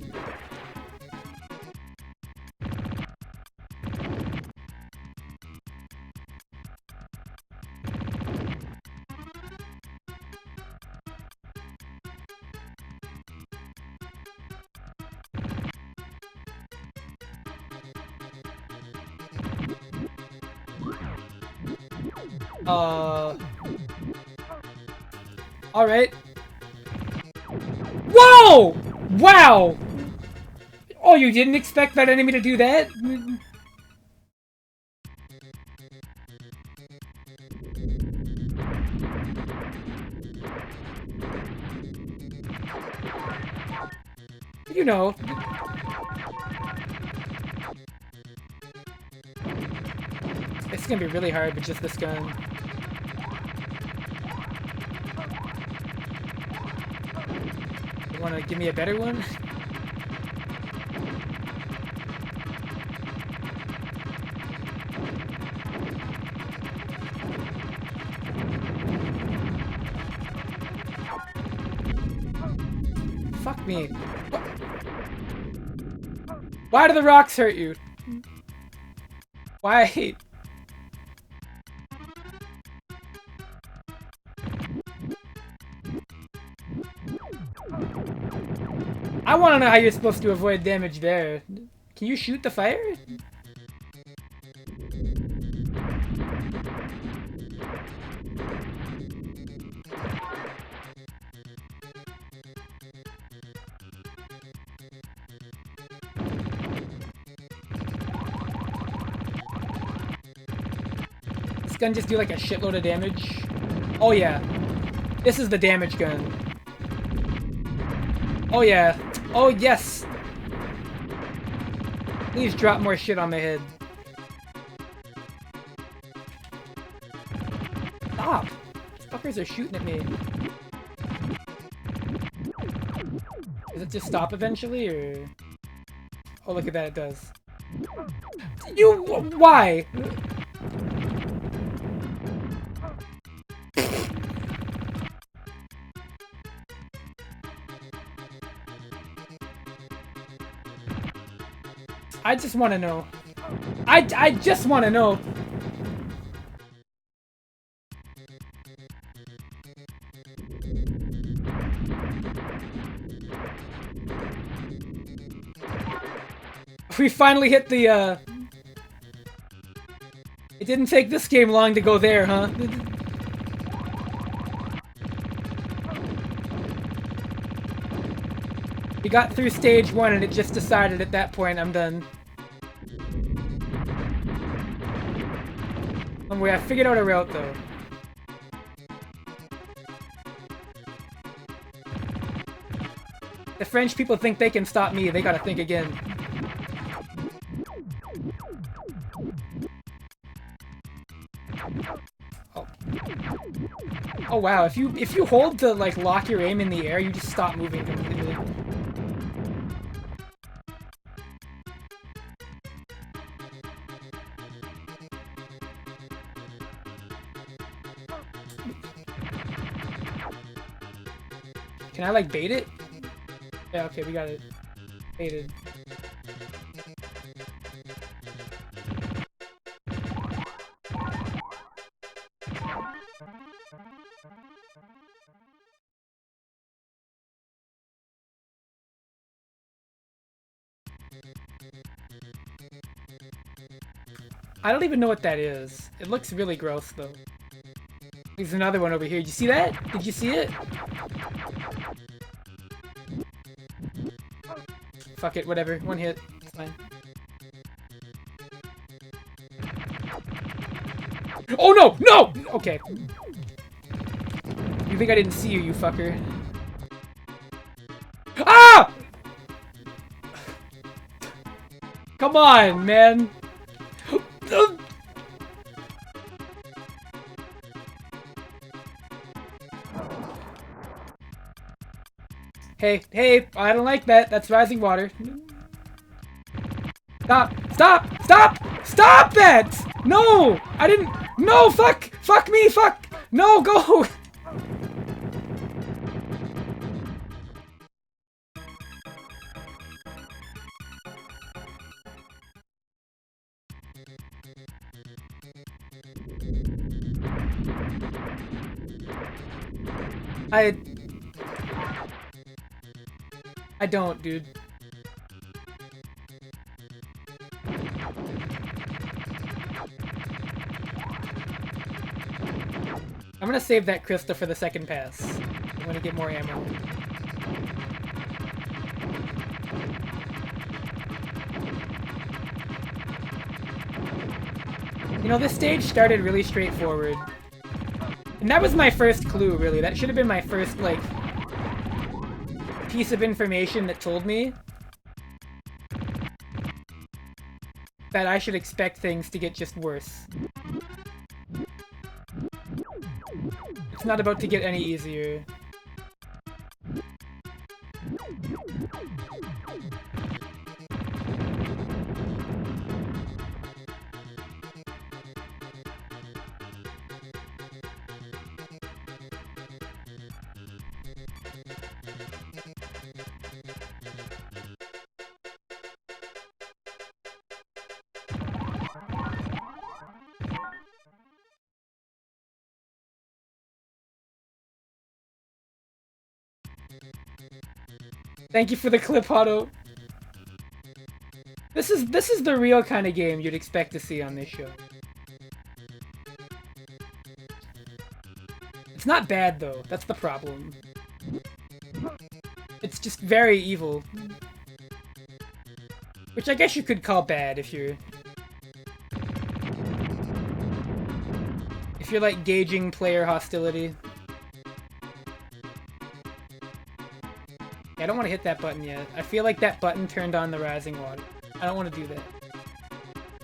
Alright. Whoa! Wow! Oh, you didn't expect that enemy to do that? You know. It's gonna be really hard with just this gun. You wanna give me a better one? Fuck me. Why do the rocks hurt you? Why? I want to know how you're supposed to avoid damage there. Can you shoot the fire? This gun just do like a shitload of damage. Oh yeah. This is the damage gun. Oh yeah. Oh yes! Please drop more shit on my head. Stop! These fuckers are shooting at me. Does it just stop eventually, or...? Oh, look at that, it does. You... why? I just want to know. I just want to know. We finally hit the, It didn't take this game long to go there, huh? We got through stage 1 and it just decided at that point I'm done. Don't worry, I figured out a route though. The French people think they can stop me, they gotta think again. Oh. Oh wow, if you hold to like lock your aim in the air, you just stop moving completely. Can I like bait it? Yeah, okay, we got it baited. I don't even know what that is. It looks really gross though. There's another one over here. Did you see that? Did you see it? Fuck it, whatever. One hit. It's fine. Oh no! No! Okay. You think I didn't see you, you fucker. Ah! Come on, man. Hey, hey, I don't like that. That's rising water. Stop! Stop! Stop! Stop that! No! I didn't... No! Fuck! Fuck me! Fuck! No, go! I don't, dude. I'm gonna save that crystal for the second pass. I'm gonna get more ammo. You know, this stage started really straightforward. And that was my first clue, really. That should have been my first, like, piece of information that told me that I should expect things to get just worse. It's not about to get any easier. Thank you for the clip, Otto. This is the real kind of game you'd expect to see on this show. It's not bad though, that's the problem. It's just very evil. Which I guess you could call bad if you're like gauging player hostility. Yeah, I don't want to hit that button yet. I feel like that button turned on the rising water. I don't want to do that.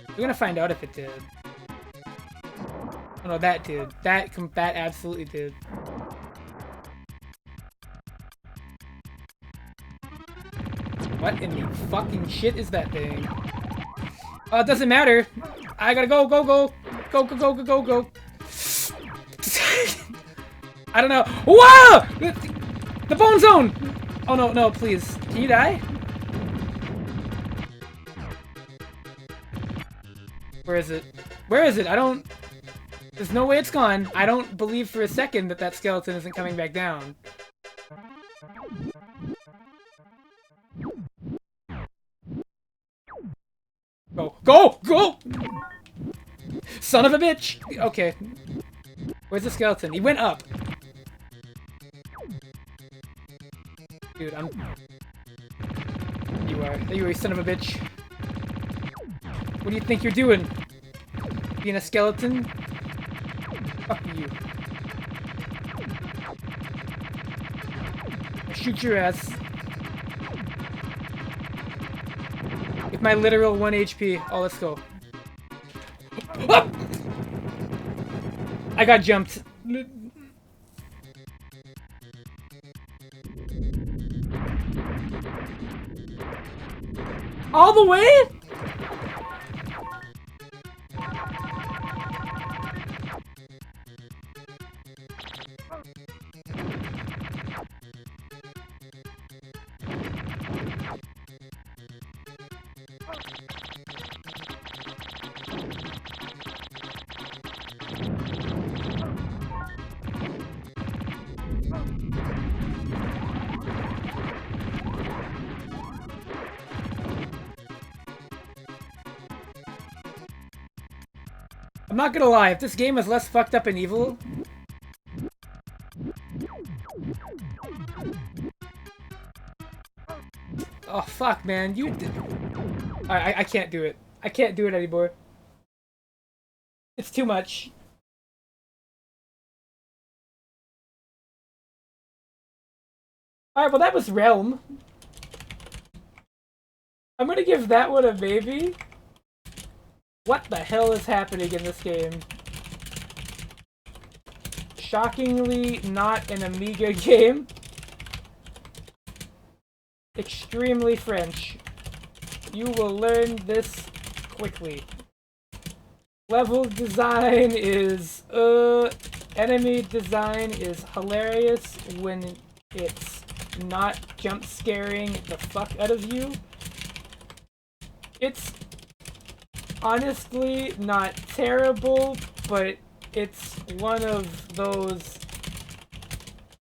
We're gonna find out if it did. Oh no, that did. That absolutely did. What in the fucking shit is that thing? Oh, it doesn't matter. I gotta go, go, go. Go, go, go, go, go, go. I don't know. Whoa! The bone zone! Oh no, no, please. Can you die? Where is it? Where is it? I don't... There's no way it's gone. I don't believe for a second that that skeleton isn't coming back down. Go. Go! Go! Son of a bitch! Okay. Where's the skeleton? He went up. Dude, I'm... There you are, you son of a bitch. What do you think you're doing? Being a skeleton? Fuck you. I'll shoot your ass. With my literal 1 HP. Oh, let's go. Ah! I got jumped. All the way? I'm not gonna lie, if this game is less fucked up and evil... Oh, fuck, man. You did... Alright, I can't do it. I can't do it anymore. It's too much. Alright, well that was Realm. I'm gonna give that one a maybe. What the hell is happening in this game? Shockingly not an Amiga game. Extremely French. You will learn this quickly. Level design is, enemy design is hilarious when it's not jump scaring the fuck out of you. It's honestly not terrible, but it's one of those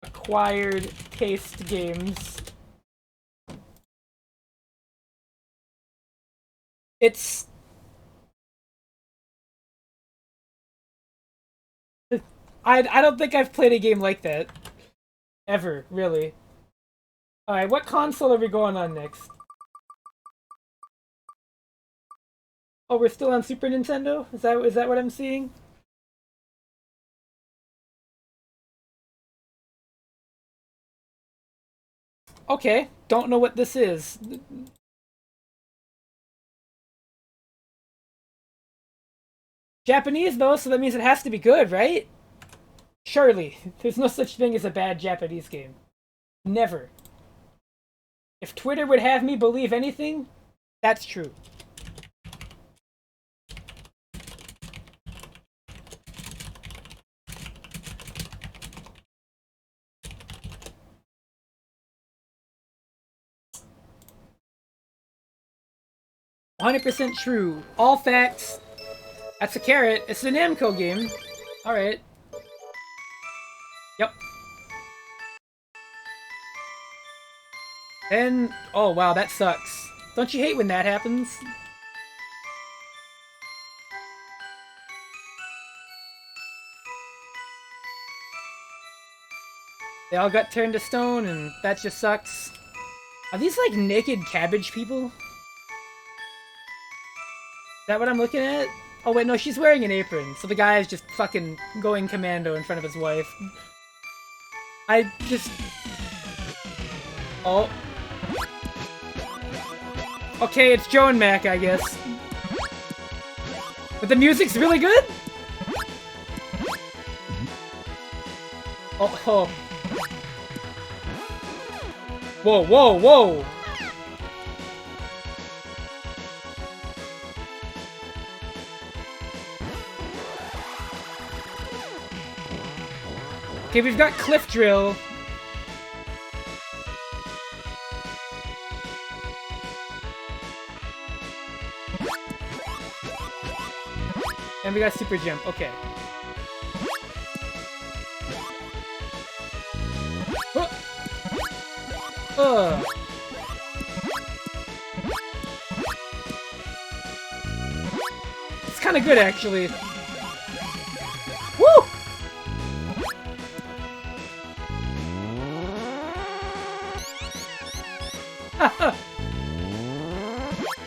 acquired taste games. It's... I don't think I've played a game like that. Ever, really. Alright, what console are we going on next? Oh, we're still on Super Nintendo? Is that what I'm seeing? Okay, don't know what this is. Japanese though, so that means it has to be good, right? Surely. There's no such thing as a bad Japanese game. Never. If Twitter would have me believe anything, that's true. "100% true. All facts." That's a carrot. It's a Namco game. Alright. Yep. And oh wow, that sucks. Don't you hate when that happens? They all got turned to stone, and that just sucks. Are these like naked cabbage people? Is that what I'm looking at? Oh wait, no, she's wearing an apron, so the guy is just fucking going commando in front of his wife. I just... Oh. Okay, it's Joe and Mac, I guess. But the music's really good? Oh, oh. Whoa, whoa, whoa! Okay, we've got Cliff Drill. And we got Super Jump, okay. It's kind of good, actually. Woo!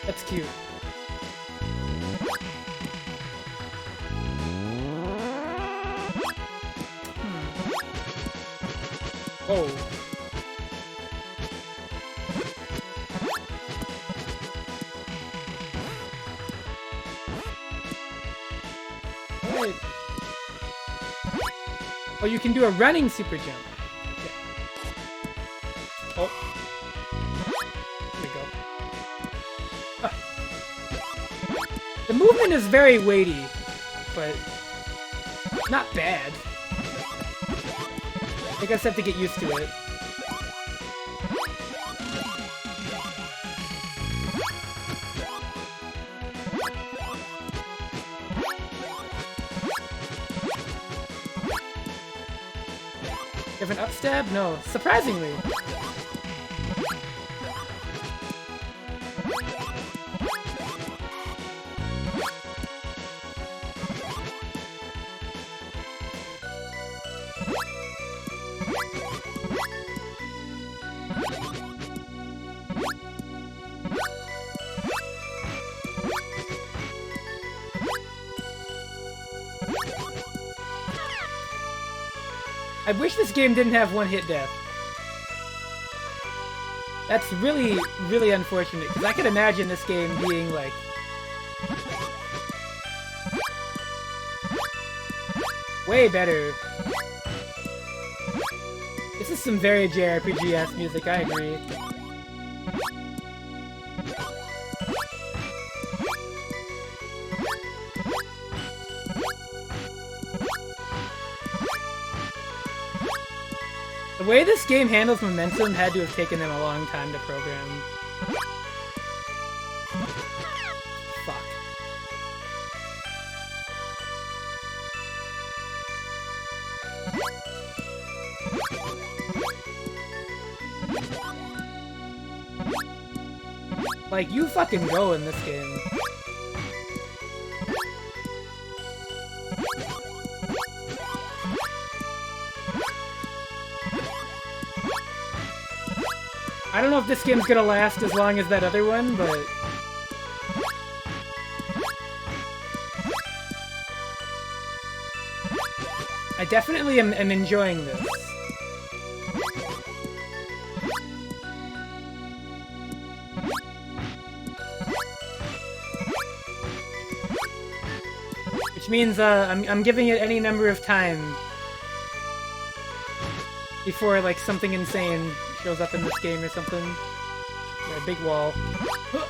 That's cute. Oh. Right. Oh, you can do a running super jump. Okay. Oh. Here we go. The movement is very weighty, but not bad. I guess I have to get used to it. You have an upstab? No. Surprisingly. I wish this game didn't have one-hit death. That's really, really unfortunate, because I could imagine this game being, like... way better. This is some very JRPG-ass music, I agree. The way this game handles momentum had to have taken them a long time to program. Fuck. Like, you fucking go in this game. I don't know if this game's gonna last as long as that other one, but... I definitely am enjoying this. Which means I'm giving it any number of time before like something insane shows up in this game or something. Yeah, a big wall. Oh.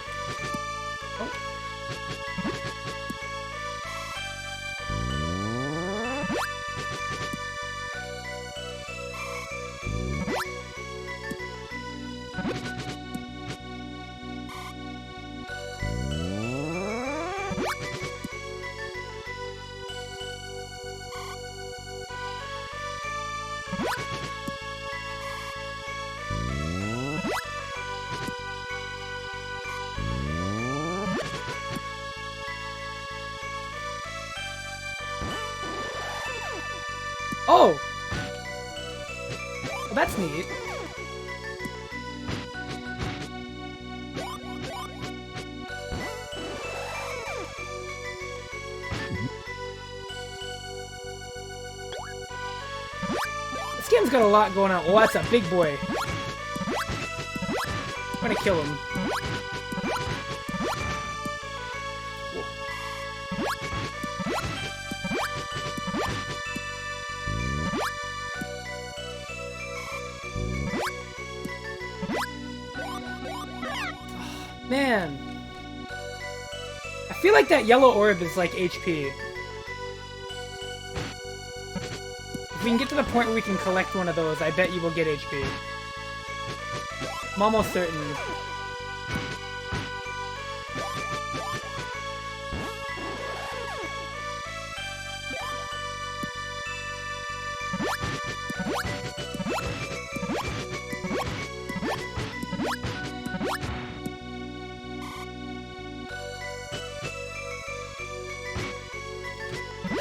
Oh! Well, that's neat. This game's got a lot going on. Oh, that's a big boy. I'm gonna kill him. Man. I feel like that yellow orb is like HP. If we can get to the point where we can collect one of those, I bet you will get HP. I'm almost certain.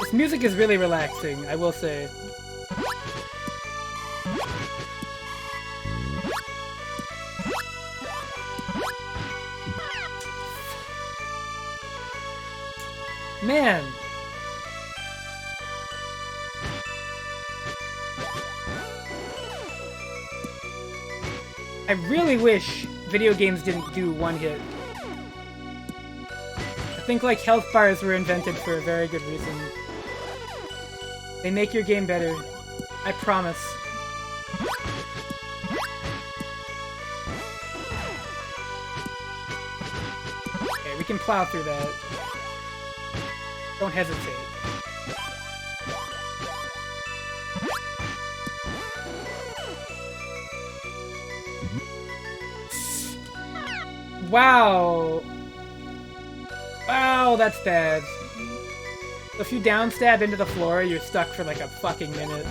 This music is really relaxing, I will say. Man! I really wish video games didn't do one hit. I think like health bars were invented for a very good reason. They make your game better. I promise. Okay, we can plow through that. Don't hesitate. Wow! Wow, that's bad. If you downstab into the floor, you're stuck for like a fucking minute.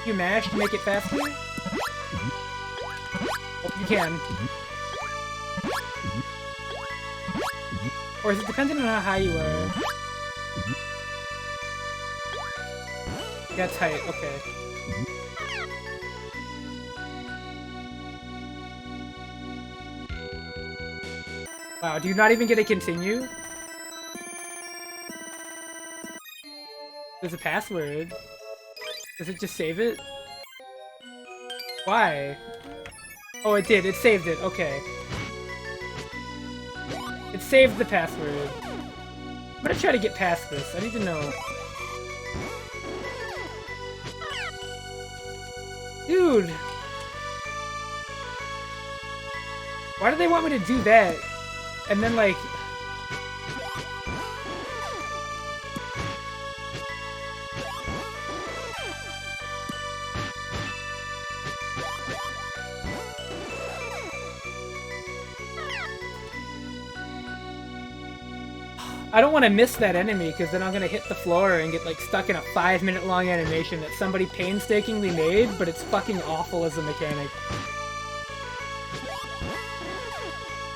You mash to make it faster? Oh, you can. Or is it dependent on how high you are? That's height, okay. Wow, do you not even get to continue? There's a password. Does it just save it? Why? Oh, it did. It saved it. Okay. It saved the password. I'm gonna try to get past this. I need to know. Dude! Why do they want me to do that? And then, like... I don't want to miss that enemy, because then I'm going to hit the floor and get, like, stuck in a 5-minute long animation that somebody painstakingly made, but it's fucking awful as a mechanic.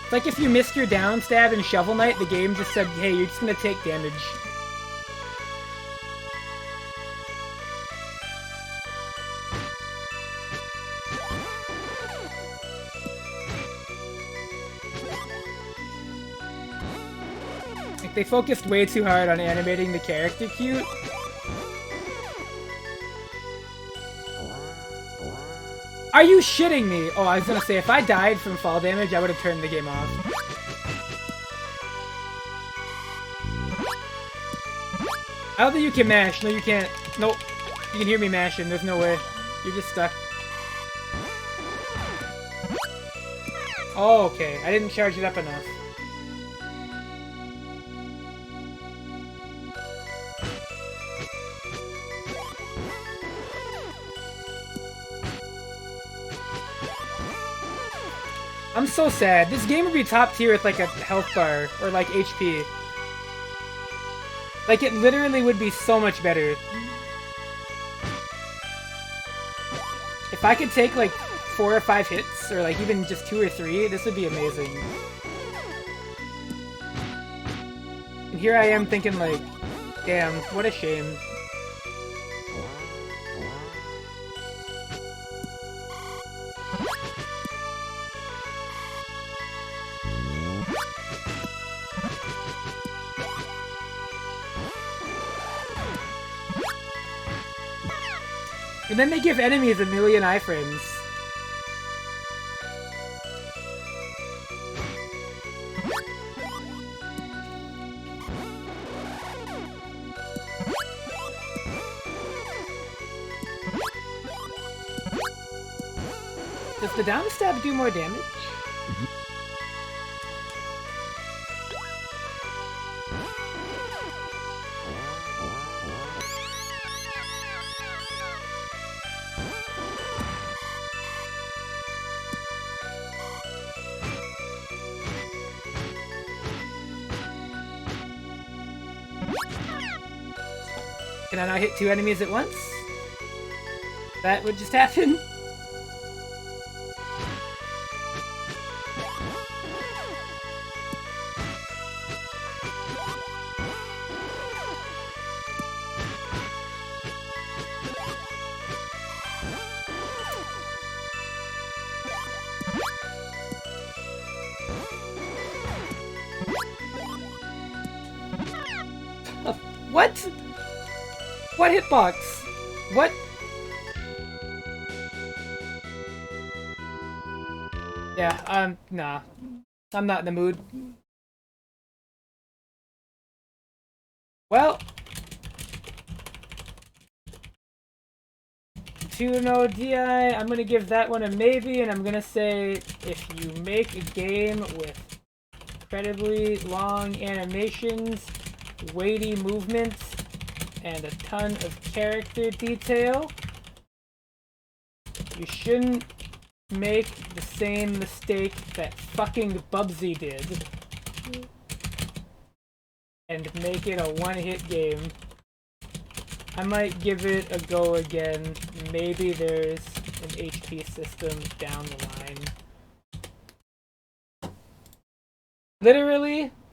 It's like if you missed your down stab in Shovel Knight, the game just said, hey, you're just gonna take damage. Like, they focused way too hard on animating the character cute. Are you shitting me? Oh, I was gonna say, if I died from fall damage, I would have turned the game off. I don't think you can mash. No, you can't. Nope. You can hear me mashing. There's no way. You're just stuck. Oh, okay. I didn't charge it up enough. I'm so sad. This game would be top tier with like a health bar or like HP. Like it literally would be so much better. If I could take like 4 or 5 hits or like even just 2 or 3, this would be amazing. And here I am thinking like, Damn, what a shame. And then they give enemies a million iframes. Does the down stab do more damage? Can I not hit two enemies at once? That would just happen? What? What hitbox? What? Yeah, nah. I'm not in the mood. Well. 2-0 DI, I'm gonna give that one a maybe, and I'm gonna say if you make a game with incredibly long animations, weighty movements, and a ton of character detail, you shouldn't make the same mistake that fucking Bubsy did and make it a one-hit game. I might give it a go again. Maybe there's an HP system down the line.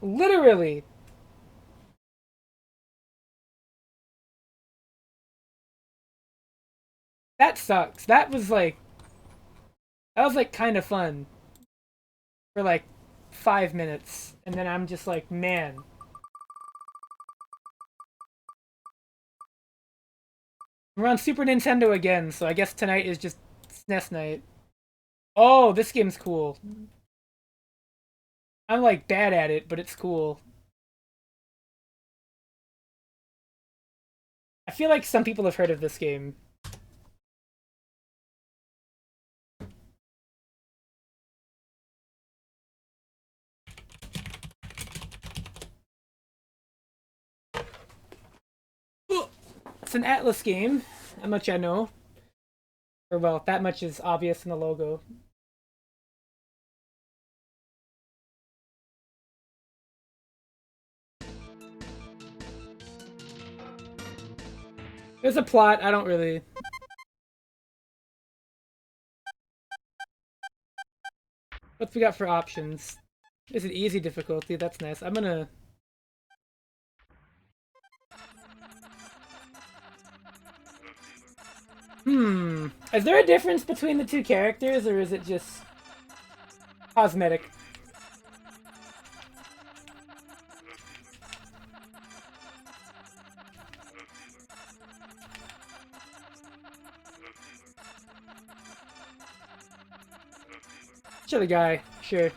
Literally, that sucks. That was like kind of fun for like 5 minutes, and then I'm just like, man. We're on Super Nintendo again, so I guess tonight is just SNES night. Oh, this game's cool. I'm like bad at it, but it's cool. I feel like some people have heard of this game. It's an Atlas game, how much I know. Or well, that much is obvious in the logo. There's a plot, I don't really... What we got for options? There's an easy difficulty, that's nice. I'm gonna... Is there a difference between the two characters, or is it just cosmetic? Chilly guy, sure.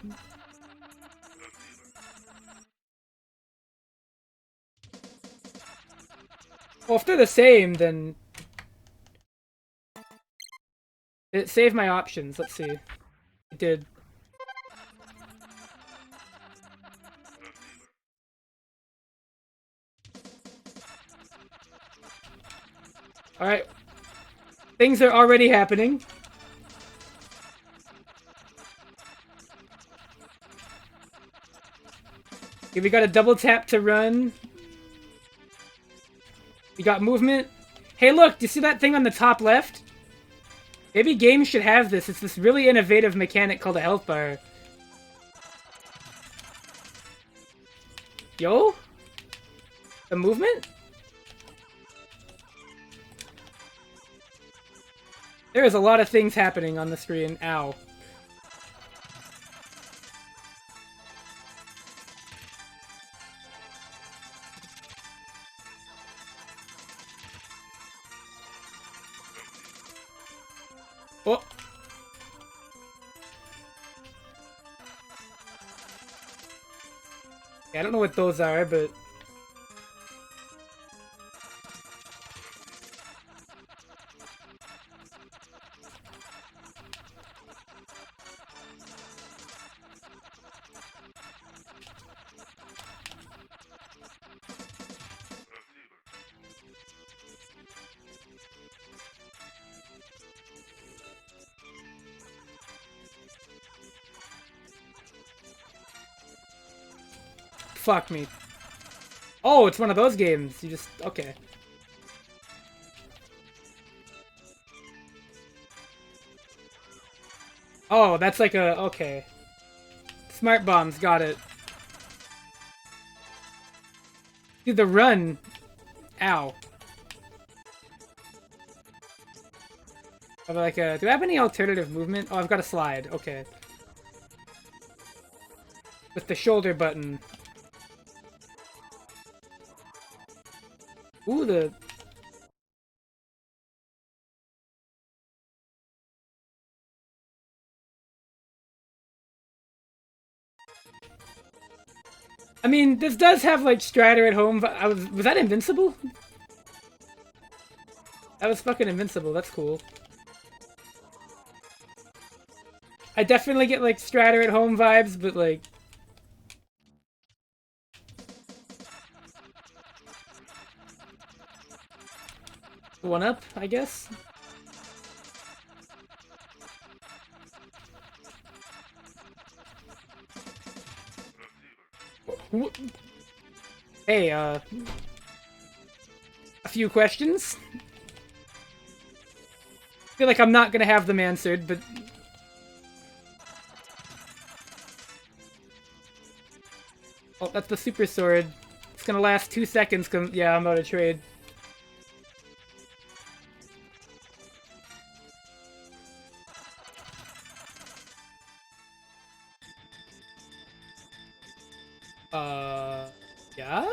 Well, if they're the same, then... It saved my options, let's see. It did. Alright. Things are already happening. Okay, we got a double tap to run. We got movement. Hey look, do you see that thing on the top left? Maybe games should have this. It's this really innovative mechanic called a health bar. Yo? The movement? There is a lot of things happening on the screen. Ow. Oh. Yeah, I don't know what those are, but... Fuck me. Oh, it's one of those games. You just... Okay. Oh, that's like a... Okay. Smart bombs, got it. Dude, the run. Ow. Have like a... Do I have any alternative movement? Oh, I've got a slide. Okay. With the shoulder button. Ooh, the... I mean, this does have, like, Strider at home, but was that invincible? That was fucking invincible, that's cool. I definitely get, like, Strider at home vibes, but, like... One up, I guess? Hey, a few questions? I feel like I'm not gonna have them answered, but... Oh, that's the super sword. It's gonna last 2 seconds, yeah, I'm out of trade. Yeah?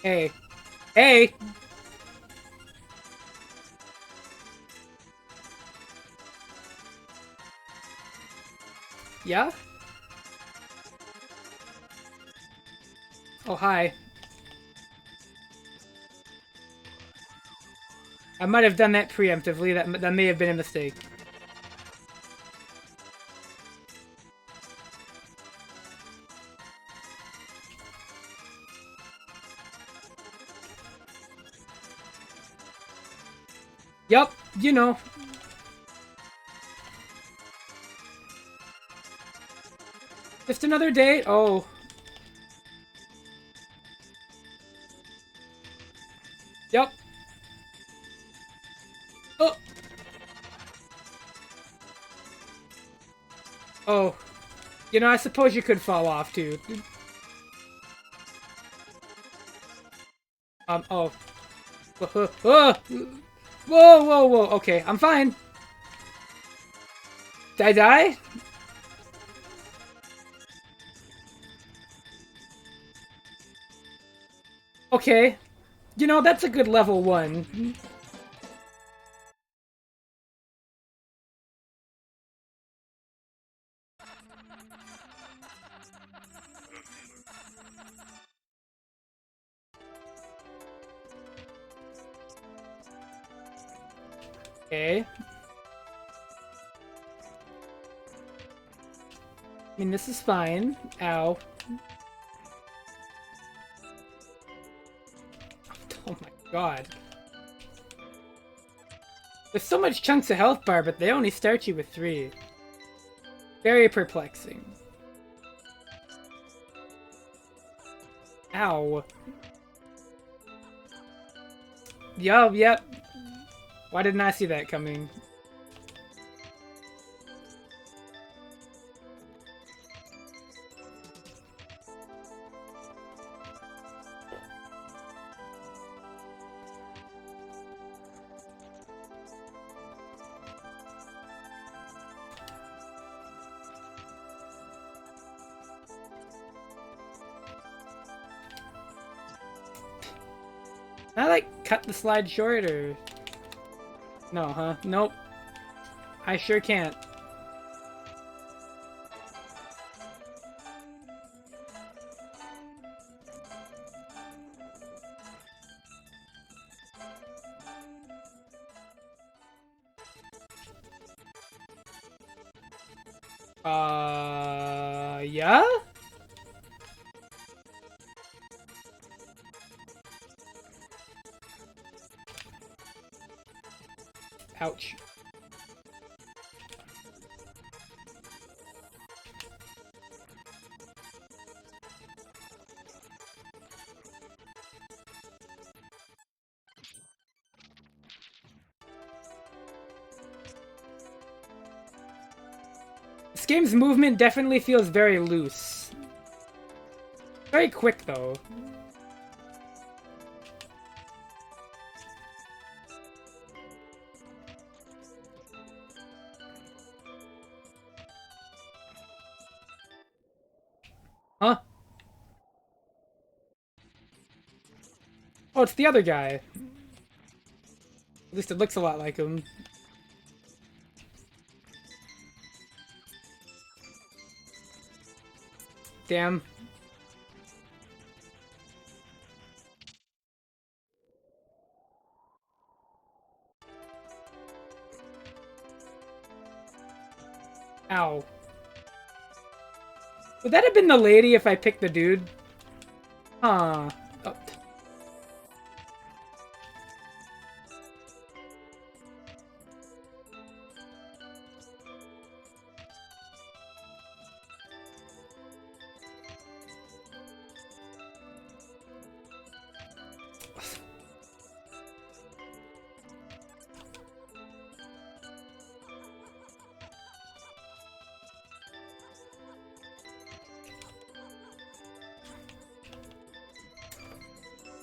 Hey. Hey! Yeah? Oh, hi. I might have done that preemptively. That may have been a mistake. Yup, you know. Just another day? Oh. Yup. Oh. Oh. You know, I suppose you could fall off, too. Oh. Whoa, whoa, whoa. Okay, I'm fine. Did I die? Okay. You know, that's a good level 1. Okay. I mean, this is fine. Ow. Oh my god. There's so much chunks of health bar, but they only start you with 3. Very perplexing. Ow. Yep. Why didn't I see that coming? I like cut the slide short or... No, huh? Nope. I sure can't. Yeah? Ouch. This game's movement definitely feels very loose. Very quick, though. Huh? Oh, it's the other guy. At least it looks a lot like him. Damn. Ow. Would that have been the lady if I picked the dude? Huh. Oh.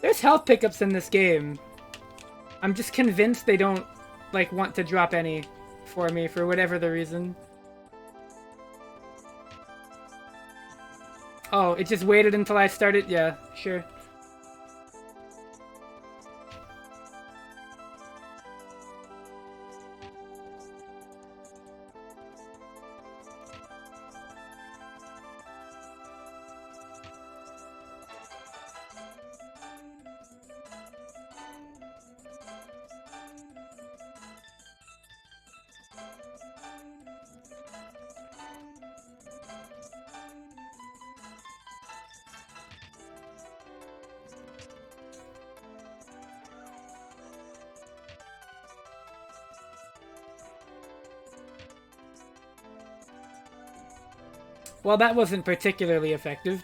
There's health pickups in this game. I'm just convinced they don't, like, want to drop any for me for whatever the reason. Oh, it just waited until I started? Yeah, sure. Well, that wasn't particularly effective.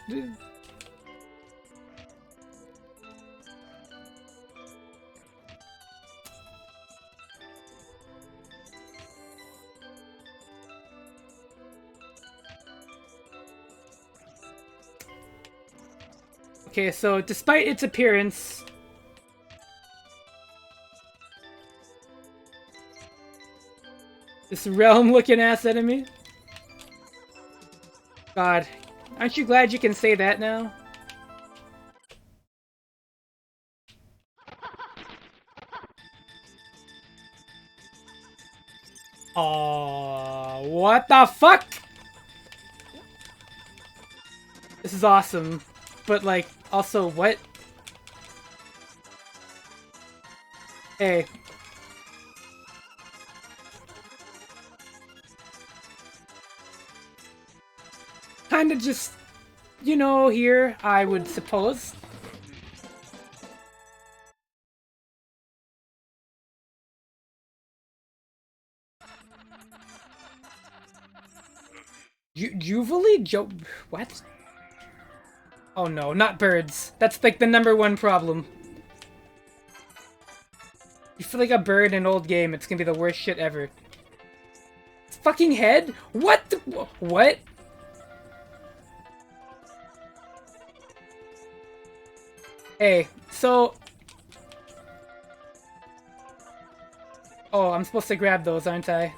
Okay, so despite its appearance... This realm-looking ass enemy? God, aren't you glad you can say that now? Oh, what the fuck? This is awesome. But, like, also, what? Hey. Kinda just, you know, here, I would suppose. Jubilee? What? Oh no, not birds. That's like the #1 problem. You feel like a bird in an old game, it's gonna be the worst shit ever. It's fucking head? What the, what? Hey, so... Oh, I'm supposed to grab those, aren't I?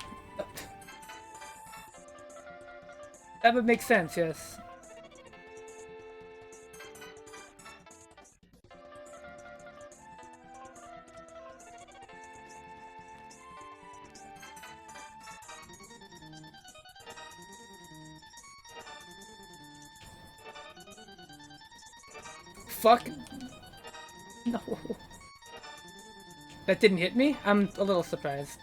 That would make sense, yes. fuck? No. That didn't hit me? I'm a little surprised.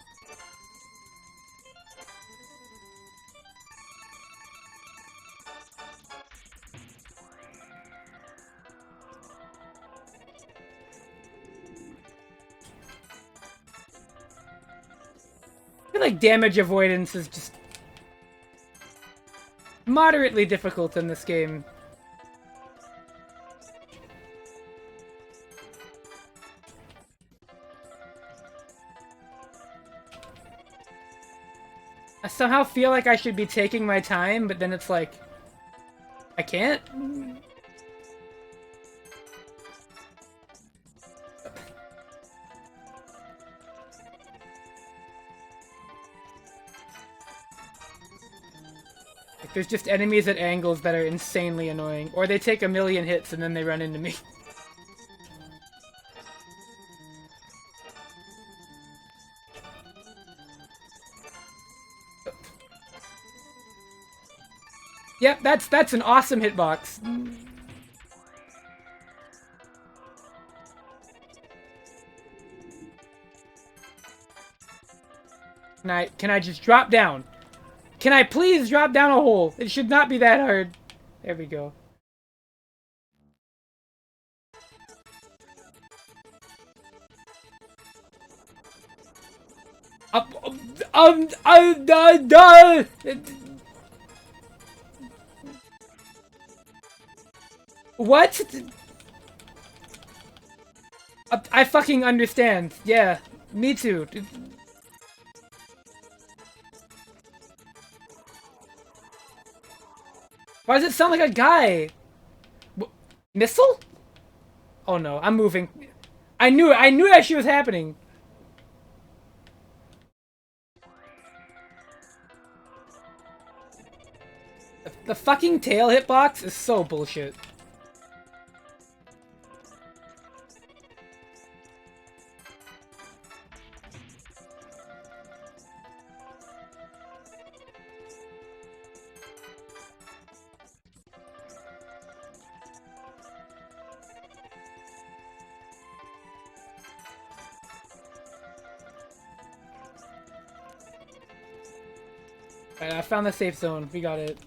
I feel like damage avoidance is just moderately difficult in this game. I somehow feel like I should be taking my time, but then it's like, I can't? Like, there's just enemies at angles that are insanely annoying. Or they take a million hits and then they run into me. Yep, that's an awesome hitbox. Can I just drop down? Can I please drop down a hole? It should not be that hard. There we go. What? I fucking understand. Yeah, me too. Why does it sound like a guy? Missile? Oh no, I'm moving. I knew that shit was happening. The fucking tail hitbox is so bullshit. Alright, I found the safe zone. We got it.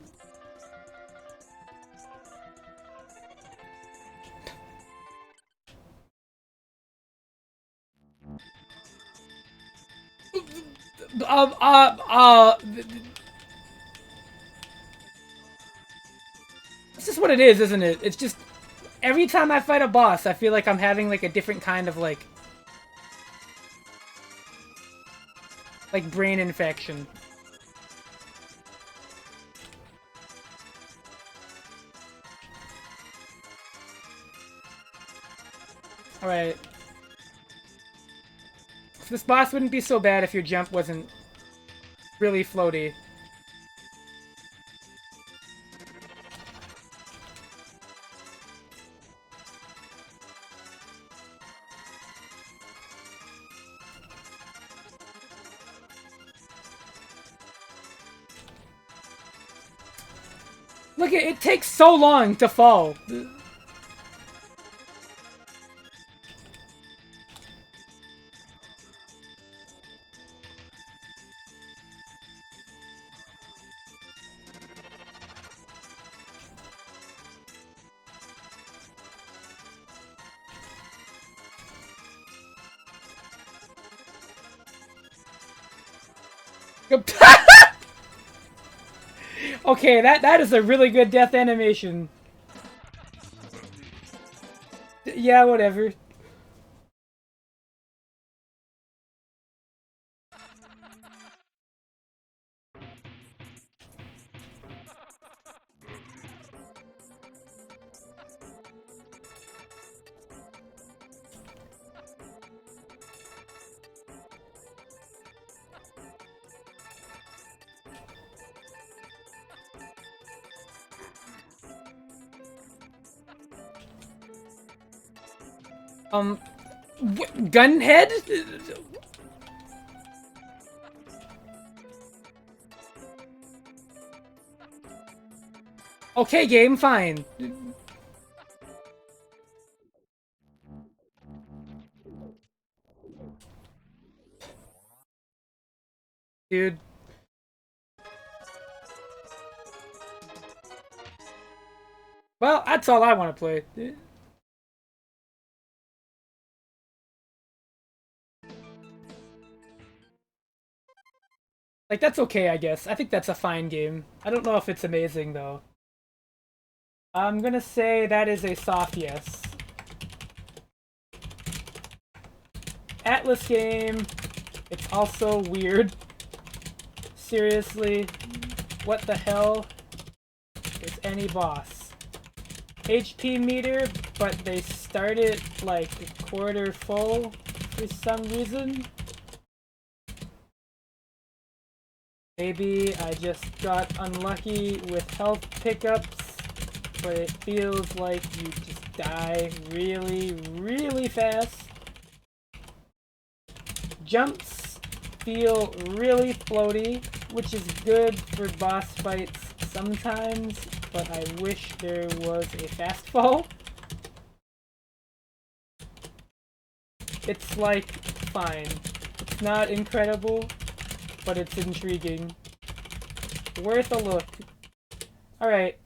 It's just what it is, isn't it? It's just every time I fight a boss, I feel like I'm having like a different kind of like brain infection. Alright. This boss wouldn't be so bad if your jump wasn't really floaty. Look, it takes so long to fall. Okay, that is a really good death animation. Yeah, whatever. Gunhead? Okay, game, fine. dude. Well, that's all I want to play. Like, that's okay, I guess. I think that's a fine game. I don't know if it's amazing, though. I'm gonna say that is a soft yes. Atlas game. It's also weird. Seriously, what the hell is any boss? HP meter, but they start it like a quarter full for some reason. Maybe I just got unlucky with health pickups, but it feels like you just die really, really fast. Jumps feel really floaty, which is good for boss fights sometimes, but I wish there was a fast fall. It's like, fine. It's not incredible, but it's intriguing. Worth a look. Alright.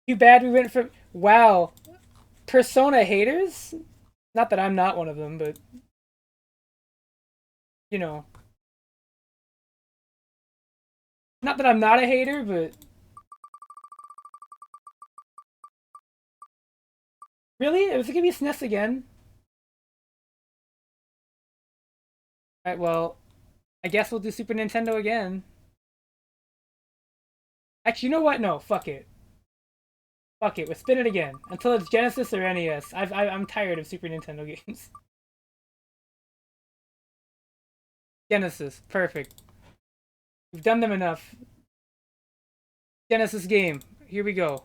Too bad we went from... Wow. Persona haters? Not that I'm not one of them, but... You know. Not that I'm not a hater, but... Really? It was gonna be SNES again? Alright, well... I guess we'll do Super Nintendo again. Actually, you know what? No, fuck it. Fuck it, we'll spin it again. Until it's Genesis or NES. I'm tired of Super Nintendo games. Genesis, perfect. We've done them enough. Genesis game, here we go.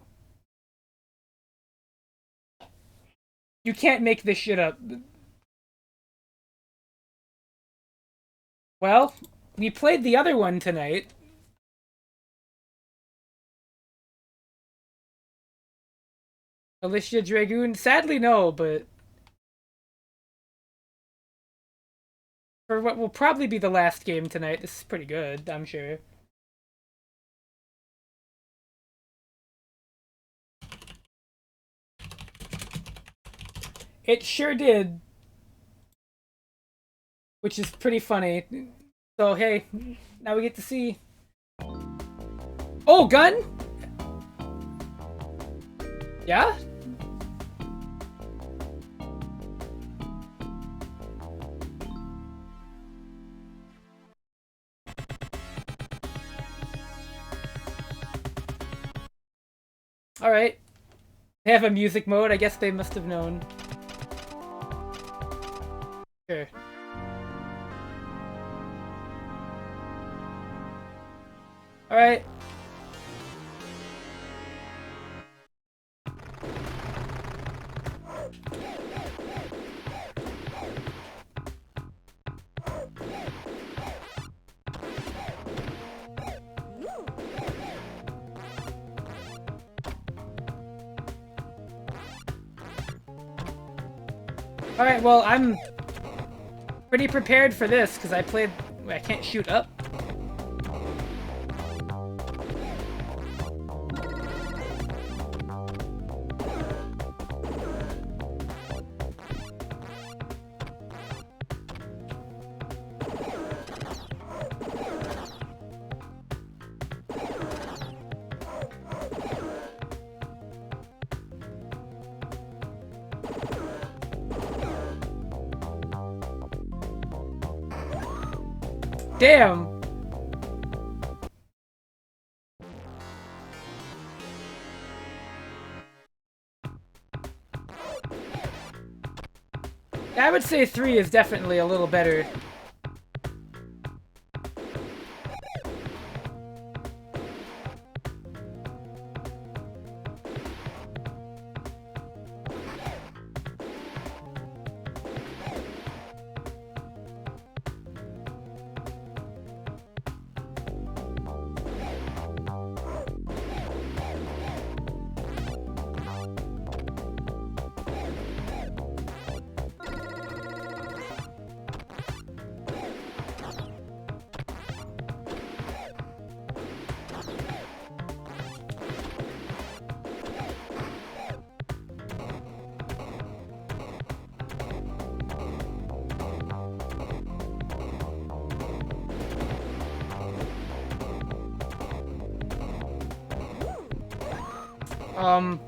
You can't make this shit up. Well, we played the other one tonight. Alicia Dragoon? Sadly, no, but... For what will probably be the last game tonight, this is pretty good, I'm sure. It sure did. Which is pretty funny. So, hey, now we get to see... Oh, gun? Yeah? Alright. They have a music mode, I guess they must have known. Sure. Alright. Alright, well, I'm pretty prepared for this, because I played... I can't shoot up. Damn! I would say 3 is definitely a little better. Um.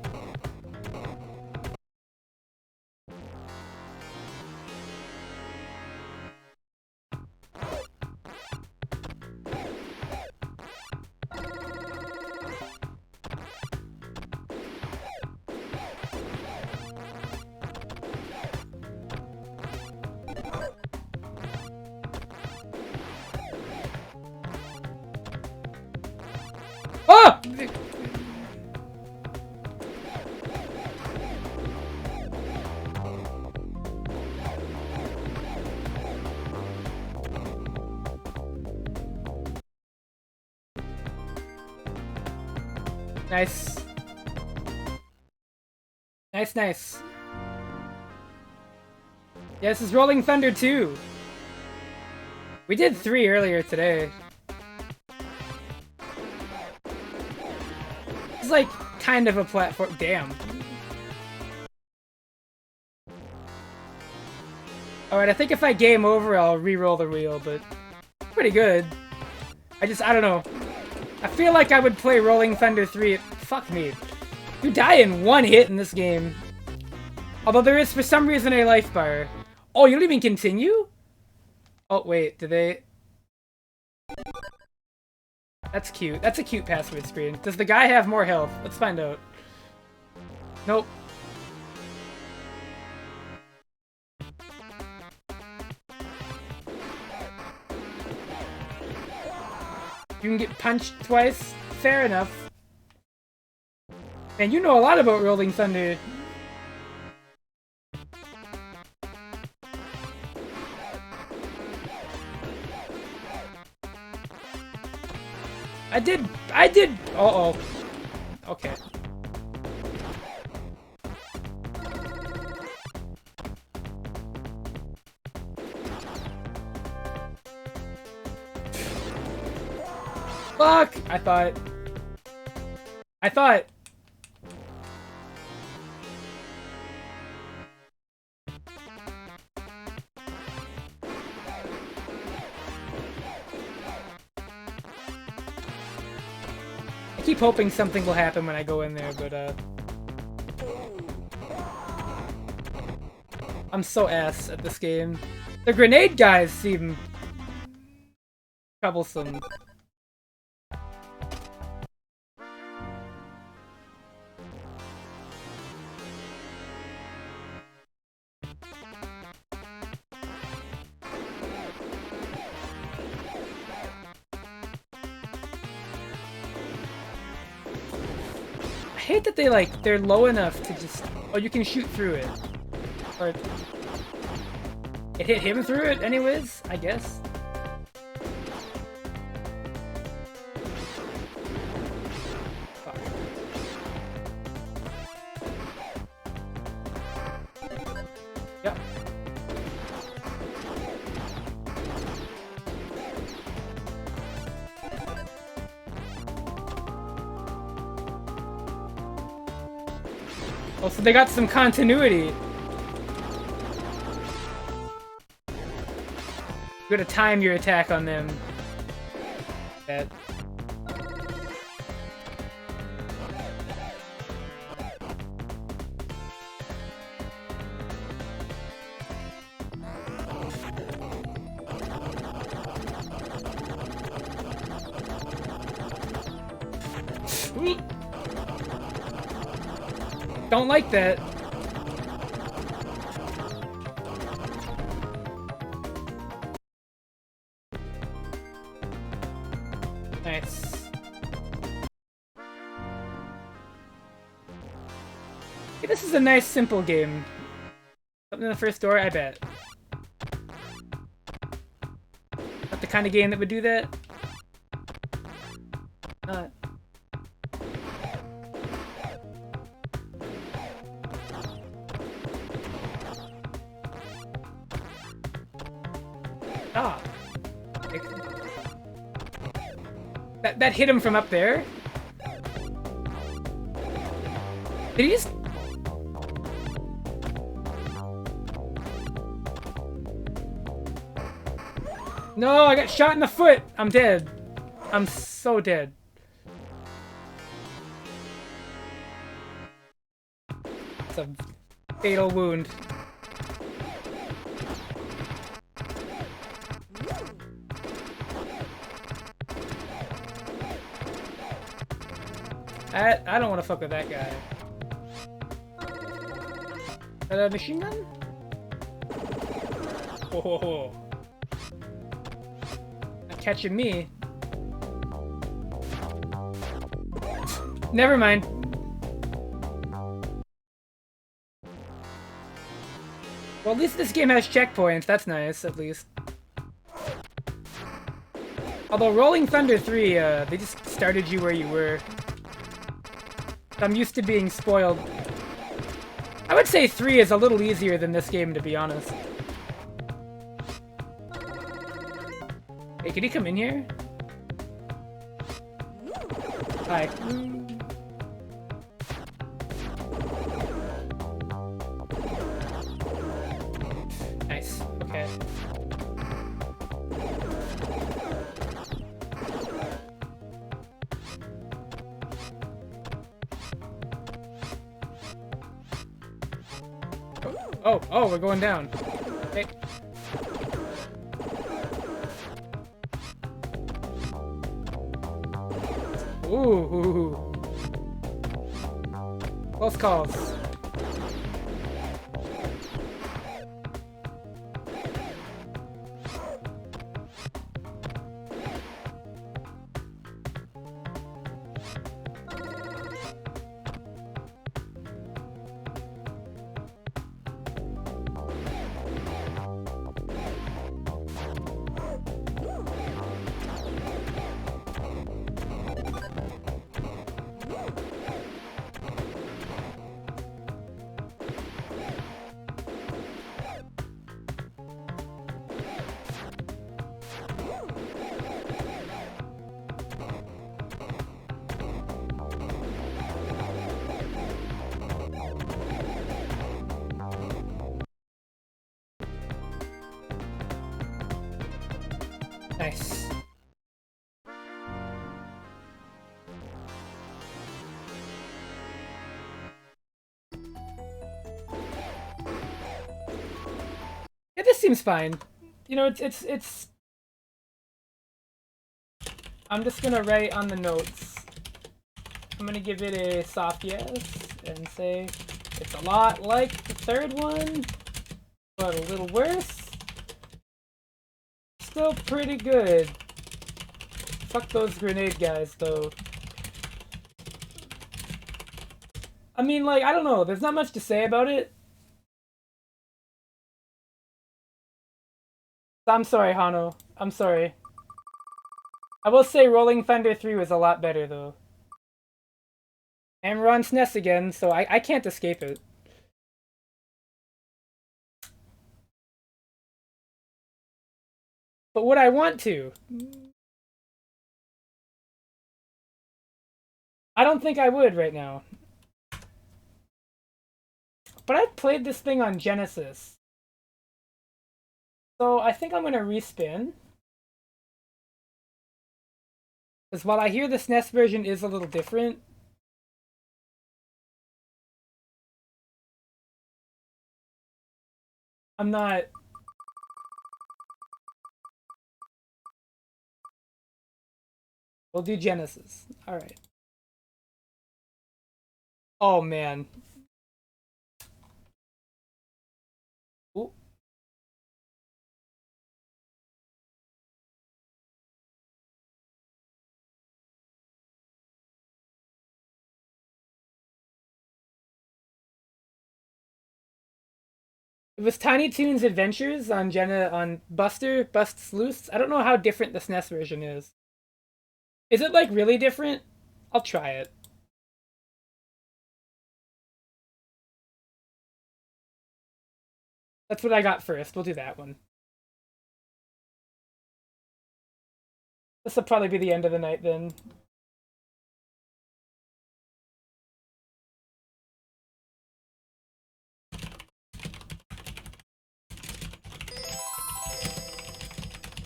Oh! Nice. Nice, nice. Yeah, this is Rolling Thunder 2. We did 3 earlier today. It's like kind of a platform. Damn. Alright, I think if I game over, I'll re-roll the wheel, but pretty good. I don't know. I feel like I would play Rolling Thunder 3. Fuck me. You die in 1 hit in this game. Although there is, for some reason, a life bar. Oh, you don't even continue? Oh, wait, do they... That's cute. That's a cute password screen. Does the guy have more health? Let's find out. Nope. You can get punched twice? Fair enough. Man, you know a lot about Rolling Thunder. I did, uh-oh. Okay. Fuck! I thought. I keep hoping something will happen when I go in there, but I'm so ass at this game. The grenade guys seem troublesome. I hate that they're low enough to just... Oh, you can shoot through it. Or... It hit him through it anyways, I guess. Fuck. Yep. Oh, so they got some continuity. You gotta time your attack on them. That. Don't like that. Nice. Okay, this is a nice, simple game. Something in the first door, I bet. Not the kind of game that would do that. Not. Ah. That hit him from up there? Did he just... No, I got shot in the foot! I'm dead. I'm so dead. That's a fatal wound. I don't want to fuck with that guy. Machine gun? Oh, not catching me. Never mind. Well, at least this game has checkpoints. That's nice, at least. Although Rolling Thunder 3, they just started you where you were. I'm used to being spoiled. I would say 3 is a little easier than this game, to be honest. Hey, can he come in here? Hi. Nice. Okay. Oh, we're going down. Hey. Ooh. Close calls. Nice. Yeah, this seems fine. You know, it's... I'm just gonna write on the notes. I'm gonna give it a soft yes and say it's a lot like the third one, but a little worse. Still pretty good. Fuck those grenade guys, though. I mean, like, I don't know. There's not much to say about it. I'm sorry, Hano. I'm sorry. I will say Rolling Thunder 3 was a lot better, though. And we're on SNES again, so I can't escape it. But would I want to? I don't think I would right now. But I played this thing on Genesis. So I think I'm going to respin. Because while I hear the SNES version is a little different, I'm not... We'll do Genesis. Alright. Oh, man. Ooh. It was Tiny Toons Adventures on Bust's Loose. I don't know how different the SNES version is. Is it, like, really different? I'll try it. That's what I got first. We'll do that one. This will probably be the end of the night, then.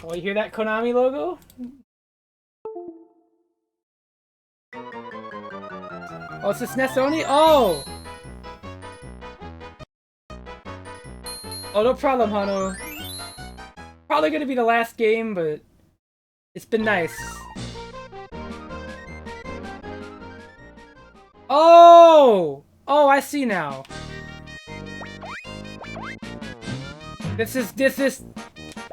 Oh, you hear that Konami logo? Oh, it's the SNES only? Oh! Oh, no problem, Hano. Probably gonna be the last game, but it's been nice. Oh! Oh, I see now. This is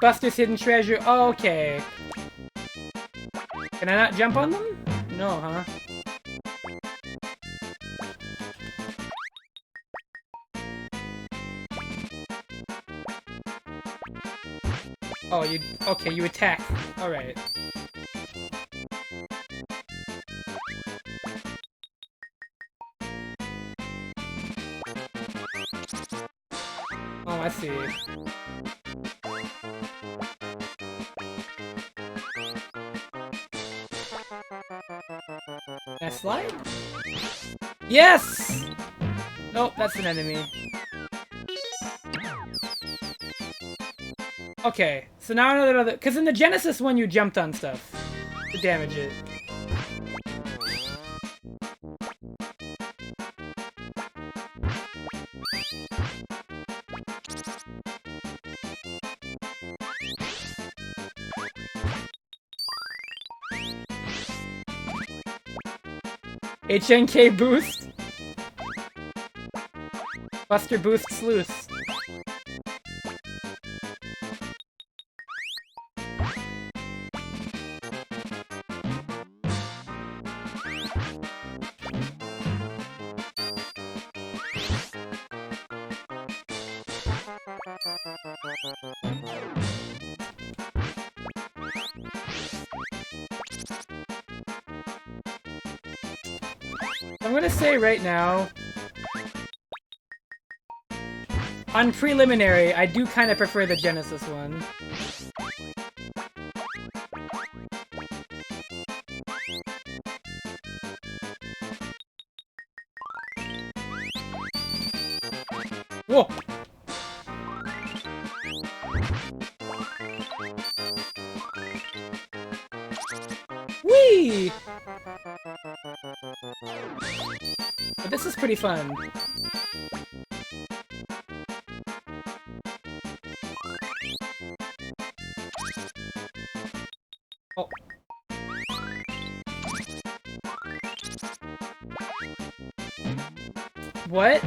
Buster's Hidden Treasure. Oh, okay. Can I not jump on them? No, huh? Oh, okay, you attack. Alright. Oh, I see. Can I slide? Yes! Nope, that's an enemy. Okay, so now another... Because in the Genesis one, you jumped on stuff to damage it. HNK boost. Buster boosts loose. I'm gonna say right now, on preliminary, I do kind of prefer the Genesis one. Whoa! Whee! But this is pretty fun. Oh. What?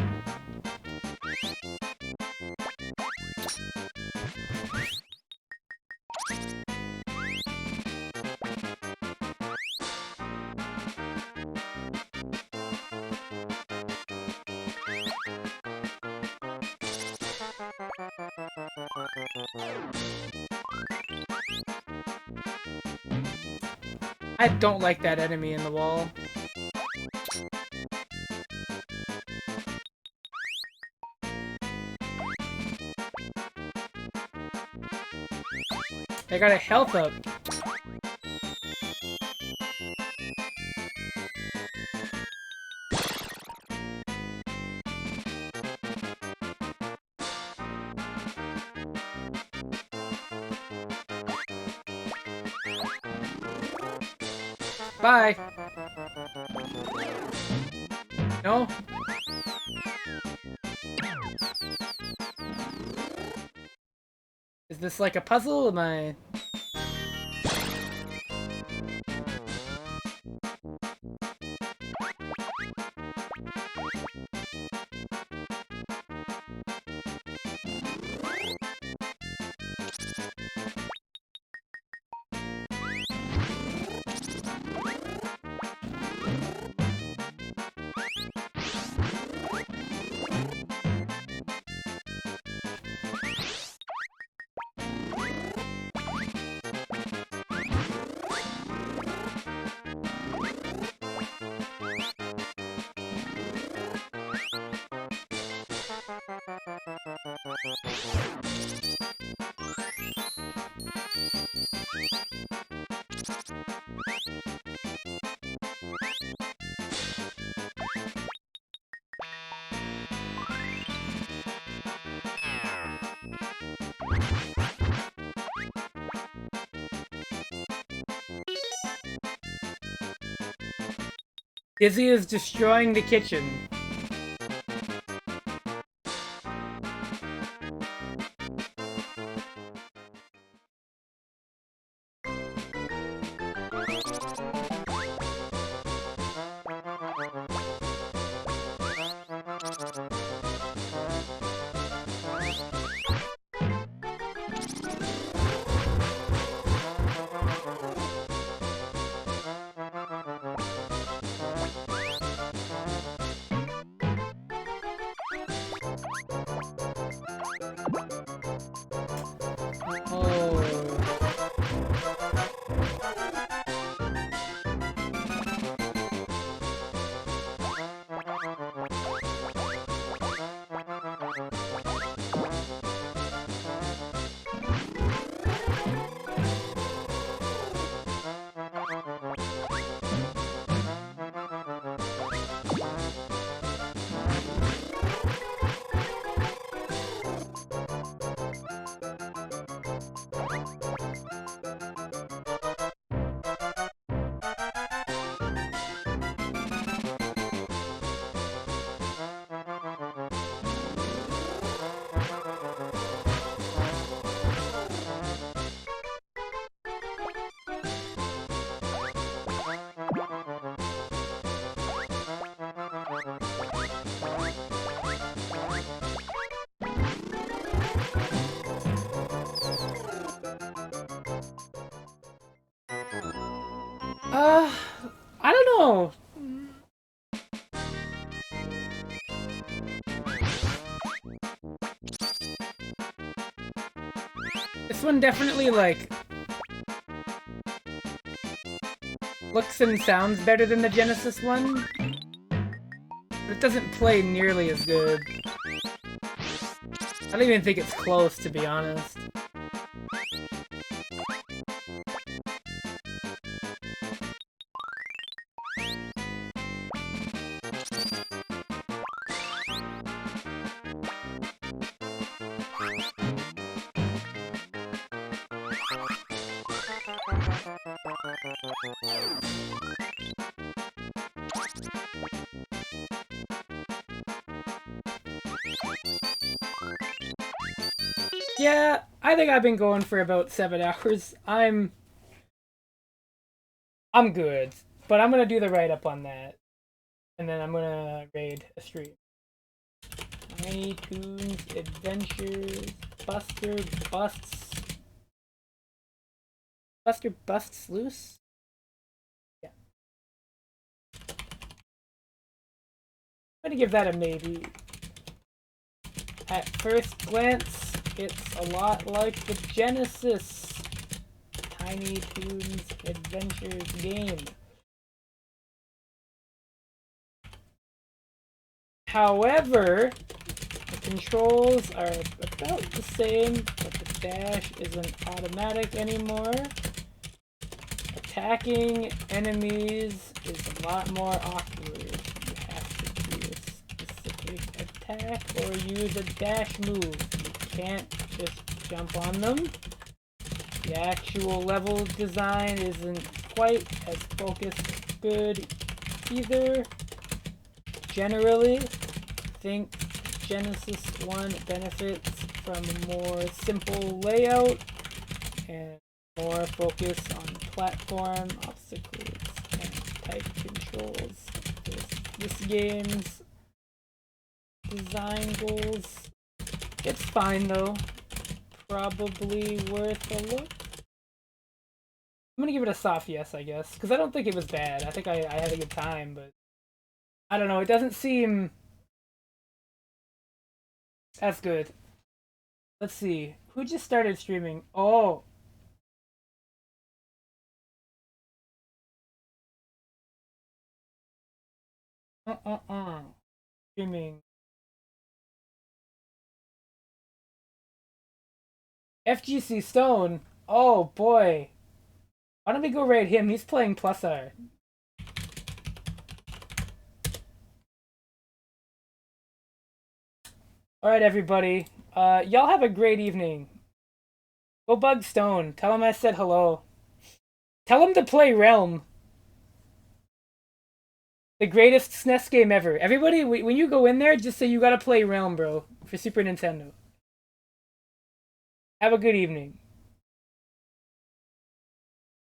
I don't like that enemy in the wall. I got a health up. Bye. No? Is this like a puzzle? Am I... Izzy is destroying the kitchen. I don't know. This one definitely, like, looks and sounds better than the Genesis one, but it doesn't play nearly as good. I don't even think it's close, to be honest. Yeah, I think I've been going for about 7 hours. I'm good, but I'm gonna do the write-up on that, and then I'm gonna raid a stream. Tiny Toons Adventures Buster Busts Loose? Yeah. I'm gonna give that a maybe. At first glance, it's a lot like the Genesis Tiny Toons Adventures game. However, the controls are about the same, but the dash isn't automatic anymore. Attacking enemies is a lot more awkward. You have to do a specific attack or use a dash move. You can't just jump on them. The actual level design isn't quite as focused good either. Generally, I think Genesis 1 benefits from a more simple layout and more focus on platform, obstacles, and type controls. This game's design goals, it's fine though. Probably worth a look. I'm gonna give it a soft yes, I guess, because I don't think it was bad. I think I had a good time, but I don't know, it doesn't seem as good. Let's see. Who just started streaming? Oh. Streaming. FGC Stone. Oh boy. Why don't we go raid him? He's playing Plus R. Alright, everybody. Y'all have a great evening. Go bug Stone. Tell him I said hello. Tell him to play Realm. The greatest SNES game ever. Everybody, when you go in there, just say you gotta play Realm, bro. For Super Nintendo. Have a good evening.